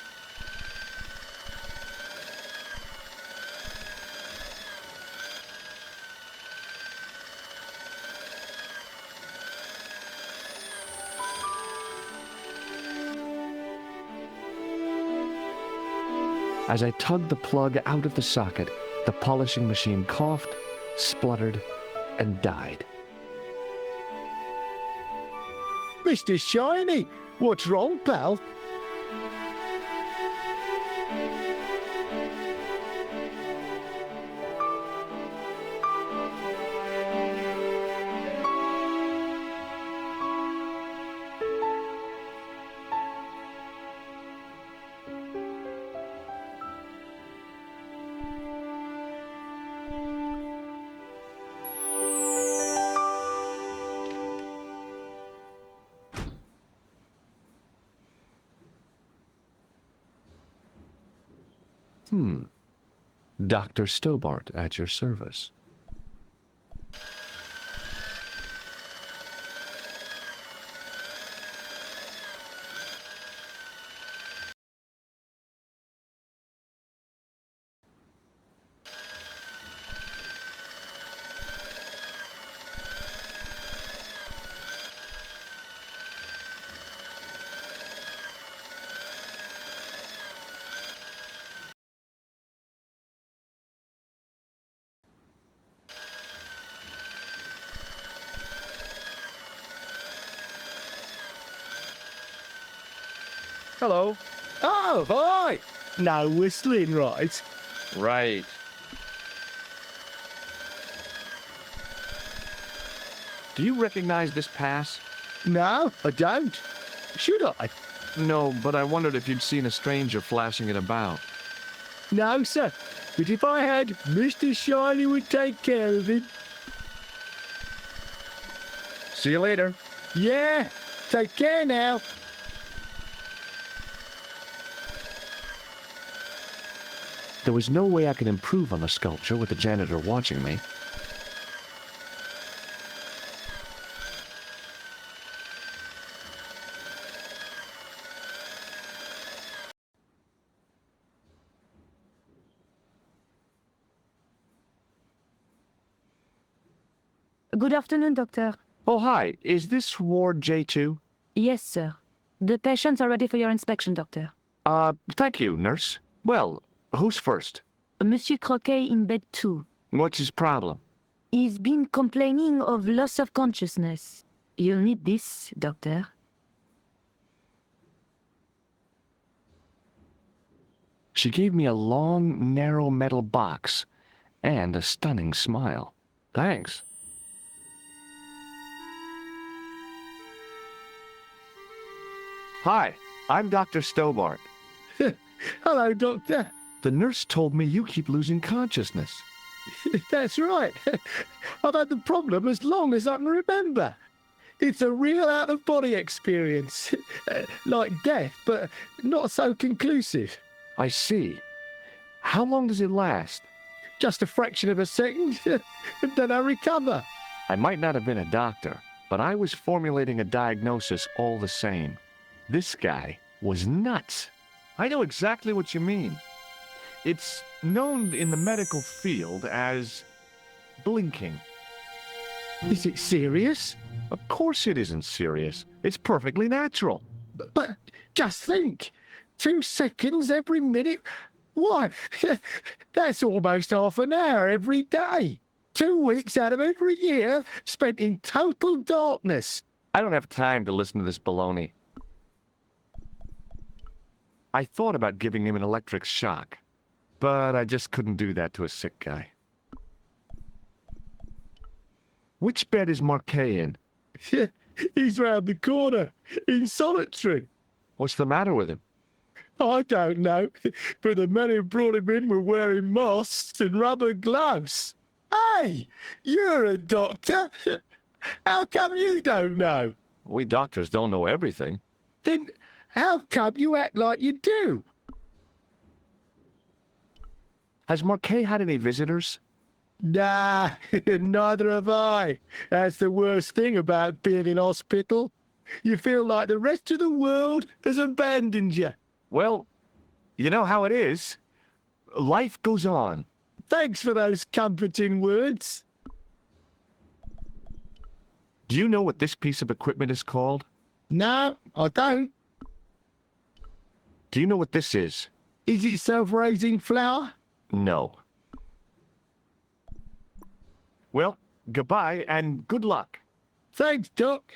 Speaker 13: As I tugged the plug out of the socket, the polishing machine coughed, spluttered, and died.
Speaker 6: Mr. Shiny, what's wrong, pal?
Speaker 13: Dr. Stobbart at your service.
Speaker 6: Hello. Oh, hi. No whistling, right?
Speaker 13: Right. Do you recognize this pass?
Speaker 6: No, I don't. Should I?
Speaker 13: No, but I wondered if you'd seen a stranger flashing it about.
Speaker 6: No, sir. But if I had, Mr. Shiny would take care of it.
Speaker 13: See you later.
Speaker 6: Yeah, take care now.
Speaker 13: There was no way I could improve on the sculpture with the janitor watching me.
Speaker 5: Good afternoon, Doctor.
Speaker 13: Oh, hi. Is this Ward J2?
Speaker 5: Yes, sir. The patients are ready for your inspection, Doctor.
Speaker 13: Thank you, nurse. Well, who's first?
Speaker 5: Monsieur Croquet in bed 2.
Speaker 13: What's his problem?
Speaker 5: He's been complaining of loss of consciousness. You'll need this, Doctor.
Speaker 13: She gave me a long, narrow metal box and a stunning smile. Thanks. Hi, I'm Dr. Stobbart.
Speaker 6: Hello, Doctor.
Speaker 13: The nurse told me you keep losing consciousness.
Speaker 6: That's right. I've had the problem as long as I can remember. It's a real out-of-body experience. Like death, but not so conclusive.
Speaker 13: I see. How long does it last?
Speaker 6: Just a fraction of a second, and then I recover.
Speaker 13: I might not have been a doctor, but I was formulating a diagnosis all the same. This guy was nuts. I know exactly what you mean. It's known in the medical field as blinking.
Speaker 6: Is it serious?
Speaker 13: Of course it isn't serious. It's perfectly natural.
Speaker 6: But just think, 2 seconds every minute? Why, that's almost half an hour every day. 2 weeks out of every year spent in total darkness.
Speaker 13: I don't have time to listen to this baloney. I thought about giving him an electric shock, but I just couldn't do that to a sick guy. Which bed is Marquet in?
Speaker 6: He's round the corner, in solitary.
Speaker 13: What's the matter with him?
Speaker 6: I don't know, but the men who brought him in were wearing masks and rubber gloves. Hey, you're a doctor. How come you don't know?
Speaker 13: We doctors don't know everything.
Speaker 6: Then how come you act like you do?
Speaker 13: Has Marquet had any visitors?
Speaker 6: Nah, neither have I. That's the worst thing about being in hospital. You feel like the rest of the world has abandoned you.
Speaker 13: Well, you know how it is. Life goes on.
Speaker 6: Thanks for those comforting words.
Speaker 13: Do you know what this piece of equipment is called?
Speaker 6: No, I don't.
Speaker 13: Do you know what this is?
Speaker 6: Is it self-raising flour?
Speaker 13: No. Well, goodbye and good luck.
Speaker 6: Thanks, Doc.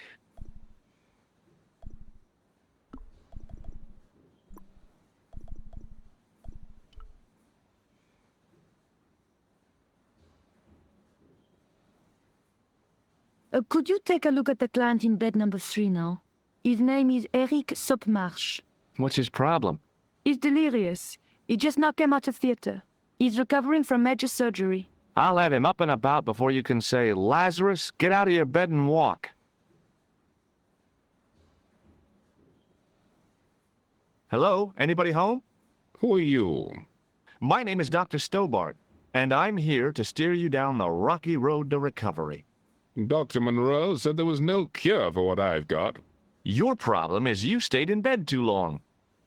Speaker 2: Could you take a look at the client in bed number 3 now? His name is Eric Sopmarsh.
Speaker 13: What's his problem?
Speaker 2: He's delirious. He just now came out of theater. He's recovering from major surgery.
Speaker 13: I'll have him up and about before you can say, Lazarus, get out of your bed and walk. Hello? Anybody home?
Speaker 15: Who are you?
Speaker 13: My name is Dr. Stobbart, and I'm here to steer you down the rocky road to recovery.
Speaker 15: Dr. Monroe said there was no cure for what I've got.
Speaker 13: Your problem is you stayed in bed too long.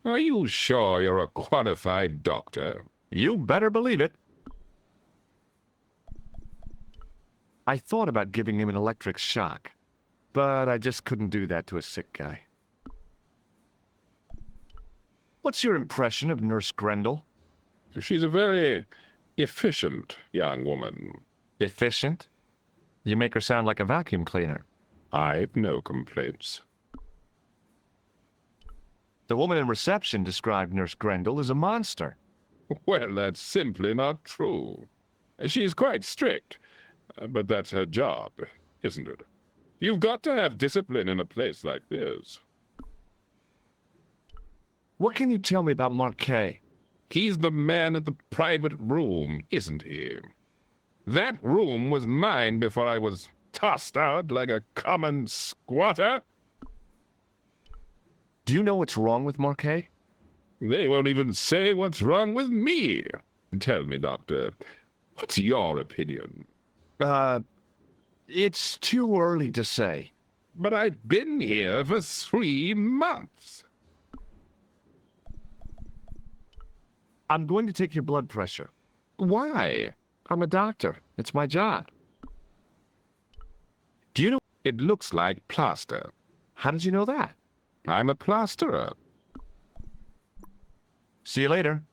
Speaker 15: Are you sure you're a qualified doctor?
Speaker 13: You better believe it. I thought about giving him an electric shock, but I just couldn't do that to a sick guy. What's your impression of Nurse Grendel?
Speaker 15: She's a very efficient young woman.
Speaker 13: Efficient? You make her sound like a vacuum cleaner.
Speaker 15: I've no complaints.
Speaker 13: The woman in reception described Nurse Grendel as a monster.
Speaker 15: Well, that's simply not true. She's quite strict, but that's her job, isn't it? You've got to have discipline in a place like this.
Speaker 13: What can you tell me about Marquet?
Speaker 15: He's the man in the private room, isn't he? That room was mine before I was tossed out like a common squatter.
Speaker 13: Do you know what's wrong with Marquet?
Speaker 15: They won't even say what's wrong with me. Tell me, Doctor, what's your opinion?
Speaker 13: It's too early to say.
Speaker 15: But I've been here for 3 months.
Speaker 13: I'm going to take your blood pressure.
Speaker 15: Why?
Speaker 13: I'm a doctor. It's my job. Do you know?
Speaker 15: It looks like plaster.
Speaker 13: How did you know that?
Speaker 15: I'm a plasterer.
Speaker 13: See you later.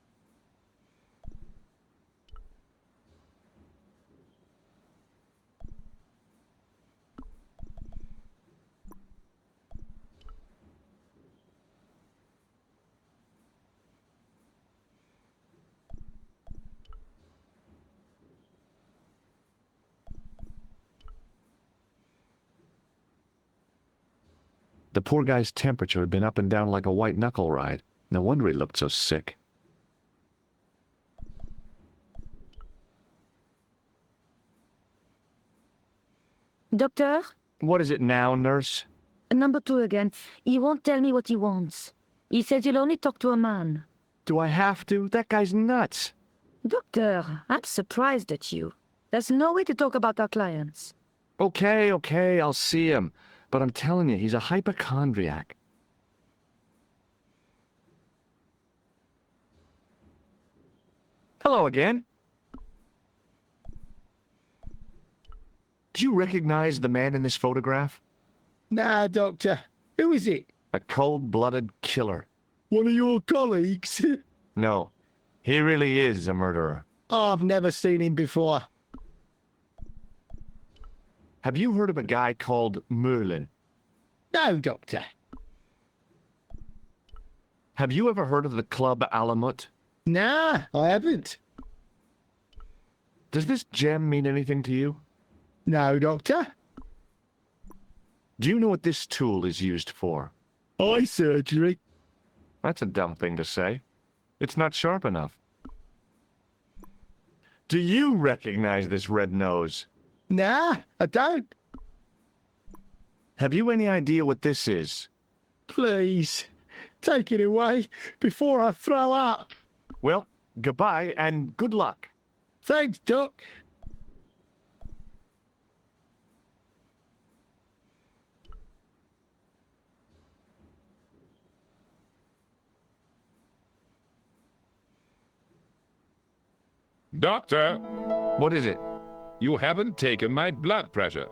Speaker 13: The poor guy's temperature had been up and down like a white-knuckle ride. No wonder he looked so sick.
Speaker 2: Doctor?
Speaker 13: What is it now, nurse?
Speaker 2: Number 2 again. He won't tell me what he wants. He says he'll only talk to a man.
Speaker 13: Do I have to? That guy's nuts.
Speaker 2: Doctor, I'm surprised at you. There's no way to talk about our clients.
Speaker 13: Okay, I'll see him. But I'm telling you, he's a hypochondriac. Hello again. Do you recognize the man in this photograph?
Speaker 6: Nah, Doctor. Who is it?
Speaker 13: A cold-blooded killer.
Speaker 6: One of your colleagues?
Speaker 13: No, he really is a murderer.
Speaker 6: I've never seen him before.
Speaker 13: Have you heard of a guy called Merlin?
Speaker 6: No, Doctor.
Speaker 13: Have you ever heard of the Club Alamut?
Speaker 6: Nah, I haven't.
Speaker 13: Does this gem mean anything to you?
Speaker 6: No, Doctor.
Speaker 13: Do you know what this tool is used for?
Speaker 6: Eye surgery.
Speaker 13: That's a dumb thing to say. It's not sharp enough. Do you recognize this red nose?
Speaker 6: Nah, I don't.
Speaker 13: Have you any idea what this is?
Speaker 6: Please, take it away before I throw up.
Speaker 13: Well, goodbye and good luck.
Speaker 6: Thanks, Doc.
Speaker 15: Doctor,
Speaker 13: What is it?
Speaker 15: you haven't taken my blood pressure.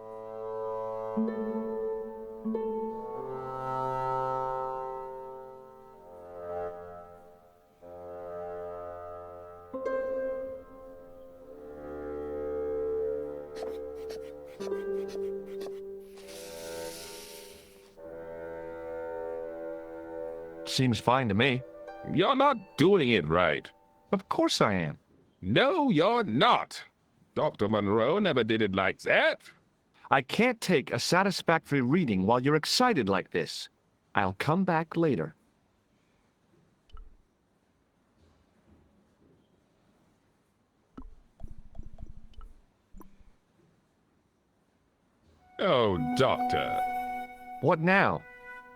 Speaker 13: Seems fine to me.
Speaker 15: You're not doing it right.
Speaker 13: Of course I am.
Speaker 15: No, you're not. Dr. Monroe never did it like that.
Speaker 13: I can't take a satisfactory reading while you're excited like this. I'll come back later.
Speaker 15: Oh, Doctor.
Speaker 13: What now?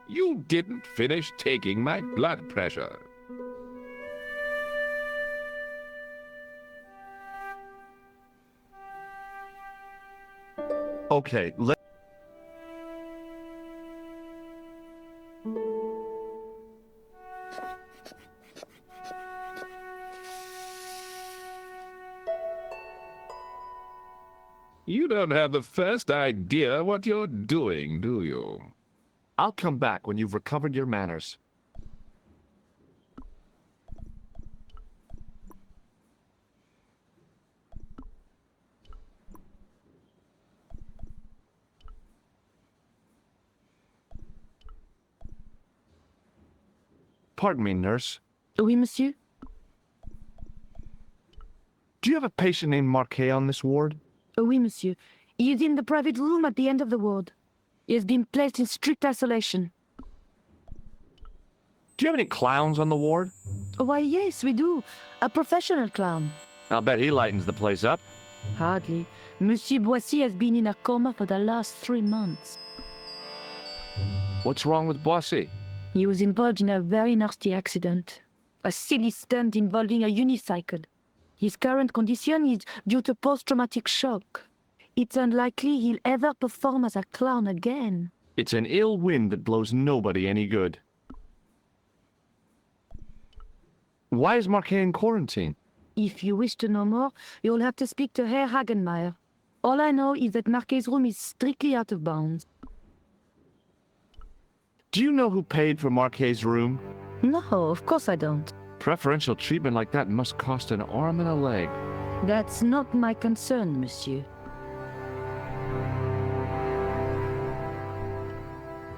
Speaker 15: You didn't finish taking my blood pressure.
Speaker 13: Okay,
Speaker 15: You don't have the first idea what you're doing, do you?
Speaker 13: I'll come back when you've recovered your manners. Pardon me, nurse.
Speaker 2: Oui, monsieur?
Speaker 13: Do you have a patient named Marquet on this ward?
Speaker 2: Oui, monsieur. He is in the private room at the end of the ward. He has been placed in strict isolation.
Speaker 13: Do you have any clowns on the ward?
Speaker 2: Why, yes, we do. A professional clown.
Speaker 13: I'll bet he lightens the place up.
Speaker 2: Hardly. Monsieur Boissy has been in a coma for the last 3 months.
Speaker 13: What's wrong with Boissy?
Speaker 2: He was involved in a very nasty accident. A silly stunt involving a unicycle. His current condition is due to post-traumatic shock. It's unlikely he'll ever perform as a clown again.
Speaker 13: It's an ill wind that blows nobody any good. Why is Marquet in quarantine?
Speaker 2: If you wish to know more, you'll have to speak to Herr Hagenmeier. All I know is that Marquet's room is strictly out of bounds.
Speaker 13: Do you know who paid for Marquet's room?
Speaker 2: No, of course I don't.
Speaker 13: Preferential treatment like that must cost an arm and a leg.
Speaker 2: That's not my concern, monsieur.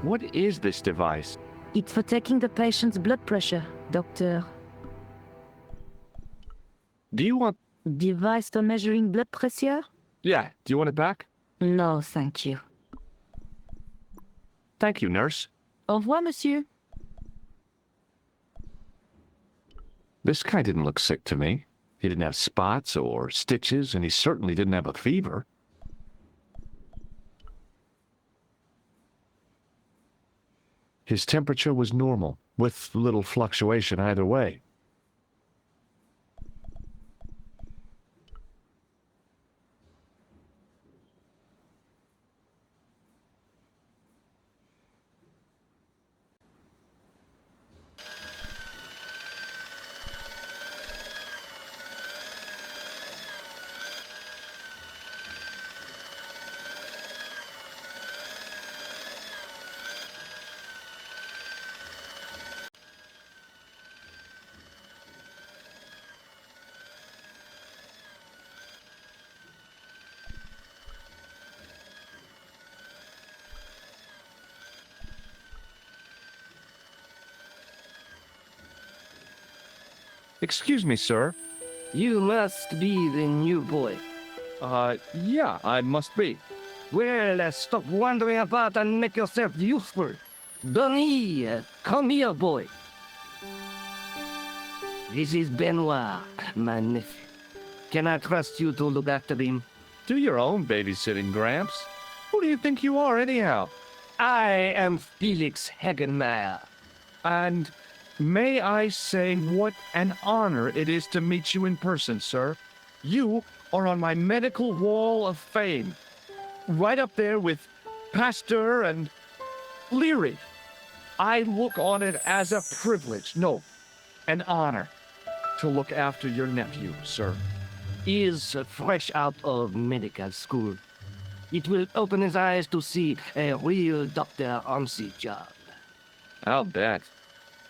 Speaker 13: What is this device?
Speaker 2: It's for taking the patient's blood pressure, doctor.
Speaker 13: Do you want...
Speaker 2: Device for measuring blood pressure?
Speaker 13: Yeah, do you want it back?
Speaker 2: No, thank you.
Speaker 13: Thank you, nurse.
Speaker 2: Au revoir, monsieur.
Speaker 13: This guy didn't look sick to me. He didn't have spots or stitches, and he certainly didn't have a fever. His temperature was normal, with little fluctuation either way. Excuse me, sir.
Speaker 9: You must be the new boy.
Speaker 13: Yeah, I must be.
Speaker 9: Well, stop wandering about and make yourself useful. Donny, come here, boy. This is Benoit, my nephew. Can I trust you to look after him?
Speaker 13: Do your own babysitting, Gramps. Who do you think you are, anyhow?
Speaker 9: I am Felix Hagenmeyer.
Speaker 13: And may I say what an honor it is to meet you in person, sir. You are on my medical wall of fame. Right up there with Pasteur and Leary. I look on it as a privilege, no, an honor, to look after your nephew, sir.
Speaker 9: He is fresh out of medical school. It will open his eyes to see a real doctor on the job.
Speaker 13: I'll bet.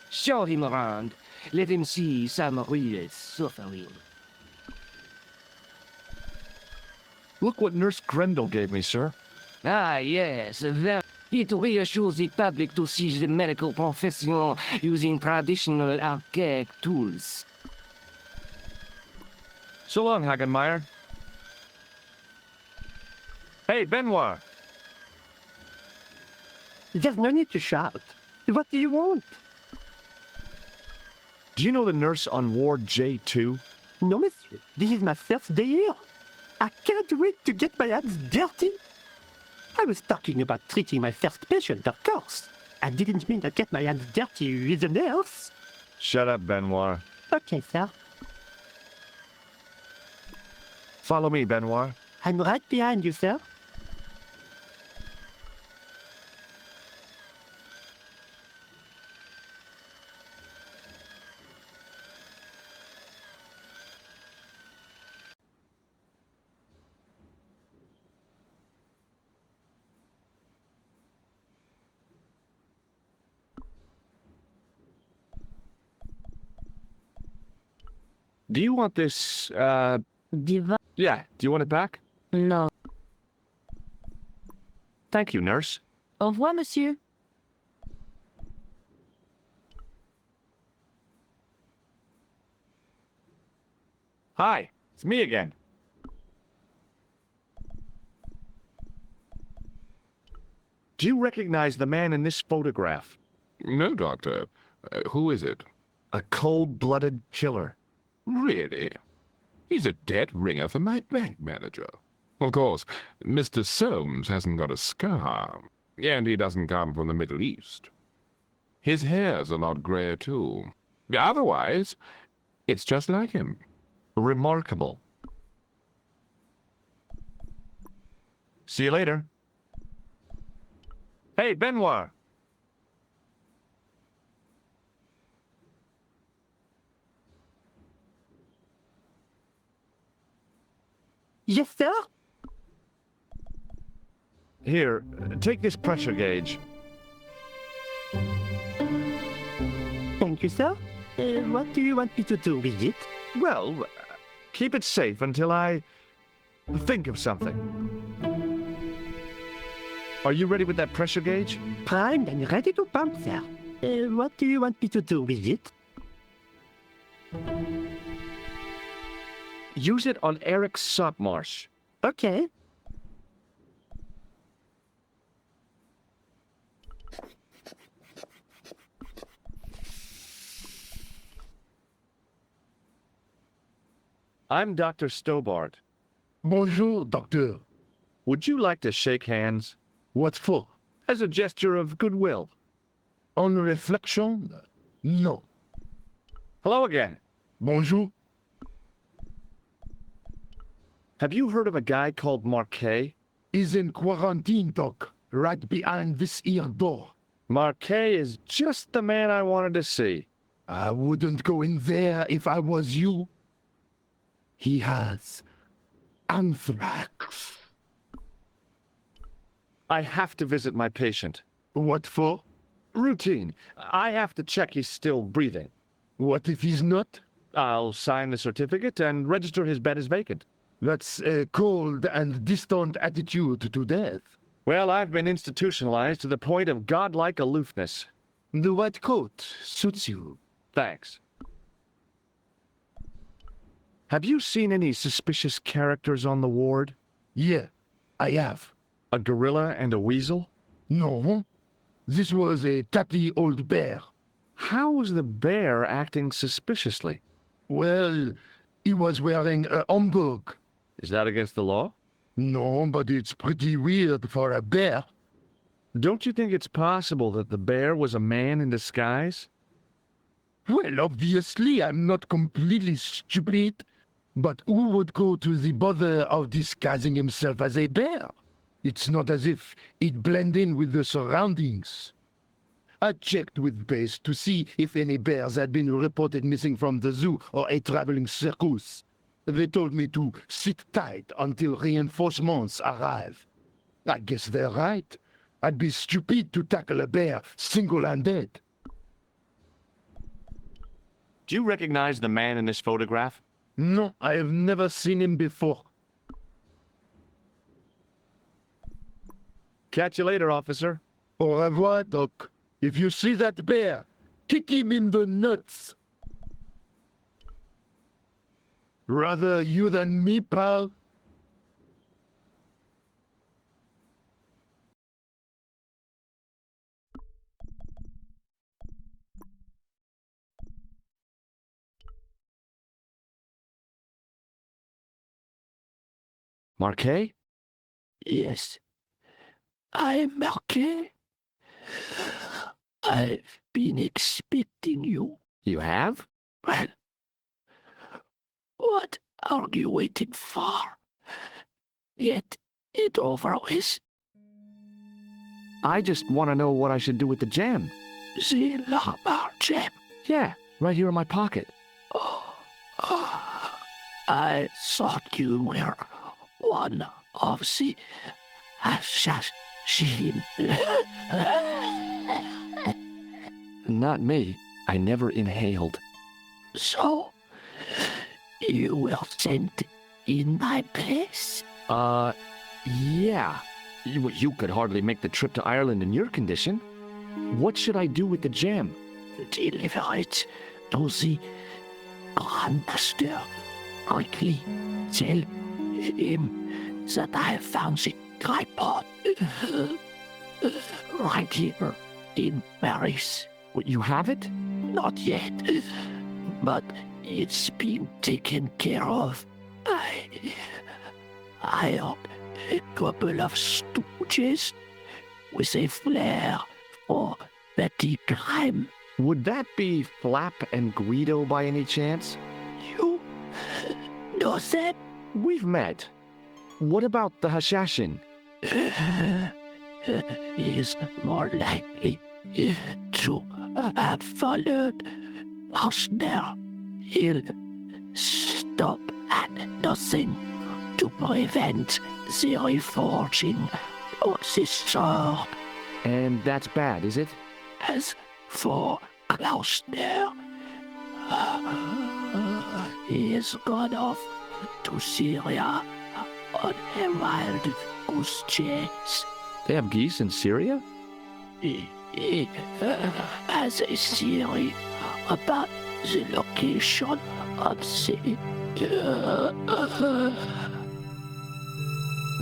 Speaker 9: Show him around. Let him see some real suffering.
Speaker 13: Look what Nurse Grendel gave me, sir.
Speaker 9: Ah, yes, it reassures the public to see the medical profession using traditional archaic tools.
Speaker 13: So long, Hagenmeyer. Hey, Benoit.
Speaker 16: There's no need to shout. What do you want?
Speaker 13: Do you know the nurse on Ward J2?
Speaker 16: No, monsieur. This is my first day here. I can't wait to get my hands dirty. I was talking about treating my first patient, of course. I didn't mean to get my hands dirty with a nurse.
Speaker 13: Shut up, Benoit.
Speaker 16: Okay, sir.
Speaker 13: Follow me, Benoit.
Speaker 16: I'm right behind you, sir.
Speaker 13: Do you want this,
Speaker 2: Diva?
Speaker 13: Yeah, do you want it back?
Speaker 2: No.
Speaker 13: Thank you, nurse.
Speaker 2: Au revoir, monsieur.
Speaker 13: Hi, it's me again. Do you recognize the man in this photograph?
Speaker 15: No, Doctor. Who is it?
Speaker 13: A cold-blooded killer.
Speaker 15: Really? He's a dead ringer for my bank manager. Of course, Mr. Soames hasn't got a scar, and he doesn't come from the Middle East. His hair's a lot grayer, too. Otherwise, it's just like him.
Speaker 13: Remarkable. See you later. Hey, Benoit.
Speaker 16: Yes, sir?
Speaker 13: Here, take this pressure gauge.
Speaker 16: Thank you, sir. What do you want me to do with it?
Speaker 13: Well, keep it safe until I think of something. Are you ready with that pressure gauge?
Speaker 16: Primed and ready to pump, sir. What do you want me to do with it?
Speaker 13: Use it on Eric Sopmarsh.
Speaker 16: Okay.
Speaker 13: I'm Dr. Stobbart.
Speaker 6: Bonjour, Docteur.
Speaker 13: Would you like to shake hands?
Speaker 6: What for?
Speaker 13: As a gesture of goodwill.
Speaker 6: On reflection? No.
Speaker 13: Hello again.
Speaker 6: Bonjour.
Speaker 13: Have you heard of a guy called Marquet?
Speaker 6: He's in quarantine, Doc, right behind this here door.
Speaker 13: Marquet is just the man I wanted to see.
Speaker 6: I wouldn't go in there if I was you. He has anthrax.
Speaker 13: I have to visit my patient.
Speaker 6: What for?
Speaker 13: Routine. I have to check he's still breathing.
Speaker 6: What if he's not?
Speaker 13: I'll sign the certificate and register his bed as vacant.
Speaker 6: That's a cold and distant attitude to death.
Speaker 13: Well, I've been institutionalized to the point of godlike aloofness.
Speaker 6: The white coat suits you.
Speaker 13: Thanks. Have you seen any suspicious characters on the ward?
Speaker 6: Yeah, I have.
Speaker 13: A gorilla and a weasel?
Speaker 6: No. This was a tatty old bear.
Speaker 13: How was the bear acting suspiciously?
Speaker 6: Well, He was wearing a homburg.
Speaker 1: Is that against the law?
Speaker 6: No, but it's pretty weird for a bear.
Speaker 1: Don't you think it's possible that the bear was a man in disguise?
Speaker 6: Well, obviously, I'm not completely stupid. But who would go to the bother of disguising himself as a bear? It's not as if he'd blend in with the surroundings. I checked with base to see if any bears had been reported missing from the zoo or a traveling circus. They told me to sit tight until reinforcements arrive. I guess they're right. I'd be stupid to tackle a bear single-handed.
Speaker 13: Do you recognize the man in this photograph?
Speaker 6: No, I have never seen him before.
Speaker 1: Catch you later, officer.
Speaker 6: Au revoir, Doc. If you see that bear, kick him in the nuts. Rather you than me, pal.
Speaker 1: Marquet?
Speaker 9: Yes. I'm Marquet. I've been expecting you.
Speaker 1: You have?
Speaker 9: Well, what are you waiting for? Get it over with.
Speaker 13: I just want to know what I should do with the gem.
Speaker 9: The Lamar gem?
Speaker 13: Yeah, right here in my pocket.
Speaker 9: I thought you were one of the assassins.
Speaker 13: Not me. I never inhaled.
Speaker 9: So, you were sent in my place?
Speaker 13: Yeah. You could hardly make the trip to Ireland in your condition. What should I do with the gem?
Speaker 9: Deliver it to the Grandmaster. Quickly tell him that I have found the tripod right here in Paris.
Speaker 13: You have it?
Speaker 9: Not yet, but it's been taken care of. I hired a couple of stooges with a flair for petty crime.
Speaker 13: Would that be Flap and Guido by any chance?
Speaker 9: You know them?
Speaker 13: We've met. What about the Hashashin?
Speaker 9: Is more likely to have followed us there. He'll stop at nothing to prevent the reforging of this sword.
Speaker 13: And that's bad, is it?
Speaker 9: As for Klausner, he has gone off to Syria on a wild goose chase.
Speaker 13: They have geese in Syria?
Speaker 9: He has a theory about the location of the...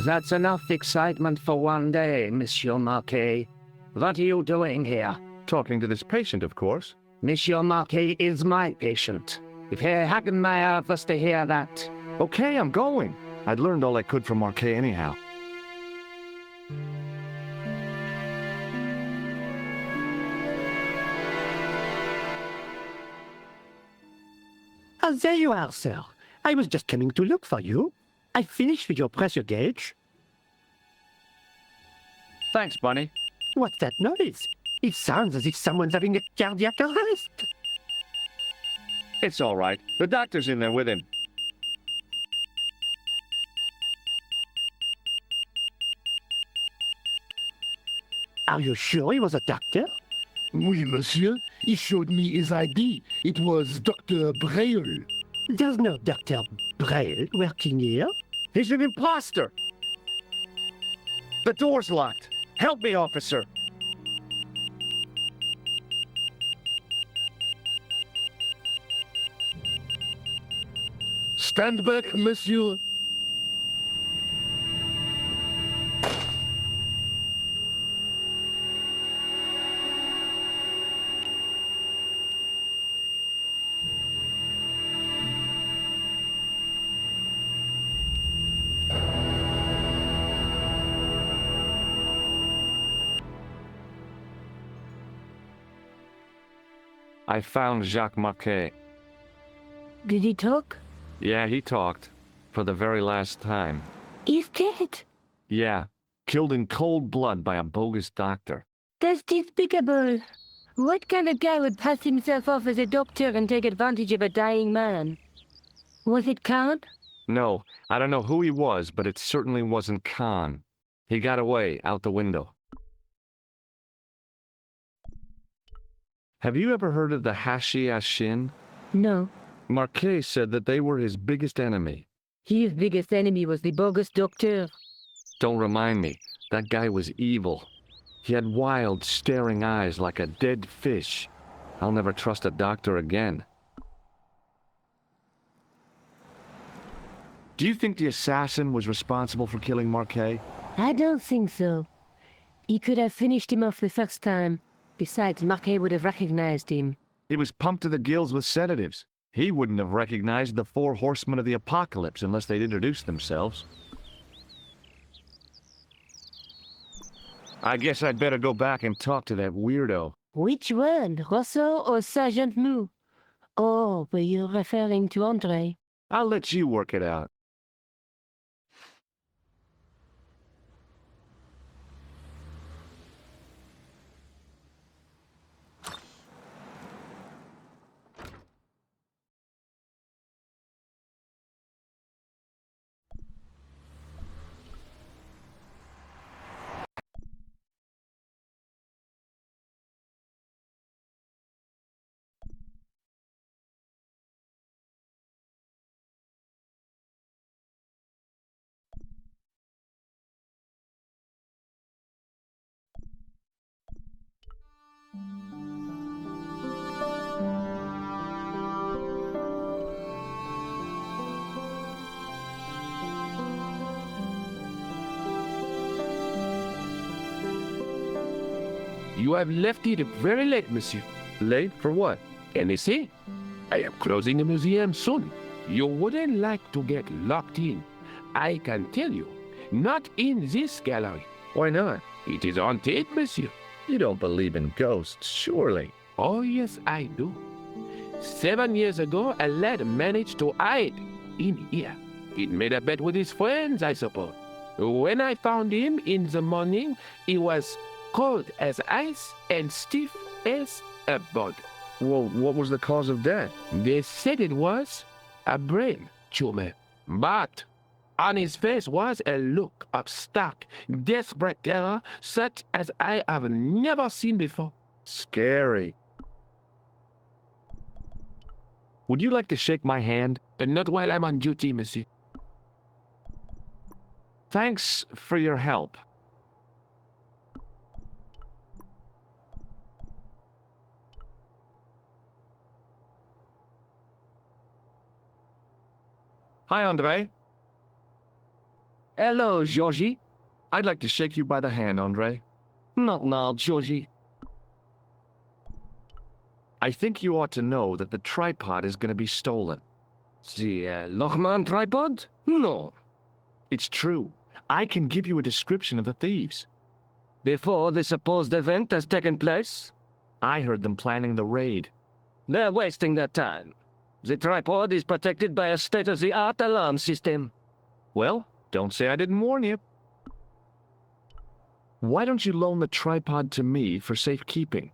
Speaker 9: That's enough excitement for one day, Monsieur Marquet. What are you doing here?
Speaker 1: Talking to this patient, of course.
Speaker 9: Monsieur Marquet is my patient. If Herr Hagenmeyer was to hear that...
Speaker 1: Okay, I'm going. I'd learned all I could from Marquet anyhow.
Speaker 16: There you are, sir. I was just coming to look for you. I finished with your pressure gauge.
Speaker 13: Thanks, Bunny.
Speaker 16: What's that noise? It sounds as if someone's having a cardiac arrest.
Speaker 1: It's all right. The doctor's in there with him.
Speaker 16: Are you sure he was a doctor?
Speaker 6: Oui, monsieur. He showed me his ID. It was Dr. Braille.
Speaker 16: There's no Dr. Braille working here.
Speaker 1: He's an imposter. The door's locked. Help me, officer.
Speaker 6: Stand back, monsieur.
Speaker 1: I found Jacques Marquet.
Speaker 5: Did he talk?
Speaker 1: Yeah, he talked. For the very last time.
Speaker 5: He's dead.
Speaker 1: Yeah, killed in cold blood by a bogus doctor.
Speaker 5: That's despicable. What kind of guy would pass himself off as a doctor and take advantage of a dying man? Was it Count?
Speaker 1: No, I don't know who he was, but it certainly wasn't Khan. He got away, out the window. Have you ever heard of the Hashi-Ashin?
Speaker 5: No.
Speaker 1: Marquet said that they were his biggest enemy.
Speaker 5: His biggest enemy was the bogus doctor.
Speaker 1: Don't remind me. That guy was evil. He had wild, staring eyes like a dead fish. I'll never trust a doctor again. Do you think the assassin was responsible for killing Marquet?
Speaker 5: I don't think so. He could have finished him off the first time. Besides, Marquet would have recognized him.
Speaker 1: He was pumped to the gills with sedatives. He wouldn't have recognized the 4 horsemen of the apocalypse unless they'd introduced themselves. I guess I'd better go back and talk to that weirdo.
Speaker 5: Which one, Rousseau or Sergeant Mou? Or were you referring to Andre?
Speaker 1: I'll let you work it out.
Speaker 7: You have left it very late, monsieur.
Speaker 1: Late? For what?
Speaker 7: NSA? I am closing the museum soon. You wouldn't like to get locked in. I can tell you, not in this gallery.
Speaker 1: Why not?
Speaker 7: It is haunted, monsieur.
Speaker 1: You don't believe in ghosts, surely.
Speaker 7: Oh, yes, I do. 7 years ago, a lad managed to hide in here. He'd made a bet with his friends, I suppose. When I found him in the morning, he was cold as ice and stiff as a bud.
Speaker 1: Well, what was the cause of death?
Speaker 7: They said it was a brain tumor. But on his face was a look of stark, desperate terror such as I have never seen before.
Speaker 1: Scary. Would you like to shake my hand?
Speaker 7: Not while I'm on duty, monsieur.
Speaker 1: Thanks for your help. Hi, Andre.
Speaker 8: Hello, Georgie.
Speaker 1: I'd like to shake you by the hand, Andre.
Speaker 8: Not now, Georgie.
Speaker 1: I think you ought to know that the tripod is going to be stolen.
Speaker 8: The Lochman tripod? No.
Speaker 1: It's true. I can give you a description of the thieves.
Speaker 8: Before the supposed event has taken place?
Speaker 1: I heard them planning the raid.
Speaker 8: They're wasting their time. The tripod is protected by a state-of-the-art alarm system.
Speaker 1: Well, don't say I didn't warn you. Why don't you loan the tripod to me for safekeeping?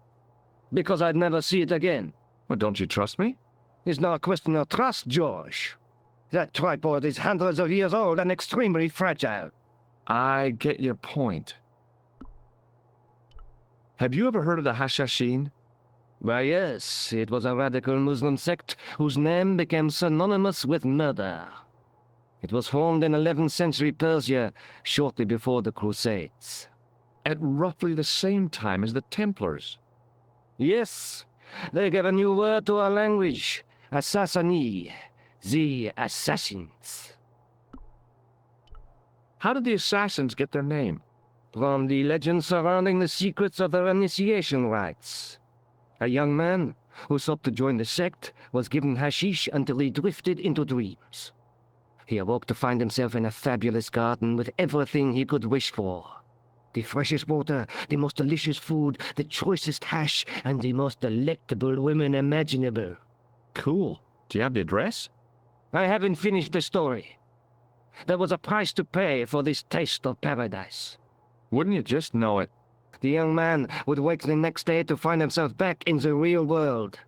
Speaker 8: Because I'd never see it again.
Speaker 1: Well, don't you trust me?
Speaker 8: It's not a question of trust, George. That tripod is hundreds of years old and extremely fragile.
Speaker 1: I get your point. Have you ever heard of the Hashashin?
Speaker 8: Why, yes, it was a radical Muslim sect whose name became synonymous with murder. It was formed in 11th century Persia, shortly before the Crusades.
Speaker 1: At roughly the same time as the Templars.
Speaker 8: Yes, they gave a new word to our language, Assassini, the assassins.
Speaker 1: How did the assassins get their name?
Speaker 8: From the legend surrounding the secrets of their initiation rites. A young man who sought to join the sect was given hashish until he drifted into dreams. He awoke to find himself in a fabulous garden with everything he could wish for. The freshest water, the most delicious food, the choicest hash, and the most delectable women imaginable.
Speaker 13: Cool. Do you have the address?
Speaker 8: I haven't finished the story. There was a price to pay for this taste of paradise.
Speaker 13: Wouldn't you just know it?
Speaker 8: The young man would wake the next day to find himself back in the real world.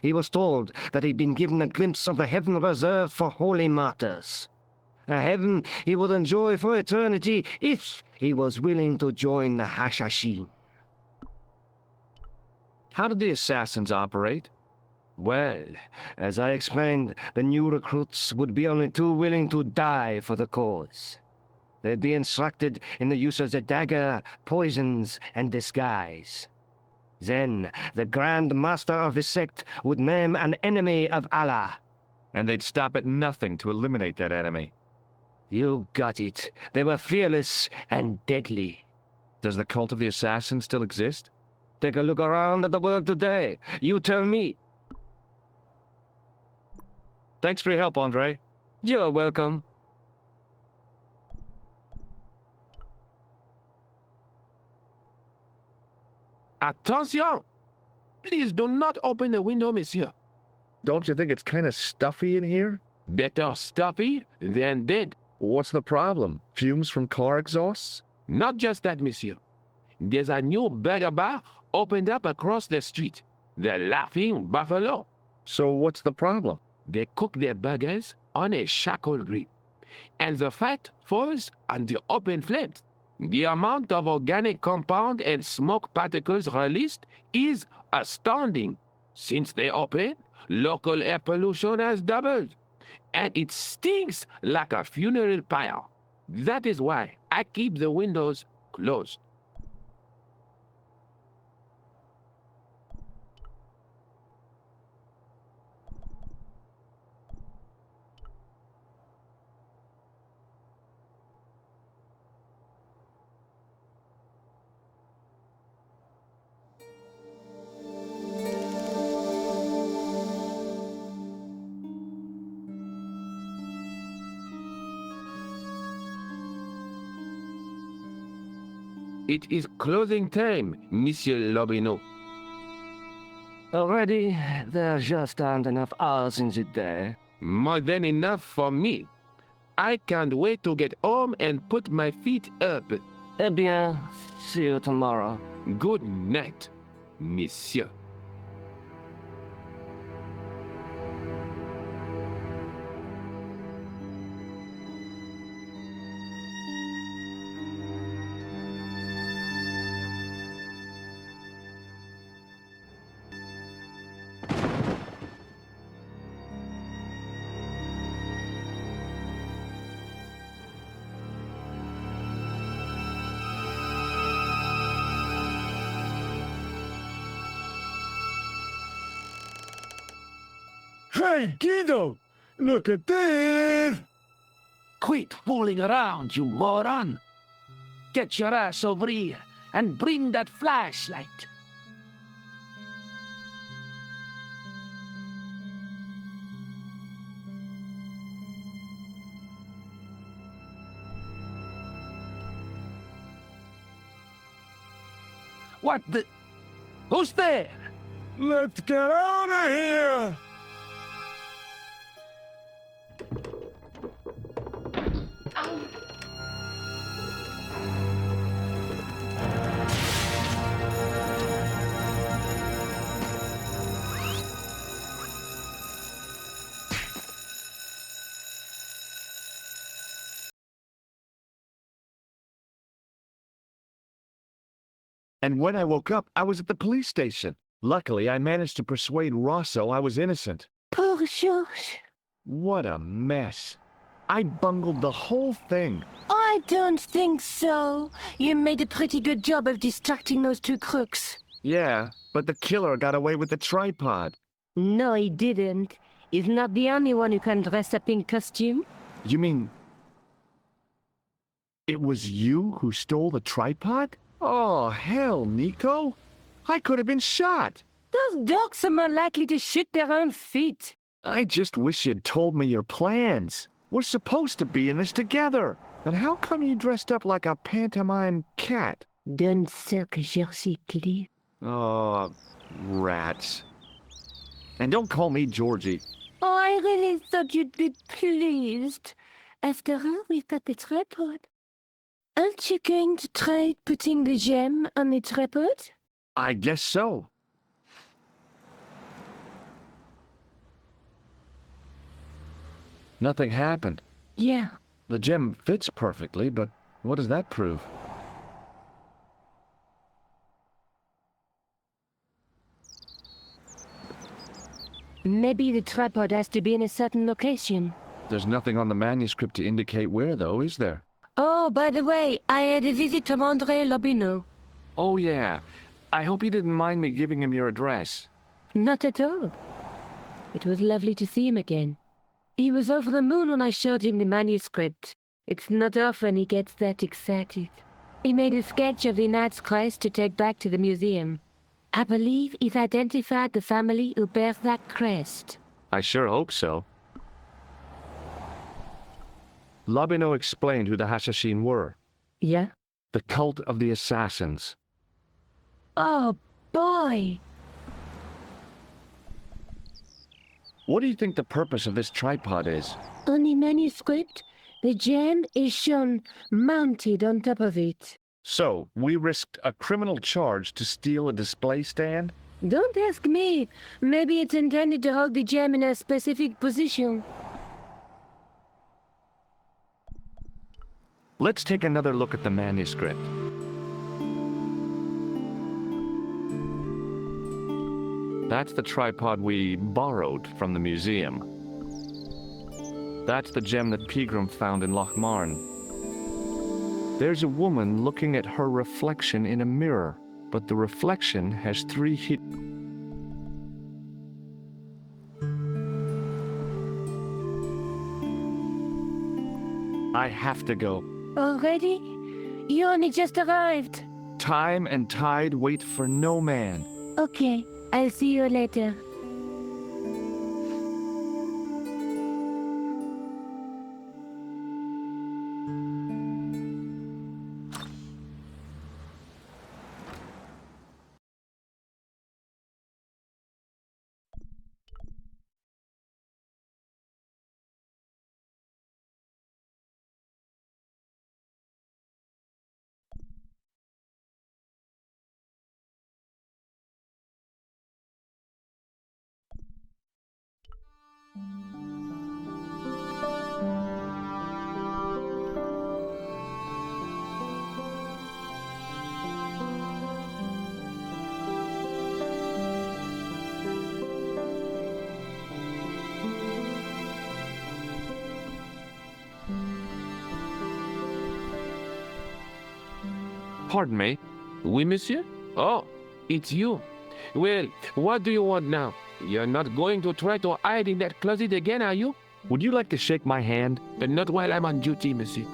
Speaker 8: He was told that he'd been given a glimpse of the heaven reserved for holy martyrs. A heaven he would enjoy for eternity if he was willing to join the Hashashin.
Speaker 13: How did the assassins operate?
Speaker 8: Well, as I explained, the new recruits would be only too willing to die for the cause. They'd be instructed in the use of the dagger, poisons, and disguise. Then, the Grand Master of the sect would name an enemy of Allah.
Speaker 13: And they'd stop at nothing to eliminate that enemy.
Speaker 8: You got it. They were fearless and deadly.
Speaker 13: Does the cult of the assassins still exist?
Speaker 8: Take a look around at the world today. You tell me.
Speaker 13: Thanks for your help, Andre.
Speaker 8: You're welcome.
Speaker 7: Attention! Please do not open the window, monsieur.
Speaker 1: Don't you think it's kind of stuffy in here?
Speaker 7: Better stuffy than dead.
Speaker 1: What's the problem? Fumes from car exhausts?
Speaker 7: Not just that, monsieur. There's a new burger bar opened up across the street. The Laughing Buffalo.
Speaker 1: So what's the problem?
Speaker 7: They cook their burgers on a charcoal grill, and the fat falls on the open flames. The amount of organic compound and smoke particles released is astounding. Since they opened, local air pollution has doubled, and it stinks like a funeral pyre. That is why I keep the windows closed. It is closing time, Monsieur Lobineau.
Speaker 8: Already, there just aren't enough hours in the day.
Speaker 7: More than enough for me. I can't wait to get home and put my feet up.
Speaker 8: Eh bien, see you tomorrow.
Speaker 7: Good night, monsieur.
Speaker 6: Hey, Guido! Look at this!
Speaker 9: Quit fooling around, you moron! Get your ass over here and bring that flashlight. What the... Who's there?
Speaker 6: Let's get out of here!
Speaker 1: And when I woke up, I was at the police station. Luckily, I managed to persuade Rosso I was innocent.
Speaker 5: Poor George.
Speaker 1: What a mess. I bungled the whole thing.
Speaker 5: I don't think so. You made a pretty good job of distracting those two crooks.
Speaker 1: Yeah, but the killer got away with the tripod.
Speaker 5: No, he didn't. He's not the only one who can dress up in costume.
Speaker 1: You mean... it was you who stole the tripod? Oh, hell, Nico. I could have been shot.
Speaker 5: Those dogs are more likely to shoot their own feet.
Speaker 1: I just wish you'd told me your plans. We're supposed to be in this together.
Speaker 13: And how come you dressed up like a pantomime cat?
Speaker 5: D'un cirque jersey,
Speaker 13: Oh, rats. And don't call me Georgie.
Speaker 5: Oh, I really thought you'd be pleased. After all, we've got the tripod. Aren't you going to try putting the gem on the tripod?
Speaker 13: I guess so. Nothing happened.
Speaker 5: Yeah.
Speaker 13: The gem fits perfectly, but what does that prove?
Speaker 5: Maybe the tripod has to be in a certain location.
Speaker 13: There's nothing on the manuscript to indicate where, though, is there?
Speaker 5: Oh, by the way, I had a visit from André Lobineau.
Speaker 13: Oh, yeah. I hope you didn't mind me giving him your address.
Speaker 5: Not at all. It was lovely to see him again. He was over the moon when I showed him the manuscript. It's not often he gets that excited. He made a sketch of the Knight's Crest to take back to the museum. I believe he's identified the family who bears that crest.
Speaker 13: I sure hope so. Lobineau explained who the Hashashin were.
Speaker 5: Yeah?
Speaker 13: The cult of the assassins.
Speaker 5: Oh, boy!
Speaker 13: What do you think the purpose of this tripod is?
Speaker 5: On the manuscript, the gem is shown mounted on top of it.
Speaker 13: So, we risked a criminal charge to steal a display stand?
Speaker 5: Don't ask me. Maybe it's intended to hold the gem in a specific position.
Speaker 13: Let's take another look at the manuscript. That's the tripod we borrowed from the museum. That's the gem that Pegram found in Lochmarn. There's a woman looking at her reflection in a mirror, but the reflection has 3 I have to go.
Speaker 5: Already? You only just arrived.
Speaker 13: Time and tide wait for no man.
Speaker 5: Okay, I'll see you later.
Speaker 13: Pardon me?
Speaker 7: Oui, monsieur? Oh, it's you. Well, what do you want now? You're not going to try to hide in that closet again, are you?
Speaker 13: Would you like to shake my hand?
Speaker 7: But not while I'm on duty, monsieur.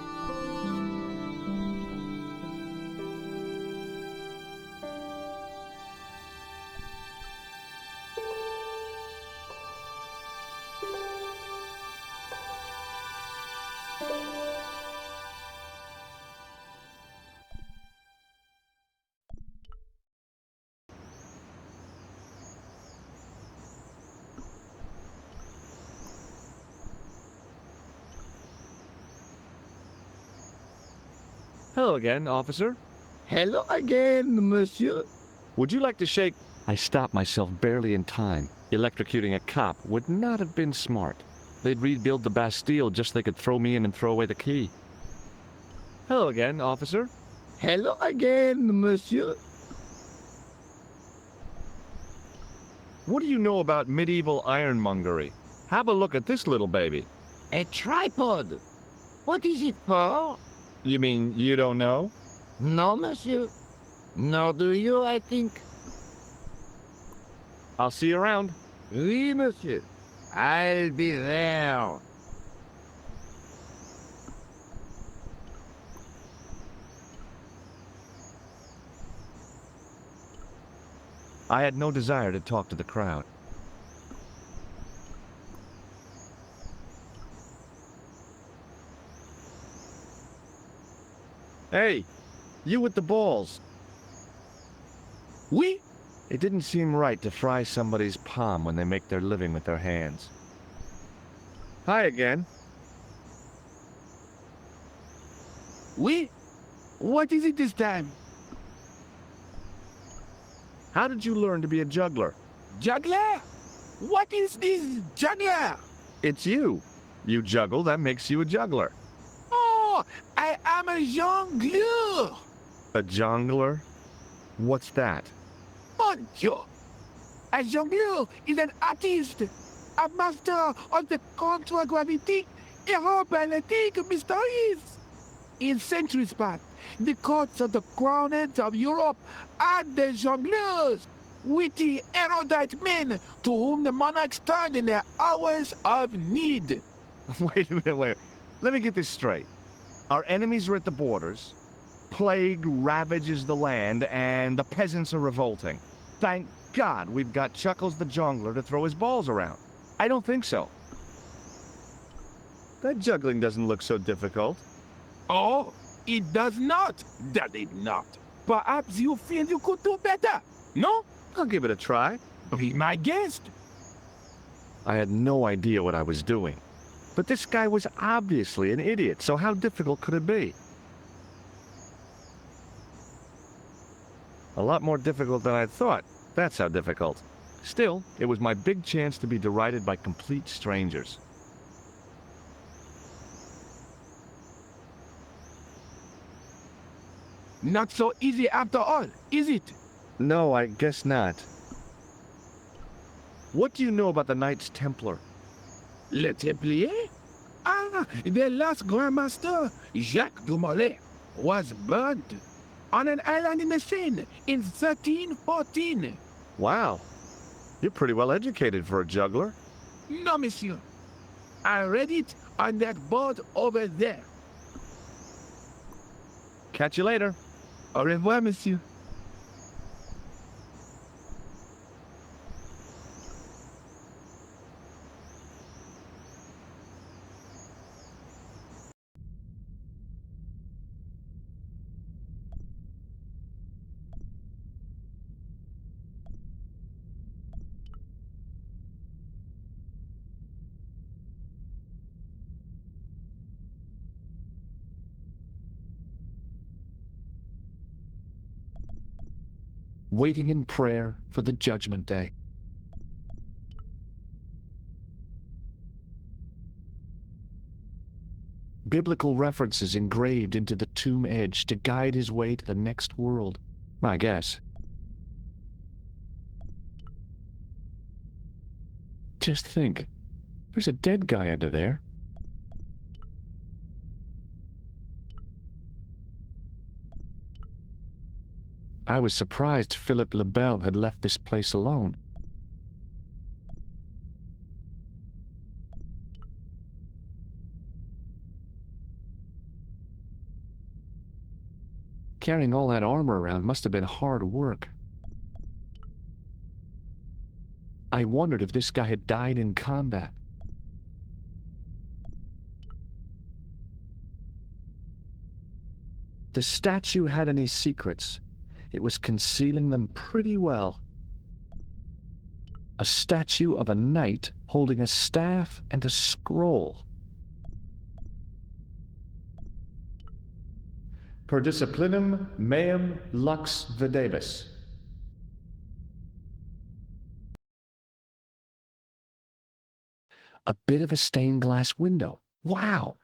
Speaker 13: Hello again, officer.
Speaker 3: Hello again, monsieur.
Speaker 13: Would you like to shake... I stopped myself barely in time. Electrocuting a cop would not have been smart. They'd rebuild the Bastille just so they could throw me in and throw away the key. Hello again, officer.
Speaker 3: Hello again, monsieur.
Speaker 13: What do you know about medieval ironmongery? Have a look at this little baby.
Speaker 3: A tripod. What is it for?
Speaker 13: You mean you don't know?
Speaker 3: No, monsieur. Nor do you, I think.
Speaker 13: I'll see you around.
Speaker 3: Oui, monsieur. I'll be there.
Speaker 13: I had no desire to talk to the crowd.
Speaker 1: Hey, you with the balls.
Speaker 7: Oui?
Speaker 1: It didn't seem right to fry somebody's palm when they make their living with their hands. Hi again.
Speaker 7: Oui? What is it this time?
Speaker 1: How did you learn to be a juggler?
Speaker 7: Juggler? What is this juggler?
Speaker 1: It's you. You juggle, that makes you a juggler.
Speaker 7: Oh, I am a jongleur.
Speaker 1: A jongler? What's that?
Speaker 7: Mon Dieu. A jongleur is an artist, a master of the contra-gravity aerobatic mysteries. In centuries past, the courts of the crowned of Europe had the jongleurs, witty, erudite men to whom the monarchs turned in their hours of need.
Speaker 1: Wait a minute, wait. Let me get this straight. Our enemies are at the borders, plague ravages the land, and the peasants are revolting. Thank God we've got Chuckles the Jongler to throw his balls around. I don't think so. That juggling doesn't look so difficult.
Speaker 7: Oh, it does not, does it not? Perhaps you feel you could do better, no?
Speaker 1: I'll give it a try.
Speaker 7: Be my guest.
Speaker 1: I had no idea what I was doing. But this guy was obviously an idiot, so how difficult could it be? A lot more difficult than I thought. That's how difficult. Still, it was my big chance to be derided by complete strangers.
Speaker 7: Not so easy after all, is it?
Speaker 1: No, I guess not. What do you know about the Knights Templar?
Speaker 7: Le Templier? Ah, their last Grand Master, Jacques Dumoulin, was burned on an island in the Seine in 1314.
Speaker 1: Wow. You're pretty well educated for a juggler.
Speaker 7: No, monsieur. I read it on that board over there.
Speaker 1: Catch you later.
Speaker 7: Au revoir, monsieur.
Speaker 13: Waiting in prayer for the judgment day. Biblical references engraved into the tomb edge to guide his way to the next world, I guess. Just think, there's a dead guy under there. I was surprised Philip Lebel had left this place alone. Carrying all that armor around must have been hard work. I wondered if this guy had died in combat. The statue had any secrets. It was concealing them pretty well. A statue of a knight holding a staff and a scroll. Per disciplinum meum lux videbis. A bit of a stained glass window. Wow!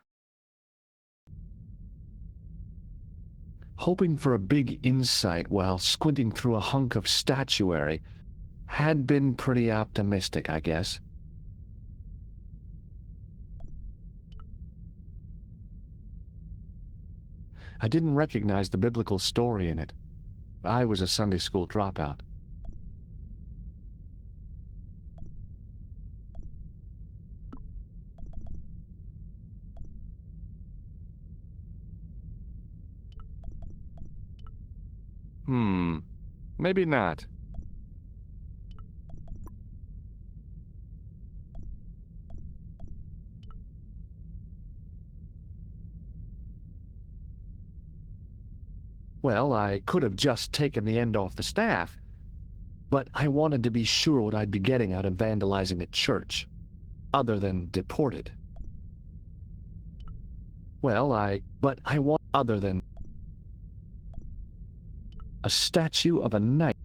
Speaker 13: Hoping for a big insight while squinting through a hunk of statuary had been pretty optimistic, I guess. I didn't recognize the biblical story in it. I was a Sunday school dropout. Maybe not. Well, I could have just taken the end off the staff, but I wanted to be sure what I'd be getting out of vandalizing a church, other than deported. Well, I want other than a statue of a knight.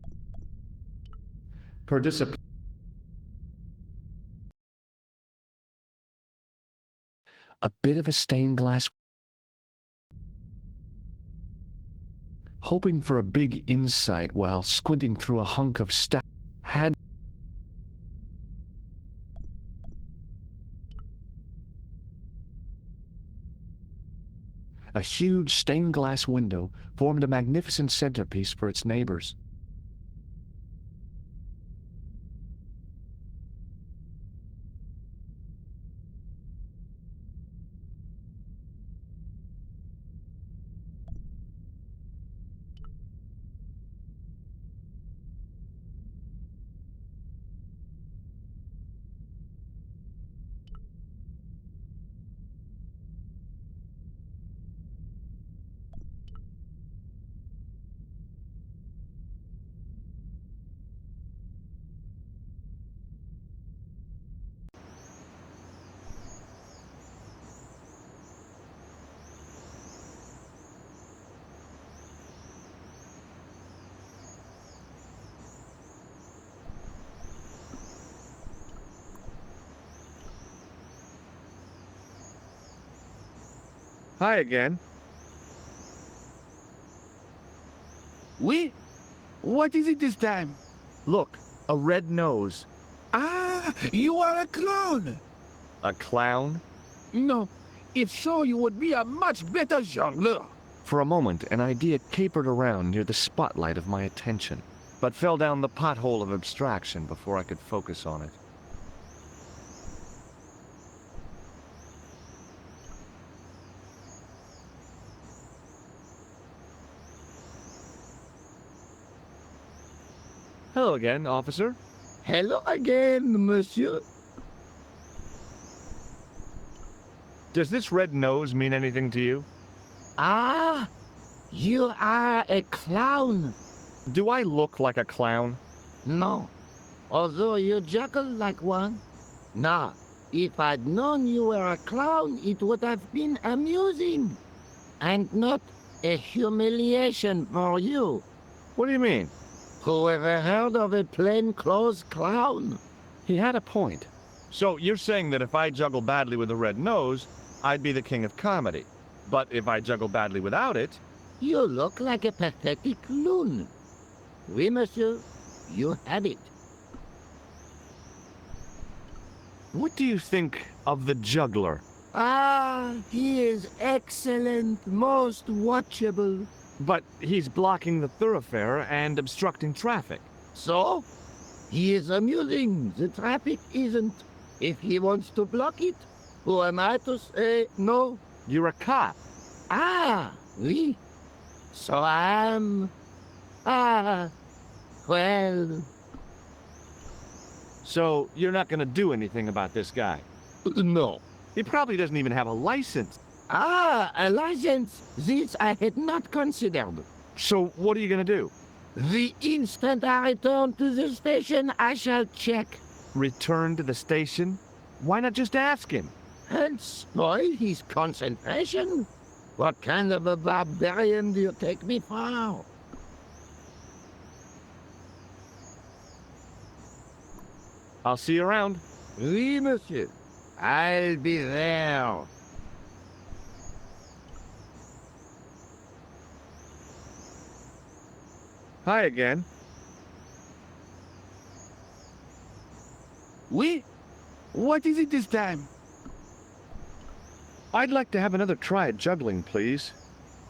Speaker 13: A bit of a stained glass. Hoping for a big insight while squinting through a hunk of had a huge stained glass window formed a magnificent centerpiece for its neighbors.
Speaker 1: Hi again.
Speaker 6: Oui? What is it this time?
Speaker 1: Look, a red nose.
Speaker 6: Ah, you are a clown!
Speaker 1: A clown?
Speaker 6: No, if so, you would be a much better jongleur.
Speaker 13: For a moment, an idea capered around near the spotlight of my attention, but fell down the pothole of abstraction before I could focus on it.
Speaker 1: Hello again, officer.
Speaker 3: Hello again, monsieur.
Speaker 1: Does this red nose mean anything to you?
Speaker 3: Ah, you are a clown.
Speaker 1: Do I look like a clown?
Speaker 3: No, although you juggle like one. Now, if I'd known you were a clown, it would have been amusing. And not a humiliation for you.
Speaker 1: What do you mean?
Speaker 3: Who ever heard of a plainclothes clown?
Speaker 13: He had a point.
Speaker 1: So you're saying that if I juggle badly with a red nose, I'd be the king of comedy. But if I juggle badly without it...
Speaker 3: You look like a pathetic loon. Oui, monsieur, you have it.
Speaker 1: What do you think of the juggler?
Speaker 3: Ah, he is excellent, most watchable.
Speaker 1: But he's blocking the thoroughfare and obstructing traffic.
Speaker 3: So? He is amusing, the traffic isn't. If he wants to block it, who am I to say no?
Speaker 1: You're a cop.
Speaker 3: Ah, oui. So I am... Ah, well...
Speaker 1: So you're not gonna do anything about this guy?
Speaker 3: No.
Speaker 1: He probably doesn't even have a license.
Speaker 3: Ah, a license. This I had not considered.
Speaker 1: So what are you gonna do?
Speaker 3: The instant I return to the station, I shall check.
Speaker 1: Return to the station? Why not just ask him?
Speaker 3: And spoil his concentration? What kind of a barbarian do you take me for?
Speaker 1: I'll see you around.
Speaker 3: Oui, monsieur. I'll be there.
Speaker 1: Hi again.
Speaker 6: Oui? What is it this time?
Speaker 1: I'd like to have another try at juggling, please.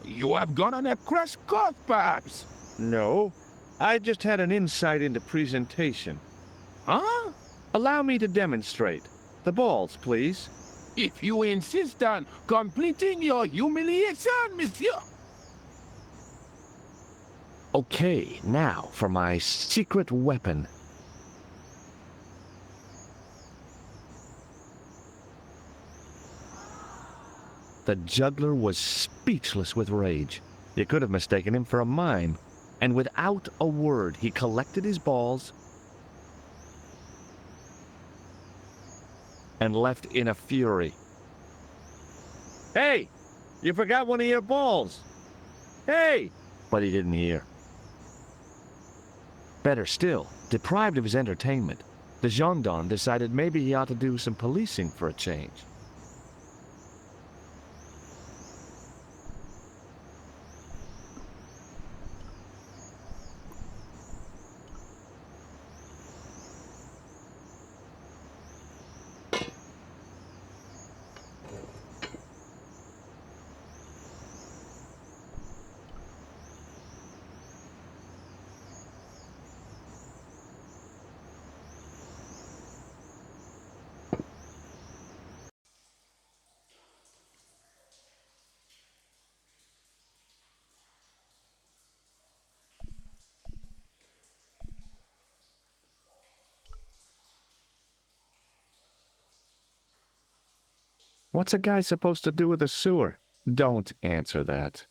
Speaker 6: You have gone on a crash course, perhaps?
Speaker 1: No, I just had an insight into presentation.
Speaker 6: Huh?
Speaker 1: Allow me to demonstrate. The balls, please.
Speaker 6: If you insist on completing your humiliation, monsieur.
Speaker 13: Okay, now for my secret weapon. The juggler was speechless with rage. You could have mistaken him for a mime. And without a word, he collected his balls and left in a fury. "Hey! You forgot one of your balls! Hey!" But he didn't hear. Better still, deprived of his entertainment, the gendarme decided maybe he ought to do some policing for a change. What's a guy supposed to do with a sewer? Don't answer that.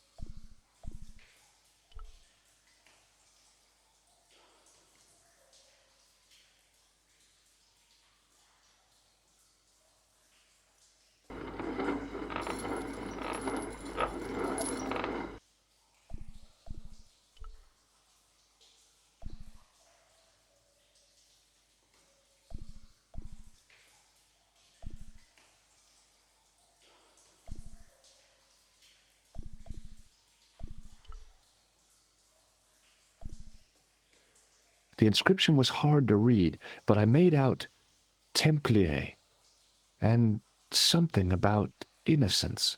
Speaker 13: The inscription was hard to read, but I made out Templier and something about innocence.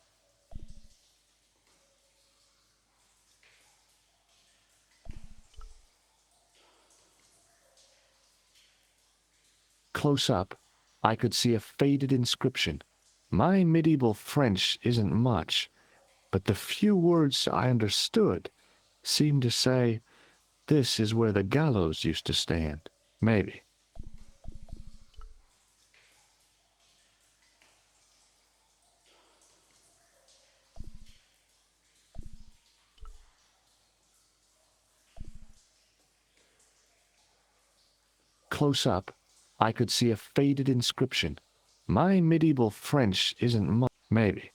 Speaker 13: Close up, I could see a faded inscription. My medieval French isn't much, but the few words I understood seemed to say, "This is where the gallows used to stand." Maybe. Close up, I could see a faded inscription. My medieval French isn't much. Maybe.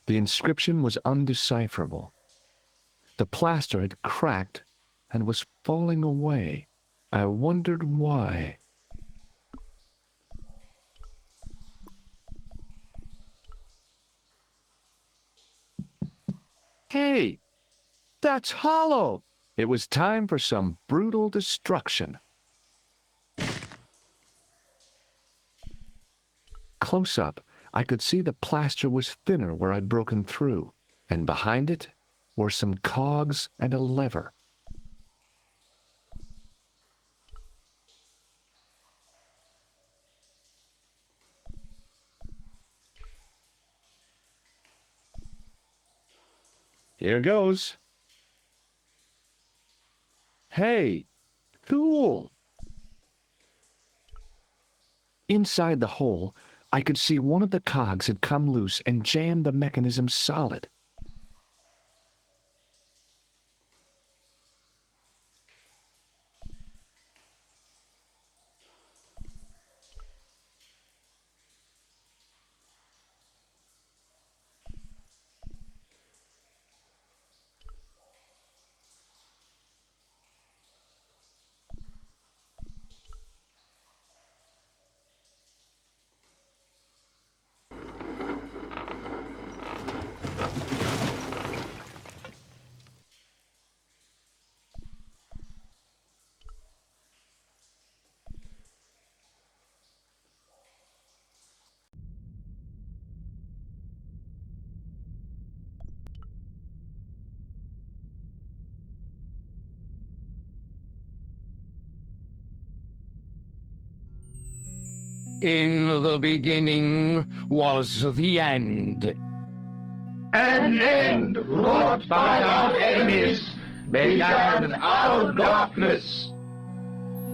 Speaker 13: The inscription was undecipherable. The plaster had cracked and was falling away. I wondered why. Hey, that's hollow! It was time for some brutal destruction. Close up, I could see the plaster was thinner where I'd broken through, and behind it were some cogs and a lever. Here goes. Hey, cool! Inside the hole, I could see one of the cogs had come loose and jammed the mechanism solid.
Speaker 4: In the beginning was the end.
Speaker 6: An end wrought by our enemies began our darkness.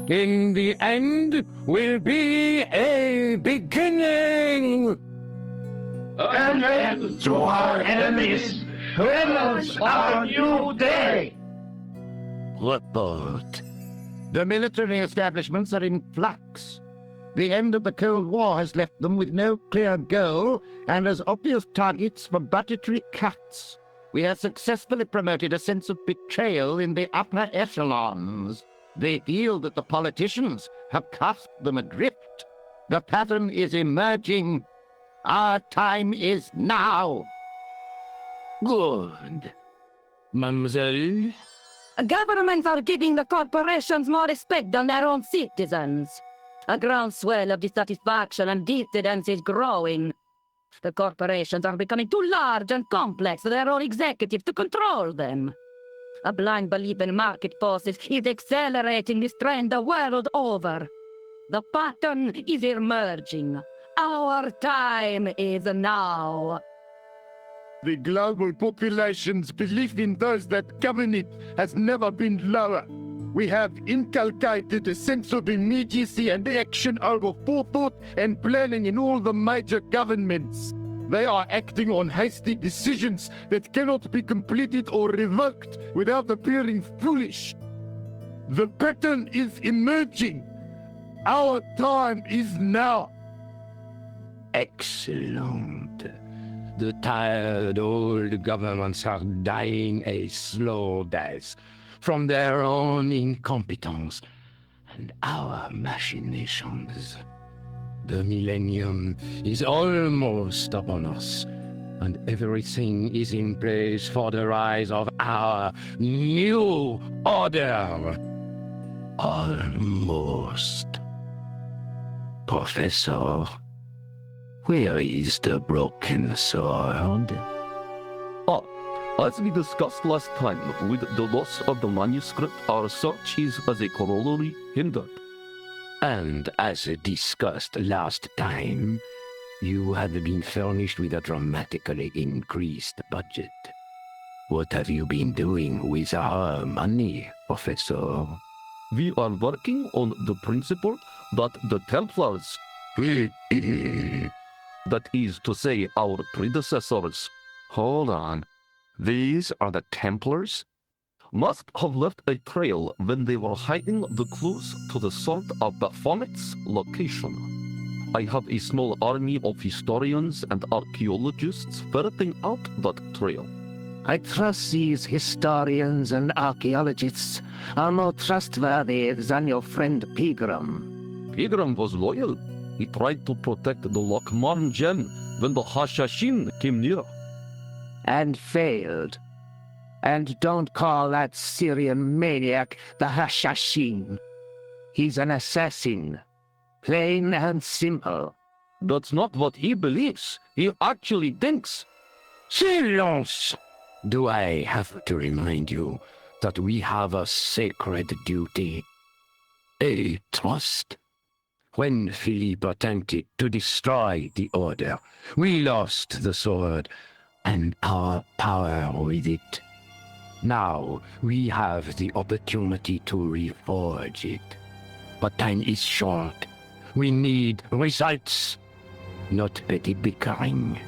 Speaker 4: In the end will be a beginning.
Speaker 6: An end to our enemies. Heralds our new day.
Speaker 4: Report. The military establishments are in flux. The end of the Cold War has left them with no clear goal and as obvious targets for budgetary cuts. We have successfully promoted a sense of betrayal in the upper echelons. They feel that the politicians have cast them adrift. The pattern is emerging. Our time is now.
Speaker 9: Good. Mademoiselle?
Speaker 2: Governments are giving the corporations more respect than their own citizens. A groundswell of dissatisfaction and dissidence is growing. The corporations are becoming too large and complex for their own executives to control them. A blind belief in market forces is accelerating this trend the world over. The pattern is emerging. Our time is now.
Speaker 6: The global population's belief in those that govern it has never been lower. We have inculcated a sense of immediacy and action over forethought and planning in all the major governments. They are acting on hasty decisions that cannot be completed or revoked without appearing foolish. The pattern is emerging. Our time is now.
Speaker 7: Excellent. The tired old governments are dying a slow death from their own incompetence and our machinations. The millennium is almost upon us, and everything is in place for the rise of our new order. Almost. Professor, where is the broken sword?
Speaker 10: As we discussed last time, with the loss of the manuscript, our search is as a corollary hindered.
Speaker 7: And as discussed last time, you have been furnished with a dramatically increased budget. What have you been doing with our money, Professor?
Speaker 10: We are working on the principle that the Templars, that is to say, our predecessors,
Speaker 13: Hold on. These are the Templars?
Speaker 10: must have left a trail when they were hiding the clues to the sword of Baphomet's location. I have a small army of historians and archaeologists ferreting out that trail.
Speaker 9: I trust these historians and archaeologists are more trustworthy than your friend Pegram.
Speaker 10: Pegram was loyal. He tried to protect the Lockmarn gem when the Hashashin came near.
Speaker 9: And failed. And don't call that Syrian maniac the Hashashin. He's an assassin. Plain and simple.
Speaker 10: That's not what he believes. He actually thinks.
Speaker 7: Silence! Do I have to remind you that we have a sacred duty? A trust? When Philippe attempted to destroy the Order, we lost the sword and our power with it. Now we have the opportunity to reforge it. But time is short. We need results. Not petty bickering.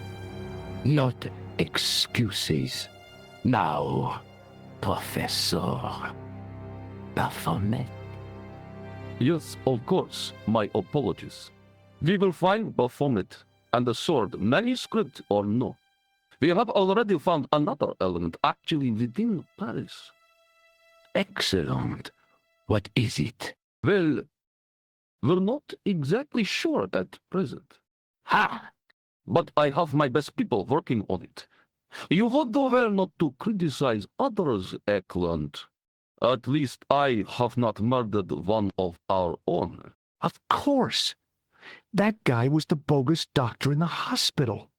Speaker 7: Not excuses. Now, Professor Baphomet.
Speaker 10: Yes, of course. My apologies. We will find Baphomet and the sword, manuscript or no. We have already found another element actually within Paris.
Speaker 7: Excellent. What is it?
Speaker 10: Well, we're not exactly sure at present.
Speaker 7: Ha!
Speaker 10: But I have my best people working on it. You would do well not to criticize others, Eklund. At least I have not murdered one of our own.
Speaker 13: Of course. That guy was the bogus doctor in the hospital.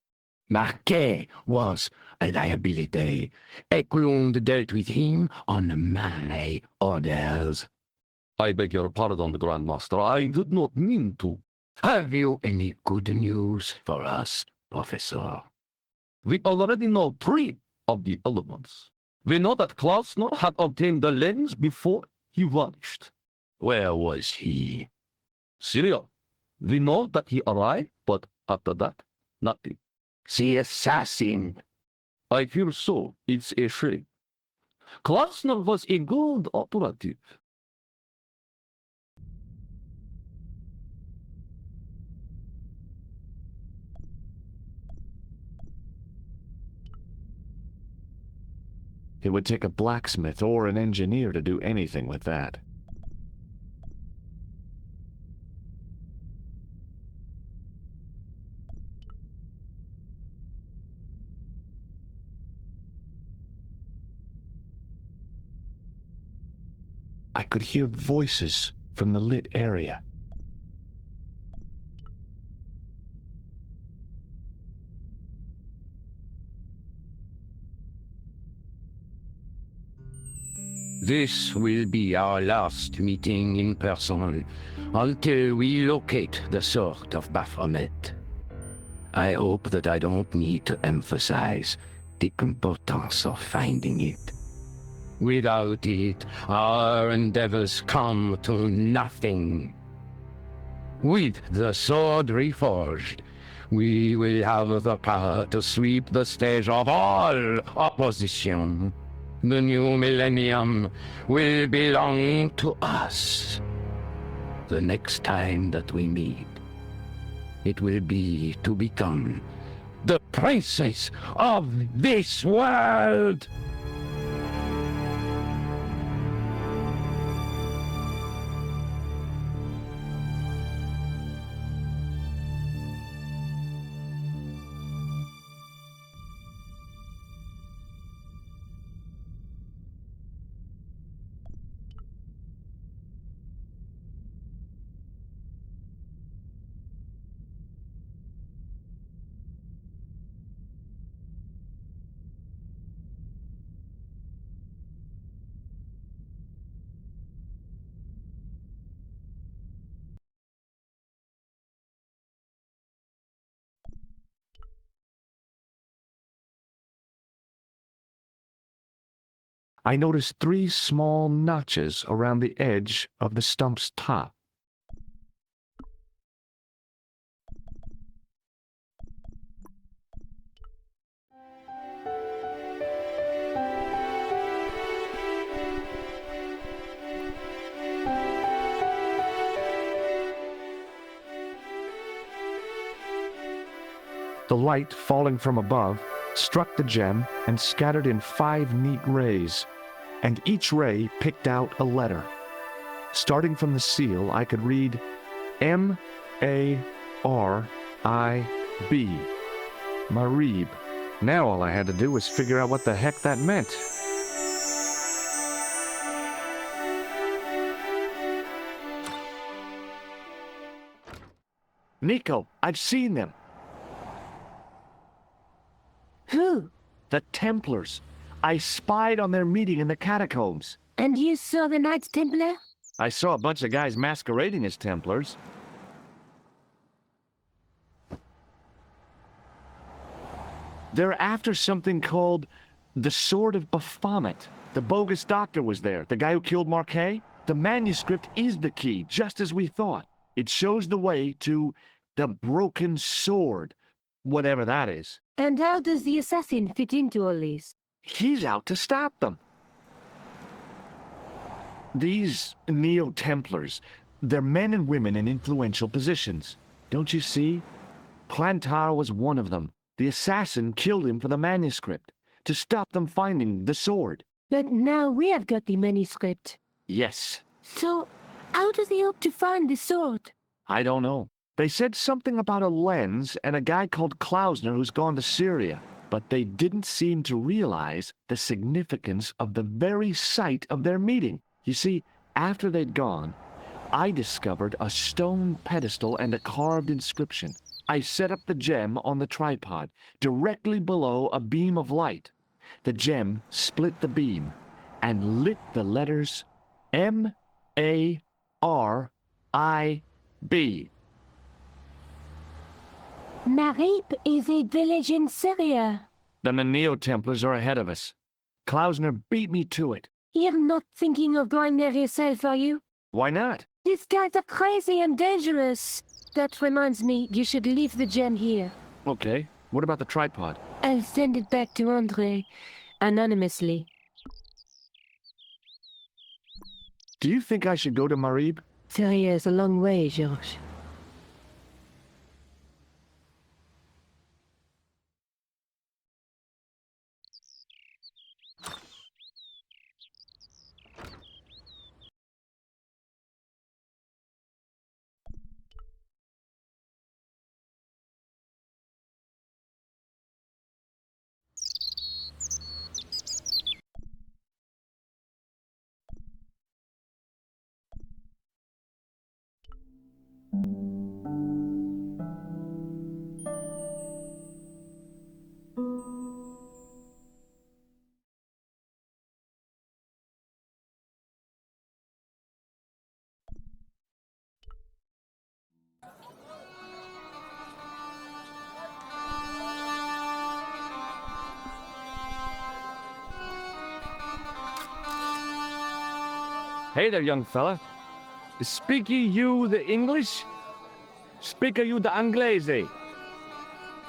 Speaker 7: Marquet was a liability. Eklund dealt with him on my orders.
Speaker 10: I beg your pardon, Grandmaster. I did not mean to.
Speaker 7: Have you any good news for us, Professor?
Speaker 10: We already know 3 of the elements. We know that Klausner had obtained the lens before he vanished.
Speaker 7: Where was he?
Speaker 10: Syria. We know that he arrived, but after that, nothing.
Speaker 7: The assassin.
Speaker 10: I fear so. It's a shame. Klausner was a good operative.
Speaker 1: It would take a blacksmith or an engineer to do anything with that. I could hear voices from the lit area.
Speaker 7: This will be our last meeting in person until we locate the sword of Baphomet. I hope that I don't need to emphasize the importance of finding it. Without it, our endeavors come to nothing. With the sword reforged, we will have the power to sweep the stage of all opposition. The new millennium will belong to us. The next time that we meet, it will be to become the princess of this world.
Speaker 1: I noticed 3 small notches around the edge of the stump's top. The light falling from above struck the gem and scattered in 5 neat rays, and each ray picked out a letter. Starting from the seal, I could read M-A-R-I-B, Marib. Now all I had to do was figure out what the heck that meant. Nico, I've seen them.
Speaker 5: Who?
Speaker 1: The Templars. I spied on their meeting in the catacombs.
Speaker 5: And you saw the Knights Templar?
Speaker 1: I saw a bunch of guys masquerading as Templars. They're after something called the Sword of Baphomet. The bogus doctor was there, the guy who killed Marquet. The manuscript is the key, just as we thought. It shows the way to the broken sword, whatever that is.
Speaker 5: And how does the assassin fit into all this?
Speaker 1: He's out to stop them. These Neo-Templars, they're men and women in influential positions. Don't you see? Plantar was one of them. The assassin killed him for the manuscript, to stop them finding the sword.
Speaker 5: But now we have got the manuscript.
Speaker 1: Yes.
Speaker 5: So, how do they hope to find the sword?
Speaker 1: I don't know. They said something about a lens and a guy called Klausner who's gone to Syria, but they didn't seem to realize the significance of the very site of their meeting. You see, after they'd gone, I discovered a stone pedestal and a carved inscription. I set up the gem on the tripod, directly below a beam of light. The gem split the beam and lit the letters M-A-R-I-B.
Speaker 5: Marib is a village in Syria.
Speaker 1: Then the Neo-Templars are ahead of us. Klausner beat me to it.
Speaker 5: You're not thinking of going there yourself, are you?
Speaker 1: Why not?
Speaker 5: These guys are crazy and dangerous. That reminds me, you should leave the gem here.
Speaker 1: Okay. What about the tripod?
Speaker 5: I'll send it back to Andre, anonymously.
Speaker 13: Do you think I should go to Marib?
Speaker 5: Feria is a long way, Georges.
Speaker 1: Hey there, young fella. Speak you the English? Speak you the Anglais?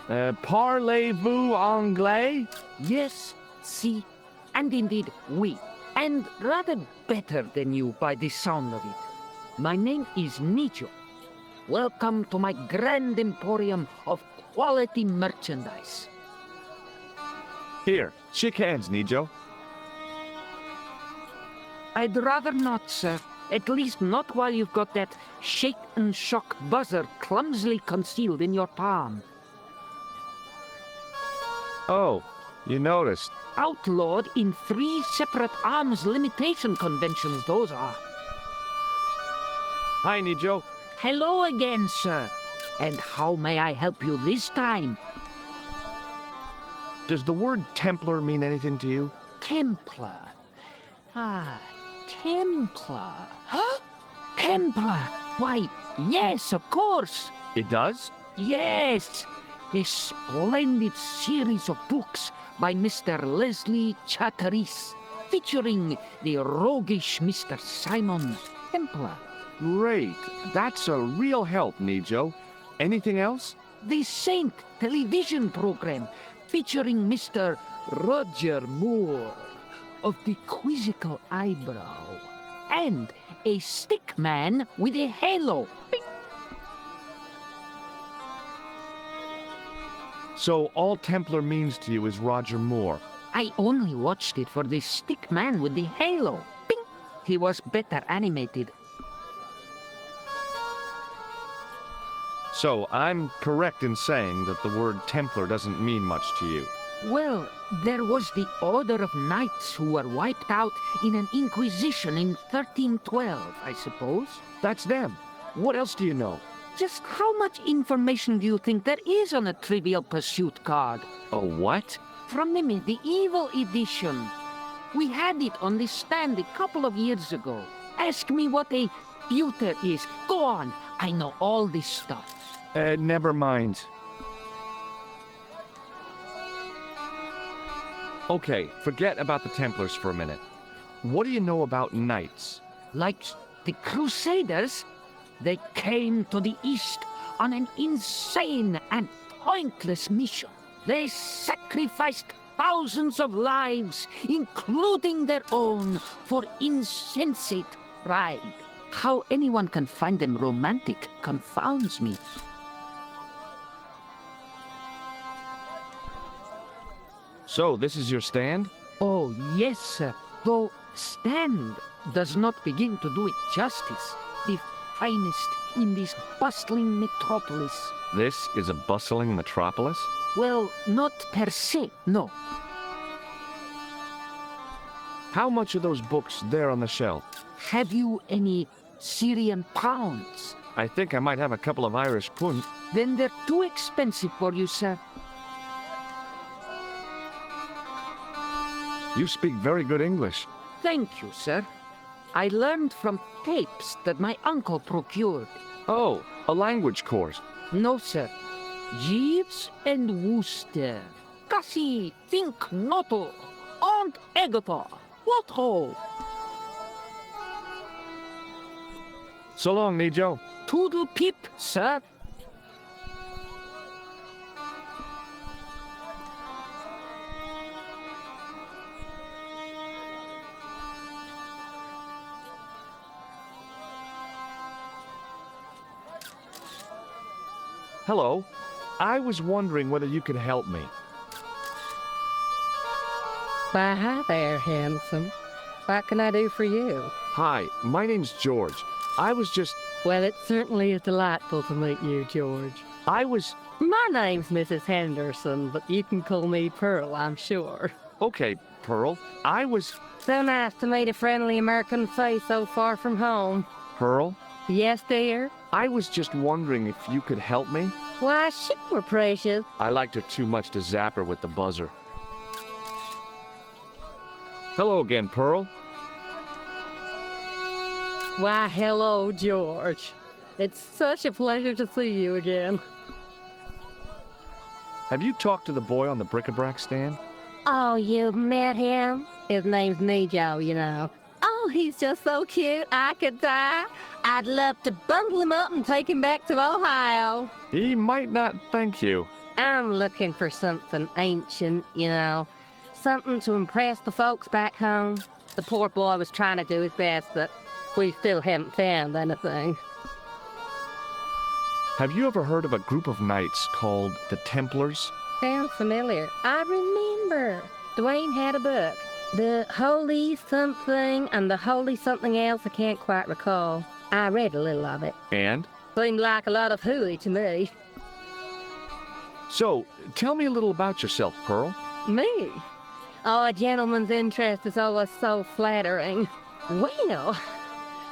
Speaker 1: Parlez-vous anglais?
Speaker 9: Yes, si, and indeed oui, and rather better than you by the sound of it. My name is Nico. Welcome to my grand emporium of quality merchandise.
Speaker 13: Here, shake hands, Nijo.
Speaker 9: I'd rather not, sir. At least not while you've got that shake and shock buzzer clumsily concealed in your palm.
Speaker 13: Oh, you noticed.
Speaker 9: Outlawed in 3 separate arms limitation conventions, those are.
Speaker 1: Hi, Nijo.
Speaker 9: Hello again, sir. And how may I help you this time?
Speaker 13: Does the word Templar mean anything to you?
Speaker 9: Templar. Ah, Templar. Huh? Templar. Why, yes, of course.
Speaker 13: It does?
Speaker 9: Yes. A splendid series of books by Mr. Leslie Chatteris, featuring the roguish Mr. Simon Templar.
Speaker 13: Great. That's a real help, Nijo. Anything else?
Speaker 9: The Saint television program, featuring Mr. Roger Moore of the quizzical eyebrow, and a stick man with a halo. Bing.
Speaker 13: So all Templar means to you is Roger Moore.
Speaker 9: I only watched it for the stick man with the halo. Bing. He was better animated.
Speaker 13: So I'm correct in saying that the word Templar doesn't mean much to you.
Speaker 9: Well, there was the Order of Knights who were wiped out in an Inquisition in 1312, I suppose.
Speaker 13: That's them. What else do you know?
Speaker 9: Just how much information do you think there is on a Trivial Pursuit card?
Speaker 13: A what?
Speaker 9: From the medieval edition. We had it on the stand a couple of years ago. Ask me what a pewter is. Go on, I know all this stuff.
Speaker 13: Never mind. Okay, forget about the Templars for a minute. What do you know about Knights?
Speaker 9: Like the Crusaders, they came to the East on an insane and pointless mission. They sacrificed thousands of lives, including their own, for insensate pride. How anyone can find them romantic confounds me.
Speaker 13: So, this is your stand?
Speaker 9: Oh, yes, sir. Though stand does not begin to do it justice. The finest in this bustling metropolis.
Speaker 13: This is a bustling metropolis?
Speaker 9: Well, not per se, no.
Speaker 13: How much are those books there on the shelf?
Speaker 9: Have you any Syrian pounds?
Speaker 13: I think I might have a couple of Irish pund.
Speaker 9: Then they're too expensive for you, sir.
Speaker 13: You speak very good English.
Speaker 9: Thank you, sir. I learned from tapes that my uncle procured.
Speaker 13: Oh, a language course.
Speaker 9: No, sir. Jeeves and Wooster. Cassie, think noto. And Agatha. What ho?
Speaker 13: So long, Nijo.
Speaker 9: Toodle pip, sir.
Speaker 1: Hello. I was wondering whether you could help me.
Speaker 11: Why, hi there, handsome. What can I do for you?
Speaker 1: Hi, my name's George. I was just...
Speaker 11: Well, it certainly is delightful to meet you, George. My name's Mrs. Henderson, but you can call me Pearl, I'm sure.
Speaker 1: Okay, Pearl. I was...
Speaker 11: So nice to meet a friendly American face so far from home.
Speaker 1: Pearl?
Speaker 11: Yes, dear?
Speaker 1: I was just wondering if you could help me.
Speaker 11: Why, sure, precious.
Speaker 1: I liked her too much to zap her with the buzzer. Hello again, Pearl.
Speaker 11: Why, hello, George. It's such a pleasure to see you again.
Speaker 1: Have you talked to the boy on the bric-a-brac stand?
Speaker 11: Oh, you've met him? His name's Nico, you know. Oh, he's just so cute, I could die. I'd love to bundle him up and take him back to Ohio.
Speaker 1: He might not thank you.
Speaker 11: I'm looking for something ancient, you know. Something to impress the folks back home. The poor boy was trying to do his best, but we still haven't found anything.
Speaker 1: Have you ever heard of a group of knights called the Templars?
Speaker 11: Sounds familiar. I remember. Dwayne had a book. The Holy Something and the Holy Something Else, I can't quite recall. I read a little of it.
Speaker 1: And?
Speaker 11: Seemed like a lot of hooey to me.
Speaker 1: So, tell me a little about yourself, Pearl.
Speaker 11: Me? Oh, a gentleman's interest is always so flattering. Well,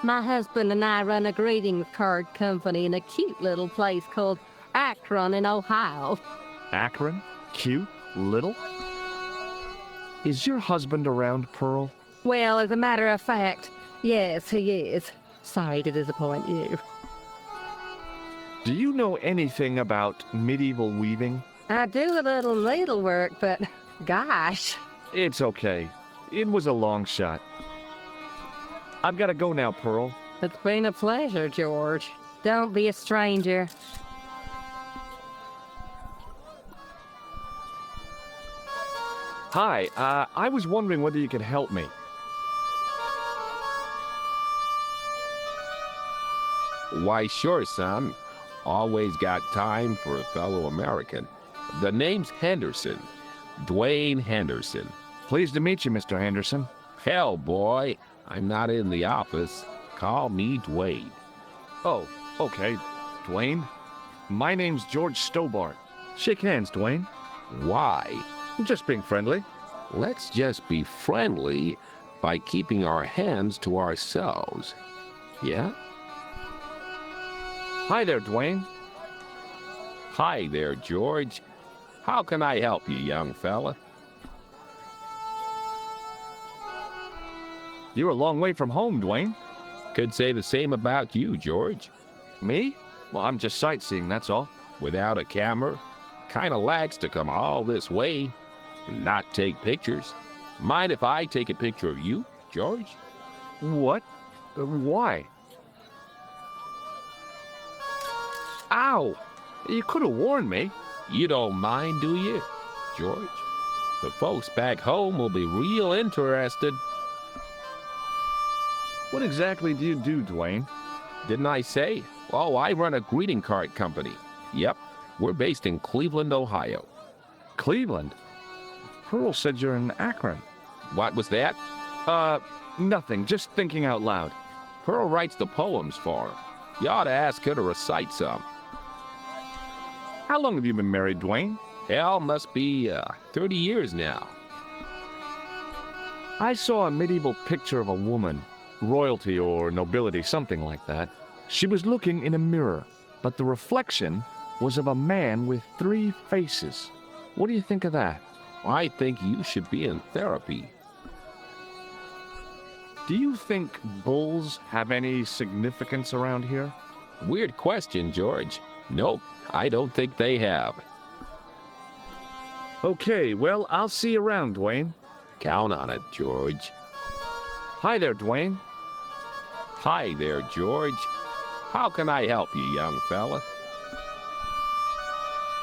Speaker 11: my husband and I run a greetings card company in a cute little place called Akron in Ohio.
Speaker 1: Akron? Cute? Little? Is your husband around, Pearl?
Speaker 11: Well, as a matter of fact, yes, he is. Sorry to disappoint you.
Speaker 1: Do you know anything about medieval weaving?
Speaker 11: I do a little needlework, but gosh.
Speaker 1: It's okay. It was a long shot. I've got to go now, Pearl.
Speaker 11: It's been a pleasure, George. Don't be a stranger.
Speaker 1: Hi, I was wondering whether you could help me.
Speaker 15: Why, sure, son. Always got time for a fellow American. The name's Henderson. Dwayne Henderson.
Speaker 1: Pleased to meet you, Mr. Henderson.
Speaker 15: Hell, boy. I'm not in the office. Call me Dwayne.
Speaker 1: Oh, okay. Dwayne. My name's George Stobbart. Shake hands, Dwayne.
Speaker 15: Why?
Speaker 1: Just being friendly.
Speaker 15: Let's just be friendly by keeping our hands to ourselves. Yeah?
Speaker 1: Hi there, Dwayne.
Speaker 15: Hi there, George. How can I help you, young fella?
Speaker 1: You're a long way from home, Dwayne.
Speaker 15: Could say the same about you, George.
Speaker 1: Me? Well, I'm just sightseeing, that's all.
Speaker 15: Without a camera? Kinda lags to come all this way and not take pictures. Mind if I take a picture of you, George?
Speaker 1: What? Why? Ow! You could have warned me.
Speaker 15: You don't mind, do you, George? The folks back home will be real interested.
Speaker 1: What exactly do you do, Dwayne?
Speaker 15: Didn't I say? Oh, I run a greeting card company. Yep, we're based in Cleveland, Ohio.
Speaker 1: Cleveland? Pearl said you're in Akron.
Speaker 15: What was that?
Speaker 1: Nothing. Just thinking out loud.
Speaker 15: Pearl writes the poems for her. You ought to ask her to recite some.
Speaker 1: How long have you been married, Dwayne?
Speaker 15: Hell, must be 30 years now.
Speaker 1: I saw a medieval picture of a woman, royalty or nobility, something like that. She was looking in a mirror, but the reflection was of a man with 3 faces. What do you think of that?
Speaker 15: I think you should be in therapy.
Speaker 1: Do you think bulls have any significance around here?
Speaker 15: Weird question, George. Nope, I don't think they have.
Speaker 1: Okay, well, I'll see you around, Dwayne.
Speaker 15: Count on it, George.
Speaker 1: Hi there, Dwayne.
Speaker 15: Hi there, George. How can I help you, young fella?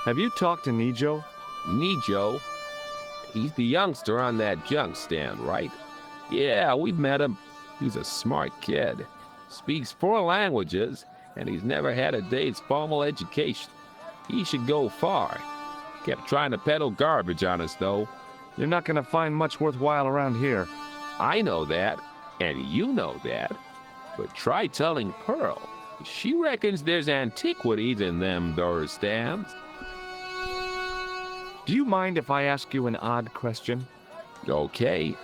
Speaker 1: Have you talked to Nijo?
Speaker 15: Nijo? He's the youngster on that junk stand, right? Yeah, we've met him. He's a smart kid. Speaks 4 languages, and he's never had a day's formal education. He should go far. Kept trying to peddle garbage on us, though.
Speaker 1: You're not gonna find much worthwhile around here.
Speaker 15: I know that, and you know that. But try telling Pearl. She reckons there's antiquities in them there stands.
Speaker 1: Do you mind if I ask you an odd question?
Speaker 15: Okay,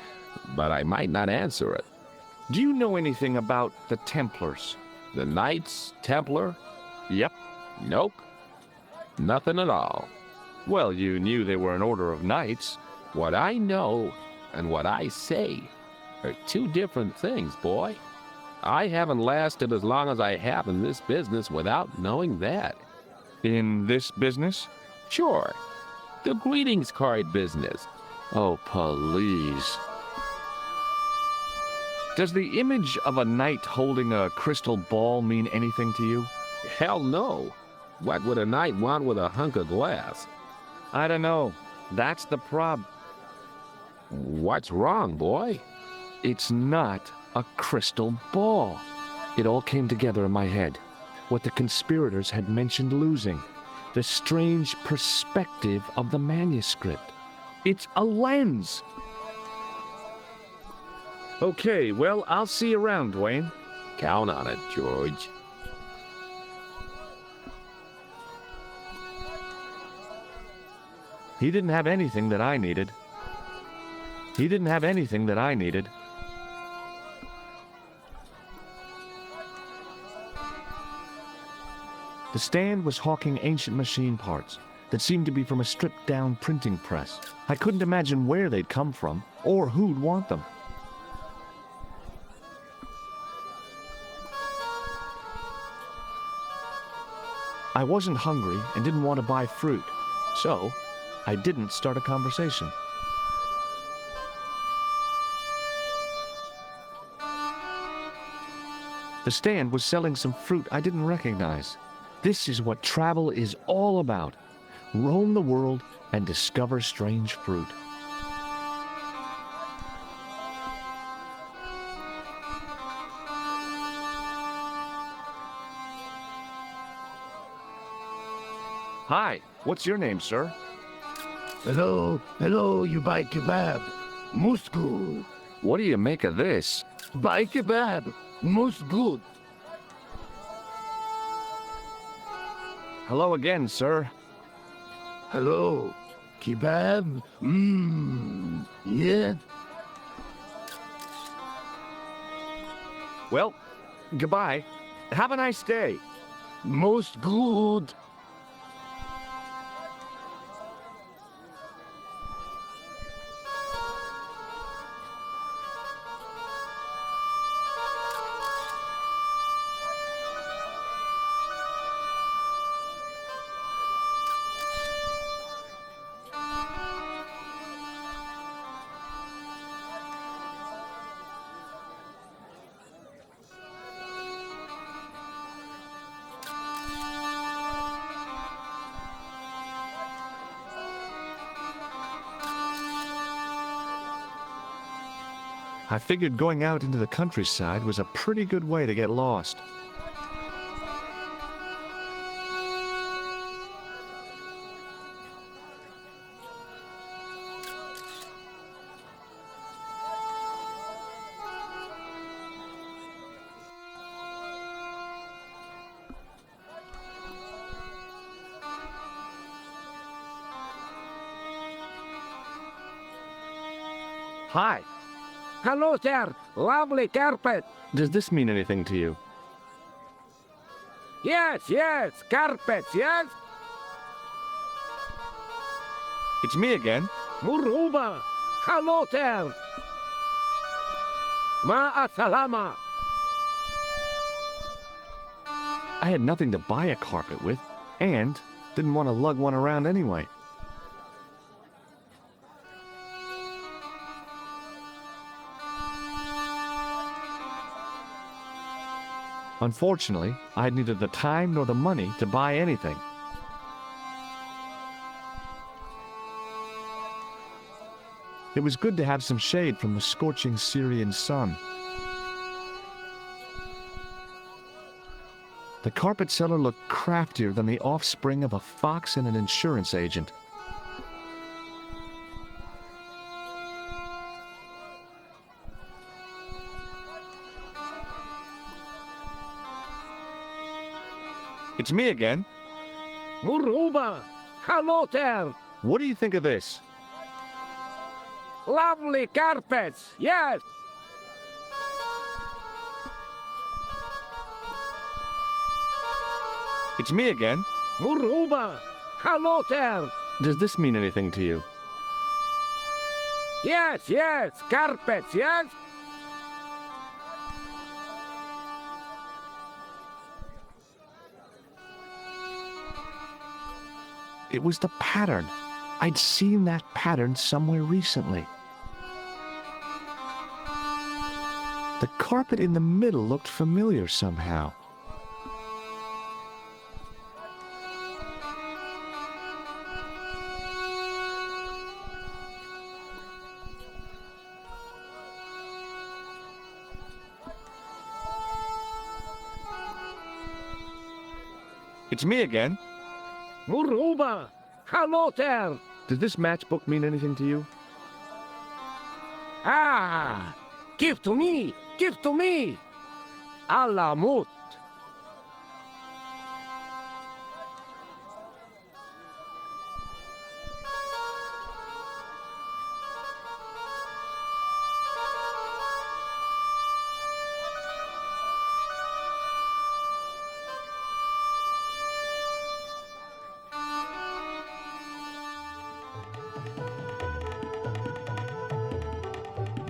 Speaker 15: but I might not answer it.
Speaker 1: Do you know anything about the Templars?
Speaker 15: The Knights Templar?
Speaker 1: Yep.
Speaker 15: Nope. Nothing at all.
Speaker 1: Well, you knew they were an order of knights.
Speaker 15: What I know and what I say are two different things, boy. I haven't lasted as long as I have in this business without knowing that.
Speaker 1: In this business?
Speaker 15: Sure. The greetings card business.
Speaker 1: Oh, please. Does the image of a knight holding a crystal ball mean anything to you?
Speaker 15: Hell no. What would a knight want with a hunk of glass?
Speaker 1: I don't know. That's the prob.
Speaker 15: What's wrong, boy?
Speaker 1: It's not a crystal ball. It all came together in my head. What the conspirators had mentioned losing. The strange perspective of the manuscript. It's a lens. Okay, well, I'll see you around, Dwayne.
Speaker 15: Count on it, George.
Speaker 1: He didn't have anything that I needed. He didn't have anything that I needed. The stand was hawking ancient machine parts that seemed to be from a stripped-down printing press. I couldn't imagine where they'd come from or who'd want them. I wasn't hungry and didn't want to buy fruit, so I didn't start a conversation. The stand was selling some fruit I didn't recognize. This is what travel is all about. Roam the world and discover strange fruit. Hi, what's your name, sir?
Speaker 3: Hello, you buy kebab. Musku.
Speaker 1: What do you make of this?
Speaker 3: Buy kebab. Most good.
Speaker 1: Hello again, sir.
Speaker 3: Hello. Kebab? Yeah.
Speaker 1: Well, goodbye. Have a nice day.
Speaker 3: Most good.
Speaker 1: I figured going out into the countryside was a pretty good way to get lost. Hi.
Speaker 3: Hello, sir. Lovely carpet.
Speaker 1: Does this mean anything to you?
Speaker 3: Yes, carpets, yes.
Speaker 1: It's me again.
Speaker 3: Muruba. Hello, sir. Ma'asalama.
Speaker 1: I had nothing to buy a carpet with, and didn't want to lug one around anyway. Unfortunately, I had neither the time nor the money to buy anything. It was good to have some shade from the scorching Syrian sun.
Speaker 13: The carpet seller looked craftier than the offspring of a fox and an insurance agent.
Speaker 1: It's me again.
Speaker 3: Muruba! Hello there!
Speaker 1: What do you think of this?
Speaker 3: Lovely carpets, yes!
Speaker 1: It's me again.
Speaker 3: Muruba! Hello there!
Speaker 1: Does this mean anything to you?
Speaker 3: Yes, yes, carpets, yes?
Speaker 13: It was the pattern. I'd seen that pattern somewhere recently. The carpet in the middle looked familiar somehow.
Speaker 1: It's me again.
Speaker 3: Muruba! Hello there!
Speaker 1: Does this matchbook mean anything to you?
Speaker 3: Ah! Give to me! Give to me! Alamut!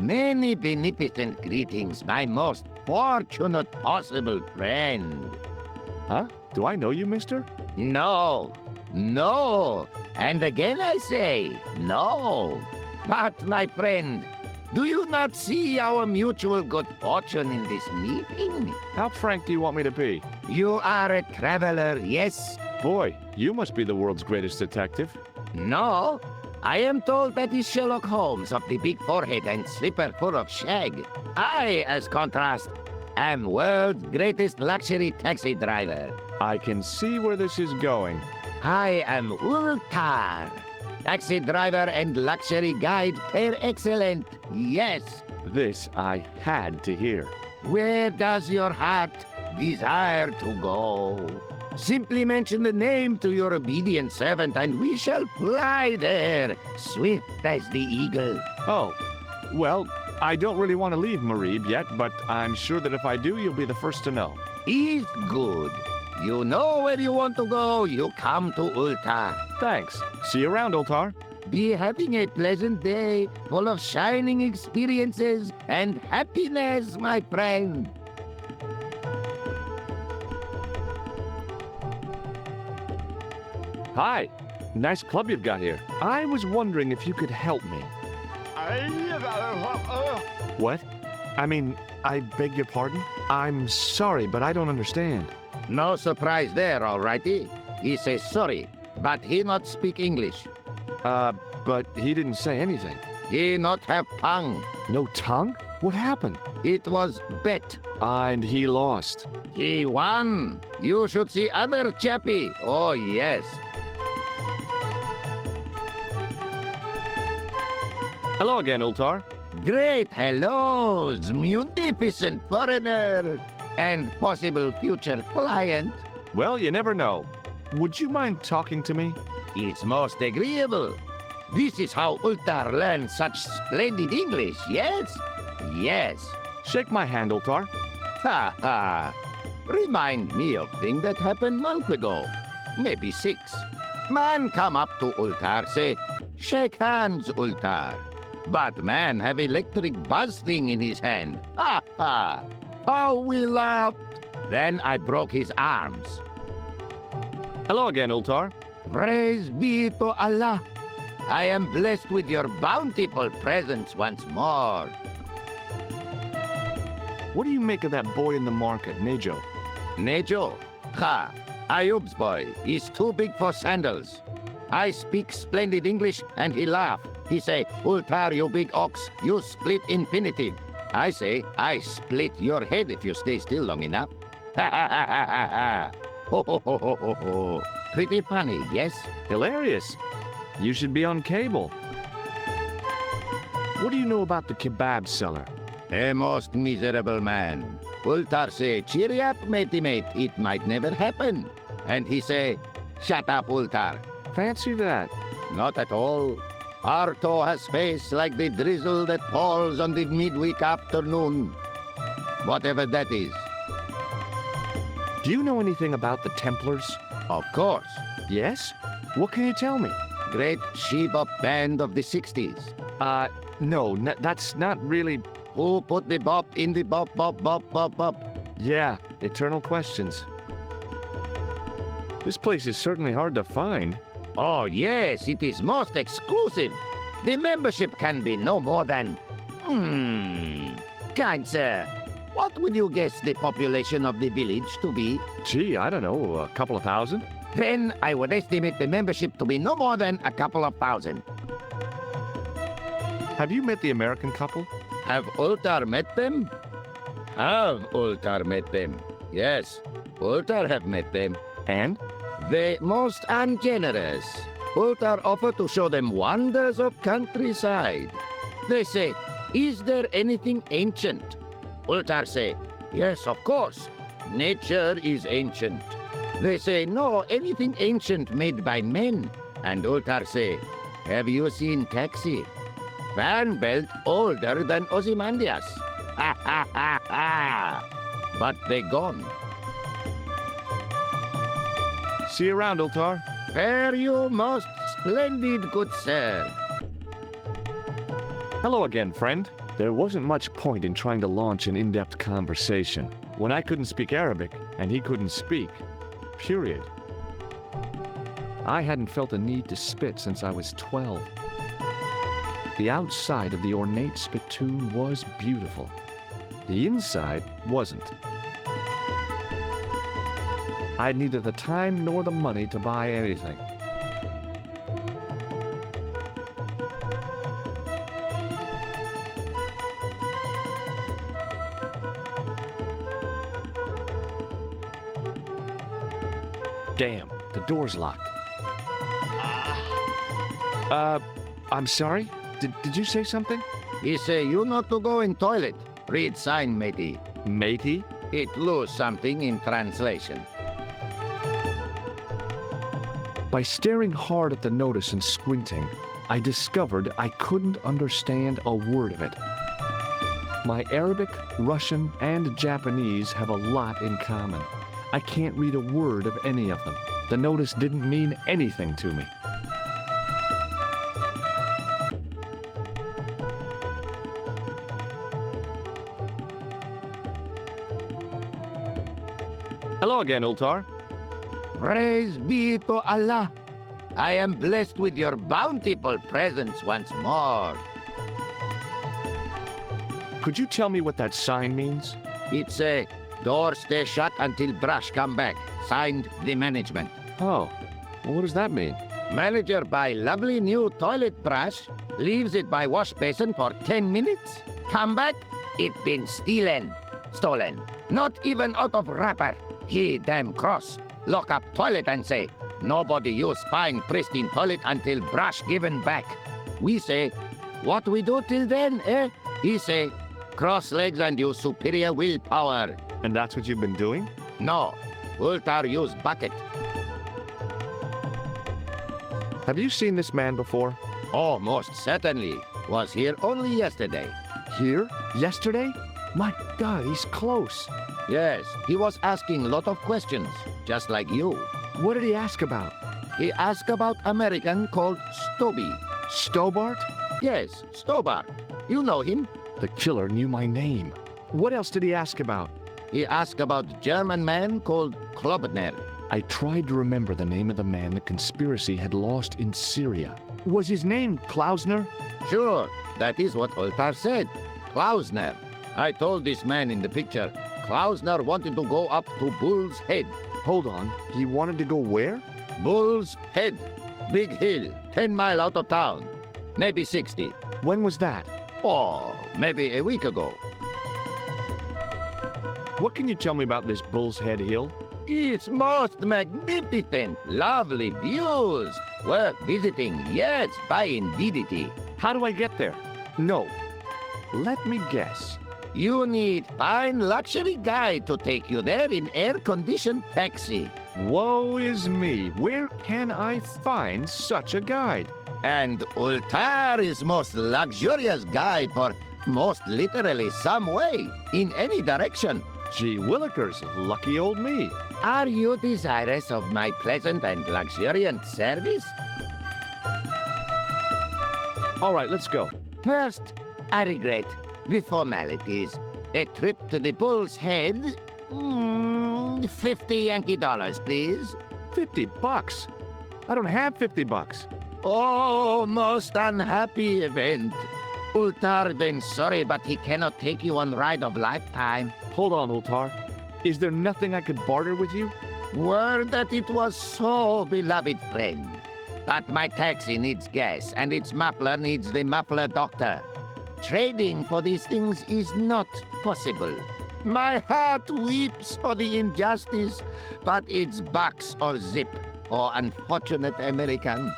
Speaker 4: Many beneficent greetings, my most fortunate possible friend.
Speaker 1: Huh? Do I know you, mister?
Speaker 4: No, no, and again I say, no. But, my friend, do you not see our mutual good fortune in this meeting?
Speaker 1: How frank do you want me to be?
Speaker 4: You are a traveler, yes?
Speaker 1: Boy, you must be the world's greatest detective.
Speaker 4: No, I am told that is Sherlock Holmes of the big forehead and slipper full of shag. I, as contrast, am world's greatest luxury taxi driver.
Speaker 1: I can see where this is going.
Speaker 4: I am Ultar, taxi driver and luxury guide per excellent. Yes.
Speaker 1: This I had to hear.
Speaker 4: Where does your heart desire to go? Simply mention the name to your obedient servant, and we shall fly there, swift as the eagle.
Speaker 1: Oh, well, I don't really want to leave Marib yet, but I'm sure that if I do, you'll be the first to know.
Speaker 4: Is good. You know where you want to go, you come to Ultar.
Speaker 1: Thanks. See you around, Ultar.
Speaker 4: Be having a pleasant day, full of shining experiences and happiness, my friend.
Speaker 1: Hi. Nice club you've got here. I was wondering if you could help me. What? I mean, I beg your pardon? I'm sorry, but I don't understand.
Speaker 4: No surprise there, alrighty. He says sorry, but he not speak English.
Speaker 1: But he didn't say anything.
Speaker 4: He not have tongue.
Speaker 1: No tongue? What happened?
Speaker 4: It was bet.
Speaker 1: And he lost.
Speaker 4: He won. You should see other chappie. Oh, yes.
Speaker 1: Hello again, Ultar.
Speaker 4: Great hellos, munificent foreigner, and possible future client.
Speaker 1: Well, you never know. Would you mind talking to me?
Speaker 4: It's most agreeable. This is how Ultar learns such splendid English, yes? Yes.
Speaker 1: Shake my hand, Ultar.
Speaker 4: Ha ha. Remind me of thing that happened month ago. Maybe 6. Man come up to Ultar, say, shake hands, Ultar. But man have electric buzz thing in his hand. Ha ha! How we laughed! Then I broke his arms.
Speaker 1: Hello again, Ultar.
Speaker 4: Praise be to Allah. I am blessed with your bountiful presence once more.
Speaker 1: What do you make of that boy in the market, Nejo?
Speaker 4: Nejo? Ha! Ayub's boy. He's too big for sandals. I speak splendid English and he laugh. He say, Ultar, you big ox, you split infinitive. I say, I split your head if you stay still long enough. Ha ha ha ha ha ha! Ho ho ho ho ho ho! Pretty funny, yes?
Speaker 13: Hilarious. You should be on cable. What do you know about the kebab seller?
Speaker 4: A most miserable man. Ultar say, cheery up, matey mate, it might never happen. And he say, shut up, Ultar.
Speaker 13: Fancy that.
Speaker 4: Not at all. Arto has face like the drizzle that falls on the midweek afternoon. Whatever that is.
Speaker 13: Do you know anything about the Templars?
Speaker 4: Of course.
Speaker 13: Yes? What can you tell me?
Speaker 4: Great she-bop band of the 60s.
Speaker 13: No, that's not really...
Speaker 4: Who put the bop in the bop, bop, bop, bop, bop?
Speaker 13: Yeah, eternal questions. This place is certainly hard to find.
Speaker 4: Oh, yes, it is most exclusive. The membership can be no more than... Kind sir, what would you guess the population of the village to be?
Speaker 13: Gee, I don't know, a couple of thousand?
Speaker 4: Then I would estimate the membership to be no more than a couple of thousand.
Speaker 13: Have you met the American couple?
Speaker 4: Have Ultar met them? Have Ultar met them? Yes, Ultar have met them.
Speaker 13: And?
Speaker 4: They most ungenerous. Ultar offer to show them wonders of countryside. They say, is there anything ancient? Ultar say, yes, of course. Nature is ancient. They say, no, anything ancient made by men. And Ultar say, have you seen Taxi? Van belt older than Ozymandias. Ha ha ha ha! But they gone.
Speaker 13: See you around, Ultar.
Speaker 4: Fare you most splendid, good sir.
Speaker 13: Hello again, friend. There wasn't much point in trying to launch an in-depth conversation when I couldn't speak Arabic and he couldn't speak. Period. I hadn't felt a need to spit since I was 12. The outside of the ornate spittoon was beautiful. The inside wasn't. I had neither the time nor the money to buy anything. Damn, the door's locked. I'm sorry? Did you say something?
Speaker 4: He say you not to go in toilet. Read sign, matey.
Speaker 13: Matey?
Speaker 4: It lose something in translation.
Speaker 13: By staring hard at the notice and squinting, I discovered I couldn't understand a word of it. My Arabic, Russian, and Japanese have a lot in common. I can't read a word of any of them. The notice didn't mean anything to me. Hello again, Ultar.
Speaker 4: Praise be to Allah. I am blessed with your bountiful presence once more.
Speaker 13: Could you tell me what that sign means?
Speaker 4: It's a door stay shut until brush come back. Signed, the management.
Speaker 13: Oh, well, what does that mean?
Speaker 4: Manager buy lovely new toilet brush, leaves it by wash basin for 10 minutes. Come back, it been stolen. Not even out of wrapper. He damn cross. Lock up toilet and say, nobody use fine pristine toilet until brush given back. We say, what we do till then, eh? He say, cross legs and use superior willpower.
Speaker 13: And that's what you've been doing?
Speaker 4: No, Ultar use bucket.
Speaker 13: Have you seen this man before?
Speaker 4: Oh, most certainly. Was here only yesterday.
Speaker 13: Here? Yesterday? My God, he's close.
Speaker 4: Yes, he was asking a lot of questions, just like you.
Speaker 13: What did he ask about?
Speaker 4: He asked about American called Stobby.
Speaker 13: Stobbart?
Speaker 4: Yes, Stobbart. You know him?
Speaker 13: The killer knew my name. What else did he ask about?
Speaker 4: He asked about German man called Klobner.
Speaker 13: I tried to remember the name of the man the conspiracy had lost in Syria. Was his name Klausner?
Speaker 4: Sure, that is what Ultar said. Klausner. I told this man in the picture, Klausner wanted to go up to Bull's Head.
Speaker 13: Hold on, he wanted to go where?
Speaker 4: Bull's Head. Big hill, 10 miles out of town. Maybe 60.
Speaker 13: When was that?
Speaker 4: Oh, maybe a week ago.
Speaker 13: What can you tell me about this Bull's Head Hill?
Speaker 4: It's most magnificent. Lovely views. Worth visiting, yes, by indeedity.
Speaker 13: How do I get there? No. Let me guess.
Speaker 4: You need fine luxury guide to take you there in air-conditioned taxi.
Speaker 13: Woe is me. Where can I find such a guide?
Speaker 4: And Ultar is most luxurious guide for most literally some way, in any direction.
Speaker 13: Gee willikers, lucky old me.
Speaker 4: Are you desirous of my pleasant and luxuriant service?
Speaker 13: All right, let's go.
Speaker 4: First, I regret the formalities. A trip to the Bull's Head? 50 Yankee dollars, please.
Speaker 13: $50? I don't have $50.
Speaker 4: Oh, most unhappy event. Ultar then sorry, but he cannot take you on ride of lifetime.
Speaker 13: Hold on, Ultar. Is there nothing I could barter with you?
Speaker 4: Word that it was so, beloved friend. But my taxi needs gas, and its muffler needs the muffler doctor. Trading for these things is not possible. My heart weeps for the injustice, but it's bucks or zip, or unfortunate American.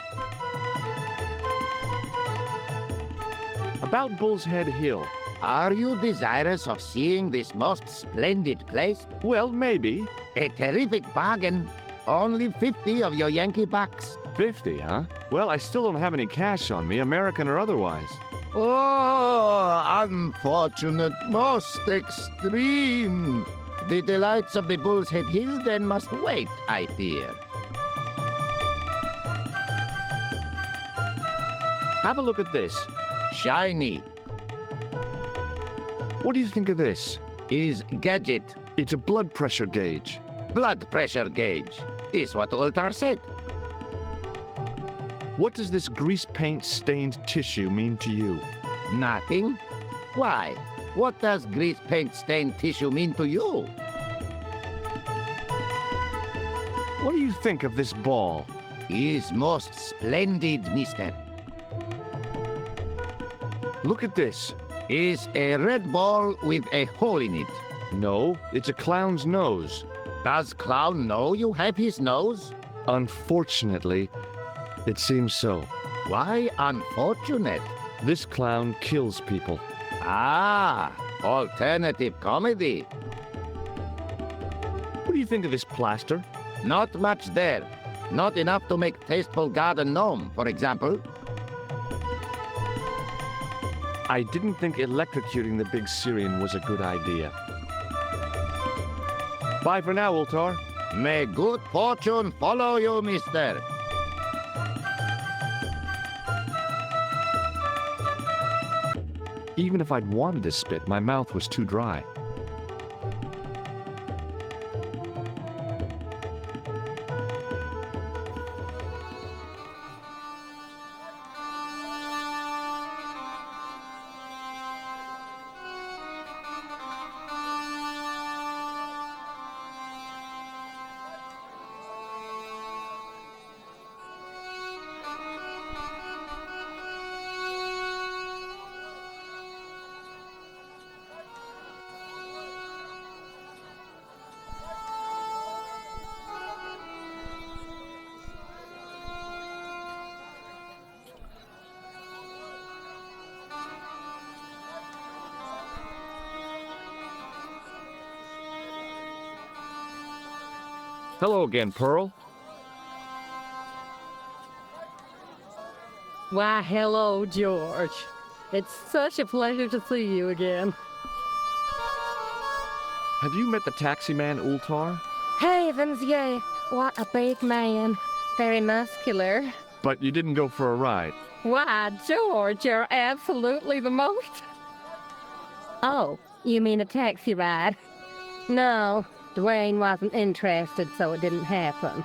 Speaker 13: About Bull's Head Hill.
Speaker 4: Are you desirous of seeing this most splendid place?
Speaker 13: Well, maybe.
Speaker 4: A terrific bargain. Only 50 of your Yankee bucks.
Speaker 13: 50, huh? Well, I still don't have any cash on me, American or otherwise.
Speaker 4: Oh, unfortunate, most extreme. The delights of the Bull's Head Hill then must wait, I fear.
Speaker 13: Have a look at this.
Speaker 4: Shiny.
Speaker 13: What do you think of this?
Speaker 4: Is gadget.
Speaker 13: It's a blood pressure gauge.
Speaker 4: Blood pressure gauge. Is what Ultar said.
Speaker 13: What does this grease paint stained tissue mean to you?
Speaker 4: Nothing. Why? What does grease paint stained tissue mean to you?
Speaker 13: What do you think of this ball?
Speaker 4: Is most splendid, mister.
Speaker 13: Look at this.
Speaker 4: Is a red ball with a hole in it.
Speaker 13: No, it's a clown's nose.
Speaker 4: Does Clown know you have his nose?
Speaker 13: Unfortunately, it seems so.
Speaker 4: Why unfortunate?
Speaker 13: This clown kills people.
Speaker 4: Ah, alternative comedy.
Speaker 13: What do you think of this plaster?
Speaker 4: Not much there. Not enough to make tasteful garden gnome, for example.
Speaker 13: I didn't think electrocuting the big Syrian was a good idea. Bye for now, Ultar.
Speaker 4: May good fortune follow you, mister.
Speaker 13: Even if I'd wanted to spit, my mouth was too dry. Hello again, Pearl.
Speaker 11: Why, hello, George. It's such a pleasure to see you again.
Speaker 13: Have you met the taxi man, Ultar?
Speaker 5: Heavens, yeah. What a big man. Very muscular.
Speaker 13: But you didn't go for a ride.
Speaker 11: Why, George, you're absolutely the most.
Speaker 5: Oh, you mean a taxi ride? No, Dwayne wasn't interested, so it didn't happen.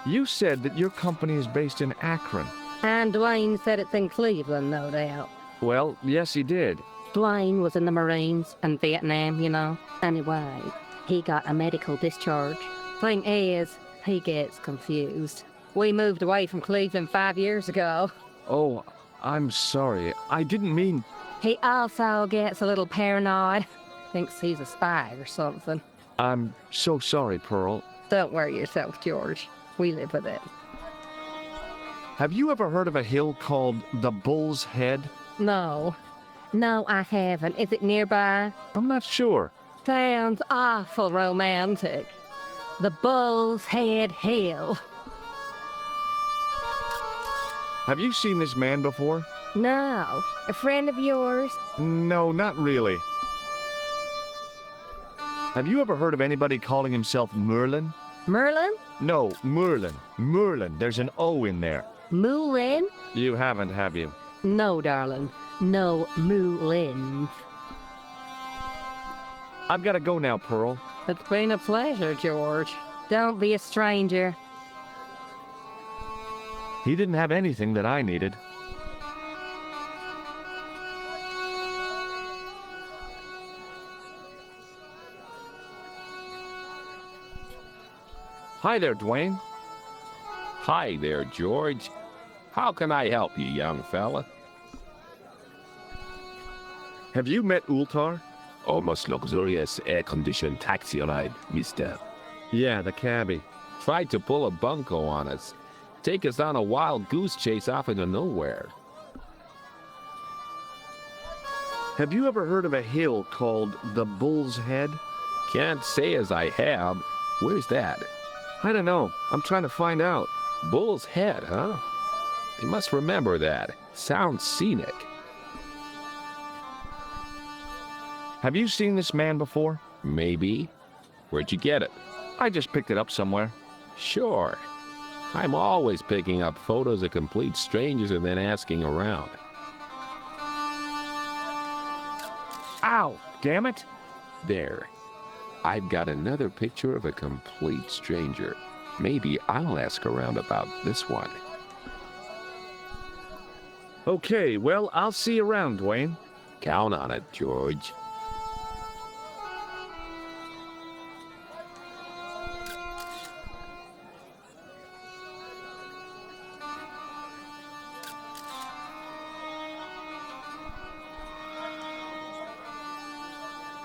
Speaker 13: You said that your company is based in Akron.
Speaker 5: And Dwayne said it's in Cleveland, no doubt.
Speaker 13: Well, yes, he did.
Speaker 5: Dwayne was in the Marines and Vietnam, you know. Anyway, he got a medical discharge. Thing is, he gets confused. We moved away from Cleveland 5 years ago.
Speaker 13: Oh, I'm sorry. I didn't mean...
Speaker 5: He also gets a little paranoid.
Speaker 11: Thinks he's a spy or something.
Speaker 1: I'm so sorry, Pearl.
Speaker 11: Don't worry yourself, George. We live with it.
Speaker 1: Have you ever heard of a hill called the Bull's Head?
Speaker 11: No. No, I haven't. Is it nearby?
Speaker 1: I'm not sure.
Speaker 11: Sounds awful romantic. The Bull's Head Hill.
Speaker 1: Have you seen this man before?
Speaker 11: No. A friend of yours?
Speaker 1: No, not really. Have you ever heard of anybody calling himself Merlin?
Speaker 11: Merlin?
Speaker 1: No, Merlin. Merlin. There's an O in there.
Speaker 11: Moulin?
Speaker 1: You haven't, have you?
Speaker 11: No, darling. No Moulin.
Speaker 1: I've got to go now, Pearl.
Speaker 11: It's been a pleasure, George. Don't be a stranger.
Speaker 1: He didn't have anything that I needed. Hi there, Dwayne.
Speaker 15: Hi there, George. How can I help you, young fella?
Speaker 1: Have you met Ultar?
Speaker 15: Almost luxurious air-conditioned taxi ride, mister.
Speaker 1: Yeah, the cabbie.
Speaker 15: Tried to pull a bunco on us. Take us on a wild goose chase off into nowhere.
Speaker 1: Have you ever heard of a hill called the Bull's Head?
Speaker 15: Can't say as I have. Where's that?
Speaker 1: I don't know. I'm trying to find out.
Speaker 15: Bull's Head, huh? You must remember that. Sounds scenic.
Speaker 1: Have you seen this man before?
Speaker 15: Maybe. Where'd you get it?
Speaker 1: I just picked it up somewhere.
Speaker 15: Sure. I'm always picking up photos of complete strangers and then asking around.
Speaker 1: Ow! Damn it!
Speaker 15: There. I've got another picture of a complete stranger. Maybe I'll ask around about this one.
Speaker 1: Okay, well, I'll see you around, Dwayne.
Speaker 15: Count on it, George.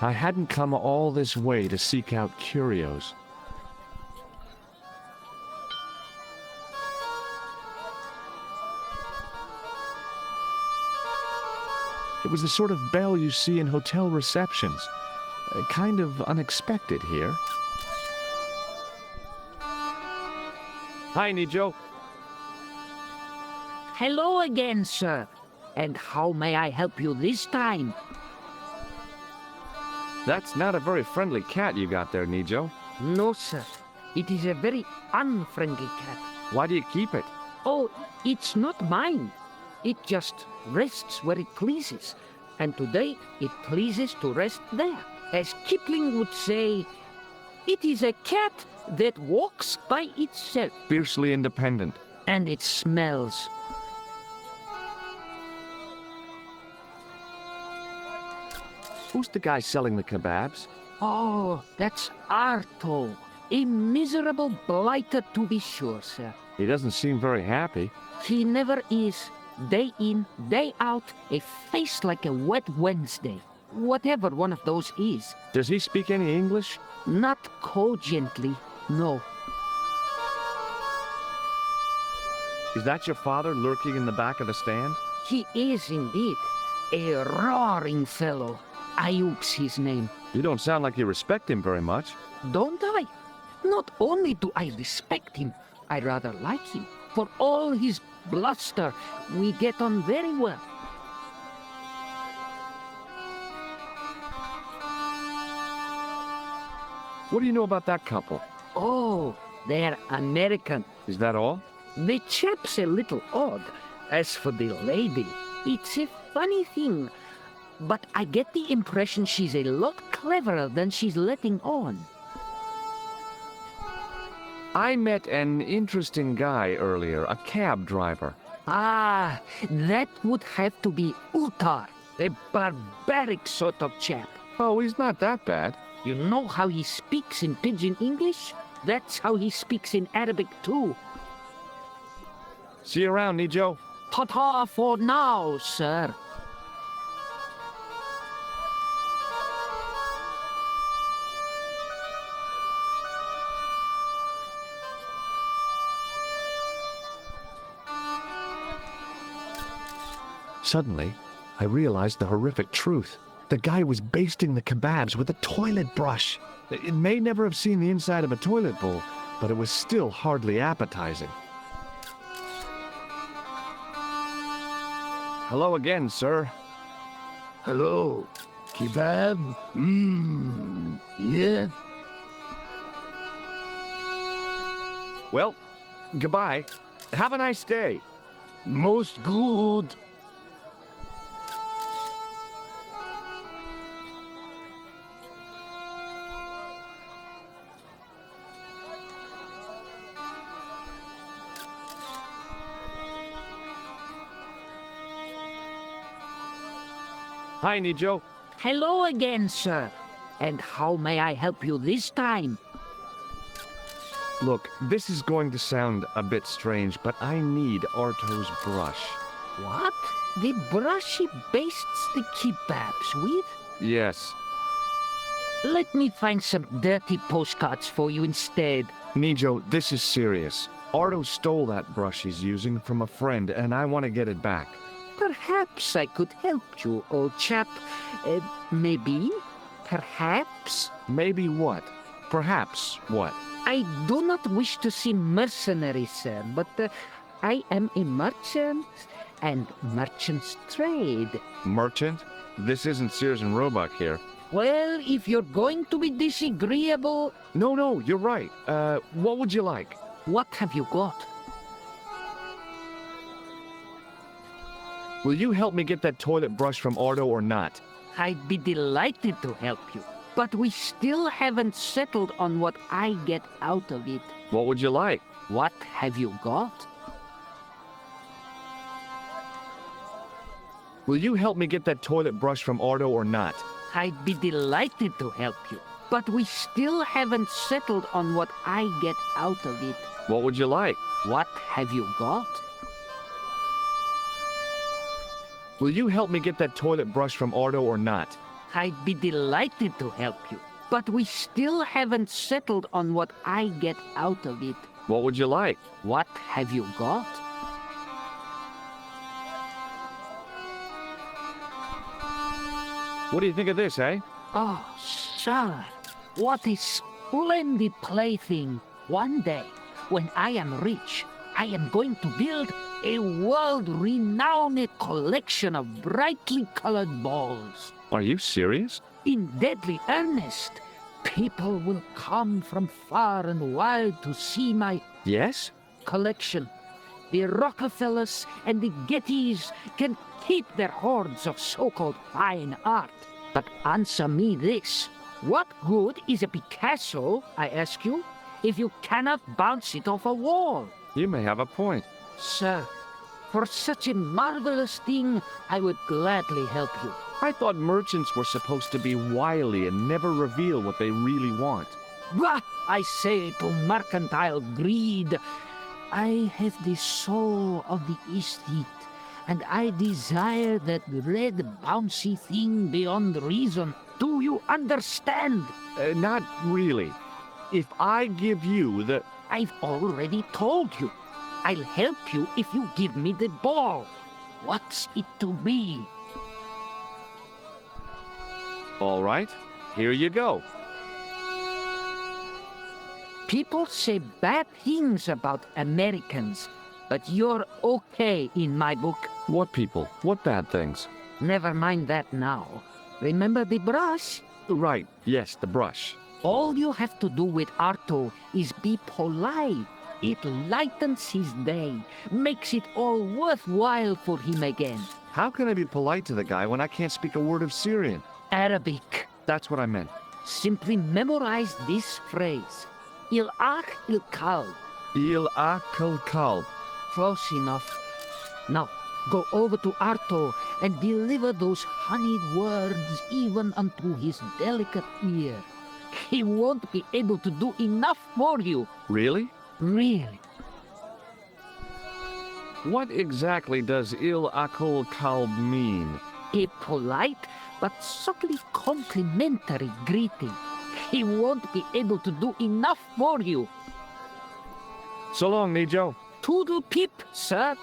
Speaker 1: I hadn't come all this way to seek out curios. It was the sort of bell you see in hotel receptions. Kind of unexpected here. Hi, Nijo.
Speaker 9: Hello again, sir. And how may I help you this time?
Speaker 1: That's not a very friendly cat you got there, Nijo.
Speaker 9: No, sir. It is a very unfriendly cat.
Speaker 1: Why do you keep it?
Speaker 9: Oh, it's not mine. It just rests where it pleases. And today, it pleases to rest there. As Kipling would say, it is a cat that walks by itself.
Speaker 1: Fiercely independent.
Speaker 9: And it smells.
Speaker 1: Who's the guy selling the kebabs?
Speaker 9: Oh, that's Arto. A miserable blighter, to be sure, sir.
Speaker 1: He doesn't seem very happy.
Speaker 9: He never is. Day in, day out, a face like a wet Wednesday. Whatever one of those is.
Speaker 1: Does he speak any English?
Speaker 9: Not cogently, no.
Speaker 1: Is that your father lurking in the back of the stand?
Speaker 9: He is indeed. A roaring fellow. Ayuk's his name.
Speaker 1: You don't sound like you respect him very much.
Speaker 9: Don't I? Not only do I respect him, I rather like him. For all his bluster, we get on very well.
Speaker 1: What do you know about that couple?
Speaker 9: Oh, they're American.
Speaker 1: Is that all?
Speaker 9: The chap's a little odd. As for the lady, it's a funny thing. But I get the impression she's a lot cleverer than she's letting on.
Speaker 1: I met an interesting guy earlier, a cab driver.
Speaker 9: Ah, that would have to be Ultar, a barbaric sort of chap.
Speaker 1: Oh, he's not that bad.
Speaker 9: You know how he speaks in Pidgin English? That's how he speaks in Arabic too.
Speaker 1: See you around, Nijo.
Speaker 9: Ta-ta for now, sir.
Speaker 13: Suddenly, I realized the horrific truth. The guy was basting the kebabs with a toilet brush. It may never have seen the inside of a toilet bowl, but it was still hardly appetizing. Hello again, sir.
Speaker 3: Hello. Kebab? Yeah?
Speaker 13: Well, goodbye. Have a nice day.
Speaker 3: Most good.
Speaker 13: Hi, Nijo.
Speaker 9: Hello again, sir. And how may I help you this time?
Speaker 13: Look, this is going to sound a bit strange, but I need Arto's brush.
Speaker 9: What? The brush he bastes the kebabs with?
Speaker 13: Yes.
Speaker 9: Let me find some dirty postcards for you instead.
Speaker 13: Nijo, this is serious. Arto stole that brush he's using from a friend, and I want to get it back.
Speaker 9: Perhaps I could help you, old chap. Maybe? Perhaps?
Speaker 13: Maybe what? Perhaps what?
Speaker 9: I do not wish to seem mercenary, sir, but I am a merchant, and merchants trade.
Speaker 13: Merchant? This isn't Sears and Roebuck here.
Speaker 9: Well, if you're going to be disagreeable...
Speaker 13: No, you're right. What would you like?
Speaker 9: What have you got?
Speaker 13: Will you help me get that toilet brush from Arto or not?
Speaker 9: I'd be delighted to help you, but we still haven't settled on what I get out of it.
Speaker 13: What would you like?
Speaker 9: What have you got?
Speaker 13: Will you help me get that toilet brush from Arto or not?
Speaker 9: I'd be delighted to help you, but we still haven't settled on what I get out of it.
Speaker 13: What would you like?
Speaker 9: What have you got?
Speaker 13: Will you help me get that toilet brush from Arto or not?
Speaker 9: I'd be delighted to help you, but we still haven't settled on what I get out of it.
Speaker 13: What would you like?
Speaker 9: What have you got?
Speaker 13: What do you think of this, eh?
Speaker 9: Oh, sir, what a splendid plaything. One day, when I am rich, I am going to build a world-renowned collection of brightly colored balls.
Speaker 13: Are you serious?
Speaker 9: In deadly earnest. People will come from far and wide to see my...
Speaker 13: Yes?
Speaker 9: ...collection. The Rockefellers and the Gettys can keep their hoards of so-called fine art. But answer me this. What good is a Picasso, I ask you, if you cannot bounce it off a wall?
Speaker 13: You may have a point.
Speaker 9: Sir, for such a marvelous thing, I would gladly help you.
Speaker 13: I thought merchants were supposed to be wily and never reveal what they really want.
Speaker 9: Bah! I say to mercantile greed. I have the soul of the aesthete, and I desire that red bouncy thing beyond reason. Do you understand?
Speaker 13: Not really. If I give you the...
Speaker 9: I've already told you. I'll help you if you give me the ball. What's it to be?
Speaker 13: All right, here you go.
Speaker 9: People say bad things about Americans, but you're okay in my book.
Speaker 13: What people? What bad things?
Speaker 9: Never mind that now. Remember the brush?
Speaker 13: Right, yes, the brush.
Speaker 9: All you have to do with Arto is be polite. It lightens his day, makes it all worthwhile for him again.
Speaker 13: How can I be polite to the guy when I can't speak a word of Syrian?
Speaker 9: Arabic.
Speaker 13: That's what I meant.
Speaker 9: Simply memorize this phrase. Il ach il kal.
Speaker 13: Il akal kal.
Speaker 9: Close enough. Now, go over to Arto and deliver those honeyed words even unto his delicate ear. He won't be able to do enough for you.
Speaker 13: Really?
Speaker 9: Really.
Speaker 13: What exactly does il akal kal mean?
Speaker 9: A polite but subtly complimentary greeting. He won't be able to do enough for you.
Speaker 13: So long, Nijo.
Speaker 9: Toodle pip, sir.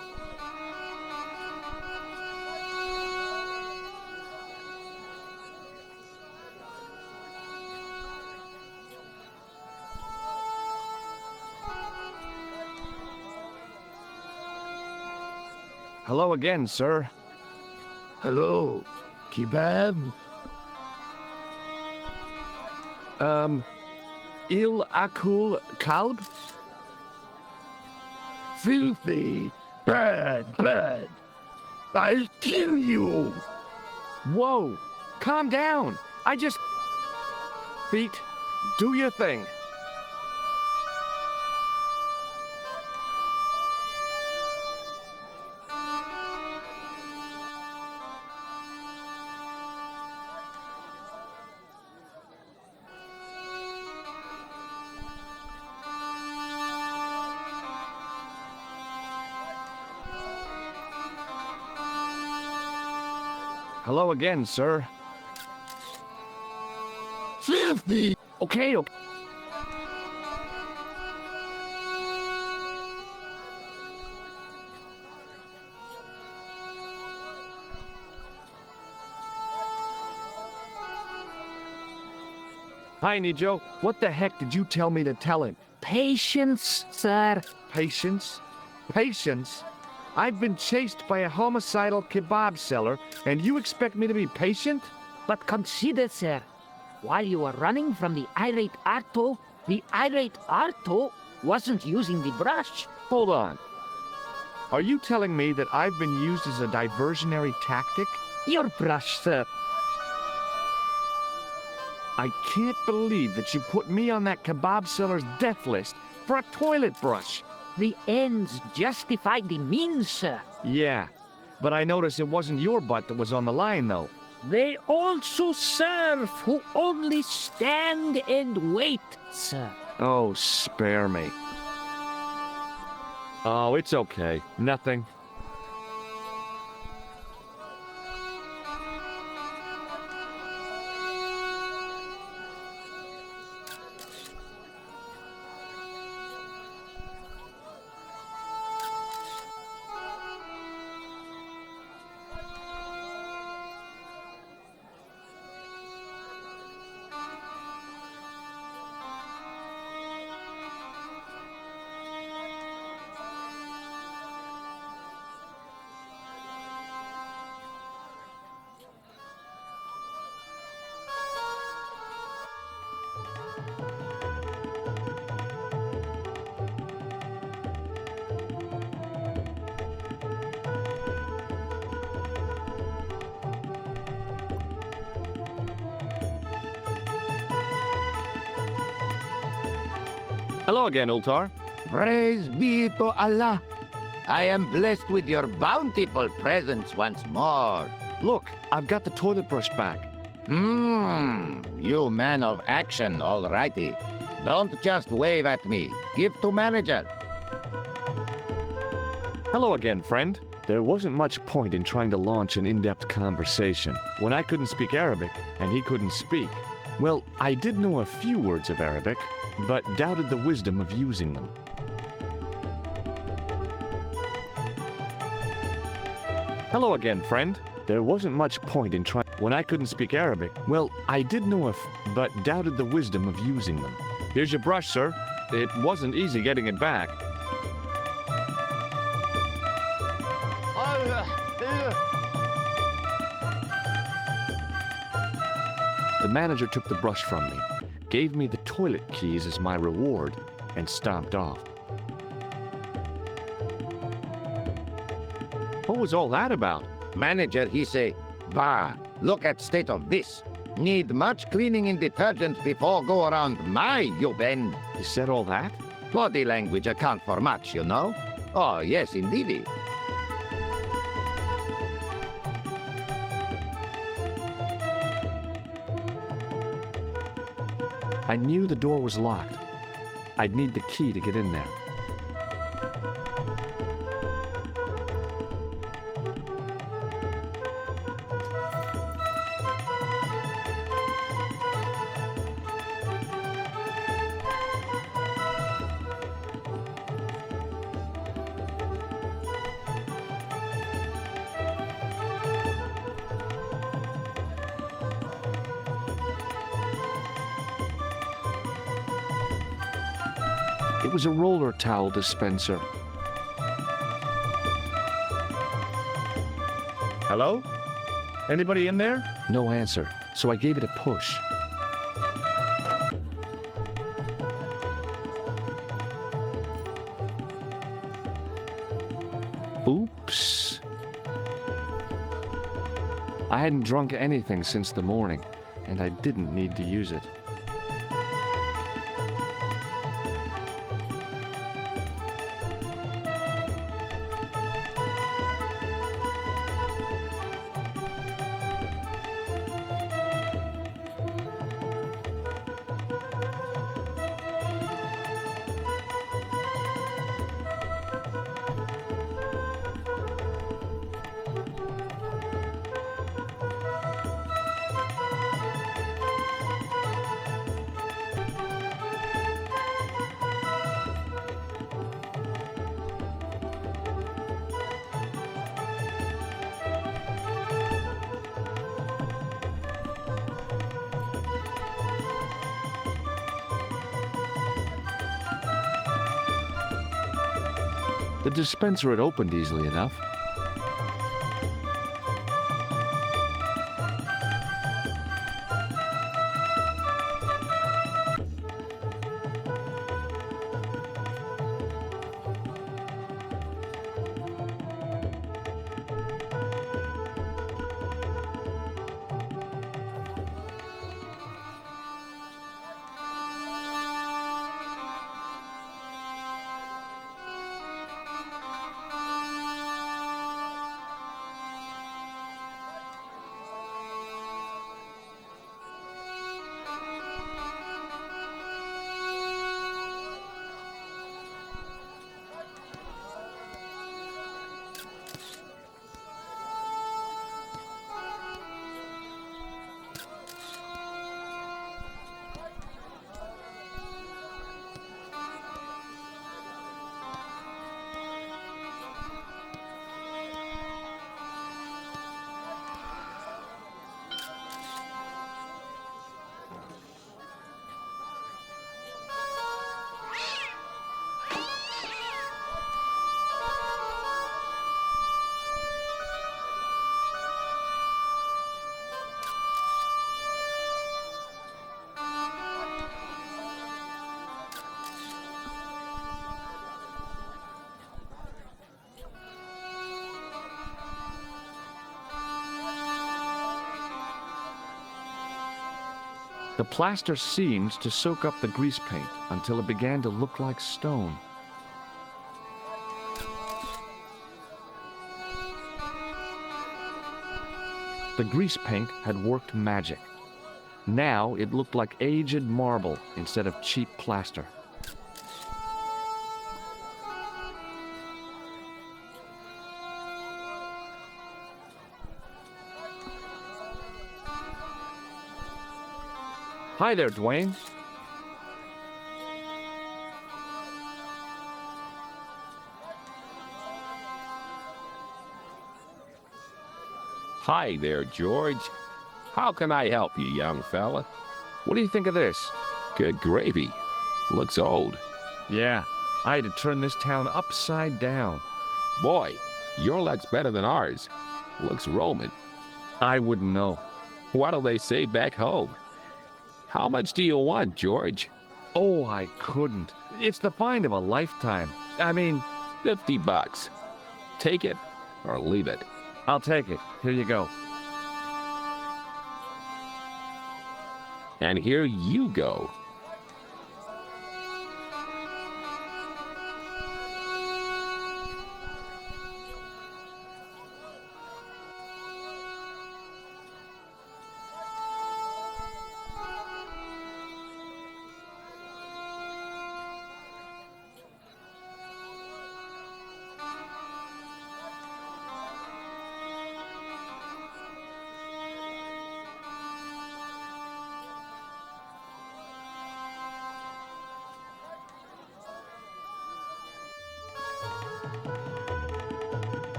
Speaker 1: Hello again, sir.
Speaker 3: Hello, kebab?
Speaker 1: Il akul kalb?
Speaker 3: Filthy, bad. I'll kill you.
Speaker 1: Whoa! Calm down! Feet, do your thing. Hello again, sir.
Speaker 3: Filthy!
Speaker 1: Okay. Hi, Nijo. What the heck did you tell me to tell him?
Speaker 9: Patience, sir.
Speaker 1: Patience? Patience? I've been chased by a homicidal kebab seller, and you expect me to be patient?
Speaker 9: But consider, sir, while you were running from the irate Arto wasn't using the brush.
Speaker 1: Hold on. Are you telling me that I've been used as a diversionary tactic?
Speaker 9: Your brush, sir.
Speaker 1: I can't believe that you put me on that kebab seller's death list for a toilet brush.
Speaker 9: The ends justified the means, sir.
Speaker 1: Yeah, but I noticed it wasn't your butt that was on the line, though.
Speaker 9: They also serve who only stand and wait, sir.
Speaker 1: Oh, spare me. Oh, it's okay. Nothing.
Speaker 13: Hello again, Ultar.
Speaker 4: Praise be to Allah. I am blessed with your bountiful presence once more.
Speaker 1: Look, I've got the toilet brush back.
Speaker 4: You man of action, alrighty. Don't just wave at me. Give to manager.
Speaker 1: Hello again, friend. There wasn't much point in trying to launch an in-depth conversation when I couldn't speak Arabic and he couldn't speak. Well, I did know a few words of Arabic, but doubted the wisdom of using them. Hello again, friend. There wasn't much point in trying when I couldn't speak Arabic. Well, I did know but doubted the wisdom of using them. Here's your brush, sir. It wasn't easy getting it back. The manager took the brush from me, gave me the toilet keys as my reward, and stomped off. What was all that about?
Speaker 4: Manager, he say, bah, look at state of this. Need much cleaning in detergent before go around my, you bend.
Speaker 1: He said all that?
Speaker 4: Body language account for much, you know? Oh, yes, indeedy.
Speaker 1: I knew the door was locked. I'd need the key to get in there. It was a roller towel dispenser.
Speaker 6: Hello? Anybody in there?
Speaker 13: No answer, so I gave it a push. Oops. I hadn't drunk anything since the morning, and I didn't need to use it. The dispenser had opened easily enough. The plaster seemed to soak up the grease paint until it began to look like stone. The grease paint had worked magic. Now it looked like aged marble instead of cheap plaster. Hi there, Dwayne.
Speaker 15: Hi there, George. How can I help you, young fella?
Speaker 1: What do you think of this?
Speaker 15: Good gravy. Looks old.
Speaker 1: Yeah, I had to turn this town upside down.
Speaker 15: Boy, your luck's better than ours. Looks Roman.
Speaker 1: I wouldn't know.
Speaker 15: What do they say back home? How much do you want, George?
Speaker 1: Oh, I couldn't. It's the find of a lifetime. I mean,
Speaker 15: $50. Take it or leave it.
Speaker 1: I'll take it. Here you go.
Speaker 15: And here you go.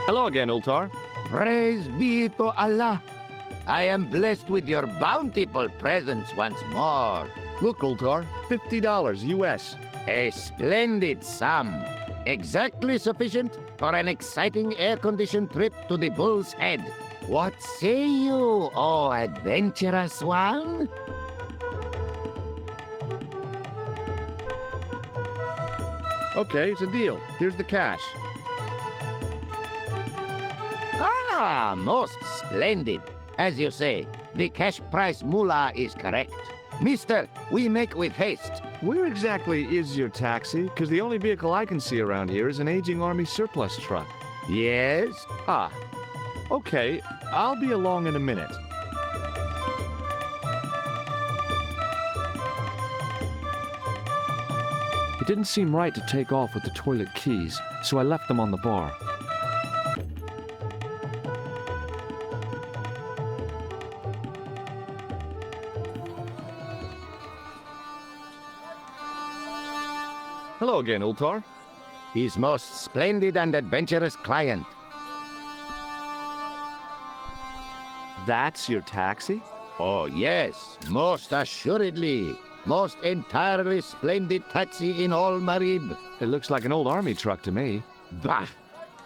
Speaker 1: Hello again, Ultar.
Speaker 3: Praise be to Allah.
Speaker 4: I am blessed with your bountiful presence once more.
Speaker 1: Look, Ultar, $50 US.
Speaker 4: A splendid sum. Exactly sufficient for an exciting air-conditioned trip to the Bull's Head. What say you, oh adventurous one?
Speaker 1: Okay, it's a deal. Here's the cash.
Speaker 4: Ah, most splendid. As you say, the cash price moolah is correct. Mister, we make with haste.
Speaker 1: Where exactly is your taxi? Because the only vehicle I can see around here is an aging army surplus truck.
Speaker 4: Yes?
Speaker 1: Ah, okay. I'll be along in a minute. It didn't seem right to take off with the toilet keys, so I left them on the bar. Hello again, Ultar.
Speaker 4: His most splendid and adventurous client.
Speaker 1: That's your taxi?
Speaker 4: Oh, yes, most assuredly. Most entirely splendid taxi in all Marib.
Speaker 1: It looks like an old army truck to me.
Speaker 4: Bah!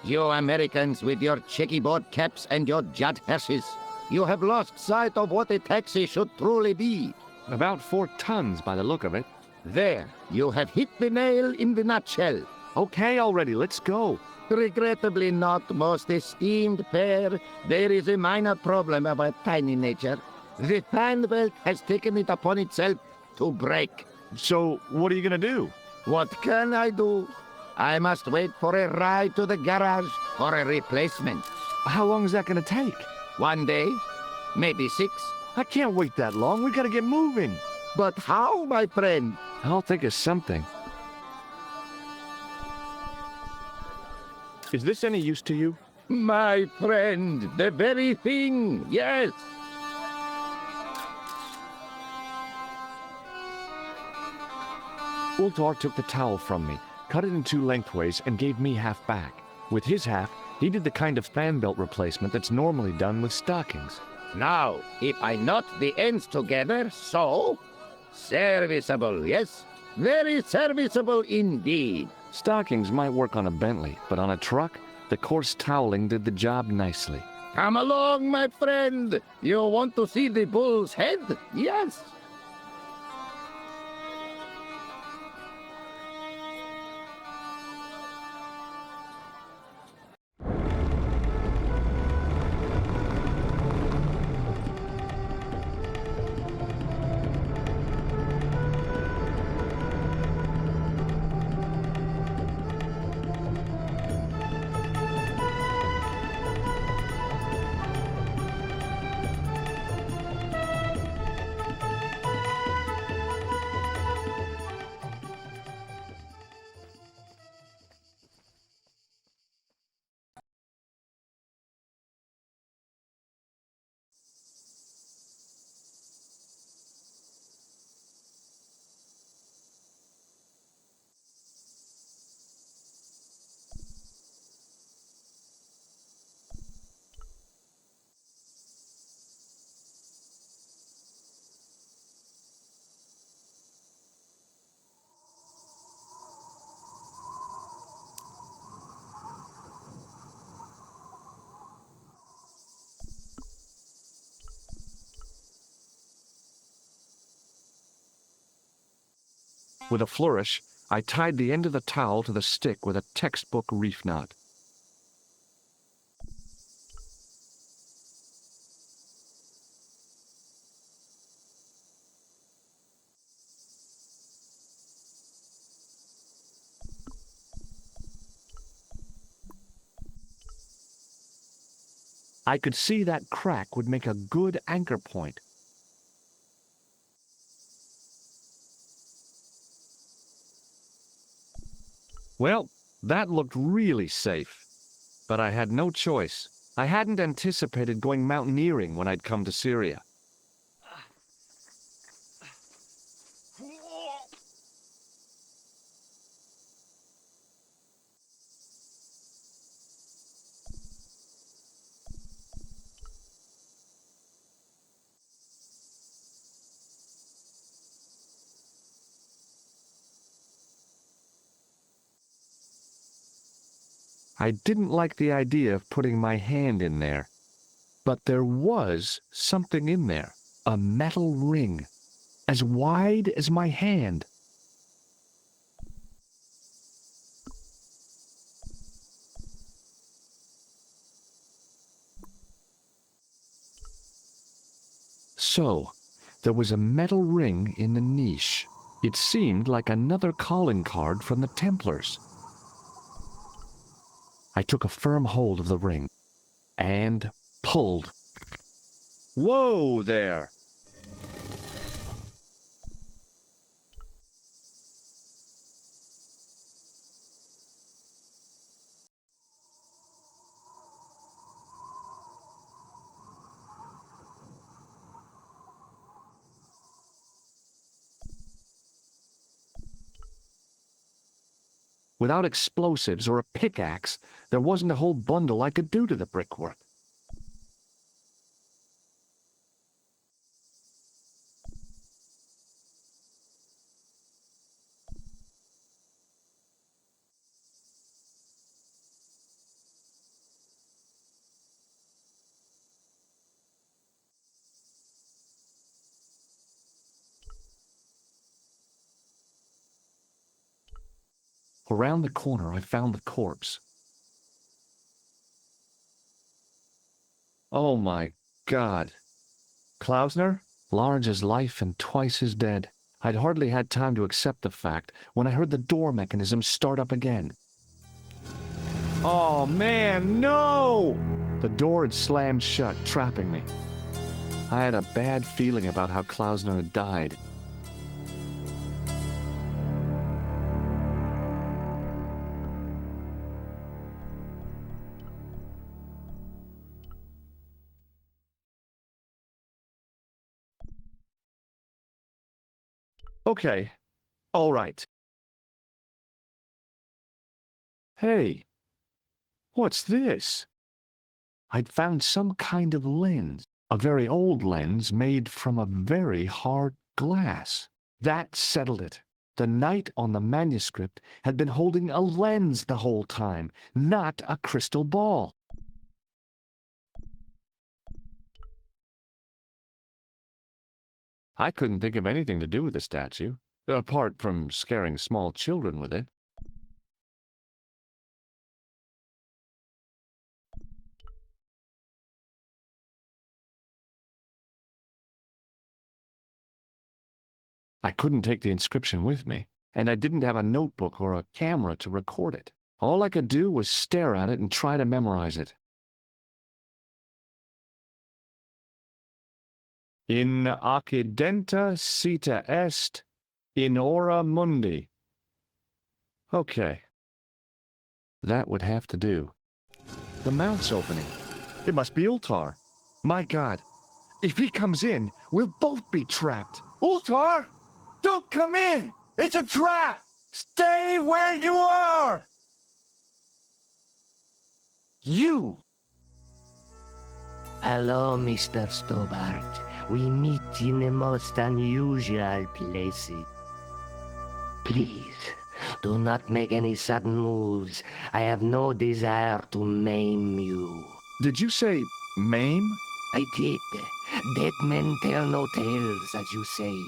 Speaker 4: You Americans with your checkerboard caps and your jet hearses. You have lost sight of what a taxi should truly be.
Speaker 1: About 4 tons by the look of it.
Speaker 4: There, you have hit the nail in the nutshell.
Speaker 1: Okay already, let's go.
Speaker 4: Regrettably not, most esteemed pair. There is a minor problem of a tiny nature. The fan belt has taken it upon itself to break.
Speaker 1: So, what are you gonna do?
Speaker 4: What can I do? I must wait for a ride to the garage for a replacement.
Speaker 1: How long is that gonna take?
Speaker 4: 1 day, maybe 6.
Speaker 1: I can't wait that long. We gotta get moving.
Speaker 4: But how, my friend?
Speaker 1: I'll think of something. Is this any use to you?
Speaker 4: My friend, the very thing, yes.
Speaker 1: Ultar took the towel from me, cut it in 2 lengthways, and gave me half back. With his half, he did the kind of fan belt replacement that's normally done with stockings.
Speaker 4: Now, if I knot the ends together, so... Serviceable, yes? Very serviceable indeed.
Speaker 1: Stockings might work on a Bentley, but on a truck, the coarse toweling did the job nicely.
Speaker 4: Come along, my friend. You want to see the Bull's Head? Yes.
Speaker 1: With a flourish, I tied the end of the towel to the stick with a textbook reef knot. I could see that crack would make a good anchor point. Well, that looked really safe. But I had no choice. I hadn't anticipated going mountaineering when I'd come to Syria. I didn't like the idea of putting my hand in there. But there was something in there. A metal ring, as wide as my hand. So, there was a metal ring in the niche. It seemed like another calling card from the Templars. I took a firm hold of the ring and pulled. Whoa there! Without explosives or a pickaxe, there wasn't a whole bundle I could do to the brickwork. Around the corner, I found the corpse. Oh my God. Klausner? Large as life and twice as dead. I'd hardly had time to accept the fact when I heard the door mechanism start up again. Oh man, no! The door had slammed shut, trapping me. I had a bad feeling about how Klausner had died. Okay, all right. Hey, what's this? I'd found some kind of lens, a very old lens made from a very hard glass. That settled it. The knight on the manuscript had been holding a lens the whole time, not a crystal ball. I couldn't think of anything to do with the statue, apart from scaring small children with it. I couldn't take the inscription with me, and I didn't have a notebook or a camera to record it. All I could do was stare at it and try to memorize it. In accidenta sita est, in ora mundi. Okay. That would have to do. The mount's opening. It must be Ultar. My God. If he comes in, we'll both be trapped. Ultar! Don't come in! It's a trap! Stay where you are! You!
Speaker 9: Hello, Mr. Stobbart. We meet in the most unusual places. Please, do not make any sudden moves. I have no desire to maim you.
Speaker 1: Did you say maim?
Speaker 9: I did. Dead men tell no tales, as you say.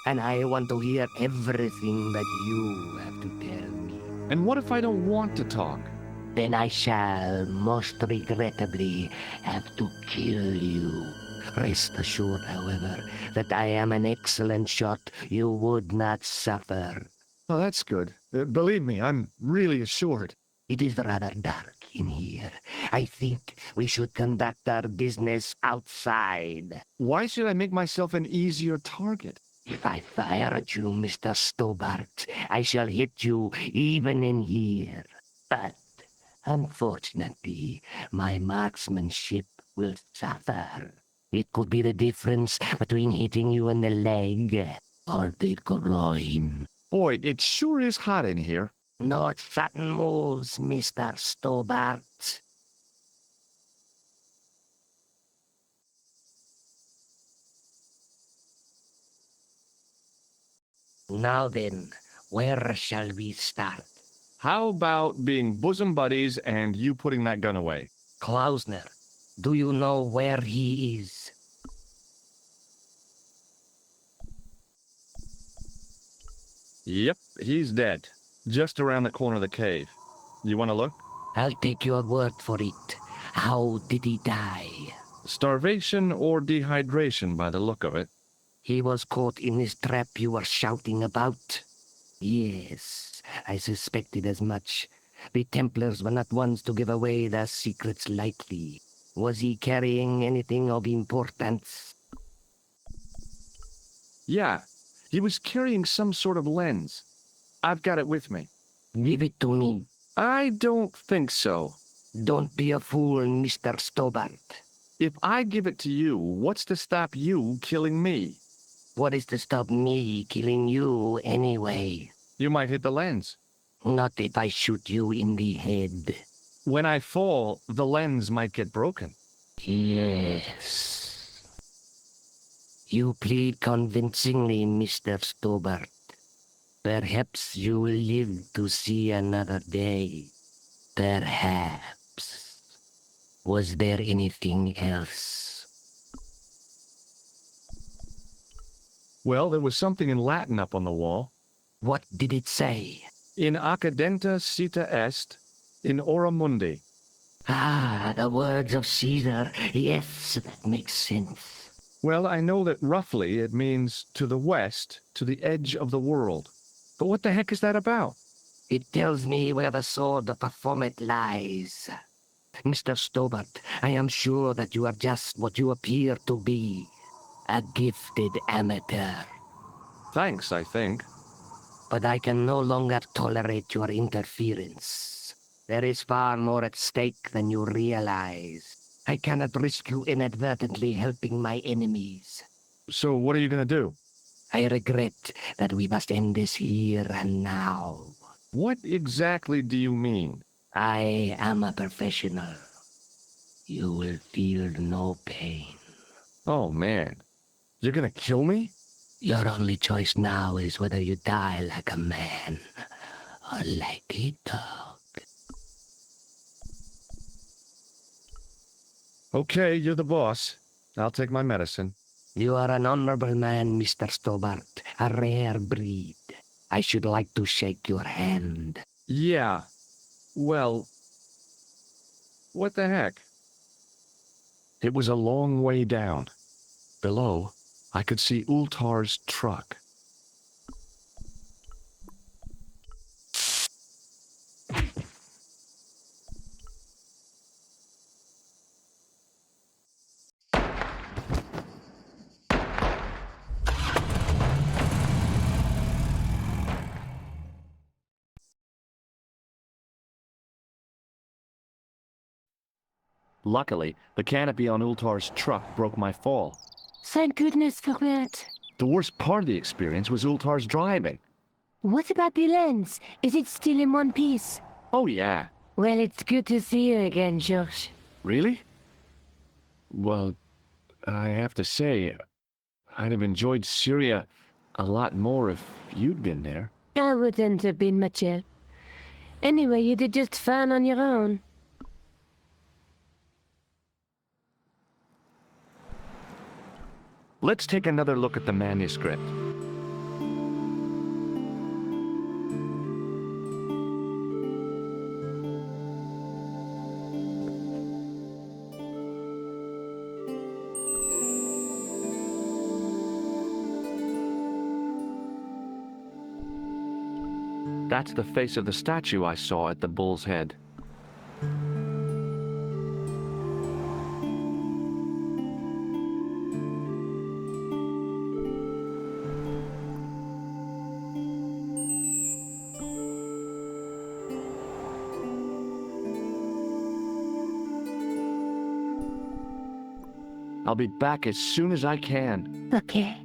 Speaker 9: And I want to hear everything that you have to tell me.
Speaker 1: And what if I don't want to talk?
Speaker 9: Then I shall, most regrettably, have to kill you. Rest assured, however, that I am an excellent shot you would not suffer.
Speaker 1: Oh, that's good. Believe me, I'm really assured.
Speaker 9: It is rather dark in here. I think we should conduct our business outside.
Speaker 1: Why should I make myself an easier target?
Speaker 9: If I fire at you, Mr. Stobbart, I shall hit you even in here. But, unfortunately, my marksmanship will suffer. It could be the difference between hitting you in the leg or the groin.
Speaker 1: Boy, it sure is hot in here.
Speaker 9: No sudden moves, Mr. Stobbart. Now then, where shall we start?
Speaker 1: How about being bosom buddies and you putting that gun away?
Speaker 9: Klausner, do you know where he is?
Speaker 1: Yep, he's dead. Just around the corner of the cave. You want to look?
Speaker 9: I'll take your word for it. How did he die?
Speaker 1: Starvation or dehydration by the look of it.
Speaker 9: He was caught in this trap you were shouting about? Yes, I suspected as much. The Templars were not ones to give away their secrets lightly. Was he carrying anything of importance?
Speaker 1: Yeah, he was carrying some sort of lens. I've got it with me.
Speaker 9: Give it to me.
Speaker 1: I don't think so.
Speaker 9: Don't be a fool, Mr. Stobbart.
Speaker 1: If I give it to you, what's to stop you killing me?
Speaker 9: What is to stop me killing you anyway?
Speaker 1: You might hit the lens.
Speaker 9: Not if I shoot you in the head.
Speaker 1: When I fall, the lens might get broken.
Speaker 9: Yes. You plead convincingly, Mr. Stobbart. Perhaps you will live to see another day. Perhaps. Was there anything else?
Speaker 1: Well, there was something in Latin up on the wall.
Speaker 9: What did it say?
Speaker 1: In accidenta cita est, in ora mundi.
Speaker 9: Ah, the words of Caesar. Yes, that makes sense.
Speaker 1: Well, I know that roughly it means to the west, to the edge of the world. But what the heck is that about?
Speaker 9: It tells me where the sword of Baphomet lies. Mr. Stobbart, I am sure that you are just what you appear to be. A gifted amateur.
Speaker 1: Thanks, I think.
Speaker 9: But I can no longer tolerate your interference. There is far more at stake than you realize. I cannot risk you inadvertently helping my enemies.
Speaker 1: So what are you going to do?
Speaker 9: I regret that we must end this here and now.
Speaker 1: What exactly do you mean?
Speaker 9: I am a professional. You will feel no pain.
Speaker 1: Oh, man. You're going to kill me?
Speaker 9: Your only choice now is whether you die like a man or like a dog.
Speaker 1: Okay, you're the boss. I'll take my medicine.
Speaker 9: You are an honorable man, Mr. Stobbart. A rare breed. I should like to shake your hand.
Speaker 1: Yeah. Well, what the heck? It was a long way down. Below, I could see Ultar's truck. Luckily, the canopy on Ultar's truck broke my fall.
Speaker 5: Thank goodness for that.
Speaker 1: The worst part of the experience was Ultar's driving.
Speaker 5: What about the lens? Is it still in one piece?
Speaker 1: Oh, yeah.
Speaker 5: Well, it's good to see you again, George.
Speaker 1: Really? Well, I have to say, I'd have enjoyed Syria a lot more if you'd been there.
Speaker 5: I wouldn't have been much help. Anyway, you did just fine on your own.
Speaker 1: Let's take another look at the manuscript. That's the face of the statue I saw at the Bull's Head. I'll be back as soon as I can.
Speaker 5: Okay.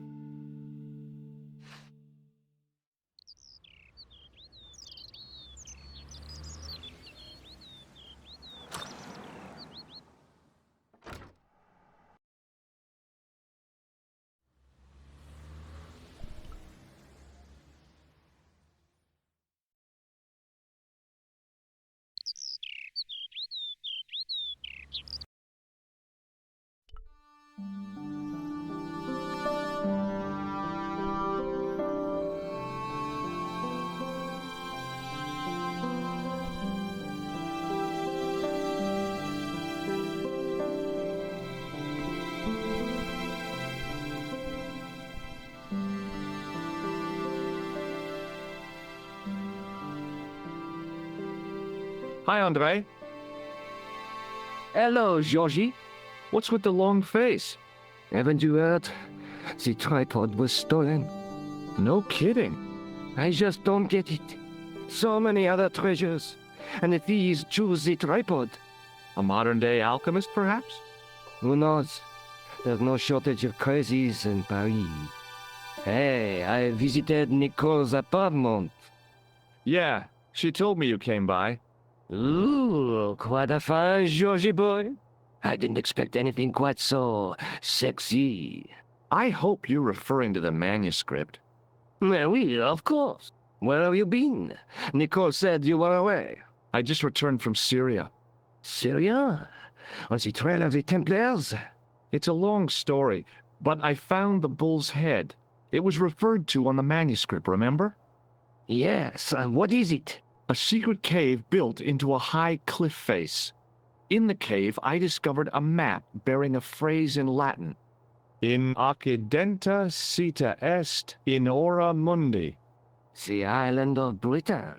Speaker 1: Hi, Andre.
Speaker 8: Hello, Georgie.
Speaker 1: What's with the long face?
Speaker 8: Haven't you heard? The tripod was stolen.
Speaker 1: No kidding.
Speaker 8: I just don't get it. So many other treasures, and the thieves choose the tripod.
Speaker 1: A modern-day alchemist, perhaps?
Speaker 8: Who knows? There's no shortage of crazies in Paris. Hey, I visited Nicole's apartment.
Speaker 1: Yeah, she told me you came by.
Speaker 8: Ooh, quite a fine Georgie boy. I didn't expect anything quite so sexy.
Speaker 1: I hope you're referring to the manuscript.
Speaker 8: Well, oui, of course. Where have you been? Nicole said you were away.
Speaker 1: I just returned from Syria.
Speaker 8: Syria? On the trail of the Templars?
Speaker 1: It's a long story, but I found the bull's head. It was referred to on the manuscript, remember?
Speaker 8: Yes, what is it?
Speaker 1: A secret cave built into a high cliff face. In the cave, I discovered a map bearing a phrase in Latin. In occidenta sita est in ora mundi.
Speaker 8: The island of Britain.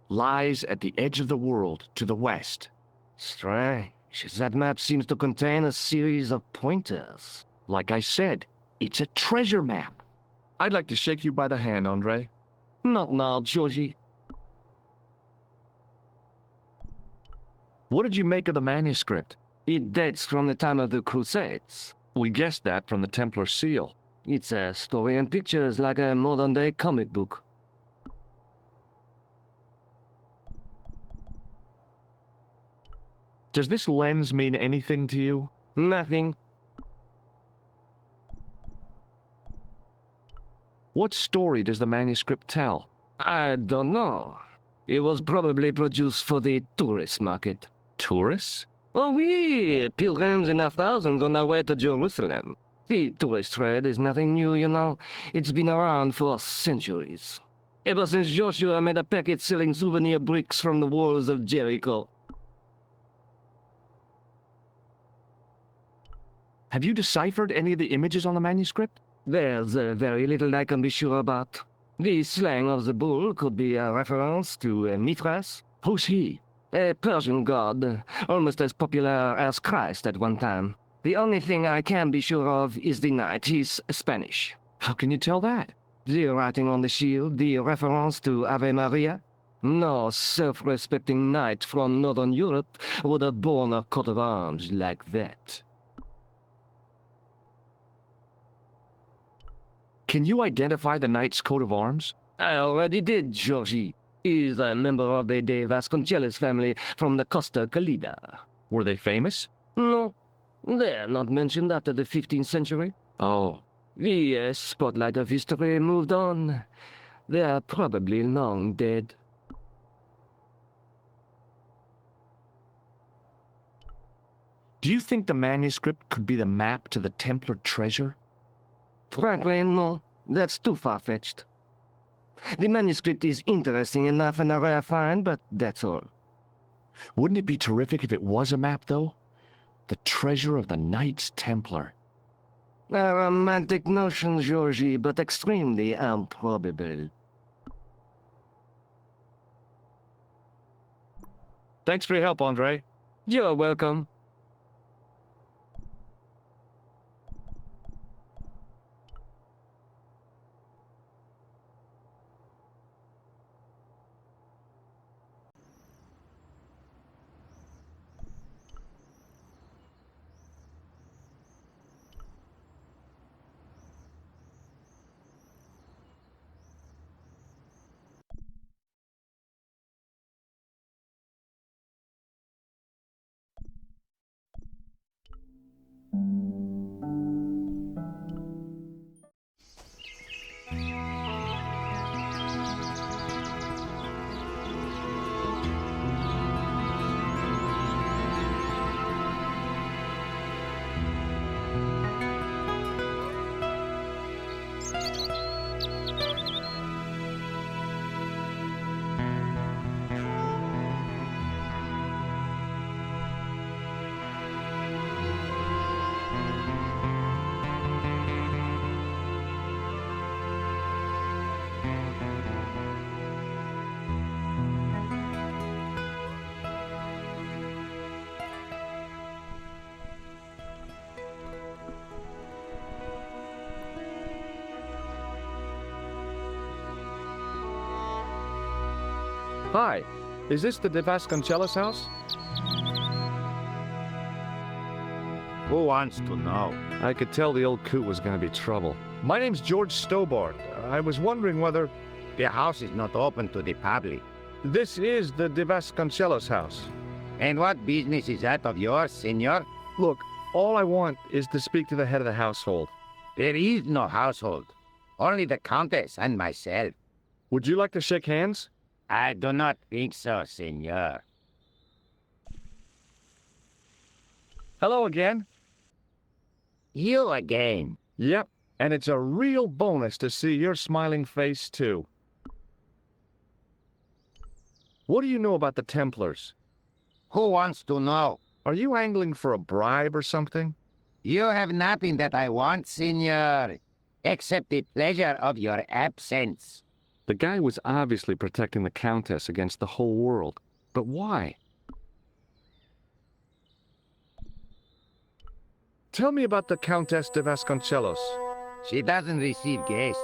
Speaker 1: Lies at the edge of the world to the west.
Speaker 8: Strange. That map seems to contain a series of pointers.
Speaker 1: Like I said, it's a treasure map. I'd like to shake you by the hand, Andre.
Speaker 8: Not now, Georgie.
Speaker 1: What did you make of the manuscript?
Speaker 8: It dates from the time of the Crusades.
Speaker 1: We guessed that from the Templar seal.
Speaker 8: It's a story and pictures like a modern-day comic book.
Speaker 1: Does this lens mean anything to you?
Speaker 8: Nothing.
Speaker 1: What story does the manuscript tell?
Speaker 8: I don't know. It was probably produced for the tourist market.
Speaker 1: Tourists?
Speaker 8: Oh, oui, pilgrims in their thousands on their way to Jerusalem. The tourist trade is nothing new, you know. It's been around for centuries. Ever since Joshua made a packet selling souvenir bricks from the walls of Jericho.
Speaker 1: Have you deciphered any of the images on the manuscript?
Speaker 8: There's very little I can be sure about. The slang of the bull could be a reference to Mithras.
Speaker 1: Who's he?
Speaker 8: A Persian god, almost as popular as Christ at one time. The only thing I can be sure of is the knight. He's Spanish.
Speaker 1: How can you tell that?
Speaker 8: The writing on the shield, the reference to Ave Maria. No self-respecting knight from Northern Europe would have borne a coat of arms like that.
Speaker 1: Can you identify the knight's coat of arms?
Speaker 8: I already did, Georgie. He's a member of the De Vasconcelos family from the Costa Calida.
Speaker 1: Were they famous?
Speaker 8: No, they're not mentioned after the 15th century.
Speaker 1: Oh.
Speaker 8: The spotlight of history moved on. They're probably long dead.
Speaker 1: Do you think the manuscript could be the map to the Templar treasure?
Speaker 8: Frankly, no. That's too far-fetched. The manuscript is interesting enough and a rare find, but that's all.
Speaker 1: Wouldn't it be terrific if it was a map, though? The treasure of the Knights Templar.
Speaker 8: A romantic notion, Georgie, but extremely improbable.
Speaker 1: Thanks for your help, Andre.
Speaker 8: You're welcome.
Speaker 1: Hi, is this the De Vasconcelos house?
Speaker 4: Who wants to know?
Speaker 1: I could tell the old coot was going to be trouble. My name's George Stobbart. I was wondering whether...
Speaker 4: The house is not open to the public.
Speaker 1: This is the De Vasconcelos house.
Speaker 4: And what business is that of yours, senor?
Speaker 1: Look, all I want is to speak to the head of the household.
Speaker 4: There is no household. Only the Countess and myself.
Speaker 1: Would you like to shake hands?
Speaker 4: I do not think so, senor.
Speaker 1: Hello again.
Speaker 4: You again?
Speaker 1: Yep, and it's a real bonus to see your smiling face, too. What do you know about the Templars?
Speaker 4: Who wants to know?
Speaker 1: Are you angling for a bribe or something?
Speaker 4: You have nothing that I want, senor, except the pleasure of your absence.
Speaker 1: The guy was obviously protecting the Countess against the whole world. But why? Tell me about the Countess de Vasconcelos.
Speaker 4: She doesn't receive guests.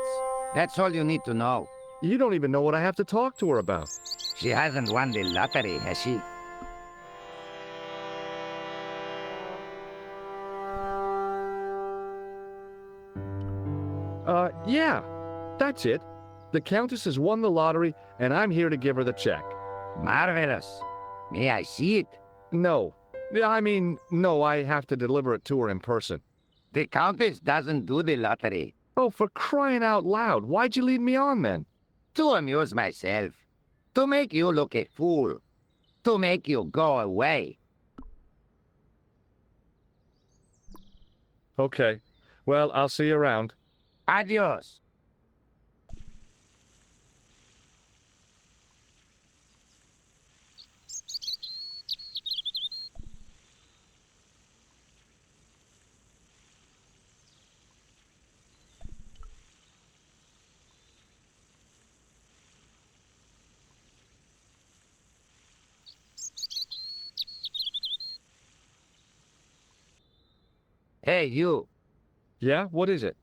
Speaker 4: That's all you need to know.
Speaker 1: You don't even know what I have to talk to her about.
Speaker 4: She hasn't won the lottery, has she?
Speaker 1: Yeah, that's it. The Countess has won the lottery, and I'm here to give her the check.
Speaker 4: Marvelous. May I see it?
Speaker 1: No. I mean, no, I have to deliver it to her in person.
Speaker 4: The Countess doesn't do the lottery.
Speaker 1: Oh, for crying out loud, why'd you lead me on then?
Speaker 4: To amuse myself. To make you look a fool. To make you go away.
Speaker 1: Okay. Well, I'll see you around.
Speaker 4: Adios. Hey, you.
Speaker 1: Yeah? What is it?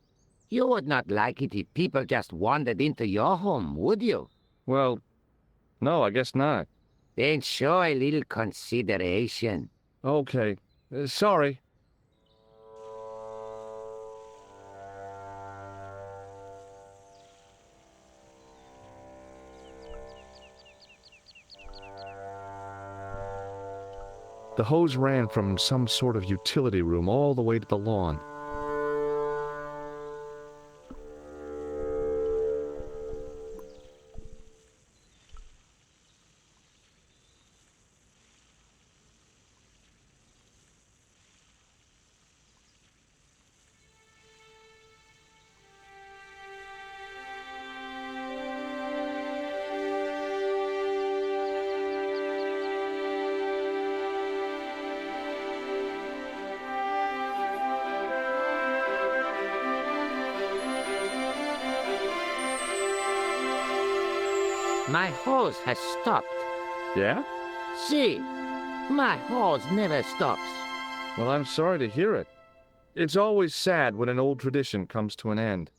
Speaker 4: You would not like it if people just wandered into your home, would you?
Speaker 1: Well, no, I guess not.
Speaker 4: Then show a little consideration.
Speaker 1: Okay. Sorry. The hose ran from some sort of utility room all the way to the lawn.
Speaker 4: My hose has stopped.
Speaker 1: Yeah?
Speaker 4: See, my hose never stops.
Speaker 1: Well, I'm sorry to hear it. It's always sad when an old tradition comes to an end.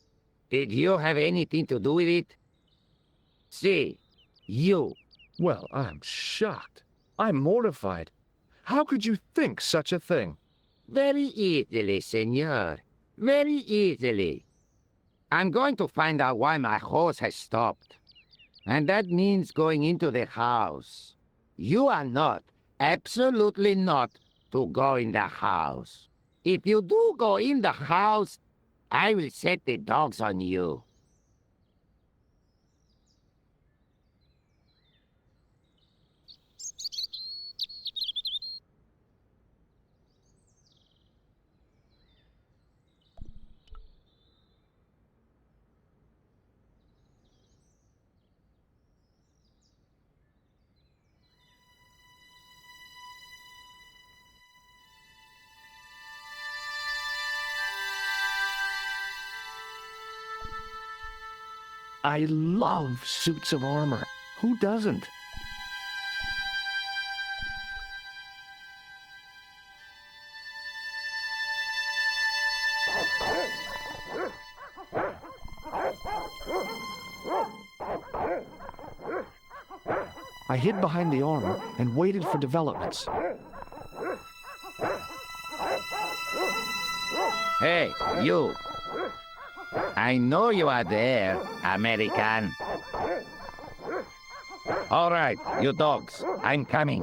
Speaker 4: Did you have anything to do with it? See, you.
Speaker 1: Well, I'm shocked. I'm mortified. How could you think such a thing?
Speaker 4: Very easily, senor. Very easily. I'm going to find out why my hose has stopped. And that means going into the house. You are not, absolutely not, to go in the house. If you do go in the house, I will set the dogs on you.
Speaker 13: I love suits of armor. Who doesn't? I hid behind the armor and waited for developments.
Speaker 4: Hey, you. I know you are there, American. All right, you dogs, I'm coming.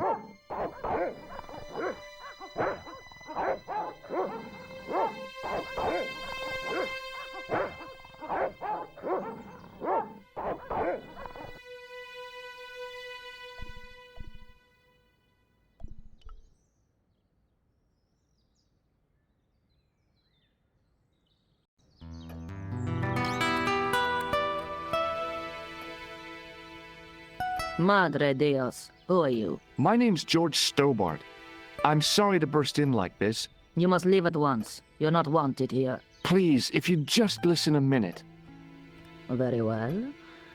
Speaker 9: Madre Dios, who are you?
Speaker 13: My name's George Stobbart. I'm sorry to burst in like this.
Speaker 9: You must leave at once. You're not wanted here.
Speaker 13: Please, if you'd just listen a minute.
Speaker 9: Very well.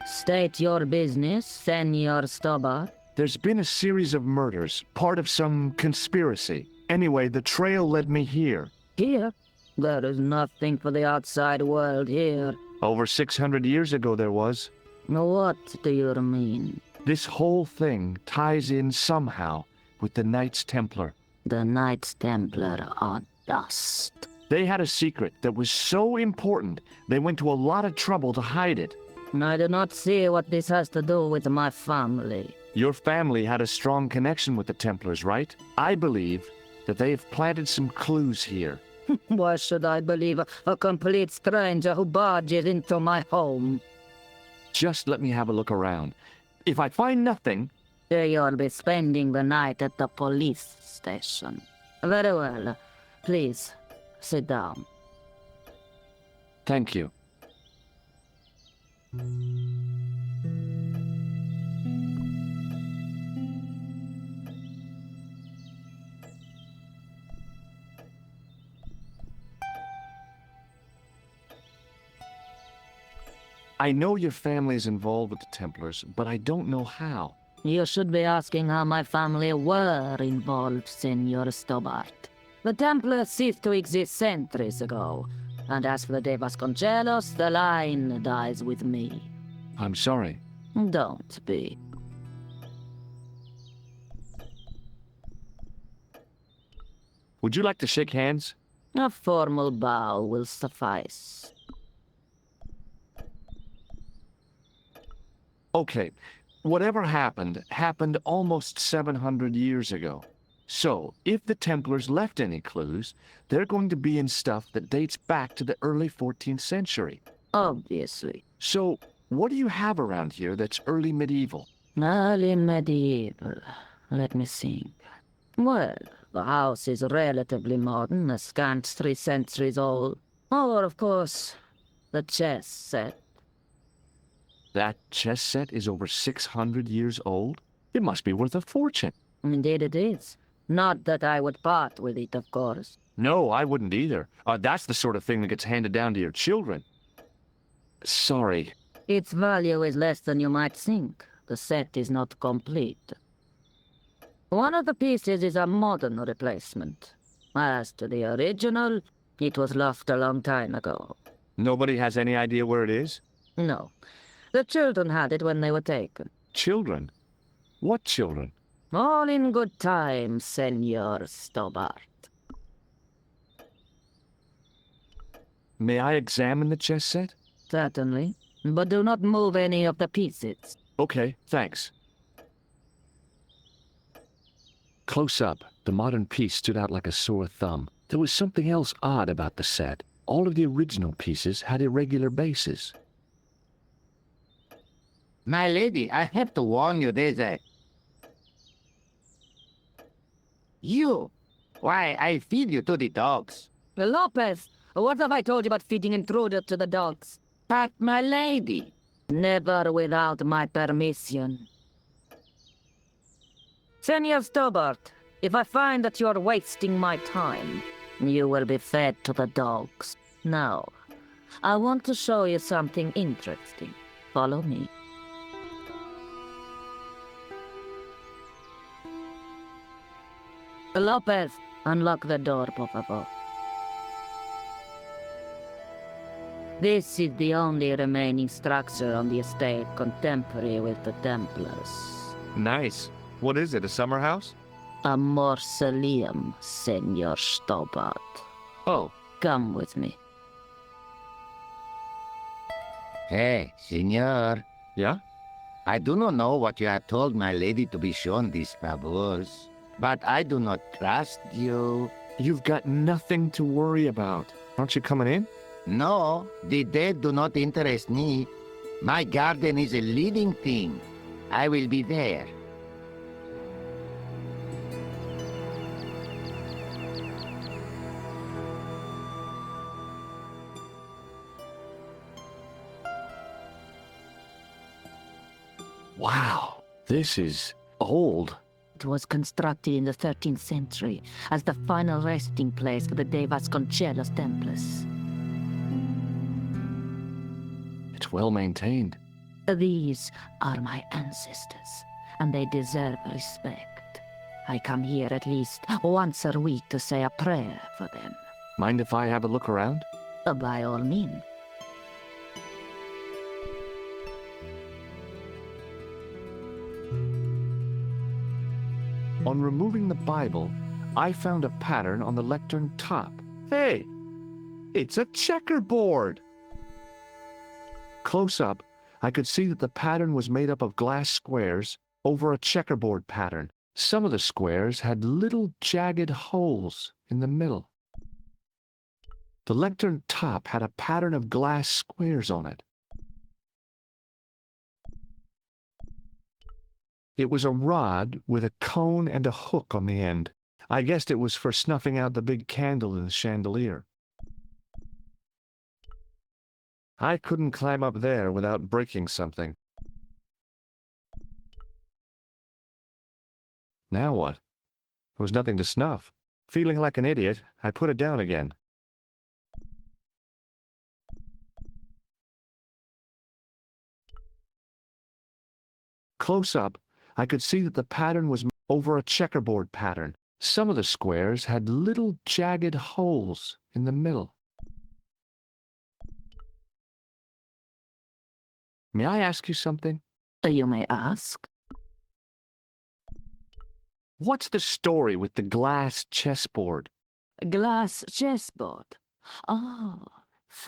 Speaker 9: State your business, Senor Stobbart.
Speaker 13: There's been a series of murders, part of some conspiracy. Anyway, the trail led me here.
Speaker 9: Here? There is nothing for the outside world here.
Speaker 13: Over 600 years ago there was.
Speaker 9: What do you mean?
Speaker 13: This whole thing ties in somehow with the Knights Templar.
Speaker 9: The Knights Templar are dust.
Speaker 13: They had a secret that was so important, they went to a lot of trouble to hide it.
Speaker 9: I do not see what this has to do with my family.
Speaker 13: Your family had a strong connection with the Templars, right? I believe that they have planted some clues here.
Speaker 9: Why should I believe a complete stranger who barges into my home?
Speaker 13: Just let me have a look around. If I find nothing...
Speaker 9: You'll be spending the night at the police station. Very well. Please, sit down.
Speaker 13: Thank you. I know your family is involved with the Templars, but I don't know how.
Speaker 9: You should be asking how my family were involved, Senor Stobbart. The Templars ceased to exist centuries ago, and as for the De Vasconcelos, the line dies with me.
Speaker 13: I'm sorry.
Speaker 9: Don't be.
Speaker 13: Would you like to shake hands?
Speaker 9: A formal bow will suffice.
Speaker 13: Okay, whatever happened almost 700 years ago. So, if the Templars left any clues, they're going to be in stuff that dates back to the early 14th century.
Speaker 9: Obviously.
Speaker 13: So, what do you have around here that's early medieval?
Speaker 9: Early medieval. Let me think. Well, the house is relatively modern, a scant 3 centuries old. Or, of course, the chess set.
Speaker 13: That chess set is over 600 years old? It must be worth a fortune.
Speaker 9: Indeed it is. Not that I would part with it, of course.
Speaker 13: No, I wouldn't either. That's the sort of thing that gets handed down to your children. Sorry.
Speaker 9: Its value is less than you might think. The set is not complete. One of the pieces is a modern replacement. As to the original, it was lost a long time ago.
Speaker 13: Nobody has any idea where it is?
Speaker 9: No. The children had it when they were taken.
Speaker 13: Children? What children?
Speaker 9: All in good time, Senor Stobbart.
Speaker 13: May I examine the chess set?
Speaker 9: Certainly, but do not move any of the pieces.
Speaker 13: Okay, thanks. Close up, the modern piece stood out like a sore thumb. There was something else odd about the set. All of the original pieces had irregular bases.
Speaker 4: My lady, I have to warn you, there's a... You! Why, I feed you to the dogs.
Speaker 9: Lopez, what have I told you about feeding intruders to the dogs?
Speaker 4: But, my lady...
Speaker 9: Never without my permission. Senor Stobbart, if I find that you're wasting my time, you will be fed to the dogs. Now, I want to show you something interesting. Follow me. Lopez, unlock the door, por favor. This is the only remaining structure on the estate contemporary with the Templars.
Speaker 13: Nice. What is it, a summer house?
Speaker 9: A mausoleum, Senor Stobbart.
Speaker 13: Oh.
Speaker 9: Come with me.
Speaker 4: Hey, senor.
Speaker 13: Yeah?
Speaker 4: I do not know what you have told my lady to be shown these favors, but I do not trust you.
Speaker 13: You've got nothing to worry about. Aren't you coming in?
Speaker 4: No, the dead do not interest me. My garden is a living thing. I will be there.
Speaker 13: Wow, this is old.
Speaker 2: It was constructed in the 13th century as the final resting place for the De Vasconcelos Templars.
Speaker 13: It's well maintained.
Speaker 2: These are my ancestors, and they deserve respect. I come here at least once a week to say a prayer for them.
Speaker 13: Mind if I have a look around?
Speaker 2: By all means.
Speaker 13: On removing the Bible, I found a pattern on the lectern top. Hey, it's a checkerboard! Close up, I could see that the pattern was made up of glass squares over a checkerboard pattern. Some of the squares had little jagged holes in the middle. The lectern top had a pattern of glass squares on it. It was a rod with a cone and a hook on the end. I guessed it was for snuffing out the big candle in the chandelier. I couldn't climb up there without breaking something. Now what? There was nothing to snuff. Feeling like an idiot, I put it down again. Close up, I could see that the pattern was over a checkerboard pattern. Some of the squares had little jagged holes in the middle. May I ask you something?
Speaker 2: You may ask.
Speaker 13: What's the story with the glass chessboard?
Speaker 2: Glass chessboard. Oh,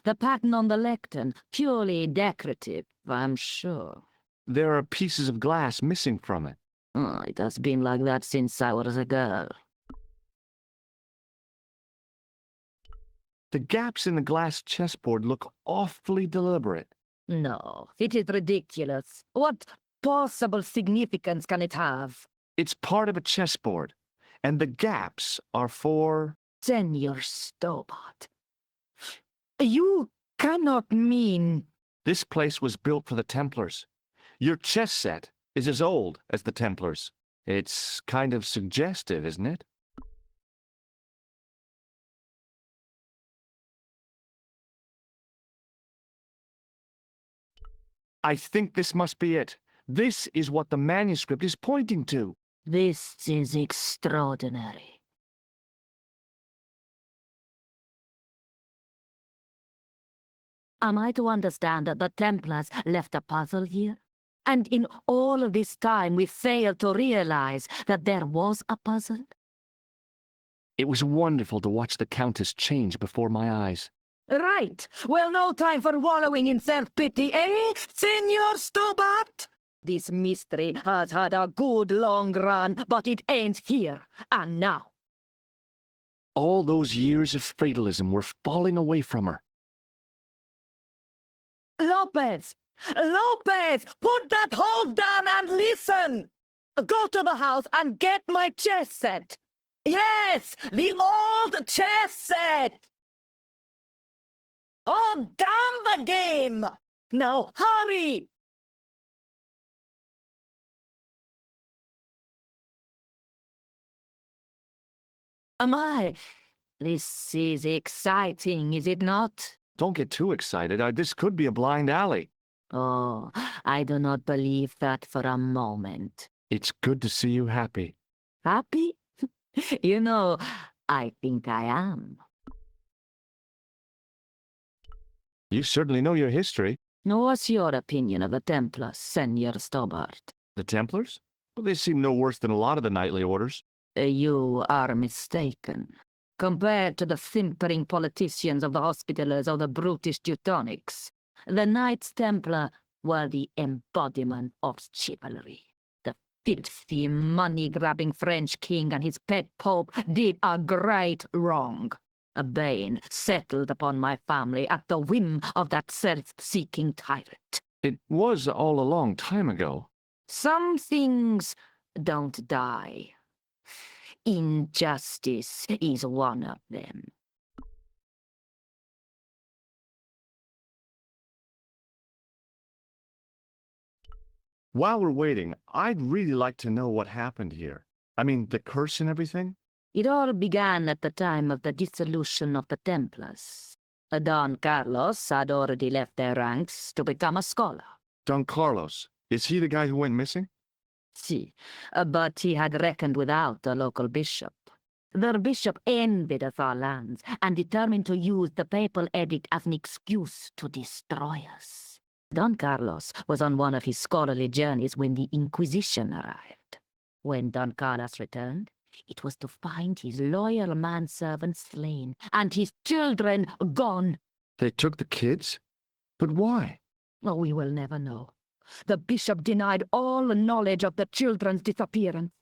Speaker 2: the pattern on the lectern, purely decorative, I'm sure.
Speaker 13: There are pieces of glass missing from it.
Speaker 2: Oh, it has been like that since I was a girl.
Speaker 13: The gaps in the glass chessboard look awfully deliberate.
Speaker 2: No, it is ridiculous. What possible significance can it have?
Speaker 13: It's part of a chessboard, and the gaps are for...
Speaker 2: Senor Stobbart. You cannot mean...
Speaker 13: This place was built for the Templars. Your chess set is as old as the Templars. It's kind of suggestive, isn't it? I think this must be it. This is what the manuscript is pointing to.
Speaker 2: This is extraordinary. Am I to understand that the Templars left a puzzle here? And in all of this time we failed to realize that there was a puzzle?
Speaker 13: It was wonderful to watch the Countess change before my eyes.
Speaker 2: Right. Well, no time for wallowing in self-pity, eh, Senor Stobbart? This mystery has had a good long run, but it ends here and now.
Speaker 13: All those years of fatalism were falling away from her.
Speaker 2: Lopez! Lopez! Put that hoe down and listen! Go to the house and get my chess set. Yes, the old chess set! Oh, damn the game! Now, hurry! This is exciting, is it not?
Speaker 13: Don't get too excited. This could be a blind alley.
Speaker 2: Oh, I do not believe that for a moment.
Speaker 13: It's good to see you happy.
Speaker 2: Happy? You know, I think I am.
Speaker 13: You certainly know your history.
Speaker 2: What's your opinion of the Templars, Senor Stobbart?
Speaker 13: The Templars? Well, they seem no worse than a lot of the knightly orders.
Speaker 2: You are mistaken. Compared to the simpering politicians of the Hospitallers or the brutish Teutonics, the Knights Templar were the embodiment of chivalry. The filthy, money-grabbing French king and his pet pope did a great wrong. A bane settled upon my family at the whim of that self-seeking tyrant.
Speaker 13: It was all a long time ago.
Speaker 2: Some things don't die. Injustice is one of them.
Speaker 13: While we're waiting, I'd really like to know what happened here. I mean, the curse and everything?
Speaker 2: It all began at the time of the dissolution of the Templars. Don Carlos had already left their ranks to become a scholar.
Speaker 13: Don Carlos, is he the guy who went missing?
Speaker 2: Si, but he had reckoned without the local bishop. The bishop envied of our lands and determined to use the papal edict as an excuse to destroy us. Don Carlos was on one of his scholarly journeys when the Inquisition arrived. When Don Carlos returned, it was to find his loyal manservant slain and his children gone.
Speaker 13: They took the kids? But why?
Speaker 2: Oh, we will never know. The bishop denied all knowledge of the children's disappearance.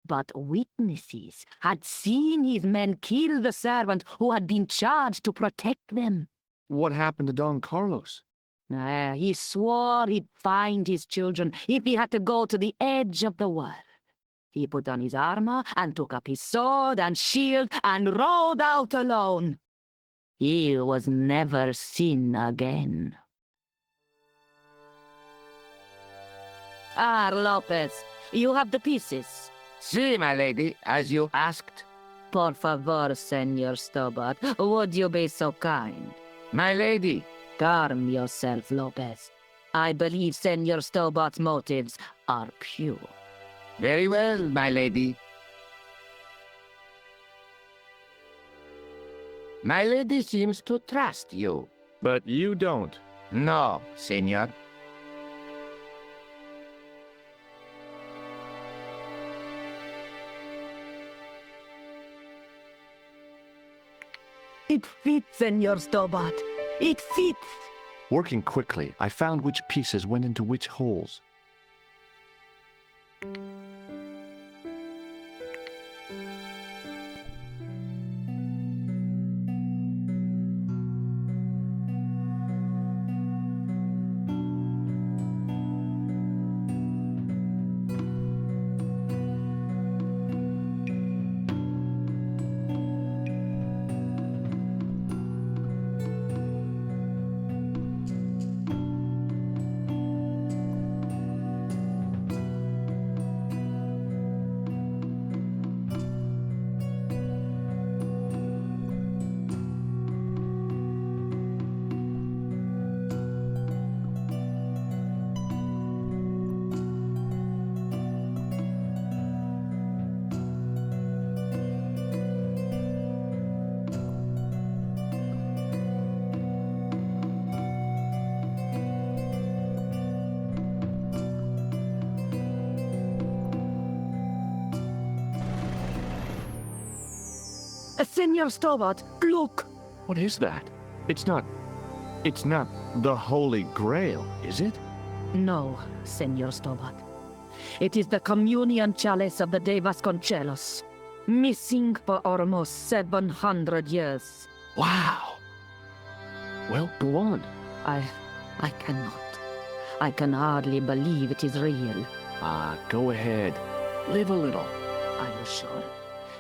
Speaker 2: But witnesses had seen his men kill the servant who had been charged to protect them.
Speaker 13: What happened to Don Carlos?
Speaker 2: He swore he'd find his children if he had to go to the edge of the world. He put on his armor and took up his sword and shield and rode out alone. He was never seen again. Ah, Lopez, you have the pieces.
Speaker 4: Si, my lady, as you asked.
Speaker 2: Por favor, Senor Stobbart, would you be so kind?
Speaker 4: My lady.
Speaker 2: Calm yourself, Lopez. I believe Senor Stobbart's motives are pure.
Speaker 4: Very well, my lady. My lady seems to trust you.
Speaker 13: But you don't.
Speaker 4: No, senor.
Speaker 2: It fits, Senor Stobbart. It fits.
Speaker 13: Working quickly, I found which pieces went into which holes.
Speaker 2: Senor Stobbart, look!
Speaker 13: What is that? It's not the Holy Grail, is it?
Speaker 2: No, Senor Stobbart. It is the communion chalice of the De Vasconcelos, missing for almost 700 years.
Speaker 13: Wow! Well, go on.
Speaker 2: I cannot. I can hardly believe it is real.
Speaker 13: Go ahead. Live a little.
Speaker 2: Are you sure?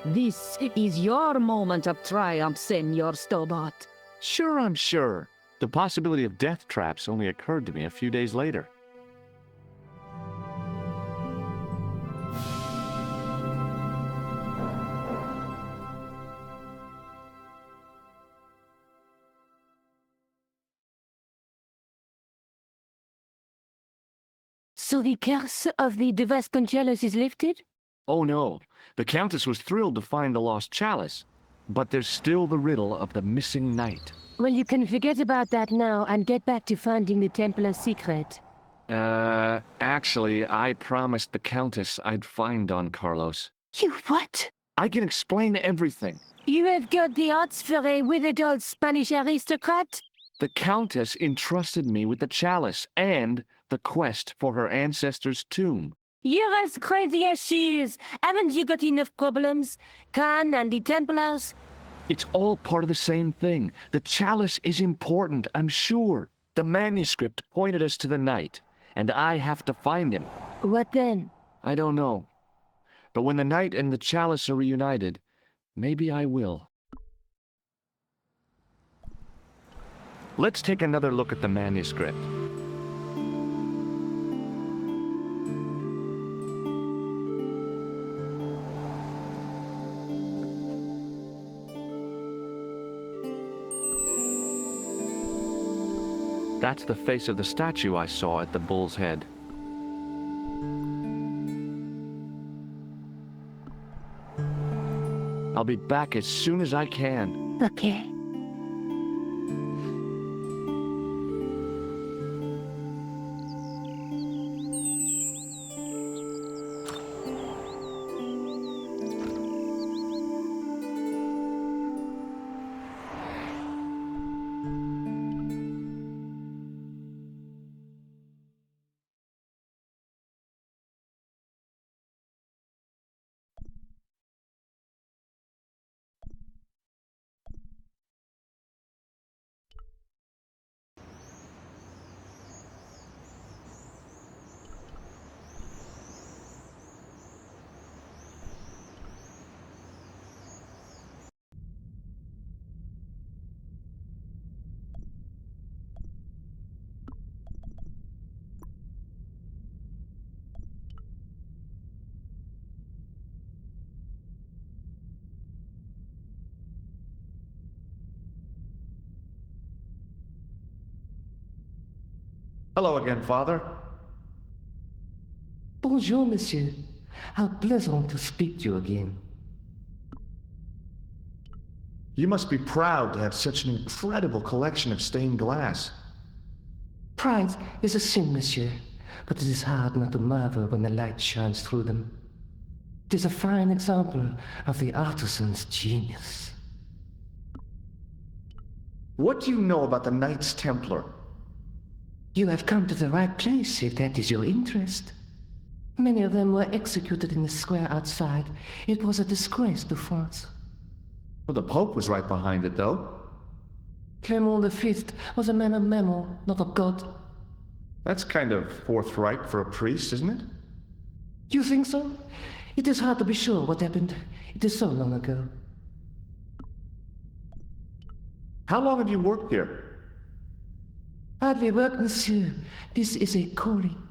Speaker 2: This is your moment of triumph, Senor Stobbart.
Speaker 13: Sure, I'm sure. The possibility of death traps only occurred to me a few days later.
Speaker 5: So the curse of the De Vasconcelos is lifted?
Speaker 13: Oh no, the Countess was thrilled to find the lost chalice, but there's still the riddle of the missing knight.
Speaker 5: Well, you can forget about that now and get back to finding the Templar's secret.
Speaker 1: Actually, I promised the Countess I'd find Don Carlos.
Speaker 5: You what?
Speaker 1: I can explain everything.
Speaker 5: You have got the odds for a withered old Spanish aristocrat?
Speaker 1: The Countess entrusted me with the chalice and the quest for her ancestor's tomb.
Speaker 5: You're as crazy as she is. Haven't you got enough problems? Khan and the Templars?
Speaker 1: It's all part of the same thing. The chalice is important, I'm sure. The manuscript pointed us to the knight, and I have to find him.
Speaker 5: What then?
Speaker 1: I don't know. But when the knight and the chalice are reunited, maybe I will. Let's take another look at the manuscript. That's the face of the statue I saw at the bull's head. I'll be back as soon as I can.
Speaker 5: Okay.
Speaker 13: Hello again, Father.
Speaker 17: Bonjour, monsieur. How pleasant to speak to you again.
Speaker 13: You must be proud to have such an incredible collection of stained glass.
Speaker 17: Pride is a sin, monsieur, but it is hard not to marvel when the light shines through them. It is a fine example of the artisan's genius.
Speaker 13: What do you know about the Knights Templar?
Speaker 17: You have come to the right place if that is your interest. Many of them were executed in the square outside. It was a disgrace to France.
Speaker 13: Well, the Pope was right behind it, though.
Speaker 17: Clement V was a man of memory, not of God.
Speaker 13: That's kind of forthright for a priest, isn't it?
Speaker 17: You think so? It is hard to be sure what happened. It is so long ago.
Speaker 13: How long have you worked here?
Speaker 17: Hardly work, monsieur. This is a calling.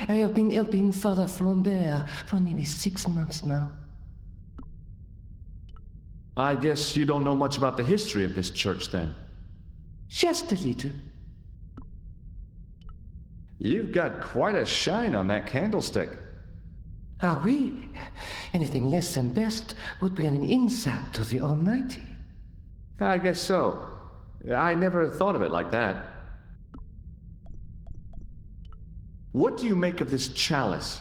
Speaker 17: I have been helping Father Flambert for nearly 6 months now.
Speaker 13: I guess you don't know much about the history of this church, then.
Speaker 17: Just a little.
Speaker 13: You've got quite a shine on that candlestick.
Speaker 17: Ah, oui. Anything less than best would be an insult to the Almighty.
Speaker 13: I guess so. I never thought of it like that. What do you make of this chalice?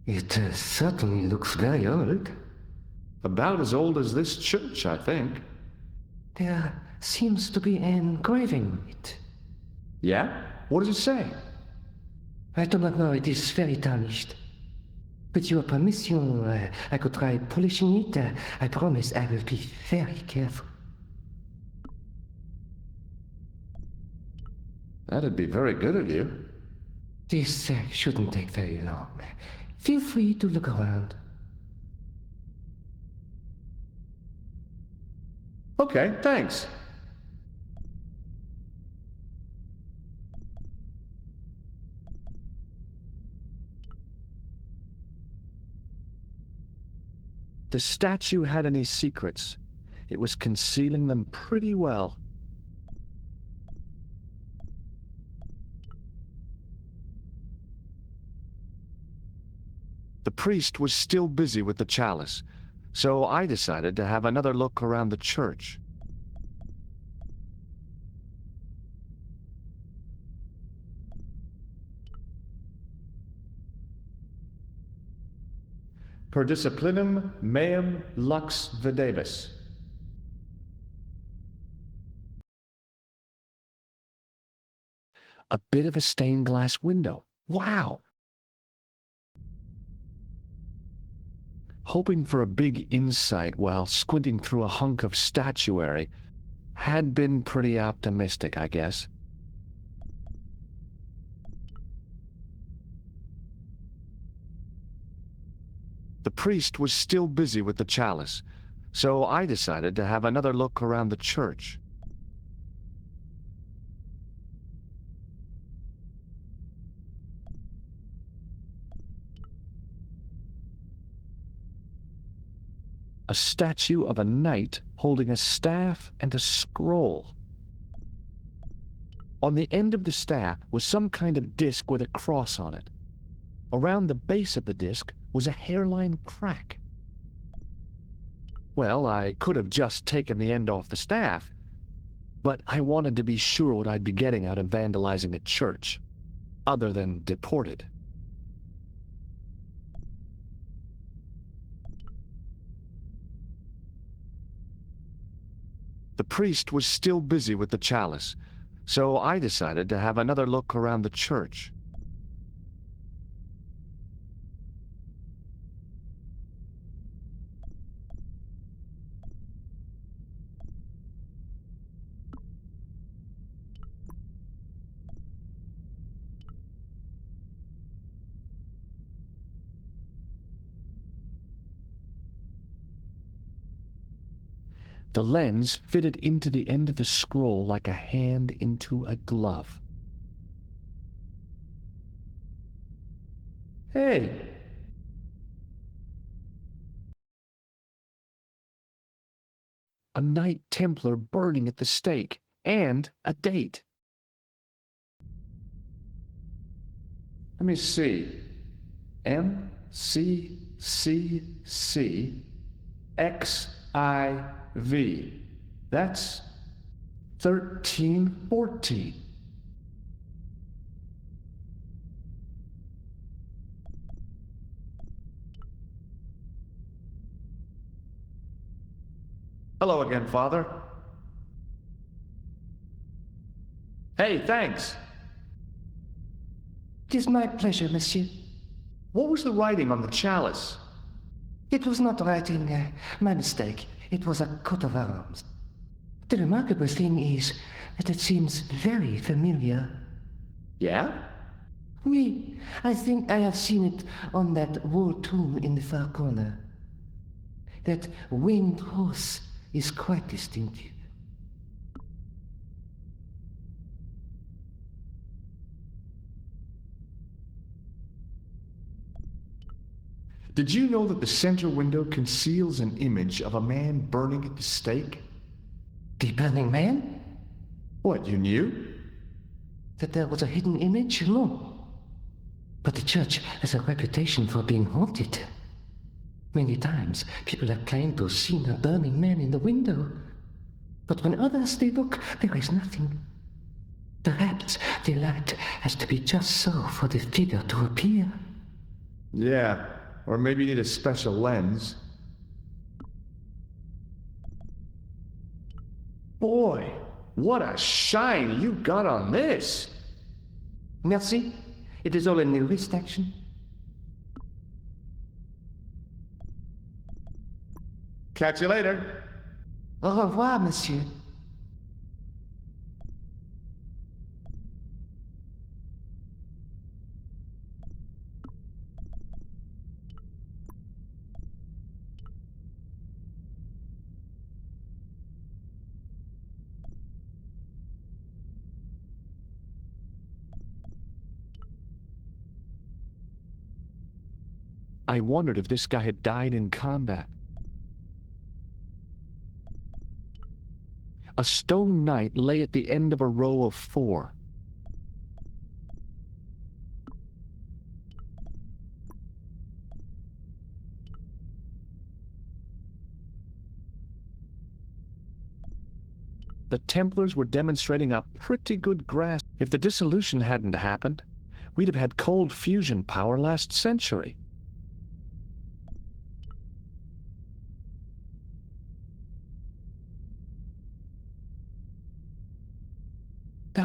Speaker 17: It certainly looks very old.
Speaker 13: About as old as this church, I think.
Speaker 17: There seems to be an engraving on it.
Speaker 13: Yeah? What does it say?
Speaker 17: I do not know, it is very tarnished. With your permission, I could try polishing it. I promise I will be very careful.
Speaker 13: That'd be very good of you.
Speaker 17: This shouldn't take very long. Feel free to look around.
Speaker 13: Okay, thanks.
Speaker 1: The statue had any secrets. It was concealing them pretty well. The priest was still busy with the chalice, so I decided to have another look around the church. per disciplinum meum lux videbis.
Speaker 13: A bit of a stained glass window. Wow! Hoping for a big insight while squinting through a hunk of statuary had been pretty optimistic, I guess. The priest was still busy with the chalice, so I decided to have another look around the church. A statue of a knight holding a staff and a scroll. On the end of the staff was some kind of disc with a cross on it. Around the base of the disc was a hairline crack. Well, I could have just taken the end off the staff, but I wanted to be sure what I'd be getting out of vandalizing a church, other than deported. The priest was still busy with the chalice, so I decided to have another look around the church. The lens fitted into the end of the scroll like a hand into a glove. Hey! A Knight Templar burning at the stake, and a date. Let me see. MCCCXIV. That's 1314. Hello again, Father. Hey, thanks.
Speaker 17: It is my pleasure, monsieur.
Speaker 1: What was the writing on the chalice?
Speaker 17: It was not writing, my mistake. It was a coat of arms. The remarkable thing is that it seems very familiar.
Speaker 1: Yeah?
Speaker 17: Oui, I think I have seen it on that wall tomb in the far corner. That winged horse is quite distinctive.
Speaker 1: Did you know that the center window conceals an image of a man burning at the stake?
Speaker 17: The burning man?
Speaker 1: What, you knew?
Speaker 17: That there was a hidden image? No. But the church has a reputation for being haunted. Many times, people have claimed to have seen a burning man in the window. But when others they look, there is nothing. Perhaps the light has to be just so for the figure to appear.
Speaker 1: Yeah, or maybe you need a special lens. Boy, what a shine you got on this!
Speaker 17: Merci. It is all in the wrist action.
Speaker 1: Catch you later.
Speaker 17: Au revoir, monsieur.
Speaker 13: I wondered if this guy had died in combat. A stone knight lay at the end of a row of 4. The Templars were demonstrating a pretty good grasp. If the dissolution hadn't happened, we'd have had cold fusion power last century.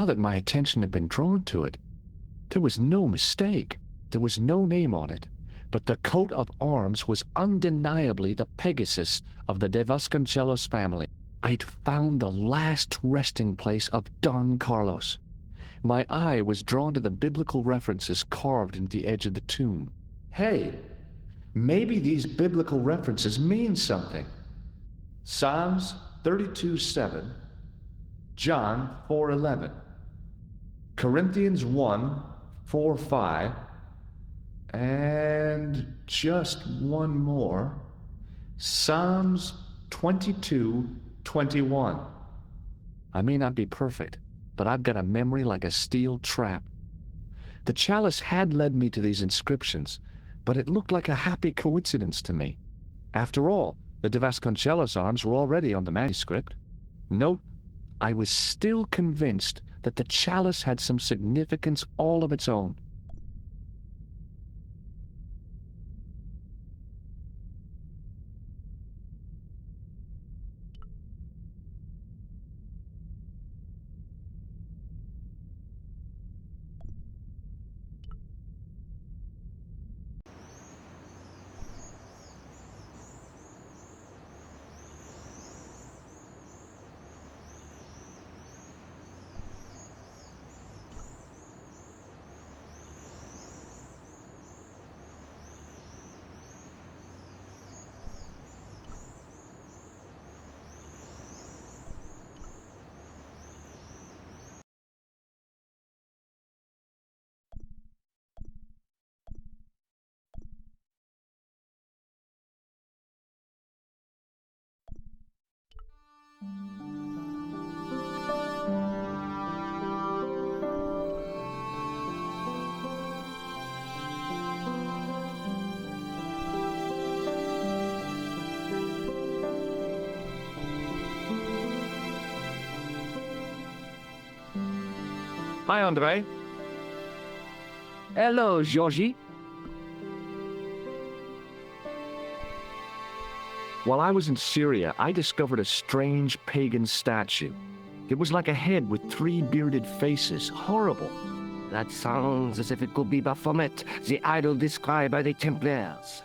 Speaker 13: now that my attention had been drawn to it, there was no mistake. There was no name on it, but the coat of arms was undeniably the Pegasus of the De Vasconcelos family. I'd found the last resting place of Don Carlos. My eye was drawn to the biblical references carved into the edge of the tomb. Hey, maybe these biblical references mean something. Psalms 32:7, John 4:11, Corinthians 1:4-5, and just one more, Psalms 22:21. I may not be perfect, but I've got a memory like a steel trap. The chalice had led me to these inscriptions, but it looked like a happy coincidence to me. After all, the De Vasconcelos arms were already on the manuscript. Note, I was still convinced that the chalice had some significance all of its own.
Speaker 12: Hi, Andre.
Speaker 9: Hello, Georgie.
Speaker 13: While I was in Syria, I discovered a strange pagan statue. It was like a head with 3 bearded faces. Horrible.
Speaker 9: That sounds as if it could be Baphomet, the idol described by the Templars.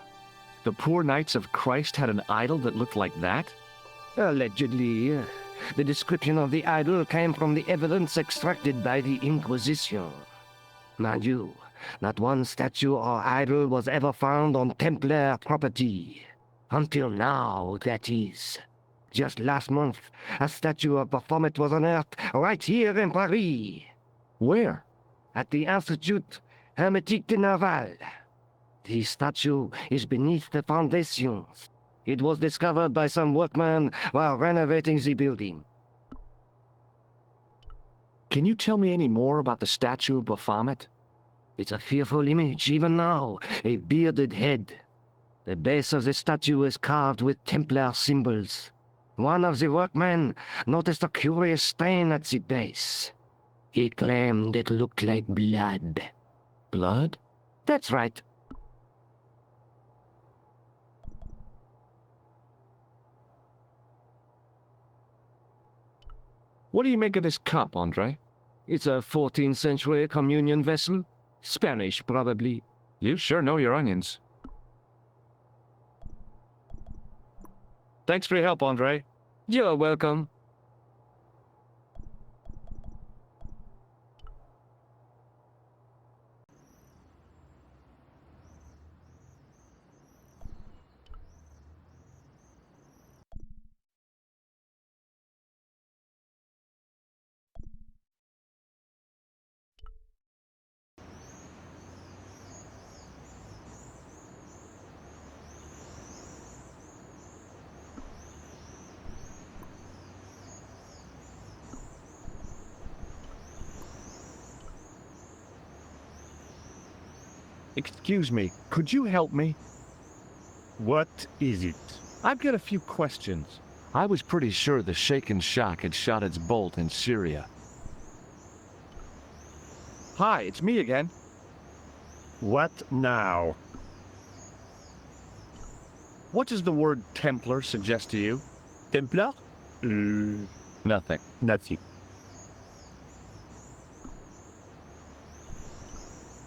Speaker 13: The poor Knights of Christ had an idol that looked like that?
Speaker 9: Allegedly. The description of the idol came from the evidence extracted by the Inquisition. Mind you, not one statue or idol was ever found on Templar property. Until now, that is. Just last month, a statue of Baphomet was unearthed right here in Paris.
Speaker 13: Where?
Speaker 9: At the Institut Hermétique de Naval. The statue is beneath the foundations. It was discovered by some workmen while renovating the building.
Speaker 13: Can you tell me any more about the statue of Baphomet?
Speaker 9: It's a fearful image, even now. A bearded head. The base of the statue is carved with Templar symbols. One of the workmen noticed a curious stain at the base. He claimed it looked like blood.
Speaker 13: Blood?
Speaker 9: That's right.
Speaker 13: What do you make of this cup, Andre?
Speaker 9: It's a 14th century communion vessel. Spanish, probably.
Speaker 13: You sure know your onions. Thanks for your help, Andre.
Speaker 9: You're welcome.
Speaker 13: Excuse me, could you help me?
Speaker 6: What is it?
Speaker 13: I've got a few questions. I was pretty sure the shaken shock had shot its bolt in Syria. Hi, it's me again.
Speaker 6: What now?
Speaker 13: What does the word Templar suggest to you?
Speaker 6: Templar?
Speaker 13: Nothing.
Speaker 6: Nothing.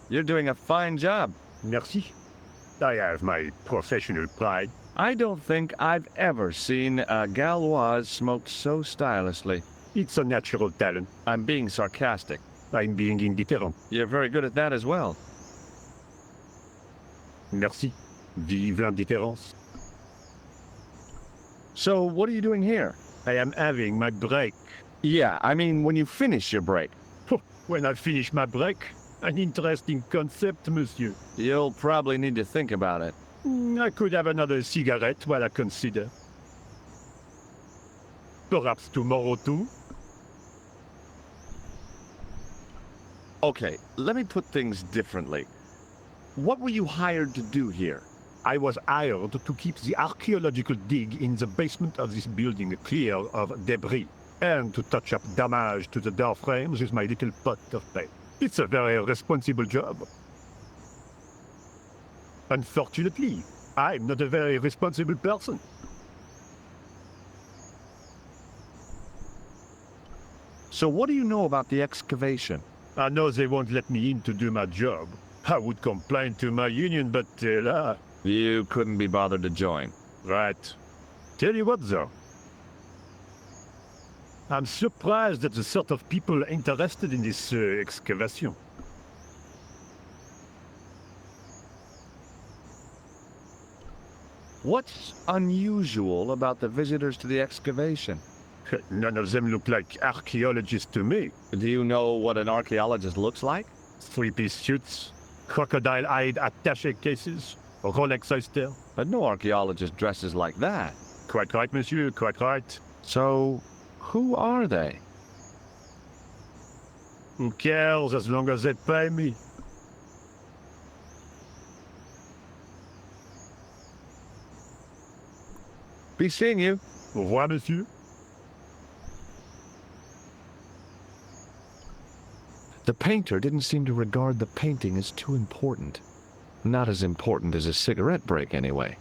Speaker 8: You're doing a fine job.
Speaker 6: Merci. I have my professional pride.
Speaker 8: I don't think I've ever seen a Gauloise smoked so stylishly.
Speaker 6: It's a natural talent.
Speaker 8: I'm being sarcastic.
Speaker 6: I'm being indifferent.
Speaker 8: You're very good at that as well.
Speaker 6: Merci. Vive l'indifférence.
Speaker 8: So, what are you doing here?
Speaker 6: I am having my break.
Speaker 8: Yeah, I mean when you finish your break.
Speaker 6: When I finish my break, an interesting concept, monsieur.
Speaker 8: You'll probably need to think about it.
Speaker 6: I could have another cigarette while I consider. Perhaps tomorrow too?
Speaker 8: Okay, let me put things differently. What were you hired to do here?
Speaker 6: I was hired to keep the archaeological dig in the basement of this building clear of debris, and to touch up damage to the door frames with my little pot of paint. It's a very responsible job. Unfortunately, I'm not a very responsible person.
Speaker 8: So what do you know about the excavation?
Speaker 6: I know they won't let me in to do my job. I would complain to my union, but
Speaker 8: you couldn't be bothered to join.
Speaker 6: Right. Tell you what, though. I'm surprised at the sort of people interested in this excavation.
Speaker 8: What's unusual about the visitors to the excavation?
Speaker 6: None of them look like archaeologists to me.
Speaker 8: Do you know what an archaeologist looks like?
Speaker 6: Three-piece suits, crocodile-eyed attaché cases, Rolex oyster.
Speaker 8: But no archaeologist dresses like that.
Speaker 6: Quite right, monsieur, quite right.
Speaker 8: So, who are they?
Speaker 6: Who cares as long as they pay me?
Speaker 8: Be seeing you.
Speaker 6: Au revoir, monsieur.
Speaker 13: The painter didn't seem to regard the painting as too important. Not as important as a cigarette break, anyway.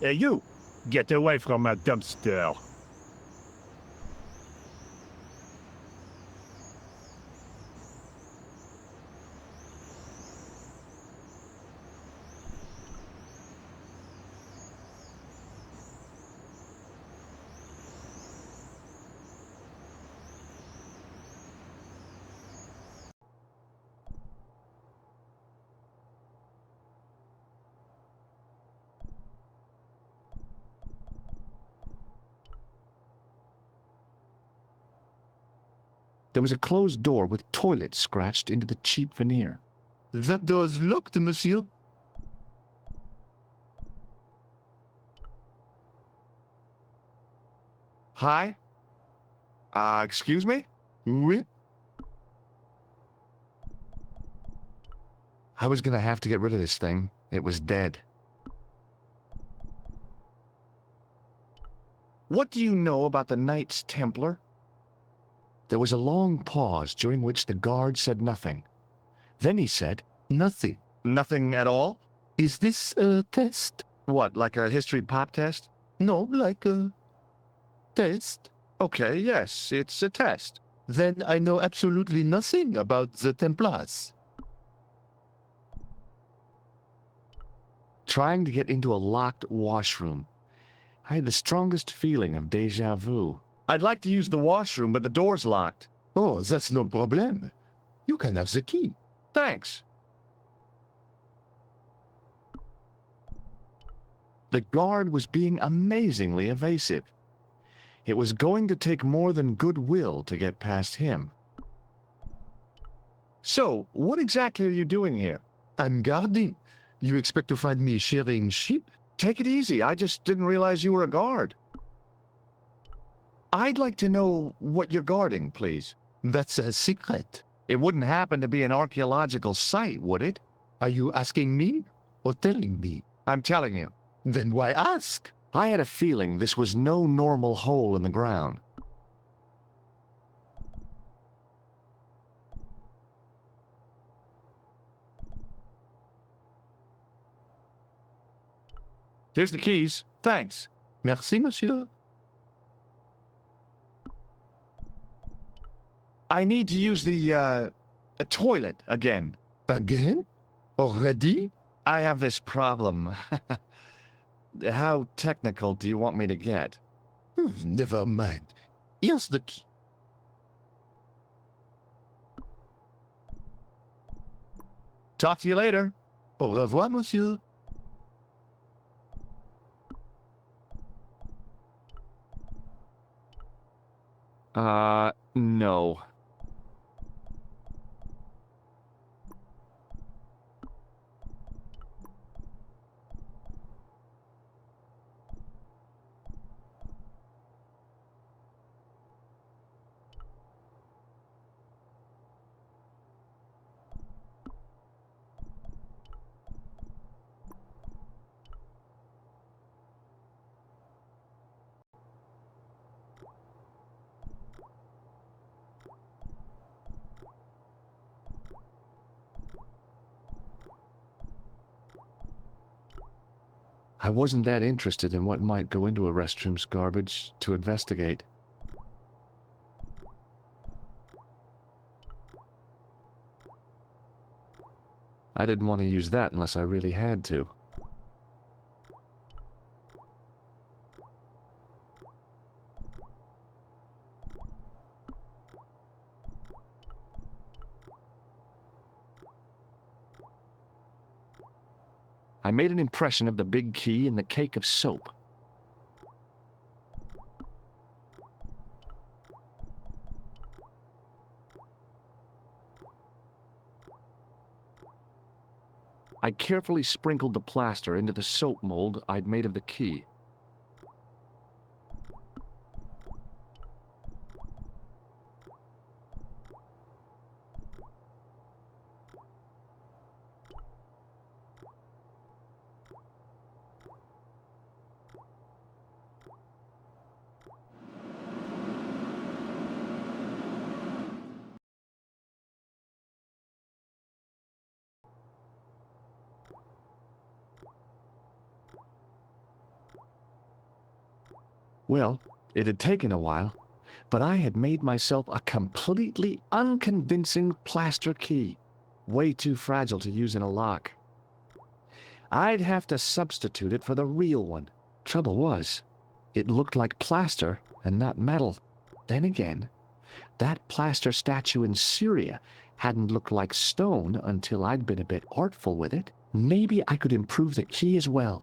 Speaker 6: Hey, you! Get away from my dumpster.
Speaker 13: There was a closed door with toilet scratched into the cheap veneer.
Speaker 3: That door's locked, monsieur.
Speaker 13: Hi? Excuse me?
Speaker 3: Oui?
Speaker 13: I was gonna have to get rid of this thing. It was dead.
Speaker 8: What do you know about the Knights Templar?
Speaker 13: There was a long pause during which the guard said nothing. Then he said,
Speaker 3: Nothing.
Speaker 8: Nothing at all?
Speaker 3: Is this a test?
Speaker 8: What, like a history pop test?
Speaker 3: No, like a test.
Speaker 8: Okay, yes, it's a test.
Speaker 3: Then I know absolutely nothing about the Templars.
Speaker 13: trying to get into a locked washroom. I had the strongest feeling of deja vu.
Speaker 8: I'd like to use the washroom, but the door's locked.
Speaker 3: Oh, that's no problem. You can have the key.
Speaker 8: Thanks.
Speaker 13: The guard was being amazingly evasive. It was going to take more than goodwill to get past him.
Speaker 8: So, what exactly are you doing here?
Speaker 3: I'm guarding. You expect to find me shearing sheep?
Speaker 8: Take it easy. I just didn't realize you were a guard. I'd like to know what you're guarding, please.
Speaker 3: That's a secret.
Speaker 8: It wouldn't happen to be an archaeological site, would it?
Speaker 3: Are you asking me or telling me?
Speaker 8: I'm telling you.
Speaker 3: Then why ask?
Speaker 13: I had a feeling this was no normal hole in the ground.
Speaker 8: Here's the keys. Thanks.
Speaker 7: Merci, monsieur.
Speaker 13: I need to use the toilet again.
Speaker 3: Again? Already?
Speaker 13: I have this problem. How technical do you want me to get?
Speaker 3: Never mind. Here's the key.
Speaker 13: Talk to you later.
Speaker 3: Au revoir, monsieur.
Speaker 1: No. I wasn't that interested in what might go into a restroom's garbage to investigate. I didn't want to use that unless I really had to. I made an impression of the big key in the cake of soap. I carefully sprinkled the plaster into the soap mold I'd made of the key. Well, it had taken a while, but I had made myself a completely unconvincing plaster key, way too fragile to use in a lock. I'd have to substitute it for the real one. Trouble was, it looked like plaster and not metal. Then again, that plaster statue in Syria hadn't looked like stone until I'd been a bit artful with it. Maybe I could improve the key as well.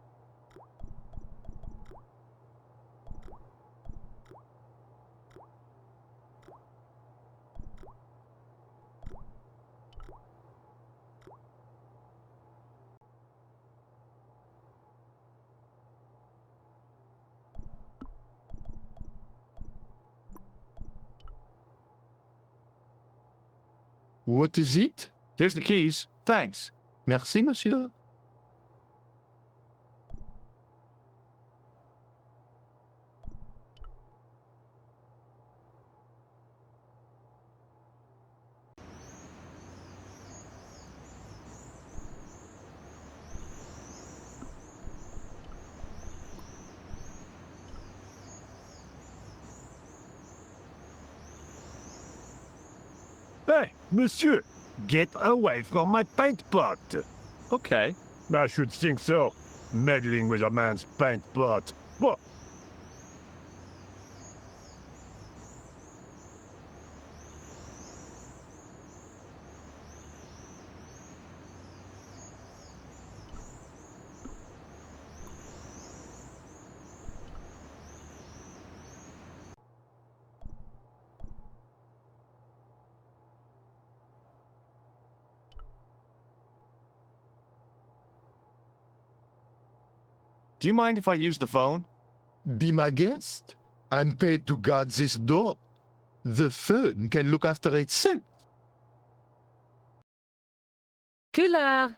Speaker 3: What is it?
Speaker 13: Here's the keys. Thanks.
Speaker 3: Merci, monsieur.
Speaker 6: Hey, monsieur, get away from my paint pot.
Speaker 13: Okay.
Speaker 6: I should think so. Meddling with a man's paint pot. What?
Speaker 13: Do you mind if I use the phone?
Speaker 3: Be my guest. I'm paid to guard this door. The phone can look after itself.
Speaker 5: Collard!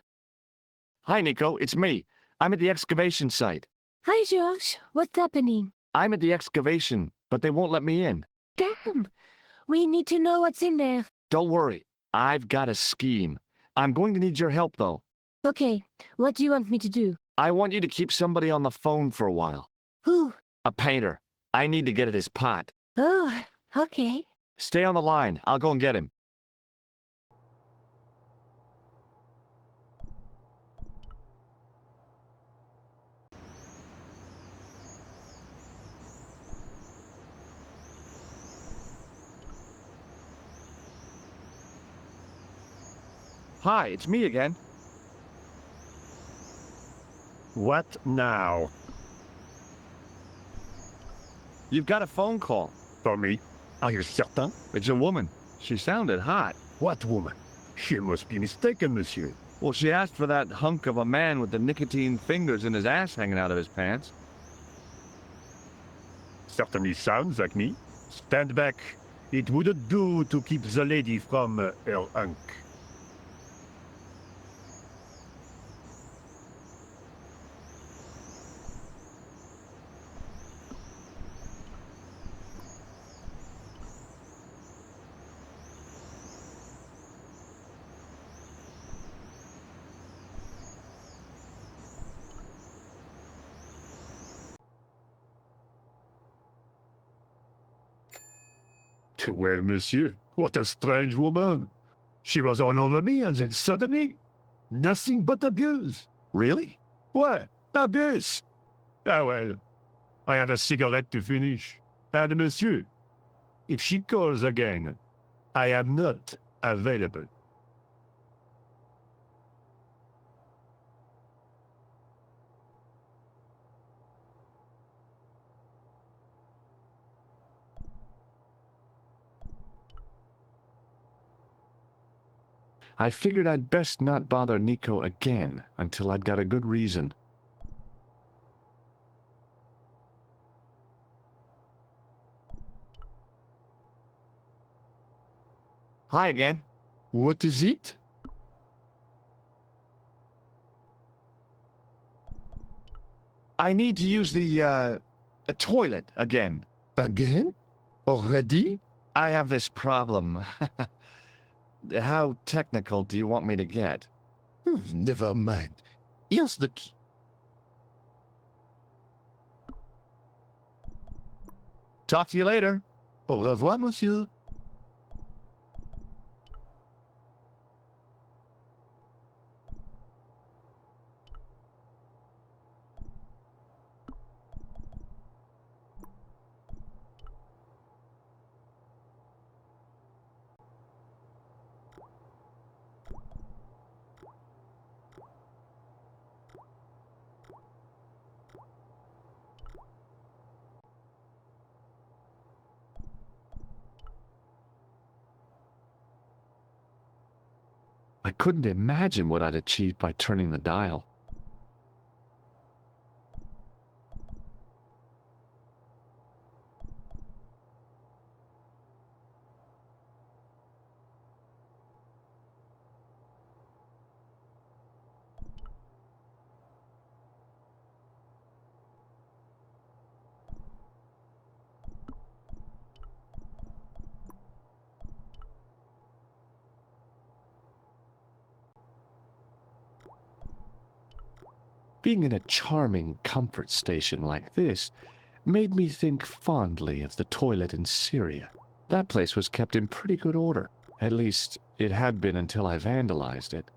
Speaker 13: Hi, Nico. It's me. I'm at the excavation site.
Speaker 5: Hi, George. What's happening?
Speaker 13: I'm at the excavation, but they won't let me in.
Speaker 5: Damn! We need to know what's in there.
Speaker 13: Don't worry. I've got a scheme. I'm going to need your help, though.
Speaker 5: Okay, what do you want me to do?
Speaker 13: I want you to keep somebody on the phone for a while.
Speaker 5: Who?
Speaker 1: A painter. I need to get at his pot.
Speaker 5: Oh, okay.
Speaker 1: Stay on the line. I'll go and get him. Hi, it's me again.
Speaker 6: What now?
Speaker 1: You've got a phone call.
Speaker 6: For me? Are you certain?
Speaker 1: It's a woman. She sounded hot.
Speaker 6: What woman? She must be mistaken, monsieur.
Speaker 1: Well, she asked for that hunk of a man with the nicotine fingers in his ass hanging out of his pants.
Speaker 6: Certainly sounds like me. Stand back. It wouldn't do to keep the lady from her hunk. Well, monsieur, what a strange woman. She was all over me, and then suddenly, nothing but abuse.
Speaker 1: Really?
Speaker 6: What? Abuse? Ah, well, I had a cigarette to finish. And monsieur, if she calls again, I am not available.
Speaker 1: I figured I'd best not bother Nico again until I'd got a good reason. Hi again.
Speaker 6: What is it?
Speaker 1: I need to use the toilet again.
Speaker 6: Again? Already?
Speaker 1: I have this problem. How technical do you want me to get?
Speaker 6: Never mind. Here's the key.
Speaker 1: Talk to you later.
Speaker 6: Au revoir, monsieur.
Speaker 1: I couldn't imagine what I'd achieved by turning the dial. Being in a charming comfort station like this made me think fondly of the toilet in Syria. That place was kept in pretty good order. At least, it had been until I vandalized it.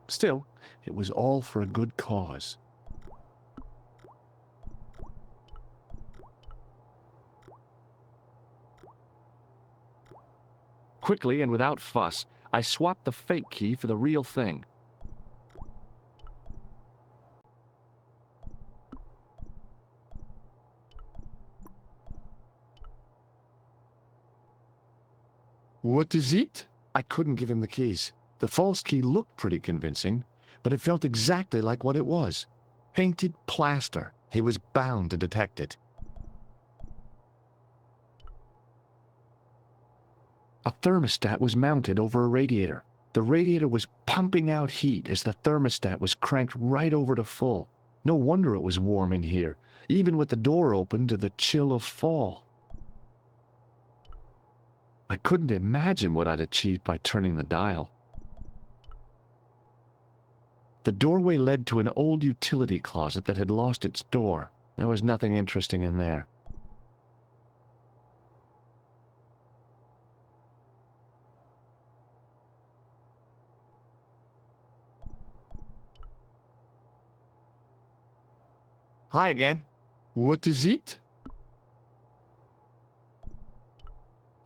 Speaker 1: Still, it was all for a good cause. Quickly and without fuss, I swapped the fake key for the real thing.
Speaker 6: What is it?
Speaker 1: I couldn't give him the keys. The false key looked pretty convincing, but it felt exactly like what it was. Painted plaster. He was bound to detect it. A thermostat was mounted over a radiator. The radiator was pumping out heat as the thermostat was cranked right over to full. No wonder it was warm in here, even with the door open to the chill of fall. I couldn't imagine what I'd achieved by turning the dial. The doorway led to an old utility closet that had lost its door. There was nothing interesting in there.
Speaker 3: Hi again. What is it?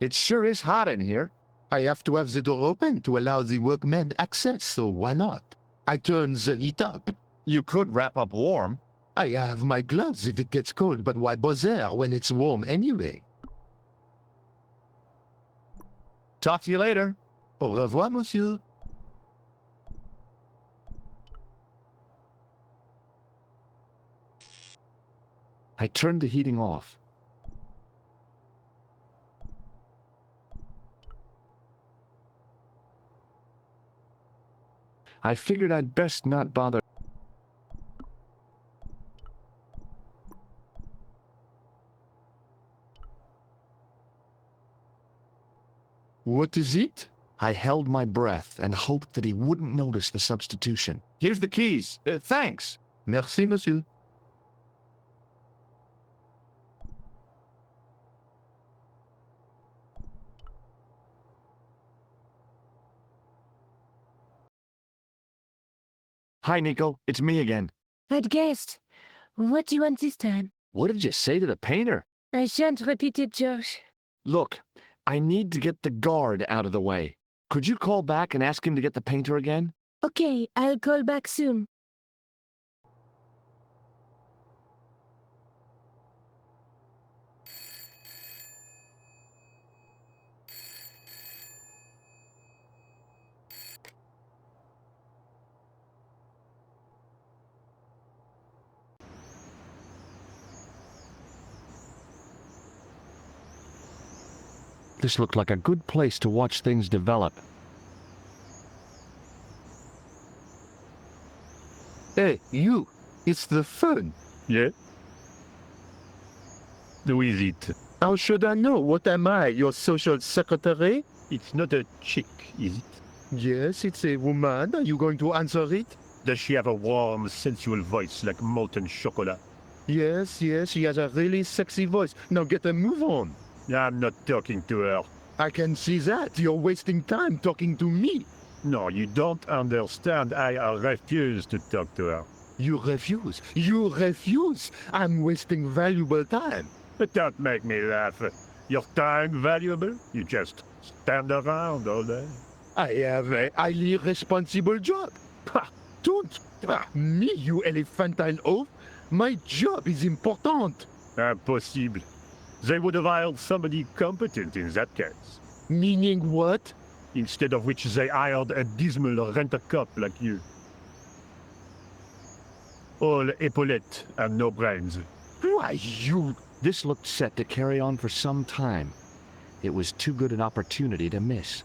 Speaker 1: It sure is hot in here.
Speaker 3: I have to have the door open to allow the workmen access, so why not? I turn the heat up.
Speaker 8: You could wrap up warm.
Speaker 3: I have my gloves if it gets cold, but why bother when it's warm anyway?
Speaker 8: Talk to you later.
Speaker 3: Au revoir, monsieur.
Speaker 1: I turned the heating off. I figured I'd best not bother.
Speaker 3: What is it?
Speaker 1: I held my breath and hoped that he wouldn't notice the substitution.
Speaker 8: Here's the keys. Thanks.
Speaker 3: Merci, monsieur.
Speaker 1: Hi, Nico. It's me again.
Speaker 5: I'd guessed. What do you want this time?
Speaker 1: What did you say to the painter?
Speaker 5: I shan't repeat it, Josh.
Speaker 1: Look, I need to get the guard out of the way. Could you call back and ask him to get the painter again?
Speaker 5: Okay, I'll call back soon.
Speaker 1: This looked like a good place to watch things develop.
Speaker 3: Hey, you! It's the fun.
Speaker 6: Yeah? Who is it?
Speaker 3: How should I know? What am I, your social secretary?
Speaker 6: It's not a chick, is it?
Speaker 3: Yes, it's a woman. Are you going to answer it?
Speaker 6: Does she have a warm, sensual voice like molten chocolate?
Speaker 3: Yes, she has a really sexy voice. Now get a move on.
Speaker 6: I'm not talking to her.
Speaker 3: I can see that. You're wasting time talking to me.
Speaker 6: No, you don't understand. I refuse to talk to her.
Speaker 3: You refuse. You refuse. I'm wasting valuable time.
Speaker 6: But don't make me laugh. Your time valuable? You just stand around all day.
Speaker 3: I have a highly responsible job. Ha! Don't. Me, you elephantine oaf. My job is important.
Speaker 6: Impossible. They would have hired somebody competent in that case.
Speaker 3: Meaning what?
Speaker 6: Instead of which they hired a dismal rent-a-cop like you. All epaulettes and no brains.
Speaker 3: Why, you...
Speaker 1: This looked set to carry on for some time. It was too good an opportunity to miss.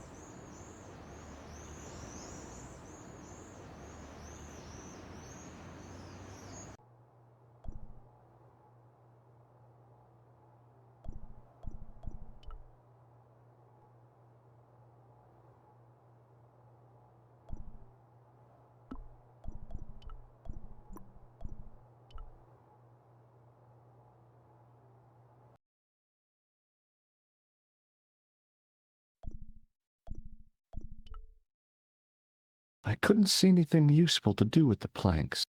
Speaker 1: I couldn't see anything useful to do with the planks.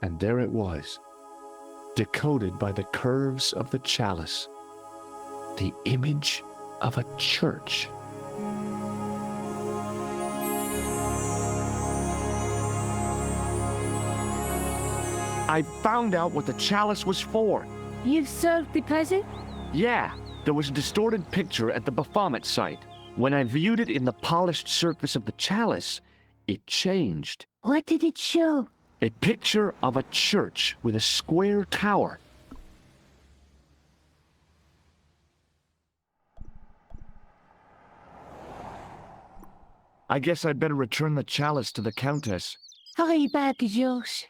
Speaker 1: And there it was, decoded by the curves of the chalice, the image of a church. I found out what the chalice was for.
Speaker 5: You've solved the puzzle?
Speaker 1: Yeah, there was a distorted picture at the Baphomet site. When I viewed it in the polished surface of the chalice, it changed.
Speaker 5: What did it show?
Speaker 1: A picture of a church with a square tower. I guess I'd better return the chalice to the Countess.
Speaker 2: Hurry back, George.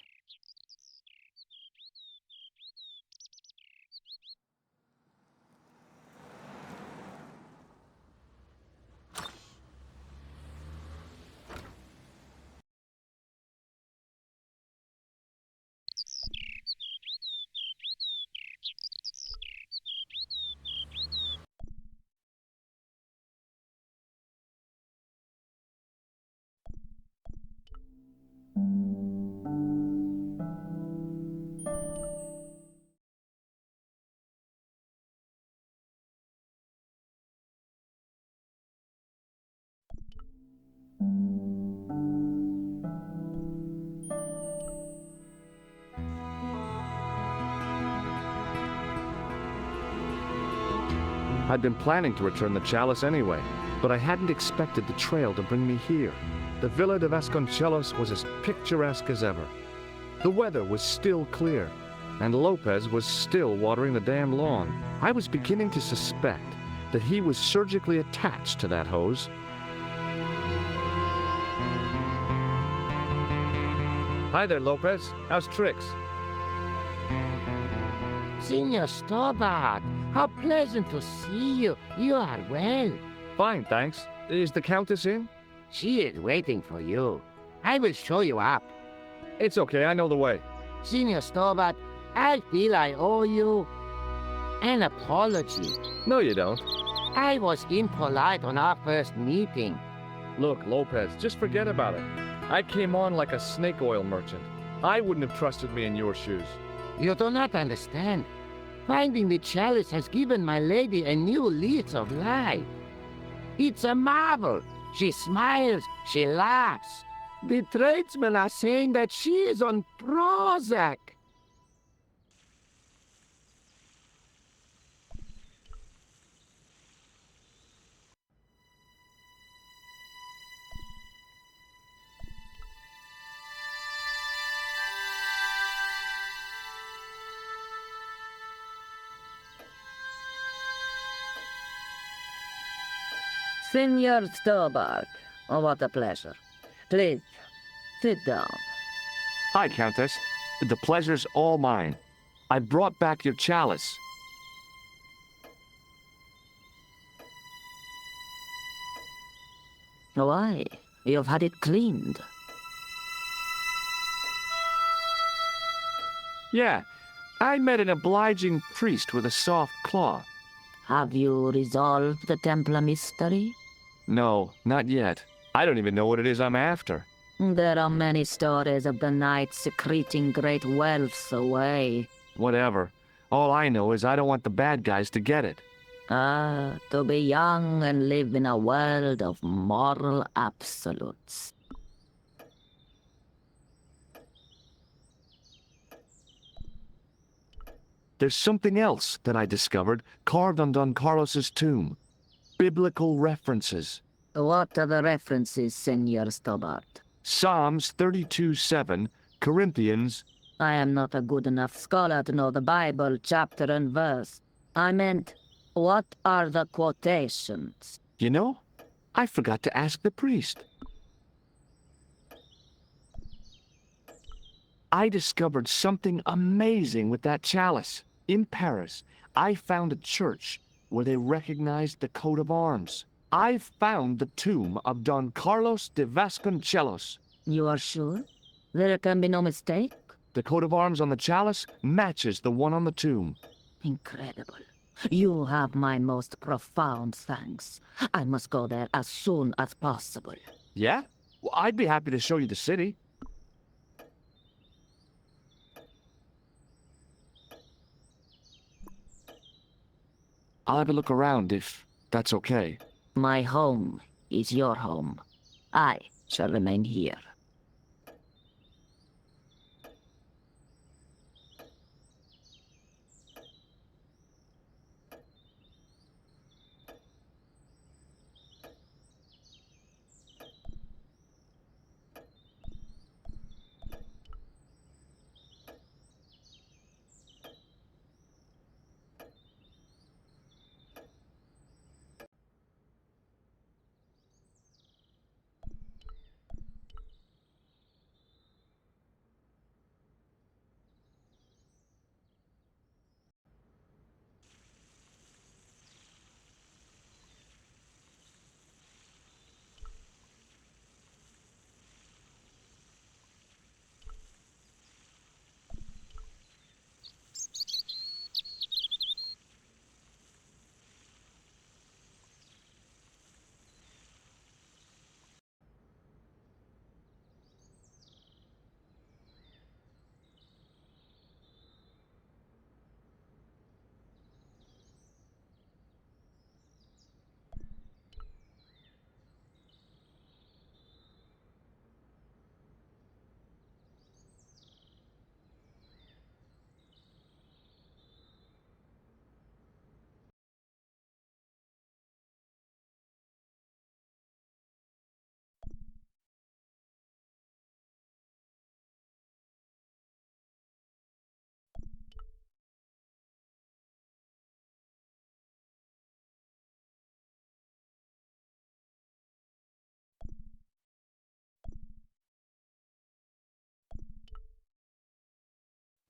Speaker 1: I'd been planning to return the chalice anyway, but I hadn't expected the trail to bring me here. The Villa de Vasconcelos was as picturesque as ever. The weather was still clear, and Lopez was still watering the damn lawn. I was beginning to suspect that he was surgically attached to that hose. Hi there, Lopez. How's tricks?
Speaker 3: Senor Stobbart, how pleasant to see you. You are well.
Speaker 1: Fine, thanks. Is the Countess in?
Speaker 3: She is waiting for you. I will show you up.
Speaker 1: It's okay, I know the way.
Speaker 3: Senor Stobbart, I feel I owe you an apology.
Speaker 1: No, you don't.
Speaker 3: I was impolite on our first meeting.
Speaker 1: Look, Lopez, just forget about it. I came on like a snake oil merchant. I wouldn't have trusted me in your shoes.
Speaker 3: You do not understand. Finding the chalice has given my lady a new lease of life. It's a marvel. She smiles, she laughs. The tradesmen are saying that she is on Prozac.
Speaker 9: Senor Stobbart, oh, what a pleasure. Please, sit down.
Speaker 1: Hi, Countess. The pleasure's all mine. I brought back your chalice.
Speaker 9: Why? You've had it cleaned.
Speaker 1: Yeah, I met an obliging priest with a soft claw.
Speaker 9: Have you resolved the Templar mystery?
Speaker 1: No, not yet. I don't even know what it is I'm after.
Speaker 9: There are many stories of the knights secreting great wealths away.
Speaker 1: Whatever. All I know is I don't want the bad guys to get it.
Speaker 9: Ah, to be young and live in a world of moral absolutes.
Speaker 1: There's something else that I discovered carved on Don Carlos's tomb. Biblical references.
Speaker 9: What are the references, Senor Stobbart?
Speaker 1: Psalms 32:7, Corinthians.
Speaker 9: I am not a good enough scholar to know the Bible chapter and verse. I meant, what are the quotations?
Speaker 1: You know, I forgot to ask the priest. I discovered something amazing with that chalice. In Paris, I found a church where they recognized the coat of arms. I found the tomb of Don Carlos de Vasconcelos.
Speaker 9: You are sure? There can be no mistake?
Speaker 1: The coat of arms on the chalice matches the one on the tomb.
Speaker 9: Incredible. You have my most profound thanks. I must go there as soon as possible.
Speaker 1: Yeah? Well, I'd be happy to show you the city. I'll have a look around if that's okay.
Speaker 9: My home is your home. I shall remain here.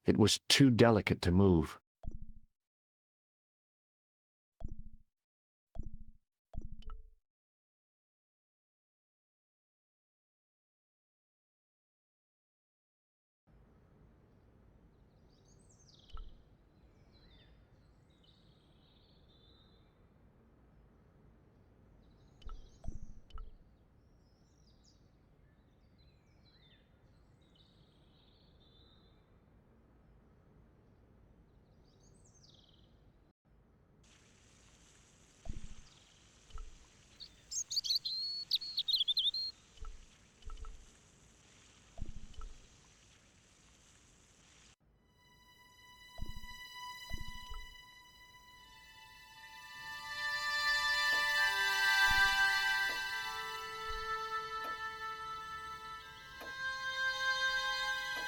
Speaker 1: It was too delicate to move.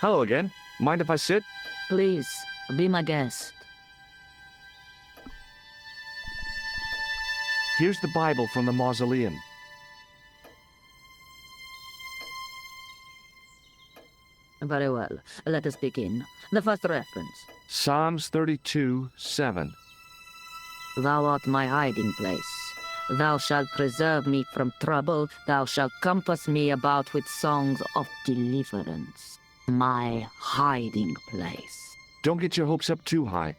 Speaker 1: Hello again. Mind if I sit?
Speaker 9: Please, be my guest.
Speaker 1: Here's the Bible from the mausoleum.
Speaker 9: Very well. Let us begin. The first reference.
Speaker 1: Psalms 32:7.
Speaker 9: Thou art my hiding place. Thou shalt preserve me from trouble. Thou shalt compass me about with songs of deliverance. My hiding place.
Speaker 1: Don't get your hopes up too high.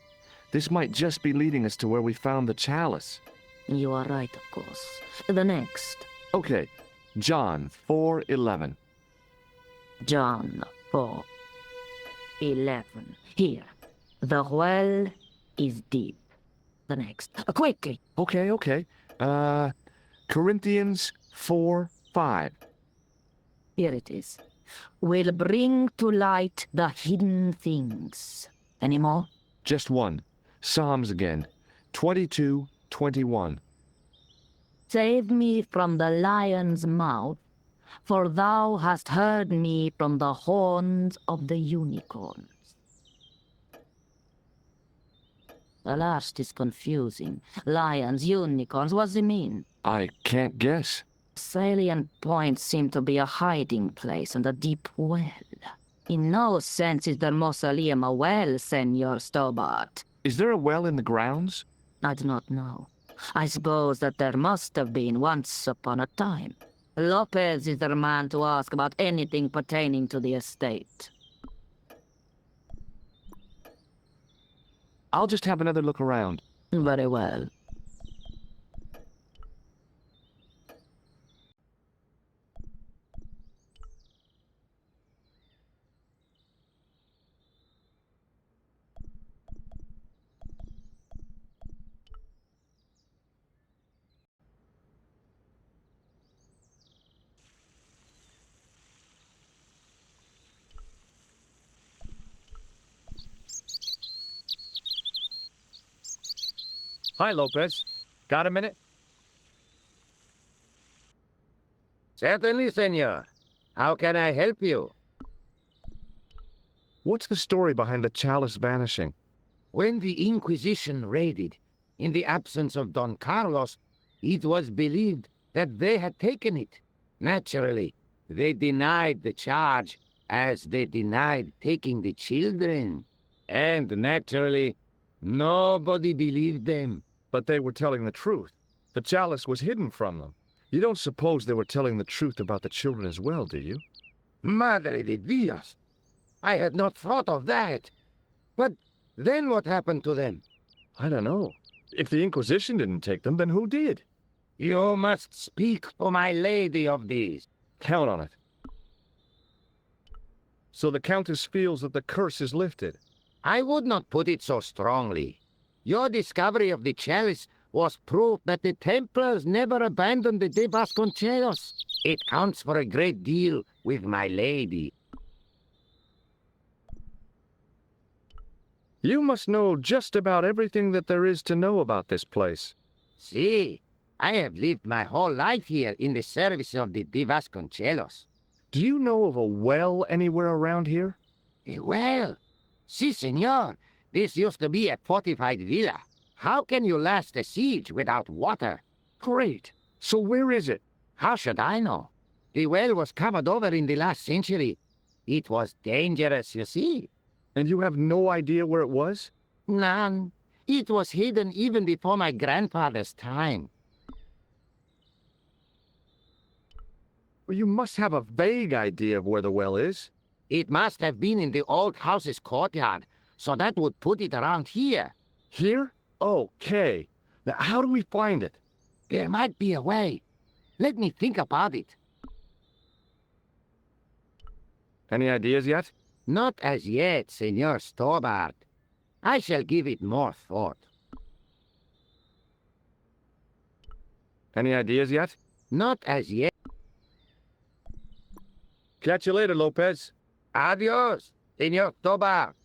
Speaker 1: This might just be leading us to where we found the chalice.
Speaker 9: You are right, of course. The next.
Speaker 1: Okay, John 4:11.
Speaker 9: John 4:11. Here. The well is deep. The next. Quickly.
Speaker 1: Okay. Corinthians 4:5.
Speaker 9: Here it is. Will bring to light the hidden things. Any more?
Speaker 1: Just one. Psalms again. 22:21.
Speaker 9: Save me from the lion's mouth, for thou hast heard me from the horns of the unicorns. The last is confusing. Lions, unicorns, what's it mean?
Speaker 1: I can't guess.
Speaker 9: Salient points seem to be a hiding place and a deep well. In no sense is the mausoleum a well, Senor Stobbart.
Speaker 1: Is there a well in the grounds?
Speaker 9: I do not know. I suppose that there must have been once upon a time. Lopez is the man to ask about anything pertaining to the estate.
Speaker 1: I'll just have another look around.
Speaker 9: Very well.
Speaker 1: Hi, Lopez. Got a minute?
Speaker 3: Certainly, senor. How can I help you?
Speaker 1: What's the story behind the chalice vanishing?
Speaker 3: When the Inquisition raided, in the absence of Don Carlos, it was believed that they had taken it. Naturally, they denied the charge, as they denied taking the children. And naturally, nobody believed them.
Speaker 1: But they were telling the truth. The chalice was hidden from them. You don't suppose they were telling the truth about the children as well, do you?
Speaker 3: Madre de Dios! I had not thought of that. But then what happened to them?
Speaker 1: I don't know. If the Inquisition didn't take them, then who did?
Speaker 3: You must speak to my lady of this.
Speaker 1: Count on it. So the Countess feels that the curse is lifted.
Speaker 3: I would not put it so strongly. Your discovery of the chalice was proof that the Templars never abandoned the de Vasconcelos. It counts for a great deal with my lady.
Speaker 1: You must know just about everything that there is to know about this place.
Speaker 3: See, I have lived my whole life here in the service of the de Vasconcelos.
Speaker 1: Do you know of a well anywhere around here?
Speaker 3: A well? Si, senor. This used to be a fortified villa. How can you last a siege without water?
Speaker 1: Great. So where is it?
Speaker 3: How should I know? The well was covered over in the last century. It was dangerous, you see.
Speaker 1: And you have no idea where it was?
Speaker 3: None. It was hidden even before my grandfather's time.
Speaker 1: Well, you must have a vague idea of where the well is.
Speaker 3: It must have been in the old house's courtyard, so that would put it around here.
Speaker 1: Here? Okay. Now, how do we find it?
Speaker 3: There might be a way. Let me think about it.
Speaker 1: Any ideas yet?
Speaker 3: Not as yet, Senor Stobbart. I shall give it more thought.
Speaker 1: Any ideas yet?
Speaker 3: Not as yet.
Speaker 1: Catch you later, Lopez.
Speaker 3: Adios, Senor Stobbart.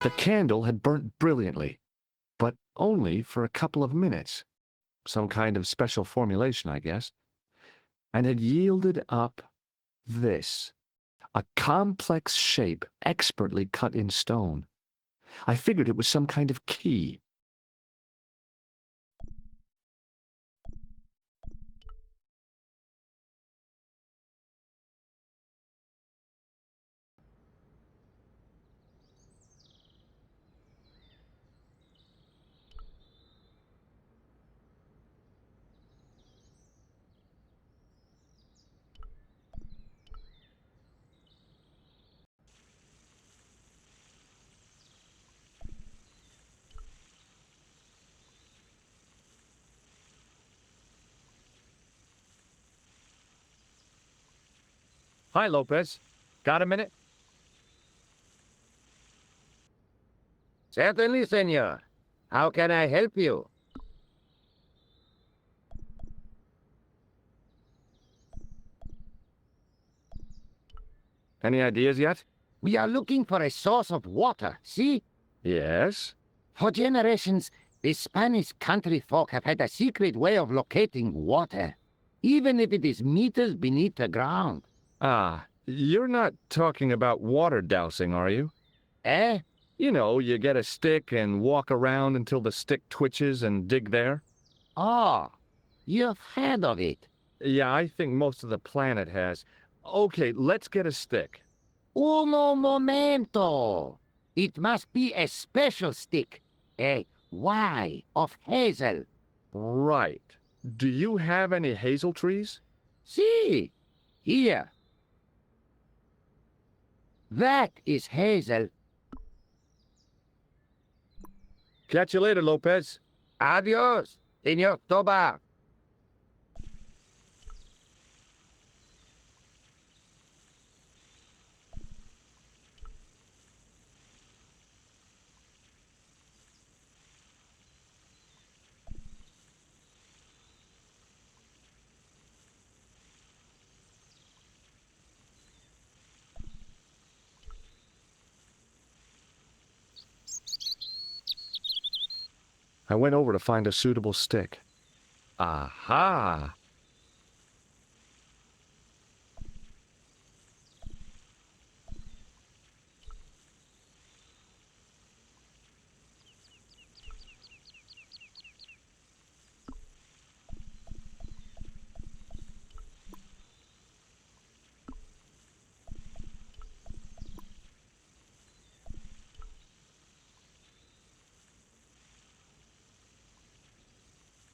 Speaker 1: The candle had burnt brilliantly, but only for a couple of minutes. Some kind of special formulation, I guess. And had yielded up this. A complex shape expertly cut in stone. I figured it was some kind of key. Hi, Lopez. Got a minute?
Speaker 3: Certainly, senor. How can I help you?
Speaker 1: Any ideas yet?
Speaker 3: We are looking for a source of water, see?
Speaker 1: Yes?
Speaker 3: For generations, the Spanish country folk have had a secret way of locating water, even if it is meters beneath the ground.
Speaker 1: Ah, you're not talking about water dousing, are you?
Speaker 3: Eh?
Speaker 1: You know, you get a stick and walk around until the stick twitches and dig there.
Speaker 3: Oh, you've heard of it.
Speaker 1: Yeah, I think most of the planet has. Okay, let's get a stick.
Speaker 3: Uno momento. It must be a special stick. A Y of hazel.
Speaker 1: Right. Do you have any hazel trees?
Speaker 3: See, here. That is hazel.
Speaker 1: Catch you later, Lopez.
Speaker 3: Adios, Senor Stobbart.
Speaker 1: I went over to find a suitable stick. Aha!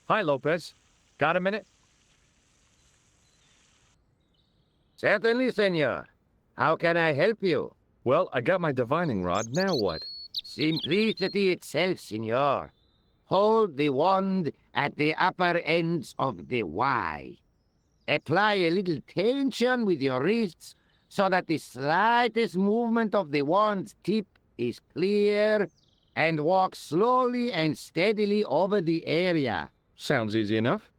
Speaker 1: Hi, Lopez. Got a minute?
Speaker 3: Certainly, senor. How can I help you?
Speaker 1: Well, I got my divining rod. Now what?
Speaker 3: Simplicity itself, senor. Hold the wand at the upper ends of the Y. Apply a little tension with your wrists so that the slightest movement of the wand's tip is clear, and walk slowly and steadily over the area.
Speaker 1: Sounds easy enough.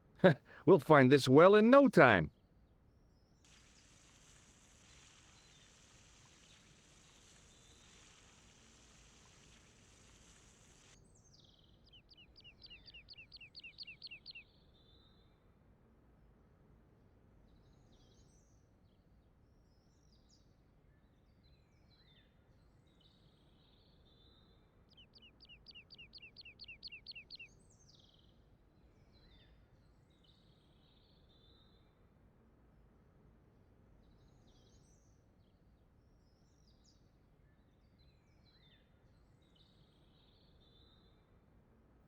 Speaker 1: We'll find this well in no time.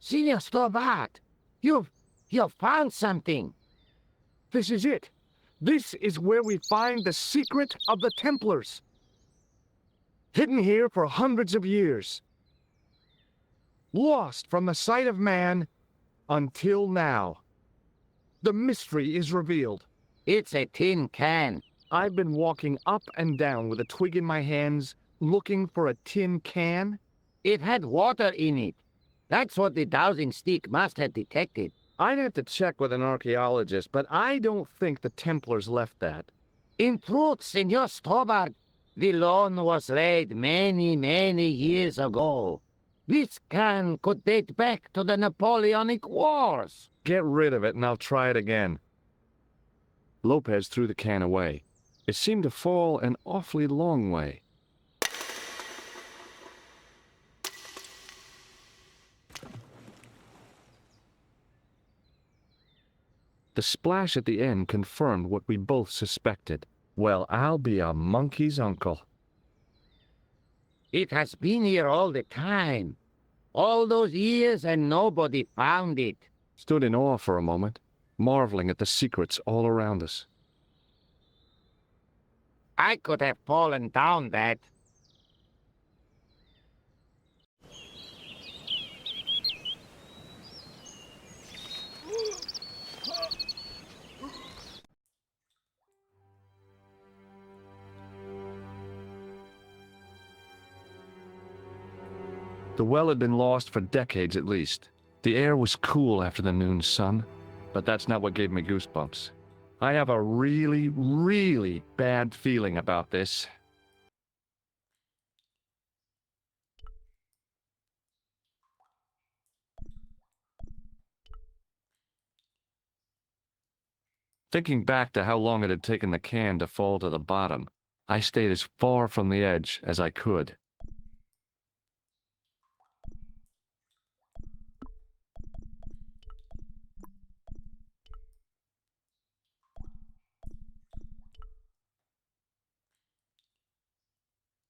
Speaker 3: Senor Stobbart, you've found something.
Speaker 1: This is it. This is where we find the secret of the Templars. Hidden here for hundreds of years. Lost from the sight of man until now. The mystery is revealed.
Speaker 3: It's a tin can.
Speaker 1: I've been walking up and down with a twig in my hands, looking for a tin can.
Speaker 3: It had water in it. That's what the dowsing stick must have detected.
Speaker 1: I'd have to check with an archaeologist, but I don't think the Templars left that.
Speaker 3: In truth, Senor Stobbart, the loan was laid many, many years ago. This can could date back to the Napoleonic Wars.
Speaker 1: Get rid of it and I'll try it again. Lopez threw the can away. It seemed to fall an awfully long way. The splash at the end confirmed what we both suspected. Well, I'll be a monkey's uncle.
Speaker 3: It has been here all the time. All those years and nobody found it.
Speaker 1: Stood in awe for a moment, marveling at the secrets all around us.
Speaker 3: I could have fallen down that.
Speaker 1: The well had been lost for decades at least. The air was cool after the noon sun, but that's not what gave me goosebumps. I have a really, really bad feeling about this. Thinking back to how long it had taken the can to fall to the bottom, I stayed as far from the edge as I could.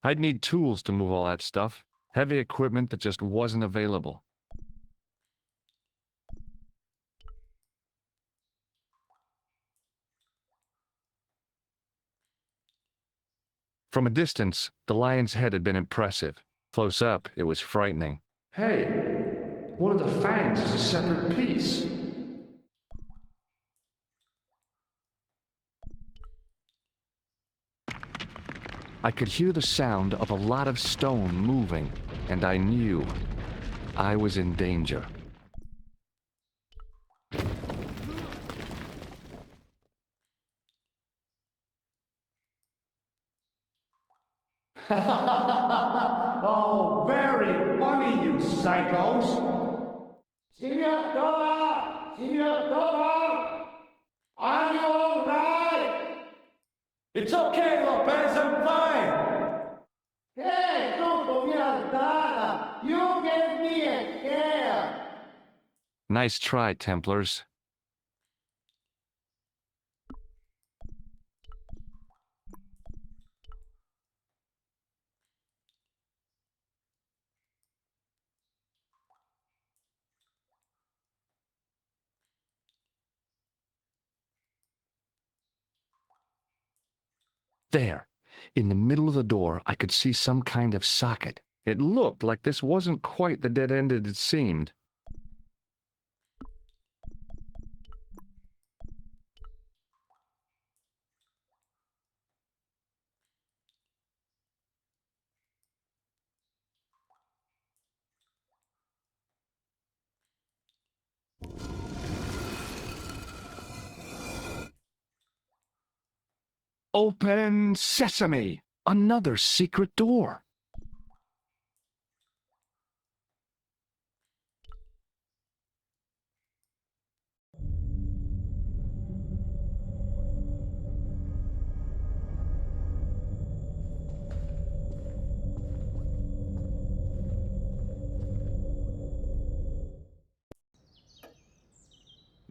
Speaker 1: I'd need tools to move all that stuff, heavy equipment that just wasn't available. From a distance, the lion's head had been impressive. Close up, it was frightening.
Speaker 13: Hey, one of the fangs is a separate piece.
Speaker 1: I could hear the sound of a lot of stone moving, and I knew I was in danger.
Speaker 13: Oh, very funny, you psychos!
Speaker 3: Signor Collard! Signor Collard! Are you all right?
Speaker 8: It's okay, Lopez, I'm fine.
Speaker 3: Hey, tutto mi alzata! You gave me a scare!
Speaker 1: Nice try, Templars. There, in the middle of the door, I could see some kind of socket. It looked like this wasn't quite the dead end it seemed. Open sesame! Another secret door!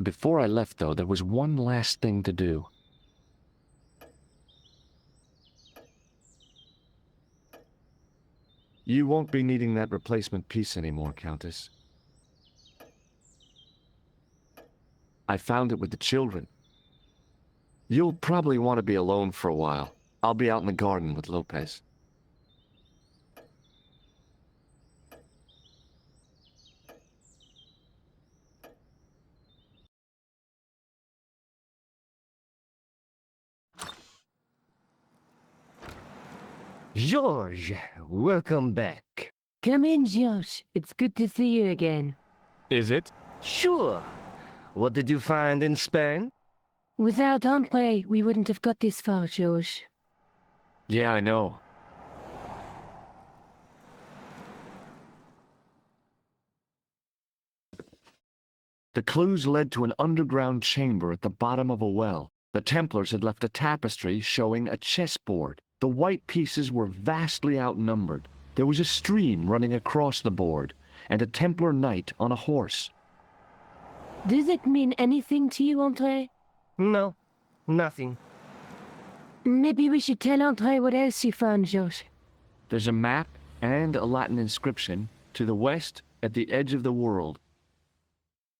Speaker 1: Before I left, though, there was one last thing to do. You won't be needing that replacement piece anymore, Countess. I found it with the children. You'll probably want to be alone for a while. I'll be out in the garden with Lopez.
Speaker 8: George, welcome back.
Speaker 5: Come in, George. It's good to see you again.
Speaker 1: Is it?
Speaker 8: Sure. What did you find in Spain?
Speaker 5: Without Longplay, we wouldn't have got this far, George.
Speaker 1: Yeah, I know. The clues led to an underground chamber at the bottom of a well. The Templars had left a tapestry showing a chessboard. The white pieces were vastly outnumbered. There was a stream running across the board, and a Templar knight on a horse.
Speaker 5: Does it mean anything to you, Andre?
Speaker 8: No, nothing.
Speaker 5: Maybe we should tell Andre what else you found, George.
Speaker 1: There's a map and a Latin inscription to the west at the edge of the world.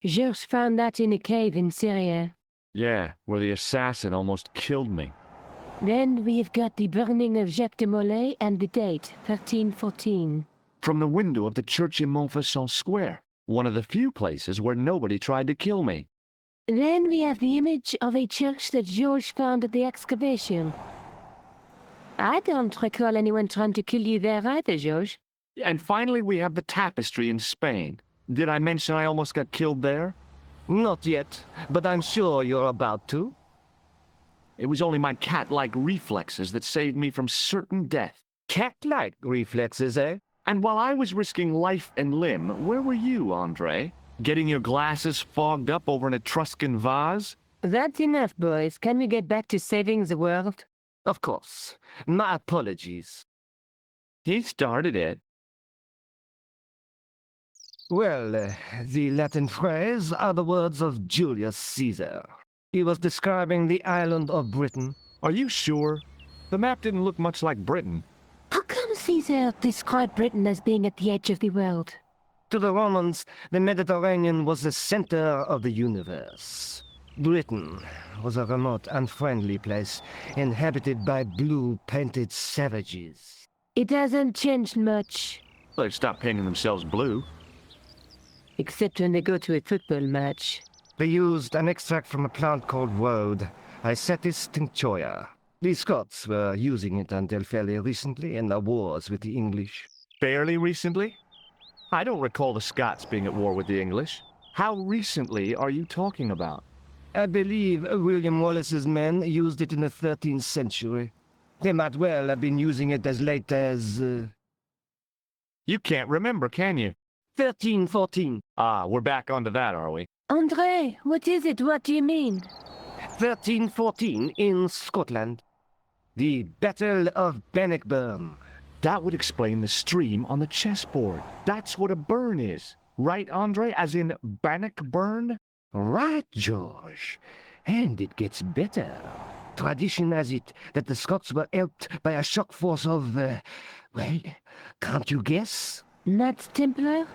Speaker 5: George found that in a cave in Syria.
Speaker 1: Yeah, where the assassin almost killed me.
Speaker 5: Then we've got the burning of Jacques de Molay and the date, 1314.
Speaker 1: From the window of the church in Montfaucon Square, one of the few places where nobody tried to kill me.
Speaker 5: Then we have the image of a church that George found at the excavation. I don't recall anyone trying to kill you there either, George.
Speaker 1: And finally we have the tapestry in Spain. Did I mention I almost got killed there?
Speaker 8: Not yet, but I'm sure you're about to.
Speaker 1: It was only my cat-like reflexes that saved me from certain death.
Speaker 8: Cat-like reflexes, eh?
Speaker 1: And while I was risking life and limb, where were you, Andre? Getting your glasses fogged up over an Etruscan vase?
Speaker 5: That's enough, boys. Can we get back to saving the world?
Speaker 8: Of course. My apologies.
Speaker 1: He started it.
Speaker 8: Well, the Latin phrase are the words of Julius Caesar. He was describing the island of Britain.
Speaker 1: Are you sure? The map didn't look much like Britain.
Speaker 5: How come Caesar described Britain as being at the edge of the world?
Speaker 8: To the Romans, the Mediterranean was the center of the universe. Britain was a remote, unfriendly place, inhabited by blue-painted savages.
Speaker 5: It hasn't changed much.
Speaker 1: They've stopped painting themselves blue.
Speaker 5: Except when they go to a football match.
Speaker 8: They used an extract from a plant called woad, Icetis tinctoria. The Scots were using it until fairly recently in their wars with the English.
Speaker 1: Fairly recently? I don't recall the Scots being at war with the English. How recently are you talking about?
Speaker 8: I believe William Wallace's men used it in the 13th century. They might well have been using it as late as...
Speaker 1: You can't remember, can you?
Speaker 8: 1314.
Speaker 1: Ah, we're back onto that, are we?
Speaker 5: Andre, what is it? What do you mean?
Speaker 8: 1314 in Scotland. The Battle of Bannockburn.
Speaker 1: That would explain the stream on the chessboard. That's what a burn is. Right, Andre? As in Bannockburn?
Speaker 8: Right, George. And it gets better. Tradition has it that the Scots were helped by a shock force of, well, can't you guess?
Speaker 5: Knights Templar?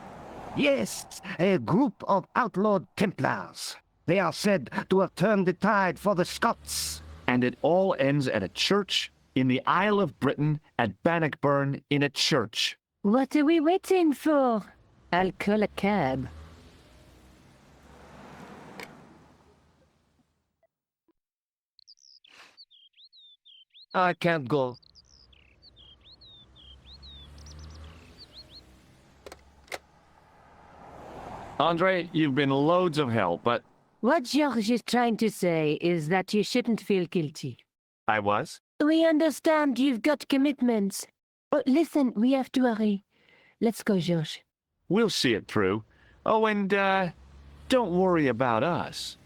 Speaker 8: Yes, a group of outlawed Templars. They are said to have turned the tide for the Scots.
Speaker 1: And it all ends at a church in the Isle of Britain at Bannockburn in a church.
Speaker 5: What are we waiting for? I'll call a cab.
Speaker 8: I can't go.
Speaker 1: Andre, you've been loads of help, but...
Speaker 5: What George is trying to say is that you shouldn't feel guilty.
Speaker 1: I was?
Speaker 5: We understand you've got commitments. But listen, we have to hurry. Let's go, George.
Speaker 1: We'll see it through. Oh, and, don't worry about us.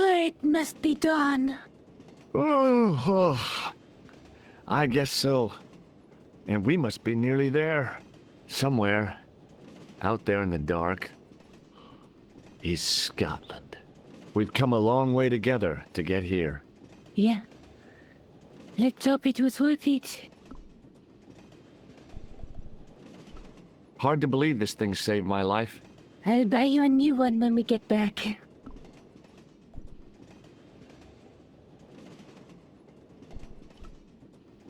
Speaker 2: It must be done.
Speaker 1: Oh, I guess so. And we must be nearly there. Somewhere, out there in the dark, is Scotland. We've come a long way together to get here.
Speaker 5: Yeah. Let's hope it was worth it.
Speaker 1: Hard to believe this thing saved my life.
Speaker 5: I'll buy you a new one when we get back.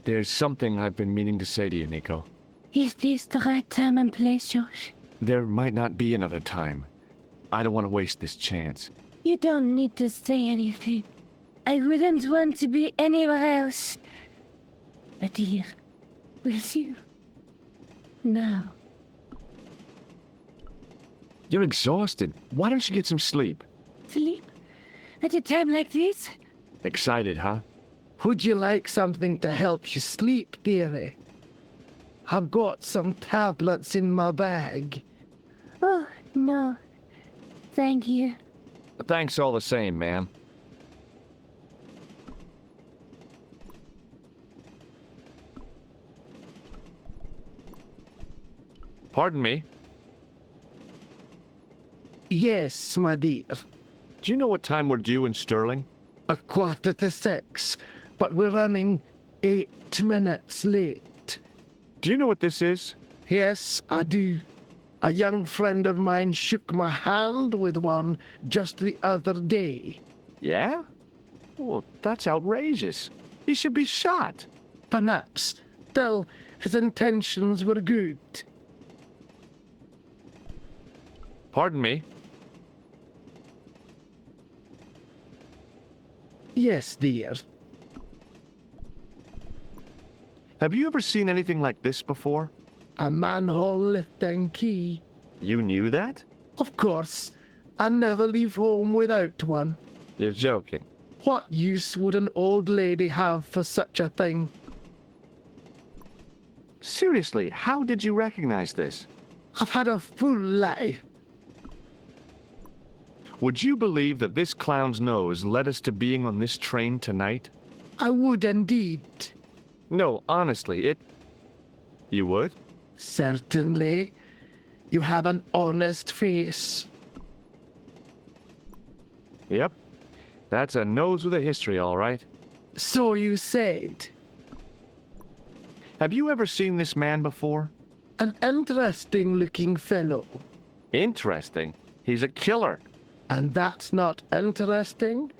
Speaker 1: There's something I've been meaning to say to you, Nico.
Speaker 5: Is this the right time and place, George?
Speaker 1: There might not be another time. I don't want to waste this chance.
Speaker 5: You don't need to say anything. I wouldn't want to be anywhere else. But here, with you. Now.
Speaker 1: You're exhausted. Why don't you get some sleep?
Speaker 5: Sleep? At a time like this?
Speaker 1: Excited, huh?
Speaker 3: Would you like something to help you sleep, dearie? I've got some tablets in my bag.
Speaker 5: Oh, no. Thank you.
Speaker 1: Thanks all the same, ma'am. Pardon me?
Speaker 3: Yes, my dear.
Speaker 1: Do you know what time we're due in Stirling?
Speaker 3: 6:15, but we're running 8 minutes late.
Speaker 1: Do you know what this is?
Speaker 3: Yes, I do. A young friend of mine shook my hand with one just the other day.
Speaker 1: Yeah? Well, that's outrageous. He should be shot.
Speaker 3: Perhaps. Still, his intentions were good.
Speaker 1: Pardon me?
Speaker 3: Yes, dear.
Speaker 1: Have you ever seen anything like this before?
Speaker 3: A manhole lifting key.
Speaker 1: You knew that?
Speaker 3: Of course. I never leave home without one.
Speaker 1: You're joking.
Speaker 3: What use would an old lady have for such a thing?
Speaker 1: Seriously, how did you recognize this?
Speaker 3: I've had a full life.
Speaker 1: Would you believe that this clown's nose led us to being on this train tonight?
Speaker 3: I would indeed.
Speaker 1: No, honestly, You would?
Speaker 3: Certainly. You have an honest face.
Speaker 1: Yep. That's a nose with a history, all right.
Speaker 3: So you said.
Speaker 1: Have you ever seen this man before?
Speaker 3: An interesting-looking fellow.
Speaker 1: Interesting? He's a killer.
Speaker 3: And that's not interesting?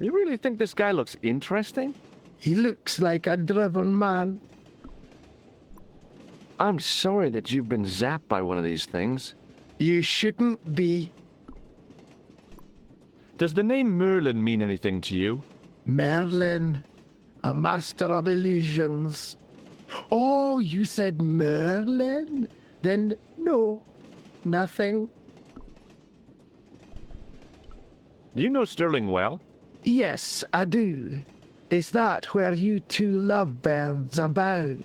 Speaker 1: You really think this guy looks interesting?
Speaker 3: He looks like a driven man.
Speaker 1: I'm sorry that you've been zapped by one of these things.
Speaker 3: You shouldn't be.
Speaker 1: Does the name Merlin mean anything to you?
Speaker 3: Merlin, a master of illusions. Oh, you said Merlin? Then No, nothing.
Speaker 1: Do you know Sterling well?
Speaker 3: Yes, I do. Is that where you two lovebirds about?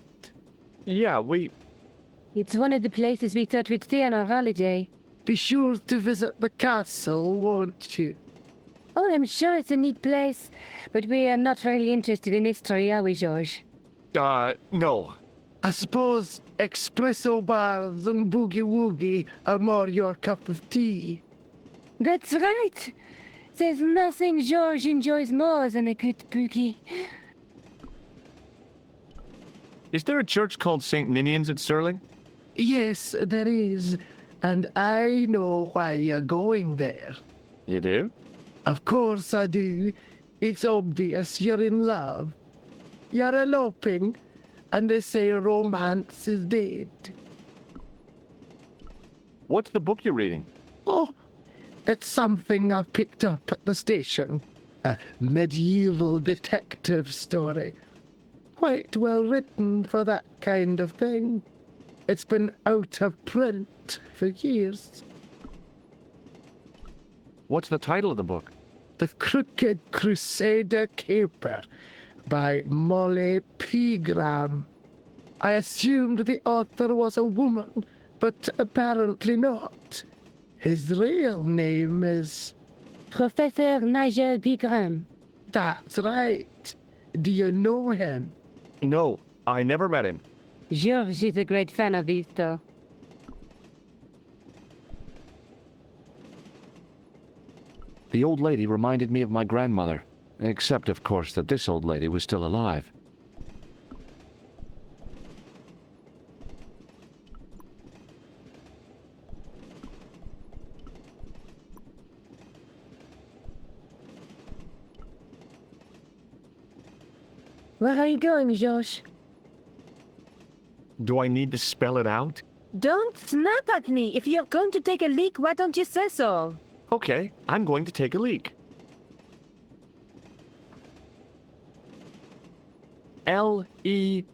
Speaker 1: Yeah,
Speaker 5: It's one of the places we thought we'd stay on our holiday.
Speaker 3: Be sure to visit the castle, won't you?
Speaker 5: Oh, I'm sure it's a neat place, but we are not really interested in history, are we, George?
Speaker 1: No.
Speaker 3: I suppose espresso bars and boogie-woogie are more your cup of tea.
Speaker 5: That's right. There's nothing George enjoys more than a good boogie.
Speaker 1: Is there a church called St. Ninian's at Sterling?
Speaker 3: Yes, there is, and I know why you're going there.
Speaker 1: You do?
Speaker 3: Of course I do. It's obvious you're in love. You're eloping, and they say romance is dead.
Speaker 1: What's the book you're reading?
Speaker 3: Oh, it's something I picked up at the station. A medieval detective story. Quite well written for that kind of thing. It's been out of print for years.
Speaker 1: What's the title of the book?
Speaker 3: The Crooked Crusader Caper by Molly Pegram. I assumed the author was a woman, but apparently not. His real name is...
Speaker 5: Professor Nigel Pegram.
Speaker 3: That's right. Do you know him?
Speaker 1: No, I never met him.
Speaker 5: George is a great fan of these, though.
Speaker 13: The old lady reminded me of my grandmother, except, of course, that this old lady was still alive.
Speaker 5: Where are you going, George?
Speaker 1: Do I need to spell it out?
Speaker 5: Don't snap at me! If you're going to take a leak, why don't you say so?
Speaker 1: Okay, I'm going to take a leak. L-E-A-K.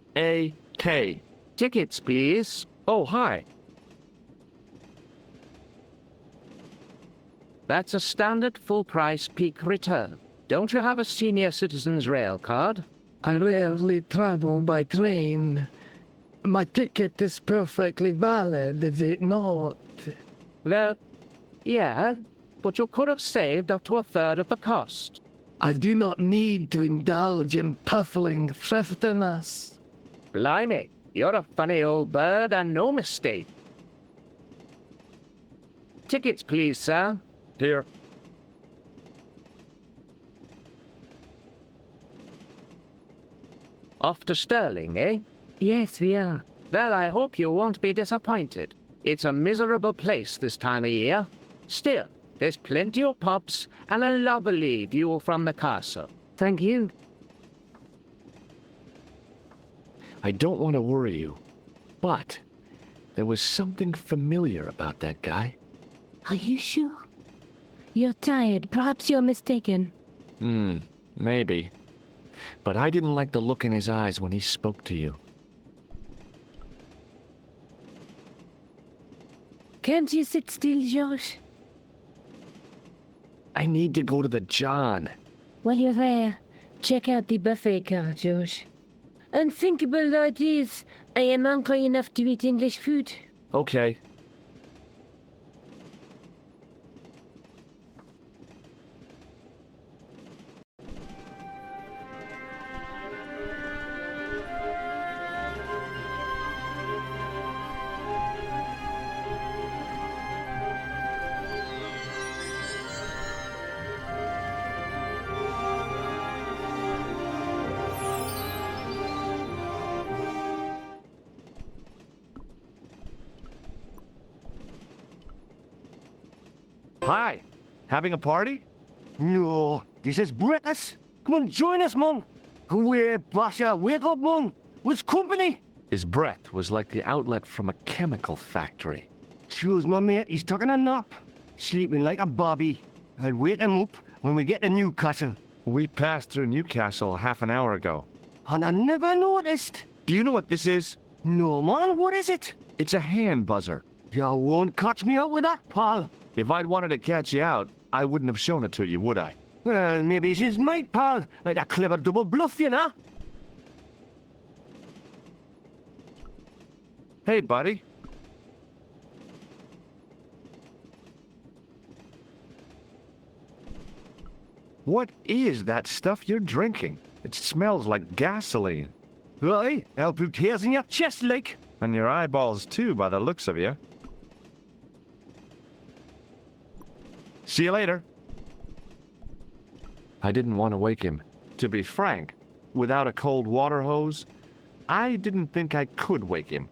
Speaker 9: Tickets, please.
Speaker 1: Oh, hi.
Speaker 9: That's a standard full-price peak return. Don't you have a senior citizen's rail card?
Speaker 3: I rarely travel by train. My ticket is perfectly valid, is it not?
Speaker 9: Well, yeah, but you could have saved up to a third of the cost.
Speaker 3: I do not need to indulge in puffling thriftiness.
Speaker 9: Blimey, you're a funny old bird and no mistake. Tickets, please, sir.
Speaker 1: Here.
Speaker 9: Off to Sterling, eh?
Speaker 5: Yes, we are.
Speaker 9: Well, I hope you won't be disappointed. It's a miserable place this time of year. Still, there's plenty of pubs and a lovely view from the castle.
Speaker 5: Thank you.
Speaker 13: I don't want to worry you, but there was something familiar about that guy.
Speaker 5: Are you sure? You're tired. Perhaps you're mistaken.
Speaker 13: Maybe. But I didn't like the look in his eyes when he spoke to you.
Speaker 5: Can't you sit still, George?
Speaker 13: I need to go to the John.
Speaker 5: While you're there, check out the buffet car, George. Unthinkable though it is, I am hungry enough to eat English food.
Speaker 13: Okay.
Speaker 8: Hi. Having a party? No. This is breakfast. Come on, join us, Mum. Where, Basha, wake up, Mum. What's company?
Speaker 13: His breath was like the outlet from a chemical factory.
Speaker 8: Choose my mate. He's taking a nap. Sleeping like a bobby. I'll wake him up when we get to Newcastle.
Speaker 1: We passed through Newcastle half an hour ago.
Speaker 8: And I never noticed.
Speaker 1: Do you know what this is?
Speaker 8: No, man. What is it?
Speaker 1: It's a hand buzzer.
Speaker 8: You won't catch me out with that, pal.
Speaker 13: If I'd wanted to catch you out, I wouldn't have shown it to you, would I?
Speaker 8: Well, maybe she's might, pal. Like a clever double bluff, you know?
Speaker 13: Hey, buddy. What is that stuff you're drinking? It smells like gasoline.
Speaker 8: Right, I'll put hairs in your chest, like.
Speaker 13: And your eyeballs, too, by the looks of you. See you later. I didn't want to wake him. To be frank, without a cold water hose, I didn't think I could wake him.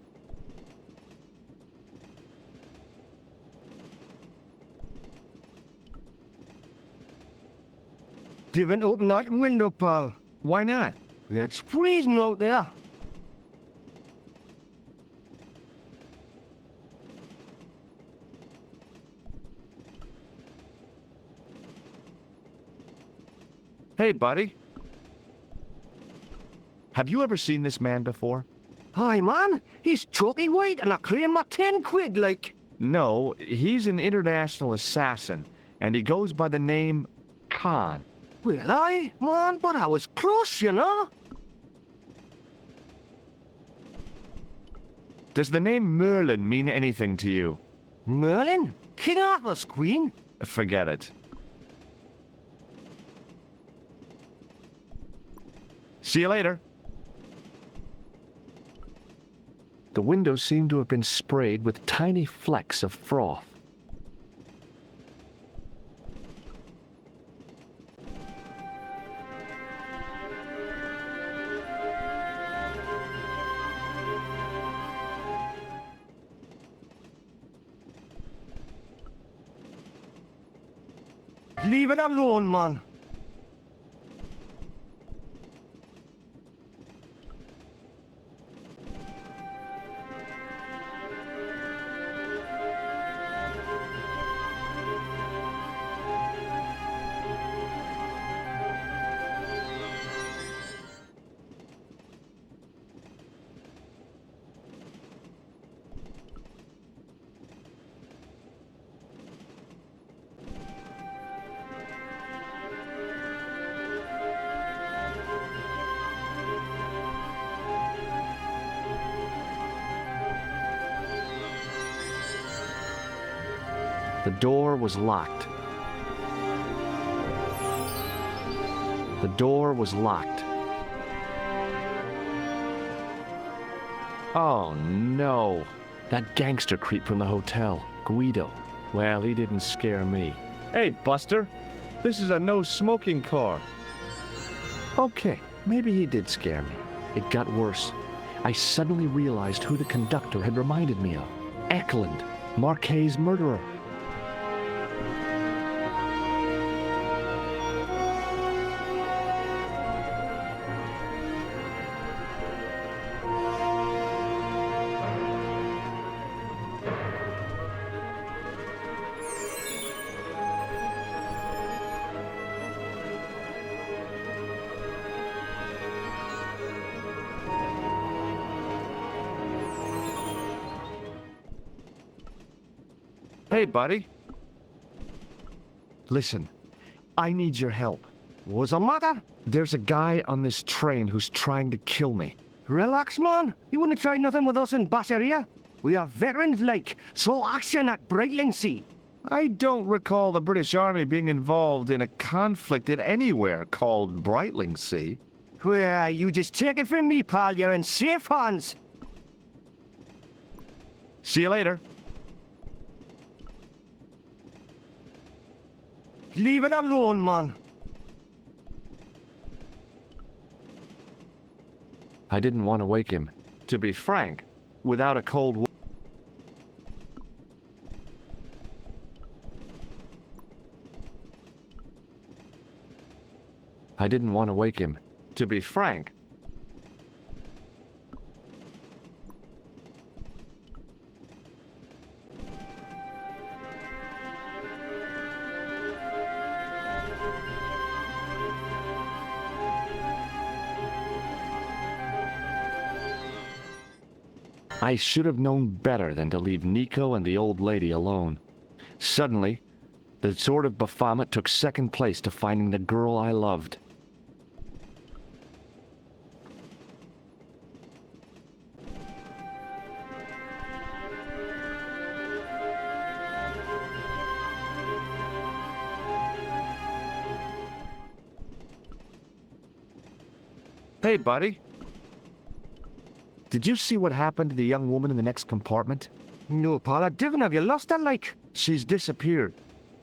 Speaker 8: Didn't open that window, pal.
Speaker 13: Why not?
Speaker 8: It's freezing out there.
Speaker 13: Hey, buddy. Have you ever seen this man before?
Speaker 8: Hi, man. He's chalky white and I claim my 10 quid, like.
Speaker 13: No, he's an international assassin, and he goes by the name Khan.
Speaker 8: Well, man, but I was close, you know?
Speaker 13: Does the name Merlin mean anything to you?
Speaker 8: Merlin? King Arthur's queen?
Speaker 13: Forget it. See you later. The windows seemed to have been sprayed with tiny flecks of froth.
Speaker 8: Leave it alone, man.
Speaker 13: The door was locked. The door was locked. Oh no! That gangster creep from the hotel, Guido. Well, he didn't scare me. Hey, Buster! This is a no-smoking car. Okay, maybe he did scare me. It got worse. I suddenly realized who the conductor had reminded me of. Eklund, Marquet's murderer. Hey, buddy. Listen, I need your help.
Speaker 8: What's the matter?
Speaker 13: There's a guy on this train who's trying to kill me.
Speaker 8: Relax, man. You wouldn't try nothing with us in Basseria. We are veterans, like, so action at Brightlingsea.
Speaker 13: I don't recall the British Army being involved in a conflict at anywhere called Brightlingsea.
Speaker 8: Well, you just take it from me, pal. You're in safe hands.
Speaker 13: See you later.
Speaker 8: Leave it alone, man.
Speaker 13: I didn't want to wake him. To be frank, without a cold water. I didn't want to wake him. To be frank.
Speaker 1: I should have known better than to leave Nico and the old lady alone. Suddenly, the Sword of Baphomet took second place to finding the girl I loved. Hey, buddy. Did you see what happened to the young woman in the next compartment?
Speaker 8: No, pal, I didn't. Have you lost her, like?
Speaker 1: She's disappeared.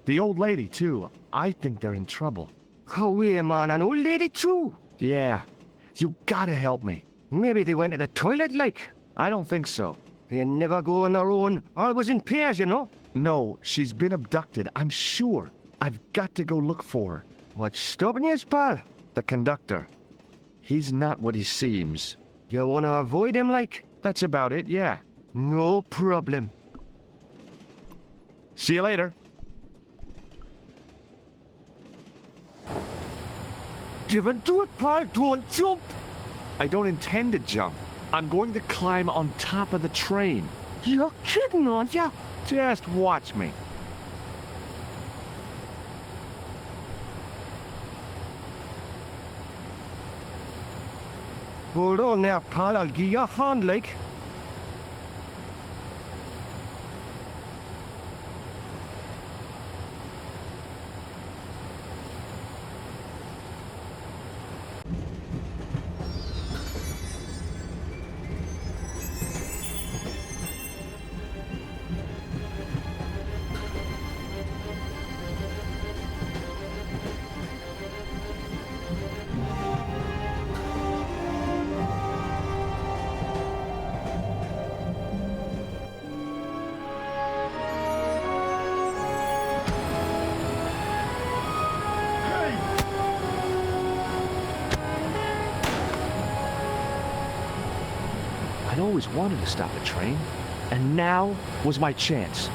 Speaker 1: The old lady, too. I think they're in trouble.
Speaker 8: Oh, wait, man, an old lady, too?
Speaker 1: Yeah. You gotta help me.
Speaker 8: Maybe they went to the toilet, like?
Speaker 1: I don't think so.
Speaker 8: They never go on their own. Always in pairs, you know?
Speaker 1: No, she's been abducted, I'm sure. I've got to go look for her.
Speaker 8: What's stopping you, pal?
Speaker 1: The conductor. He's not what he seems.
Speaker 8: You want to avoid him, like?
Speaker 1: That's about it, yeah.
Speaker 8: No problem.
Speaker 1: See you later.
Speaker 8: Don't do it, pal. Don't jump.
Speaker 1: I don't intend to jump. I'm going to climb on top of the train.
Speaker 8: You're kidding, aren't you?
Speaker 1: Just watch me.
Speaker 8: Hold on now, pal. I'll give you a hand, like.
Speaker 1: I'd always wanted to stop a train, and now was my chance.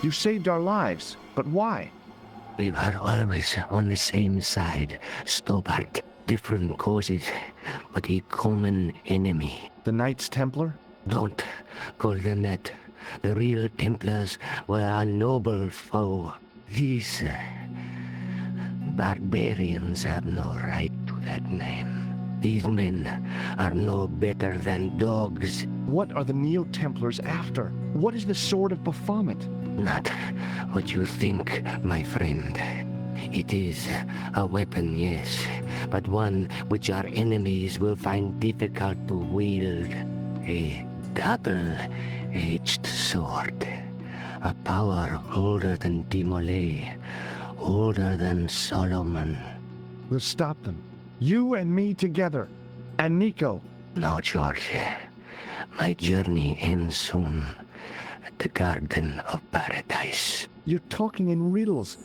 Speaker 1: You saved our lives, but why?
Speaker 17: We were always on the same side, Stobbart. Different causes, but a common enemy.
Speaker 1: The Knights Templar?
Speaker 17: Don't call them that. The real Templars were a noble foe. These barbarians have no right to that name. These men are no better than dogs.
Speaker 1: What are the Neo-Templars after? What is the Sword of Baphomet?
Speaker 17: Not what you think, my friend. It is a weapon, yes, but one which our enemies will find difficult to wield. A double-edged sword. A power older than Dimolay, older than Solomon.
Speaker 1: We'll stop them. You and me together. And Nico.
Speaker 17: No, George. My journey ends soon. At the Garden of Paradise.
Speaker 1: You're talking in riddles.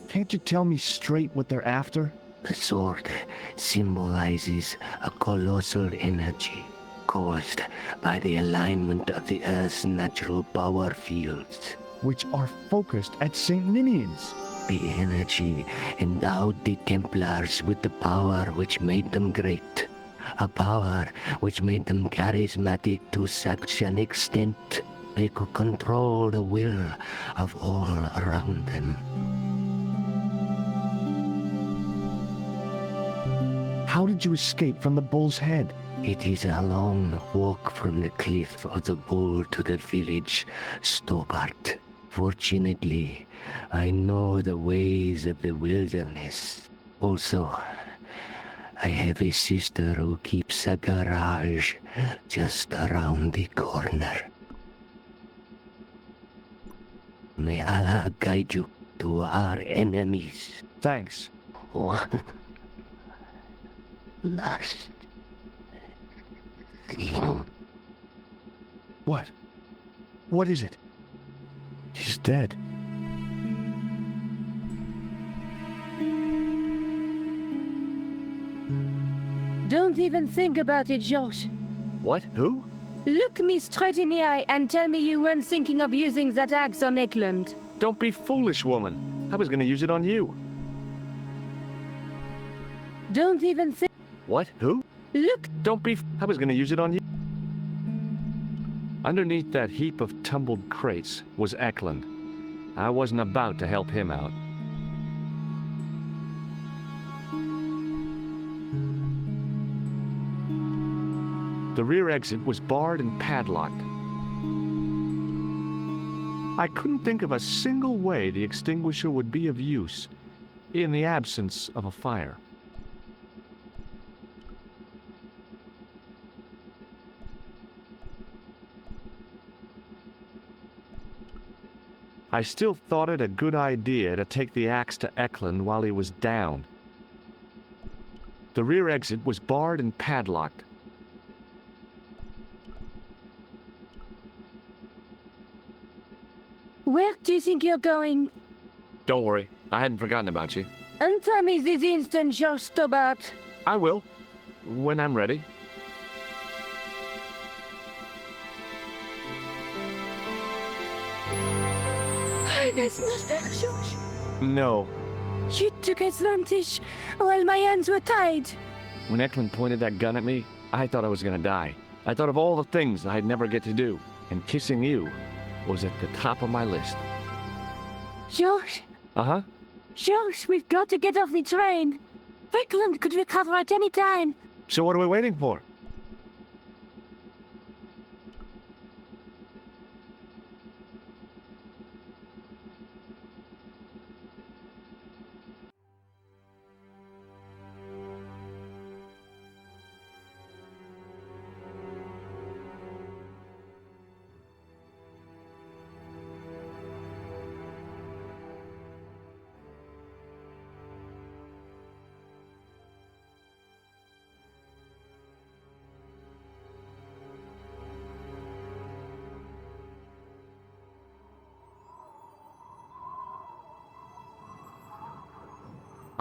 Speaker 1: Can't you tell me straight what they're after?
Speaker 17: The sword symbolizes a colossal energy caused by the alignment of the Earth's natural power fields.
Speaker 1: Which are focused at St. Ninian's.
Speaker 17: The energy endowed the Templars with the power which made them great. A power which made them charismatic to such an extent they could control the will of all around them.
Speaker 1: How did you escape from the bull's head?
Speaker 17: It is a long walk from the cliff of the bull to the village, Stobbart. Fortunately, I know the ways of the wilderness. Also, I have a sister who keeps a garage just around the corner. May Allah guide you to our enemies.
Speaker 1: Thanks.
Speaker 17: One last thing.
Speaker 1: What? What is it? He's dead.
Speaker 5: Don't even think about it, George.
Speaker 1: What? Who?
Speaker 5: Look me straight in the eye and tell me you weren't thinking of using that axe on Eklund.
Speaker 1: Don't be foolish, woman. I was gonna use it on you.
Speaker 5: Don't even think.
Speaker 13: What? Who?
Speaker 5: Look!
Speaker 13: Don't be... I was gonna use it on you. Underneath that heap of tumbled crates was Eklund. I wasn't about to help him out. The rear exit was barred and padlocked. I couldn't think of a single way the extinguisher would be of use in the absence of a fire. I still thought it a good idea to take the axe to Eklund while he was down. The rear exit was barred and padlocked.
Speaker 5: Where do you think you're going?
Speaker 13: Don't worry, I hadn't forgotten about you.
Speaker 5: Answer me this instant, George Stobbart.
Speaker 13: I will, when I'm ready.
Speaker 5: That's not fair, George.
Speaker 13: No.
Speaker 5: You took advantage while my hands were tied.
Speaker 13: When Eklund pointed that gun at me, I thought I was gonna die. I thought of all the things I'd never get to do, and kissing you was at the top of my list.
Speaker 5: George?
Speaker 13: Uh-huh.
Speaker 5: George, we've got to get off the train. Eklund could recover at any time.
Speaker 13: So what are we waiting for?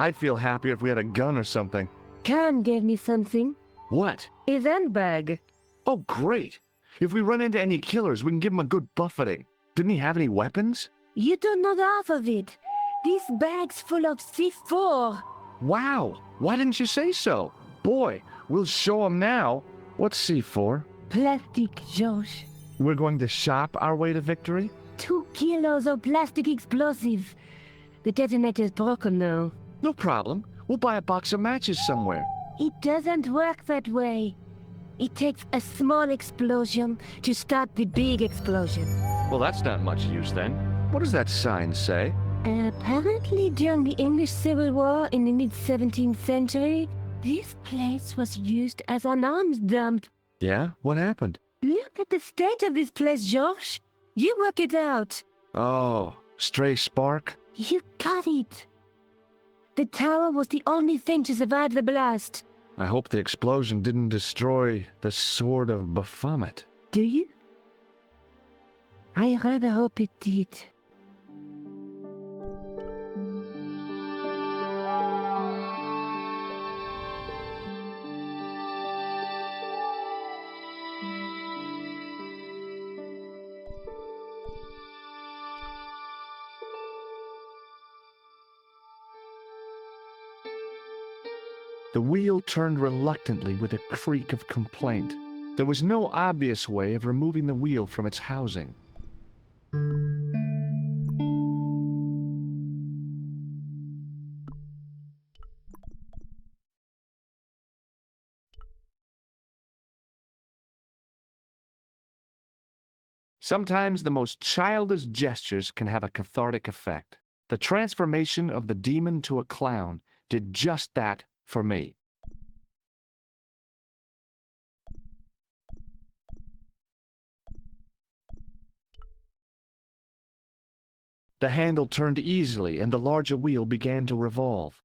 Speaker 13: I'd feel happier if we had a gun or something.
Speaker 5: Khan gave me something.
Speaker 13: What?
Speaker 5: His handbag.
Speaker 13: Oh, great. If we run into any killers, we can give them a good buffeting. Didn't he have any weapons?
Speaker 5: You don't know the half of it. This bag's full of C4.
Speaker 13: Wow. Why didn't you say so? Boy, we'll show them now. What's C4?
Speaker 5: Plastic, George.
Speaker 13: We're going to shop our way to victory?
Speaker 5: 2 kilos of plastic explosive. The detonator's broken now.
Speaker 13: No problem. We'll buy a box of matches somewhere.
Speaker 5: It doesn't work that way. It takes a small explosion to start the big explosion.
Speaker 13: Well, that's not much use then. What does that sign say?
Speaker 5: Apparently, during the English Civil War in the mid-17th century, this place was used as an arms dump.
Speaker 13: Yeah? What happened?
Speaker 5: Look at the state of this place, George. You work it out.
Speaker 13: Oh, stray spark?
Speaker 5: You got it. The tower was the only thing to survive the blast.
Speaker 13: I hope the explosion didn't destroy the Sword of Baphomet.
Speaker 5: Do you? I rather hope it did.
Speaker 13: The wheel turned reluctantly with a creak of complaint. There was no obvious way of removing the wheel from its housing. Sometimes the most childish gestures can have a cathartic effect. The transformation of the demon to a clown did just that for me. The handle turned easily and the larger wheel began to revolve.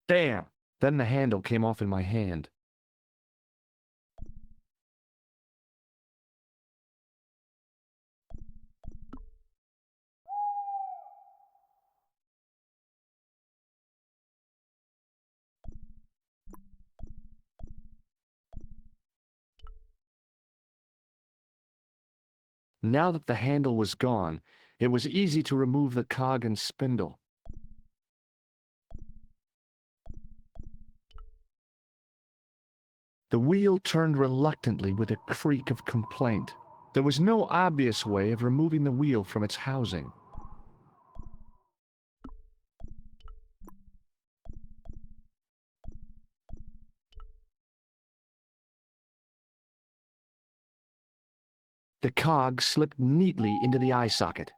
Speaker 13: Damn! Then the handle came off in my hand. Now that the handle was gone, it was easy to remove the cog and spindle. The wheel turned reluctantly with a creak of complaint. There was no obvious way of removing the wheel from its housing. The cog slipped neatly into the eye socket.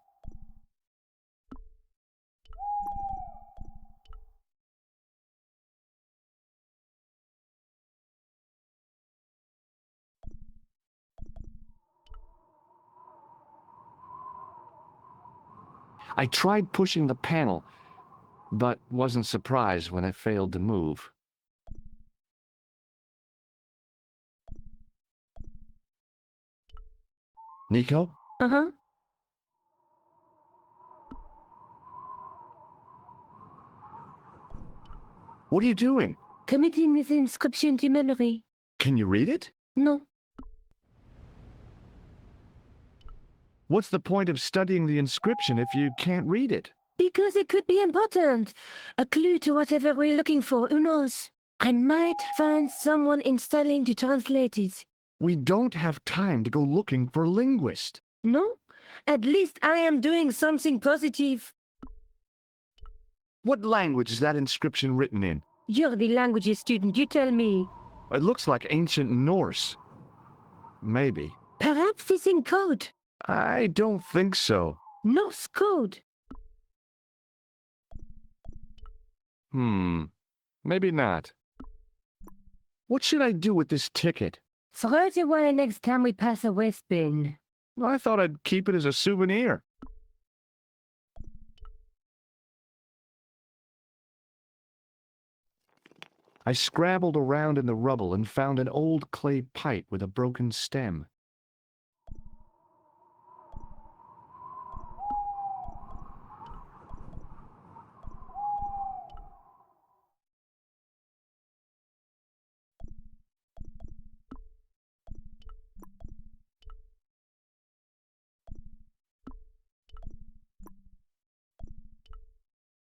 Speaker 13: I tried pushing the panel, but wasn't surprised when it failed to move. Nico?
Speaker 5: Uh-huh.
Speaker 13: What are you doing?
Speaker 5: Committing this inscription to memory.
Speaker 13: Can you read it?
Speaker 5: No.
Speaker 13: What's the point of studying the inscription if you can't read it?
Speaker 5: Because it could be important. A clue to whatever we're looking for, who knows? I might find someone installing to translate it.
Speaker 13: We don't have time to go looking for a linguist.
Speaker 5: No? At least I am doing something positive.
Speaker 13: What language is that inscription written in?
Speaker 5: You're the languages student, you tell me.
Speaker 13: It looks like ancient Norse. Maybe.
Speaker 5: Perhaps it's in code.
Speaker 13: I don't think so.
Speaker 5: Norse code.
Speaker 13: Maybe not. What should I do with this ticket?
Speaker 5: Throw it away next time we pass a waste bin.
Speaker 13: I thought I'd keep it as a souvenir. I scrabbled around in the rubble and found an old clay pipe with a broken stem.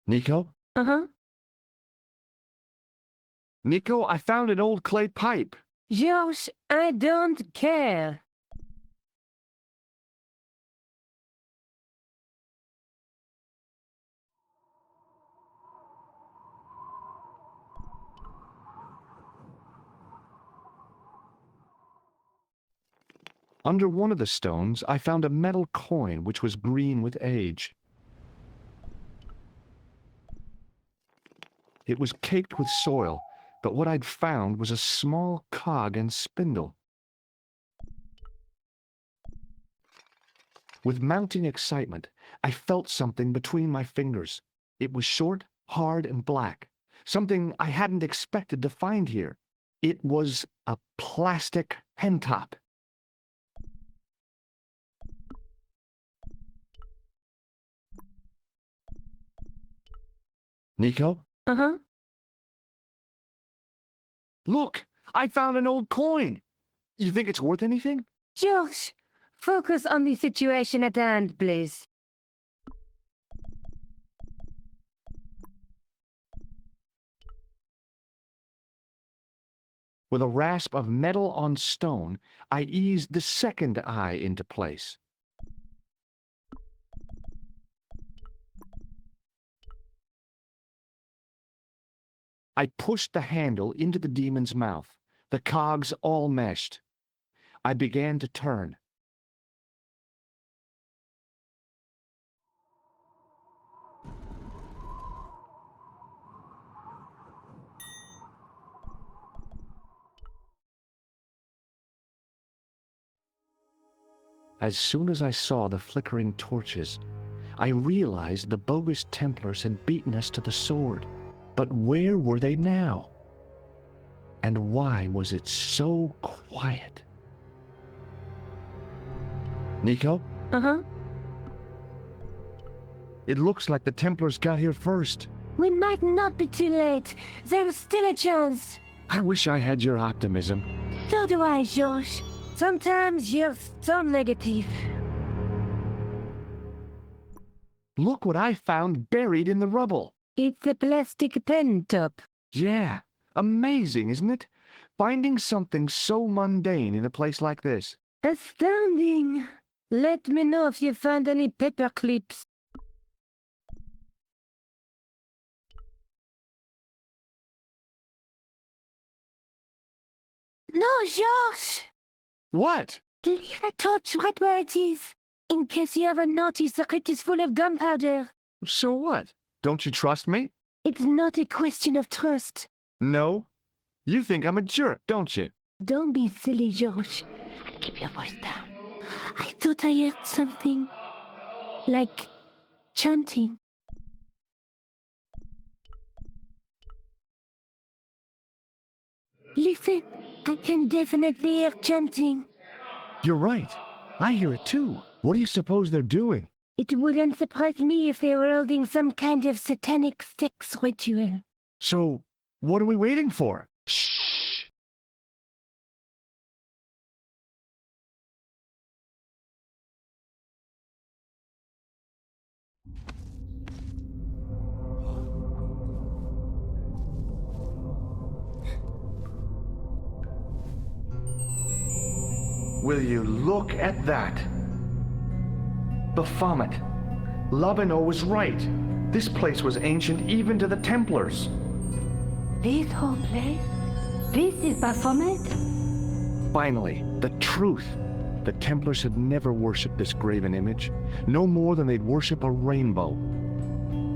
Speaker 13: Nico?
Speaker 5: Uh-huh.
Speaker 13: Nico, I found an old clay pipe.
Speaker 5: George, I don't care.
Speaker 13: Under one of the stones, I found a metal coin which was green with age. It was caked with soil, but what I'd found was a small cog and spindle. With mounting excitement, I felt something between my fingers. It was short, hard, and black, something I hadn't expected to find here. It was a plastic pentop. Nico?
Speaker 5: Uh-huh.
Speaker 13: Look! I found an old coin! You think it's worth anything?
Speaker 5: George, focus on the situation at hand, please.
Speaker 13: With a rasp of metal on stone, I eased the second eye into place. I pushed the handle into the demon's mouth. The cogs all meshed. I began to turn. As soon as I saw the flickering torches, I realized the bogus Templars had beaten us to the sword. But where were they now? And why was it so quiet? Nico?
Speaker 5: Uh-huh.
Speaker 13: It looks like the Templars got here first.
Speaker 5: We might not be too late. There's still a chance.
Speaker 13: I wish I had your optimism.
Speaker 5: So do I, George. Sometimes you're so negative.
Speaker 13: Look what I found buried in the rubble.
Speaker 5: It's a plastic pen top.
Speaker 13: Yeah, amazing, isn't it? Finding something so mundane in a place like this.
Speaker 5: Astounding! Let me know if you find any paper clips.
Speaker 2: No, Georges!
Speaker 13: What?
Speaker 2: Leave a torch right where it is. In case you ever notice the crypt is full of gunpowder.
Speaker 13: So what? Don't you trust me?
Speaker 2: It's not a question of trust.
Speaker 13: No? You think I'm a jerk, don't you?
Speaker 2: Don't be silly, Georges. Keep your voice down. I thought I heard something. Like chanting. Listen, I can definitely hear chanting.
Speaker 13: You're right. I hear it too. What do you suppose they're doing?
Speaker 2: It wouldn't surprise me if they were holding some kind of satanic sex ritual.
Speaker 13: So, what are we waiting for?
Speaker 1: Shh!
Speaker 13: Will you look at that? Baphomet. Labino was right. This place was ancient even to the Templars.
Speaker 2: This whole place? This is Baphomet?
Speaker 13: Finally, the truth. The Templars had never worshipped this graven image, no more than they'd worship a rainbow.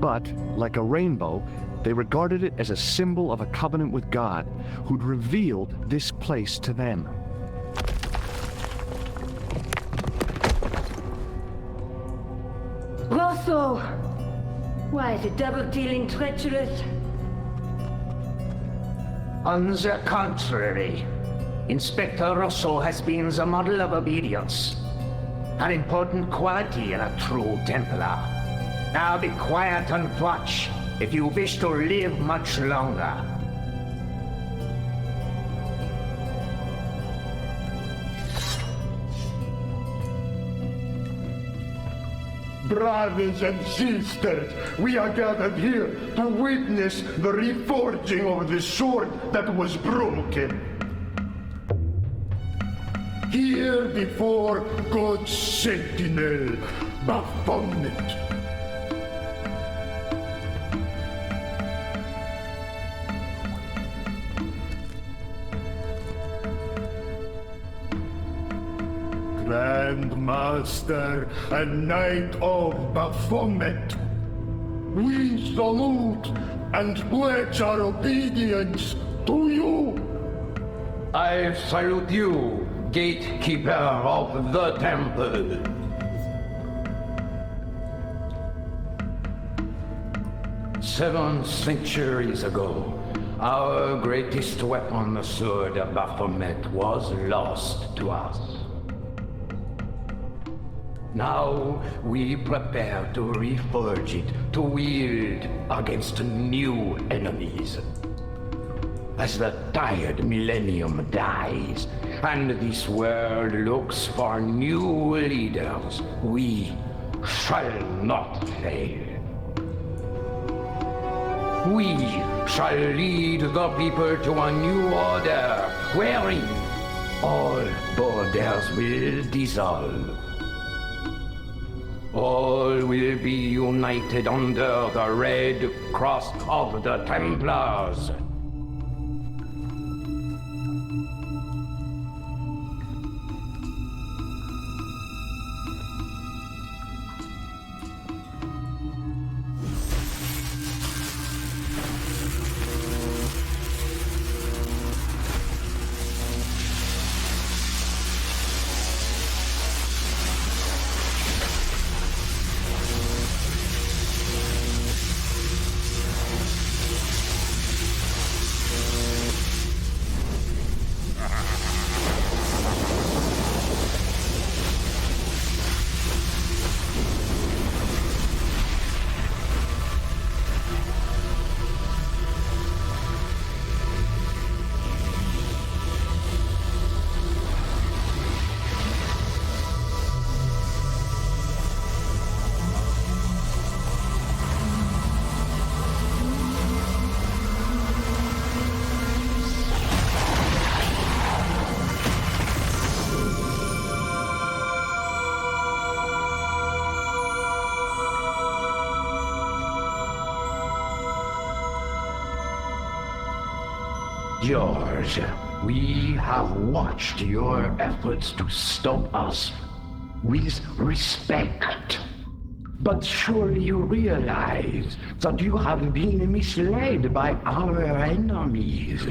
Speaker 13: But, like a rainbow, they regarded it as a symbol of a covenant with God, who'd revealed this place to them.
Speaker 5: Rosso! Why, the double-dealing treacherous?
Speaker 9: On the contrary, Inspector Rosso has been the model of obedience, an important quality in a true Templar. Now be quiet and watch if you wish to live much longer.
Speaker 6: Brothers and sisters, we are gathered here to witness the reforging of the sword that was broken. Here before God's sentinel, Baphomet. Grand Master and Knight of Baphomet, we salute and pledge our obedience to you.
Speaker 4: I salute you, gatekeeper of the temple. Seven centuries ago, our greatest weapon, the sword of Baphomet, was lost to us. Now we prepare to reforge it, to wield against new enemies. As the tired millennium dies, and this world looks for new leaders, we shall not fail. We shall lead the people to a new order, wherein all borders will dissolve. All will be united under the red cross of the Templars.
Speaker 18: George, we have watched your efforts to stop us with respect. But surely you realize that you have been misled by our enemies.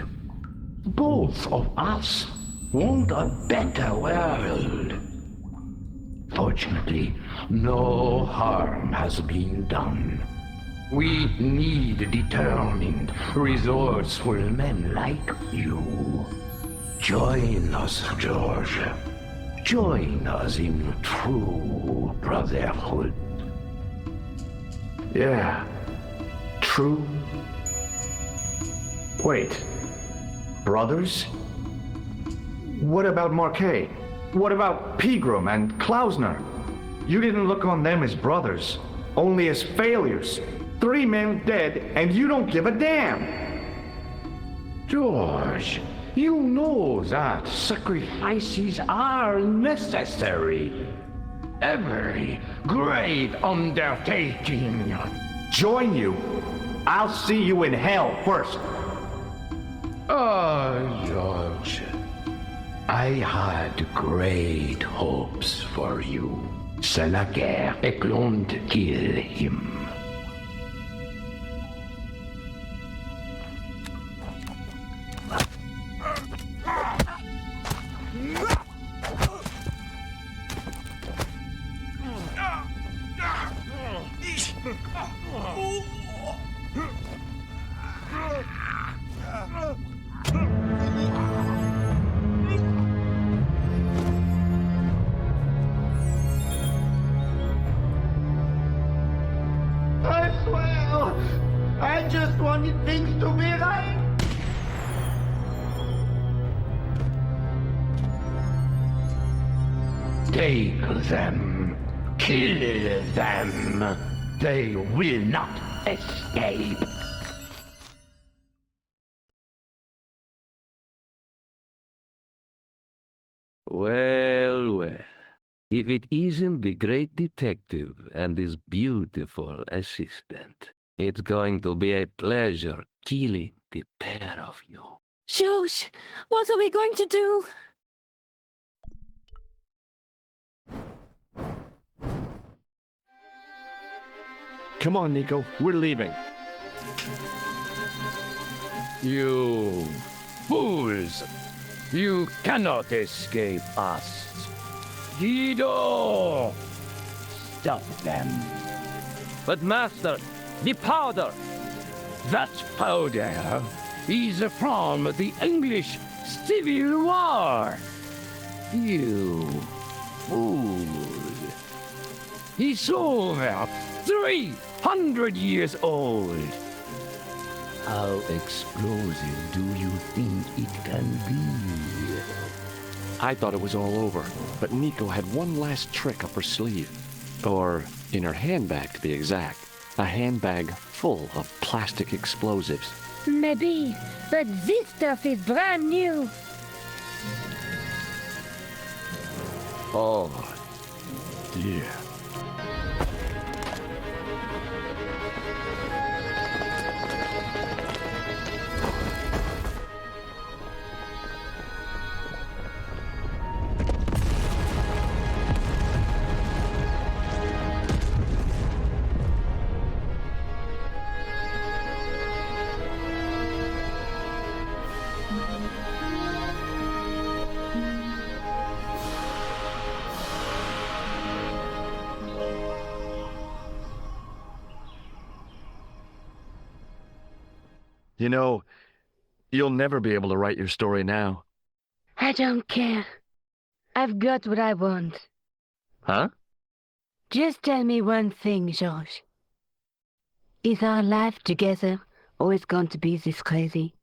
Speaker 18: Both of us want a better world. Fortunately, no harm has been done. We need determined, resourceful men like you. Join us, George. Join us in true brotherhood.
Speaker 1: Yeah. True. Wait. Brothers? What about Marquet? What about Pegram and Klausner? You didn't look on them as brothers, only as failures. 3 men dead, and you don't give a damn!
Speaker 18: George, you know that sacrifices are necessary. Every great undertaking.
Speaker 1: Join you? I'll see you in hell first.
Speaker 18: Oh, George. I had great hopes for you. C'est la guerre et l'on kill him.
Speaker 3: I swear, I just wanted things to be right.
Speaker 18: Take them. Kill them. They will not escape.
Speaker 12: Well, well. If it isn't the great detective and his beautiful assistant, it's going to be a pleasure killing the pair of you.
Speaker 2: George, what are we going to do?
Speaker 1: Come on, Nico. We're leaving.
Speaker 7: You fools! You cannot escape us. Guido! Stop them.
Speaker 12: But master, the powder!
Speaker 7: That powder is from the English Civil War. You fool. It's over 300 years old. How explosive do you think it can be?
Speaker 1: I thought it was all over, but Nico had one last trick up her sleeve. Or in her handbag, to be exact. A handbag full of plastic explosives.
Speaker 5: Maybe, but this stuff is brand new.
Speaker 1: Oh, dear. You know, you'll never be able to write your story now.
Speaker 5: I don't care. I've got what I want.
Speaker 1: Huh?
Speaker 5: Just tell me one thing, George. Is our life together always going to be this crazy?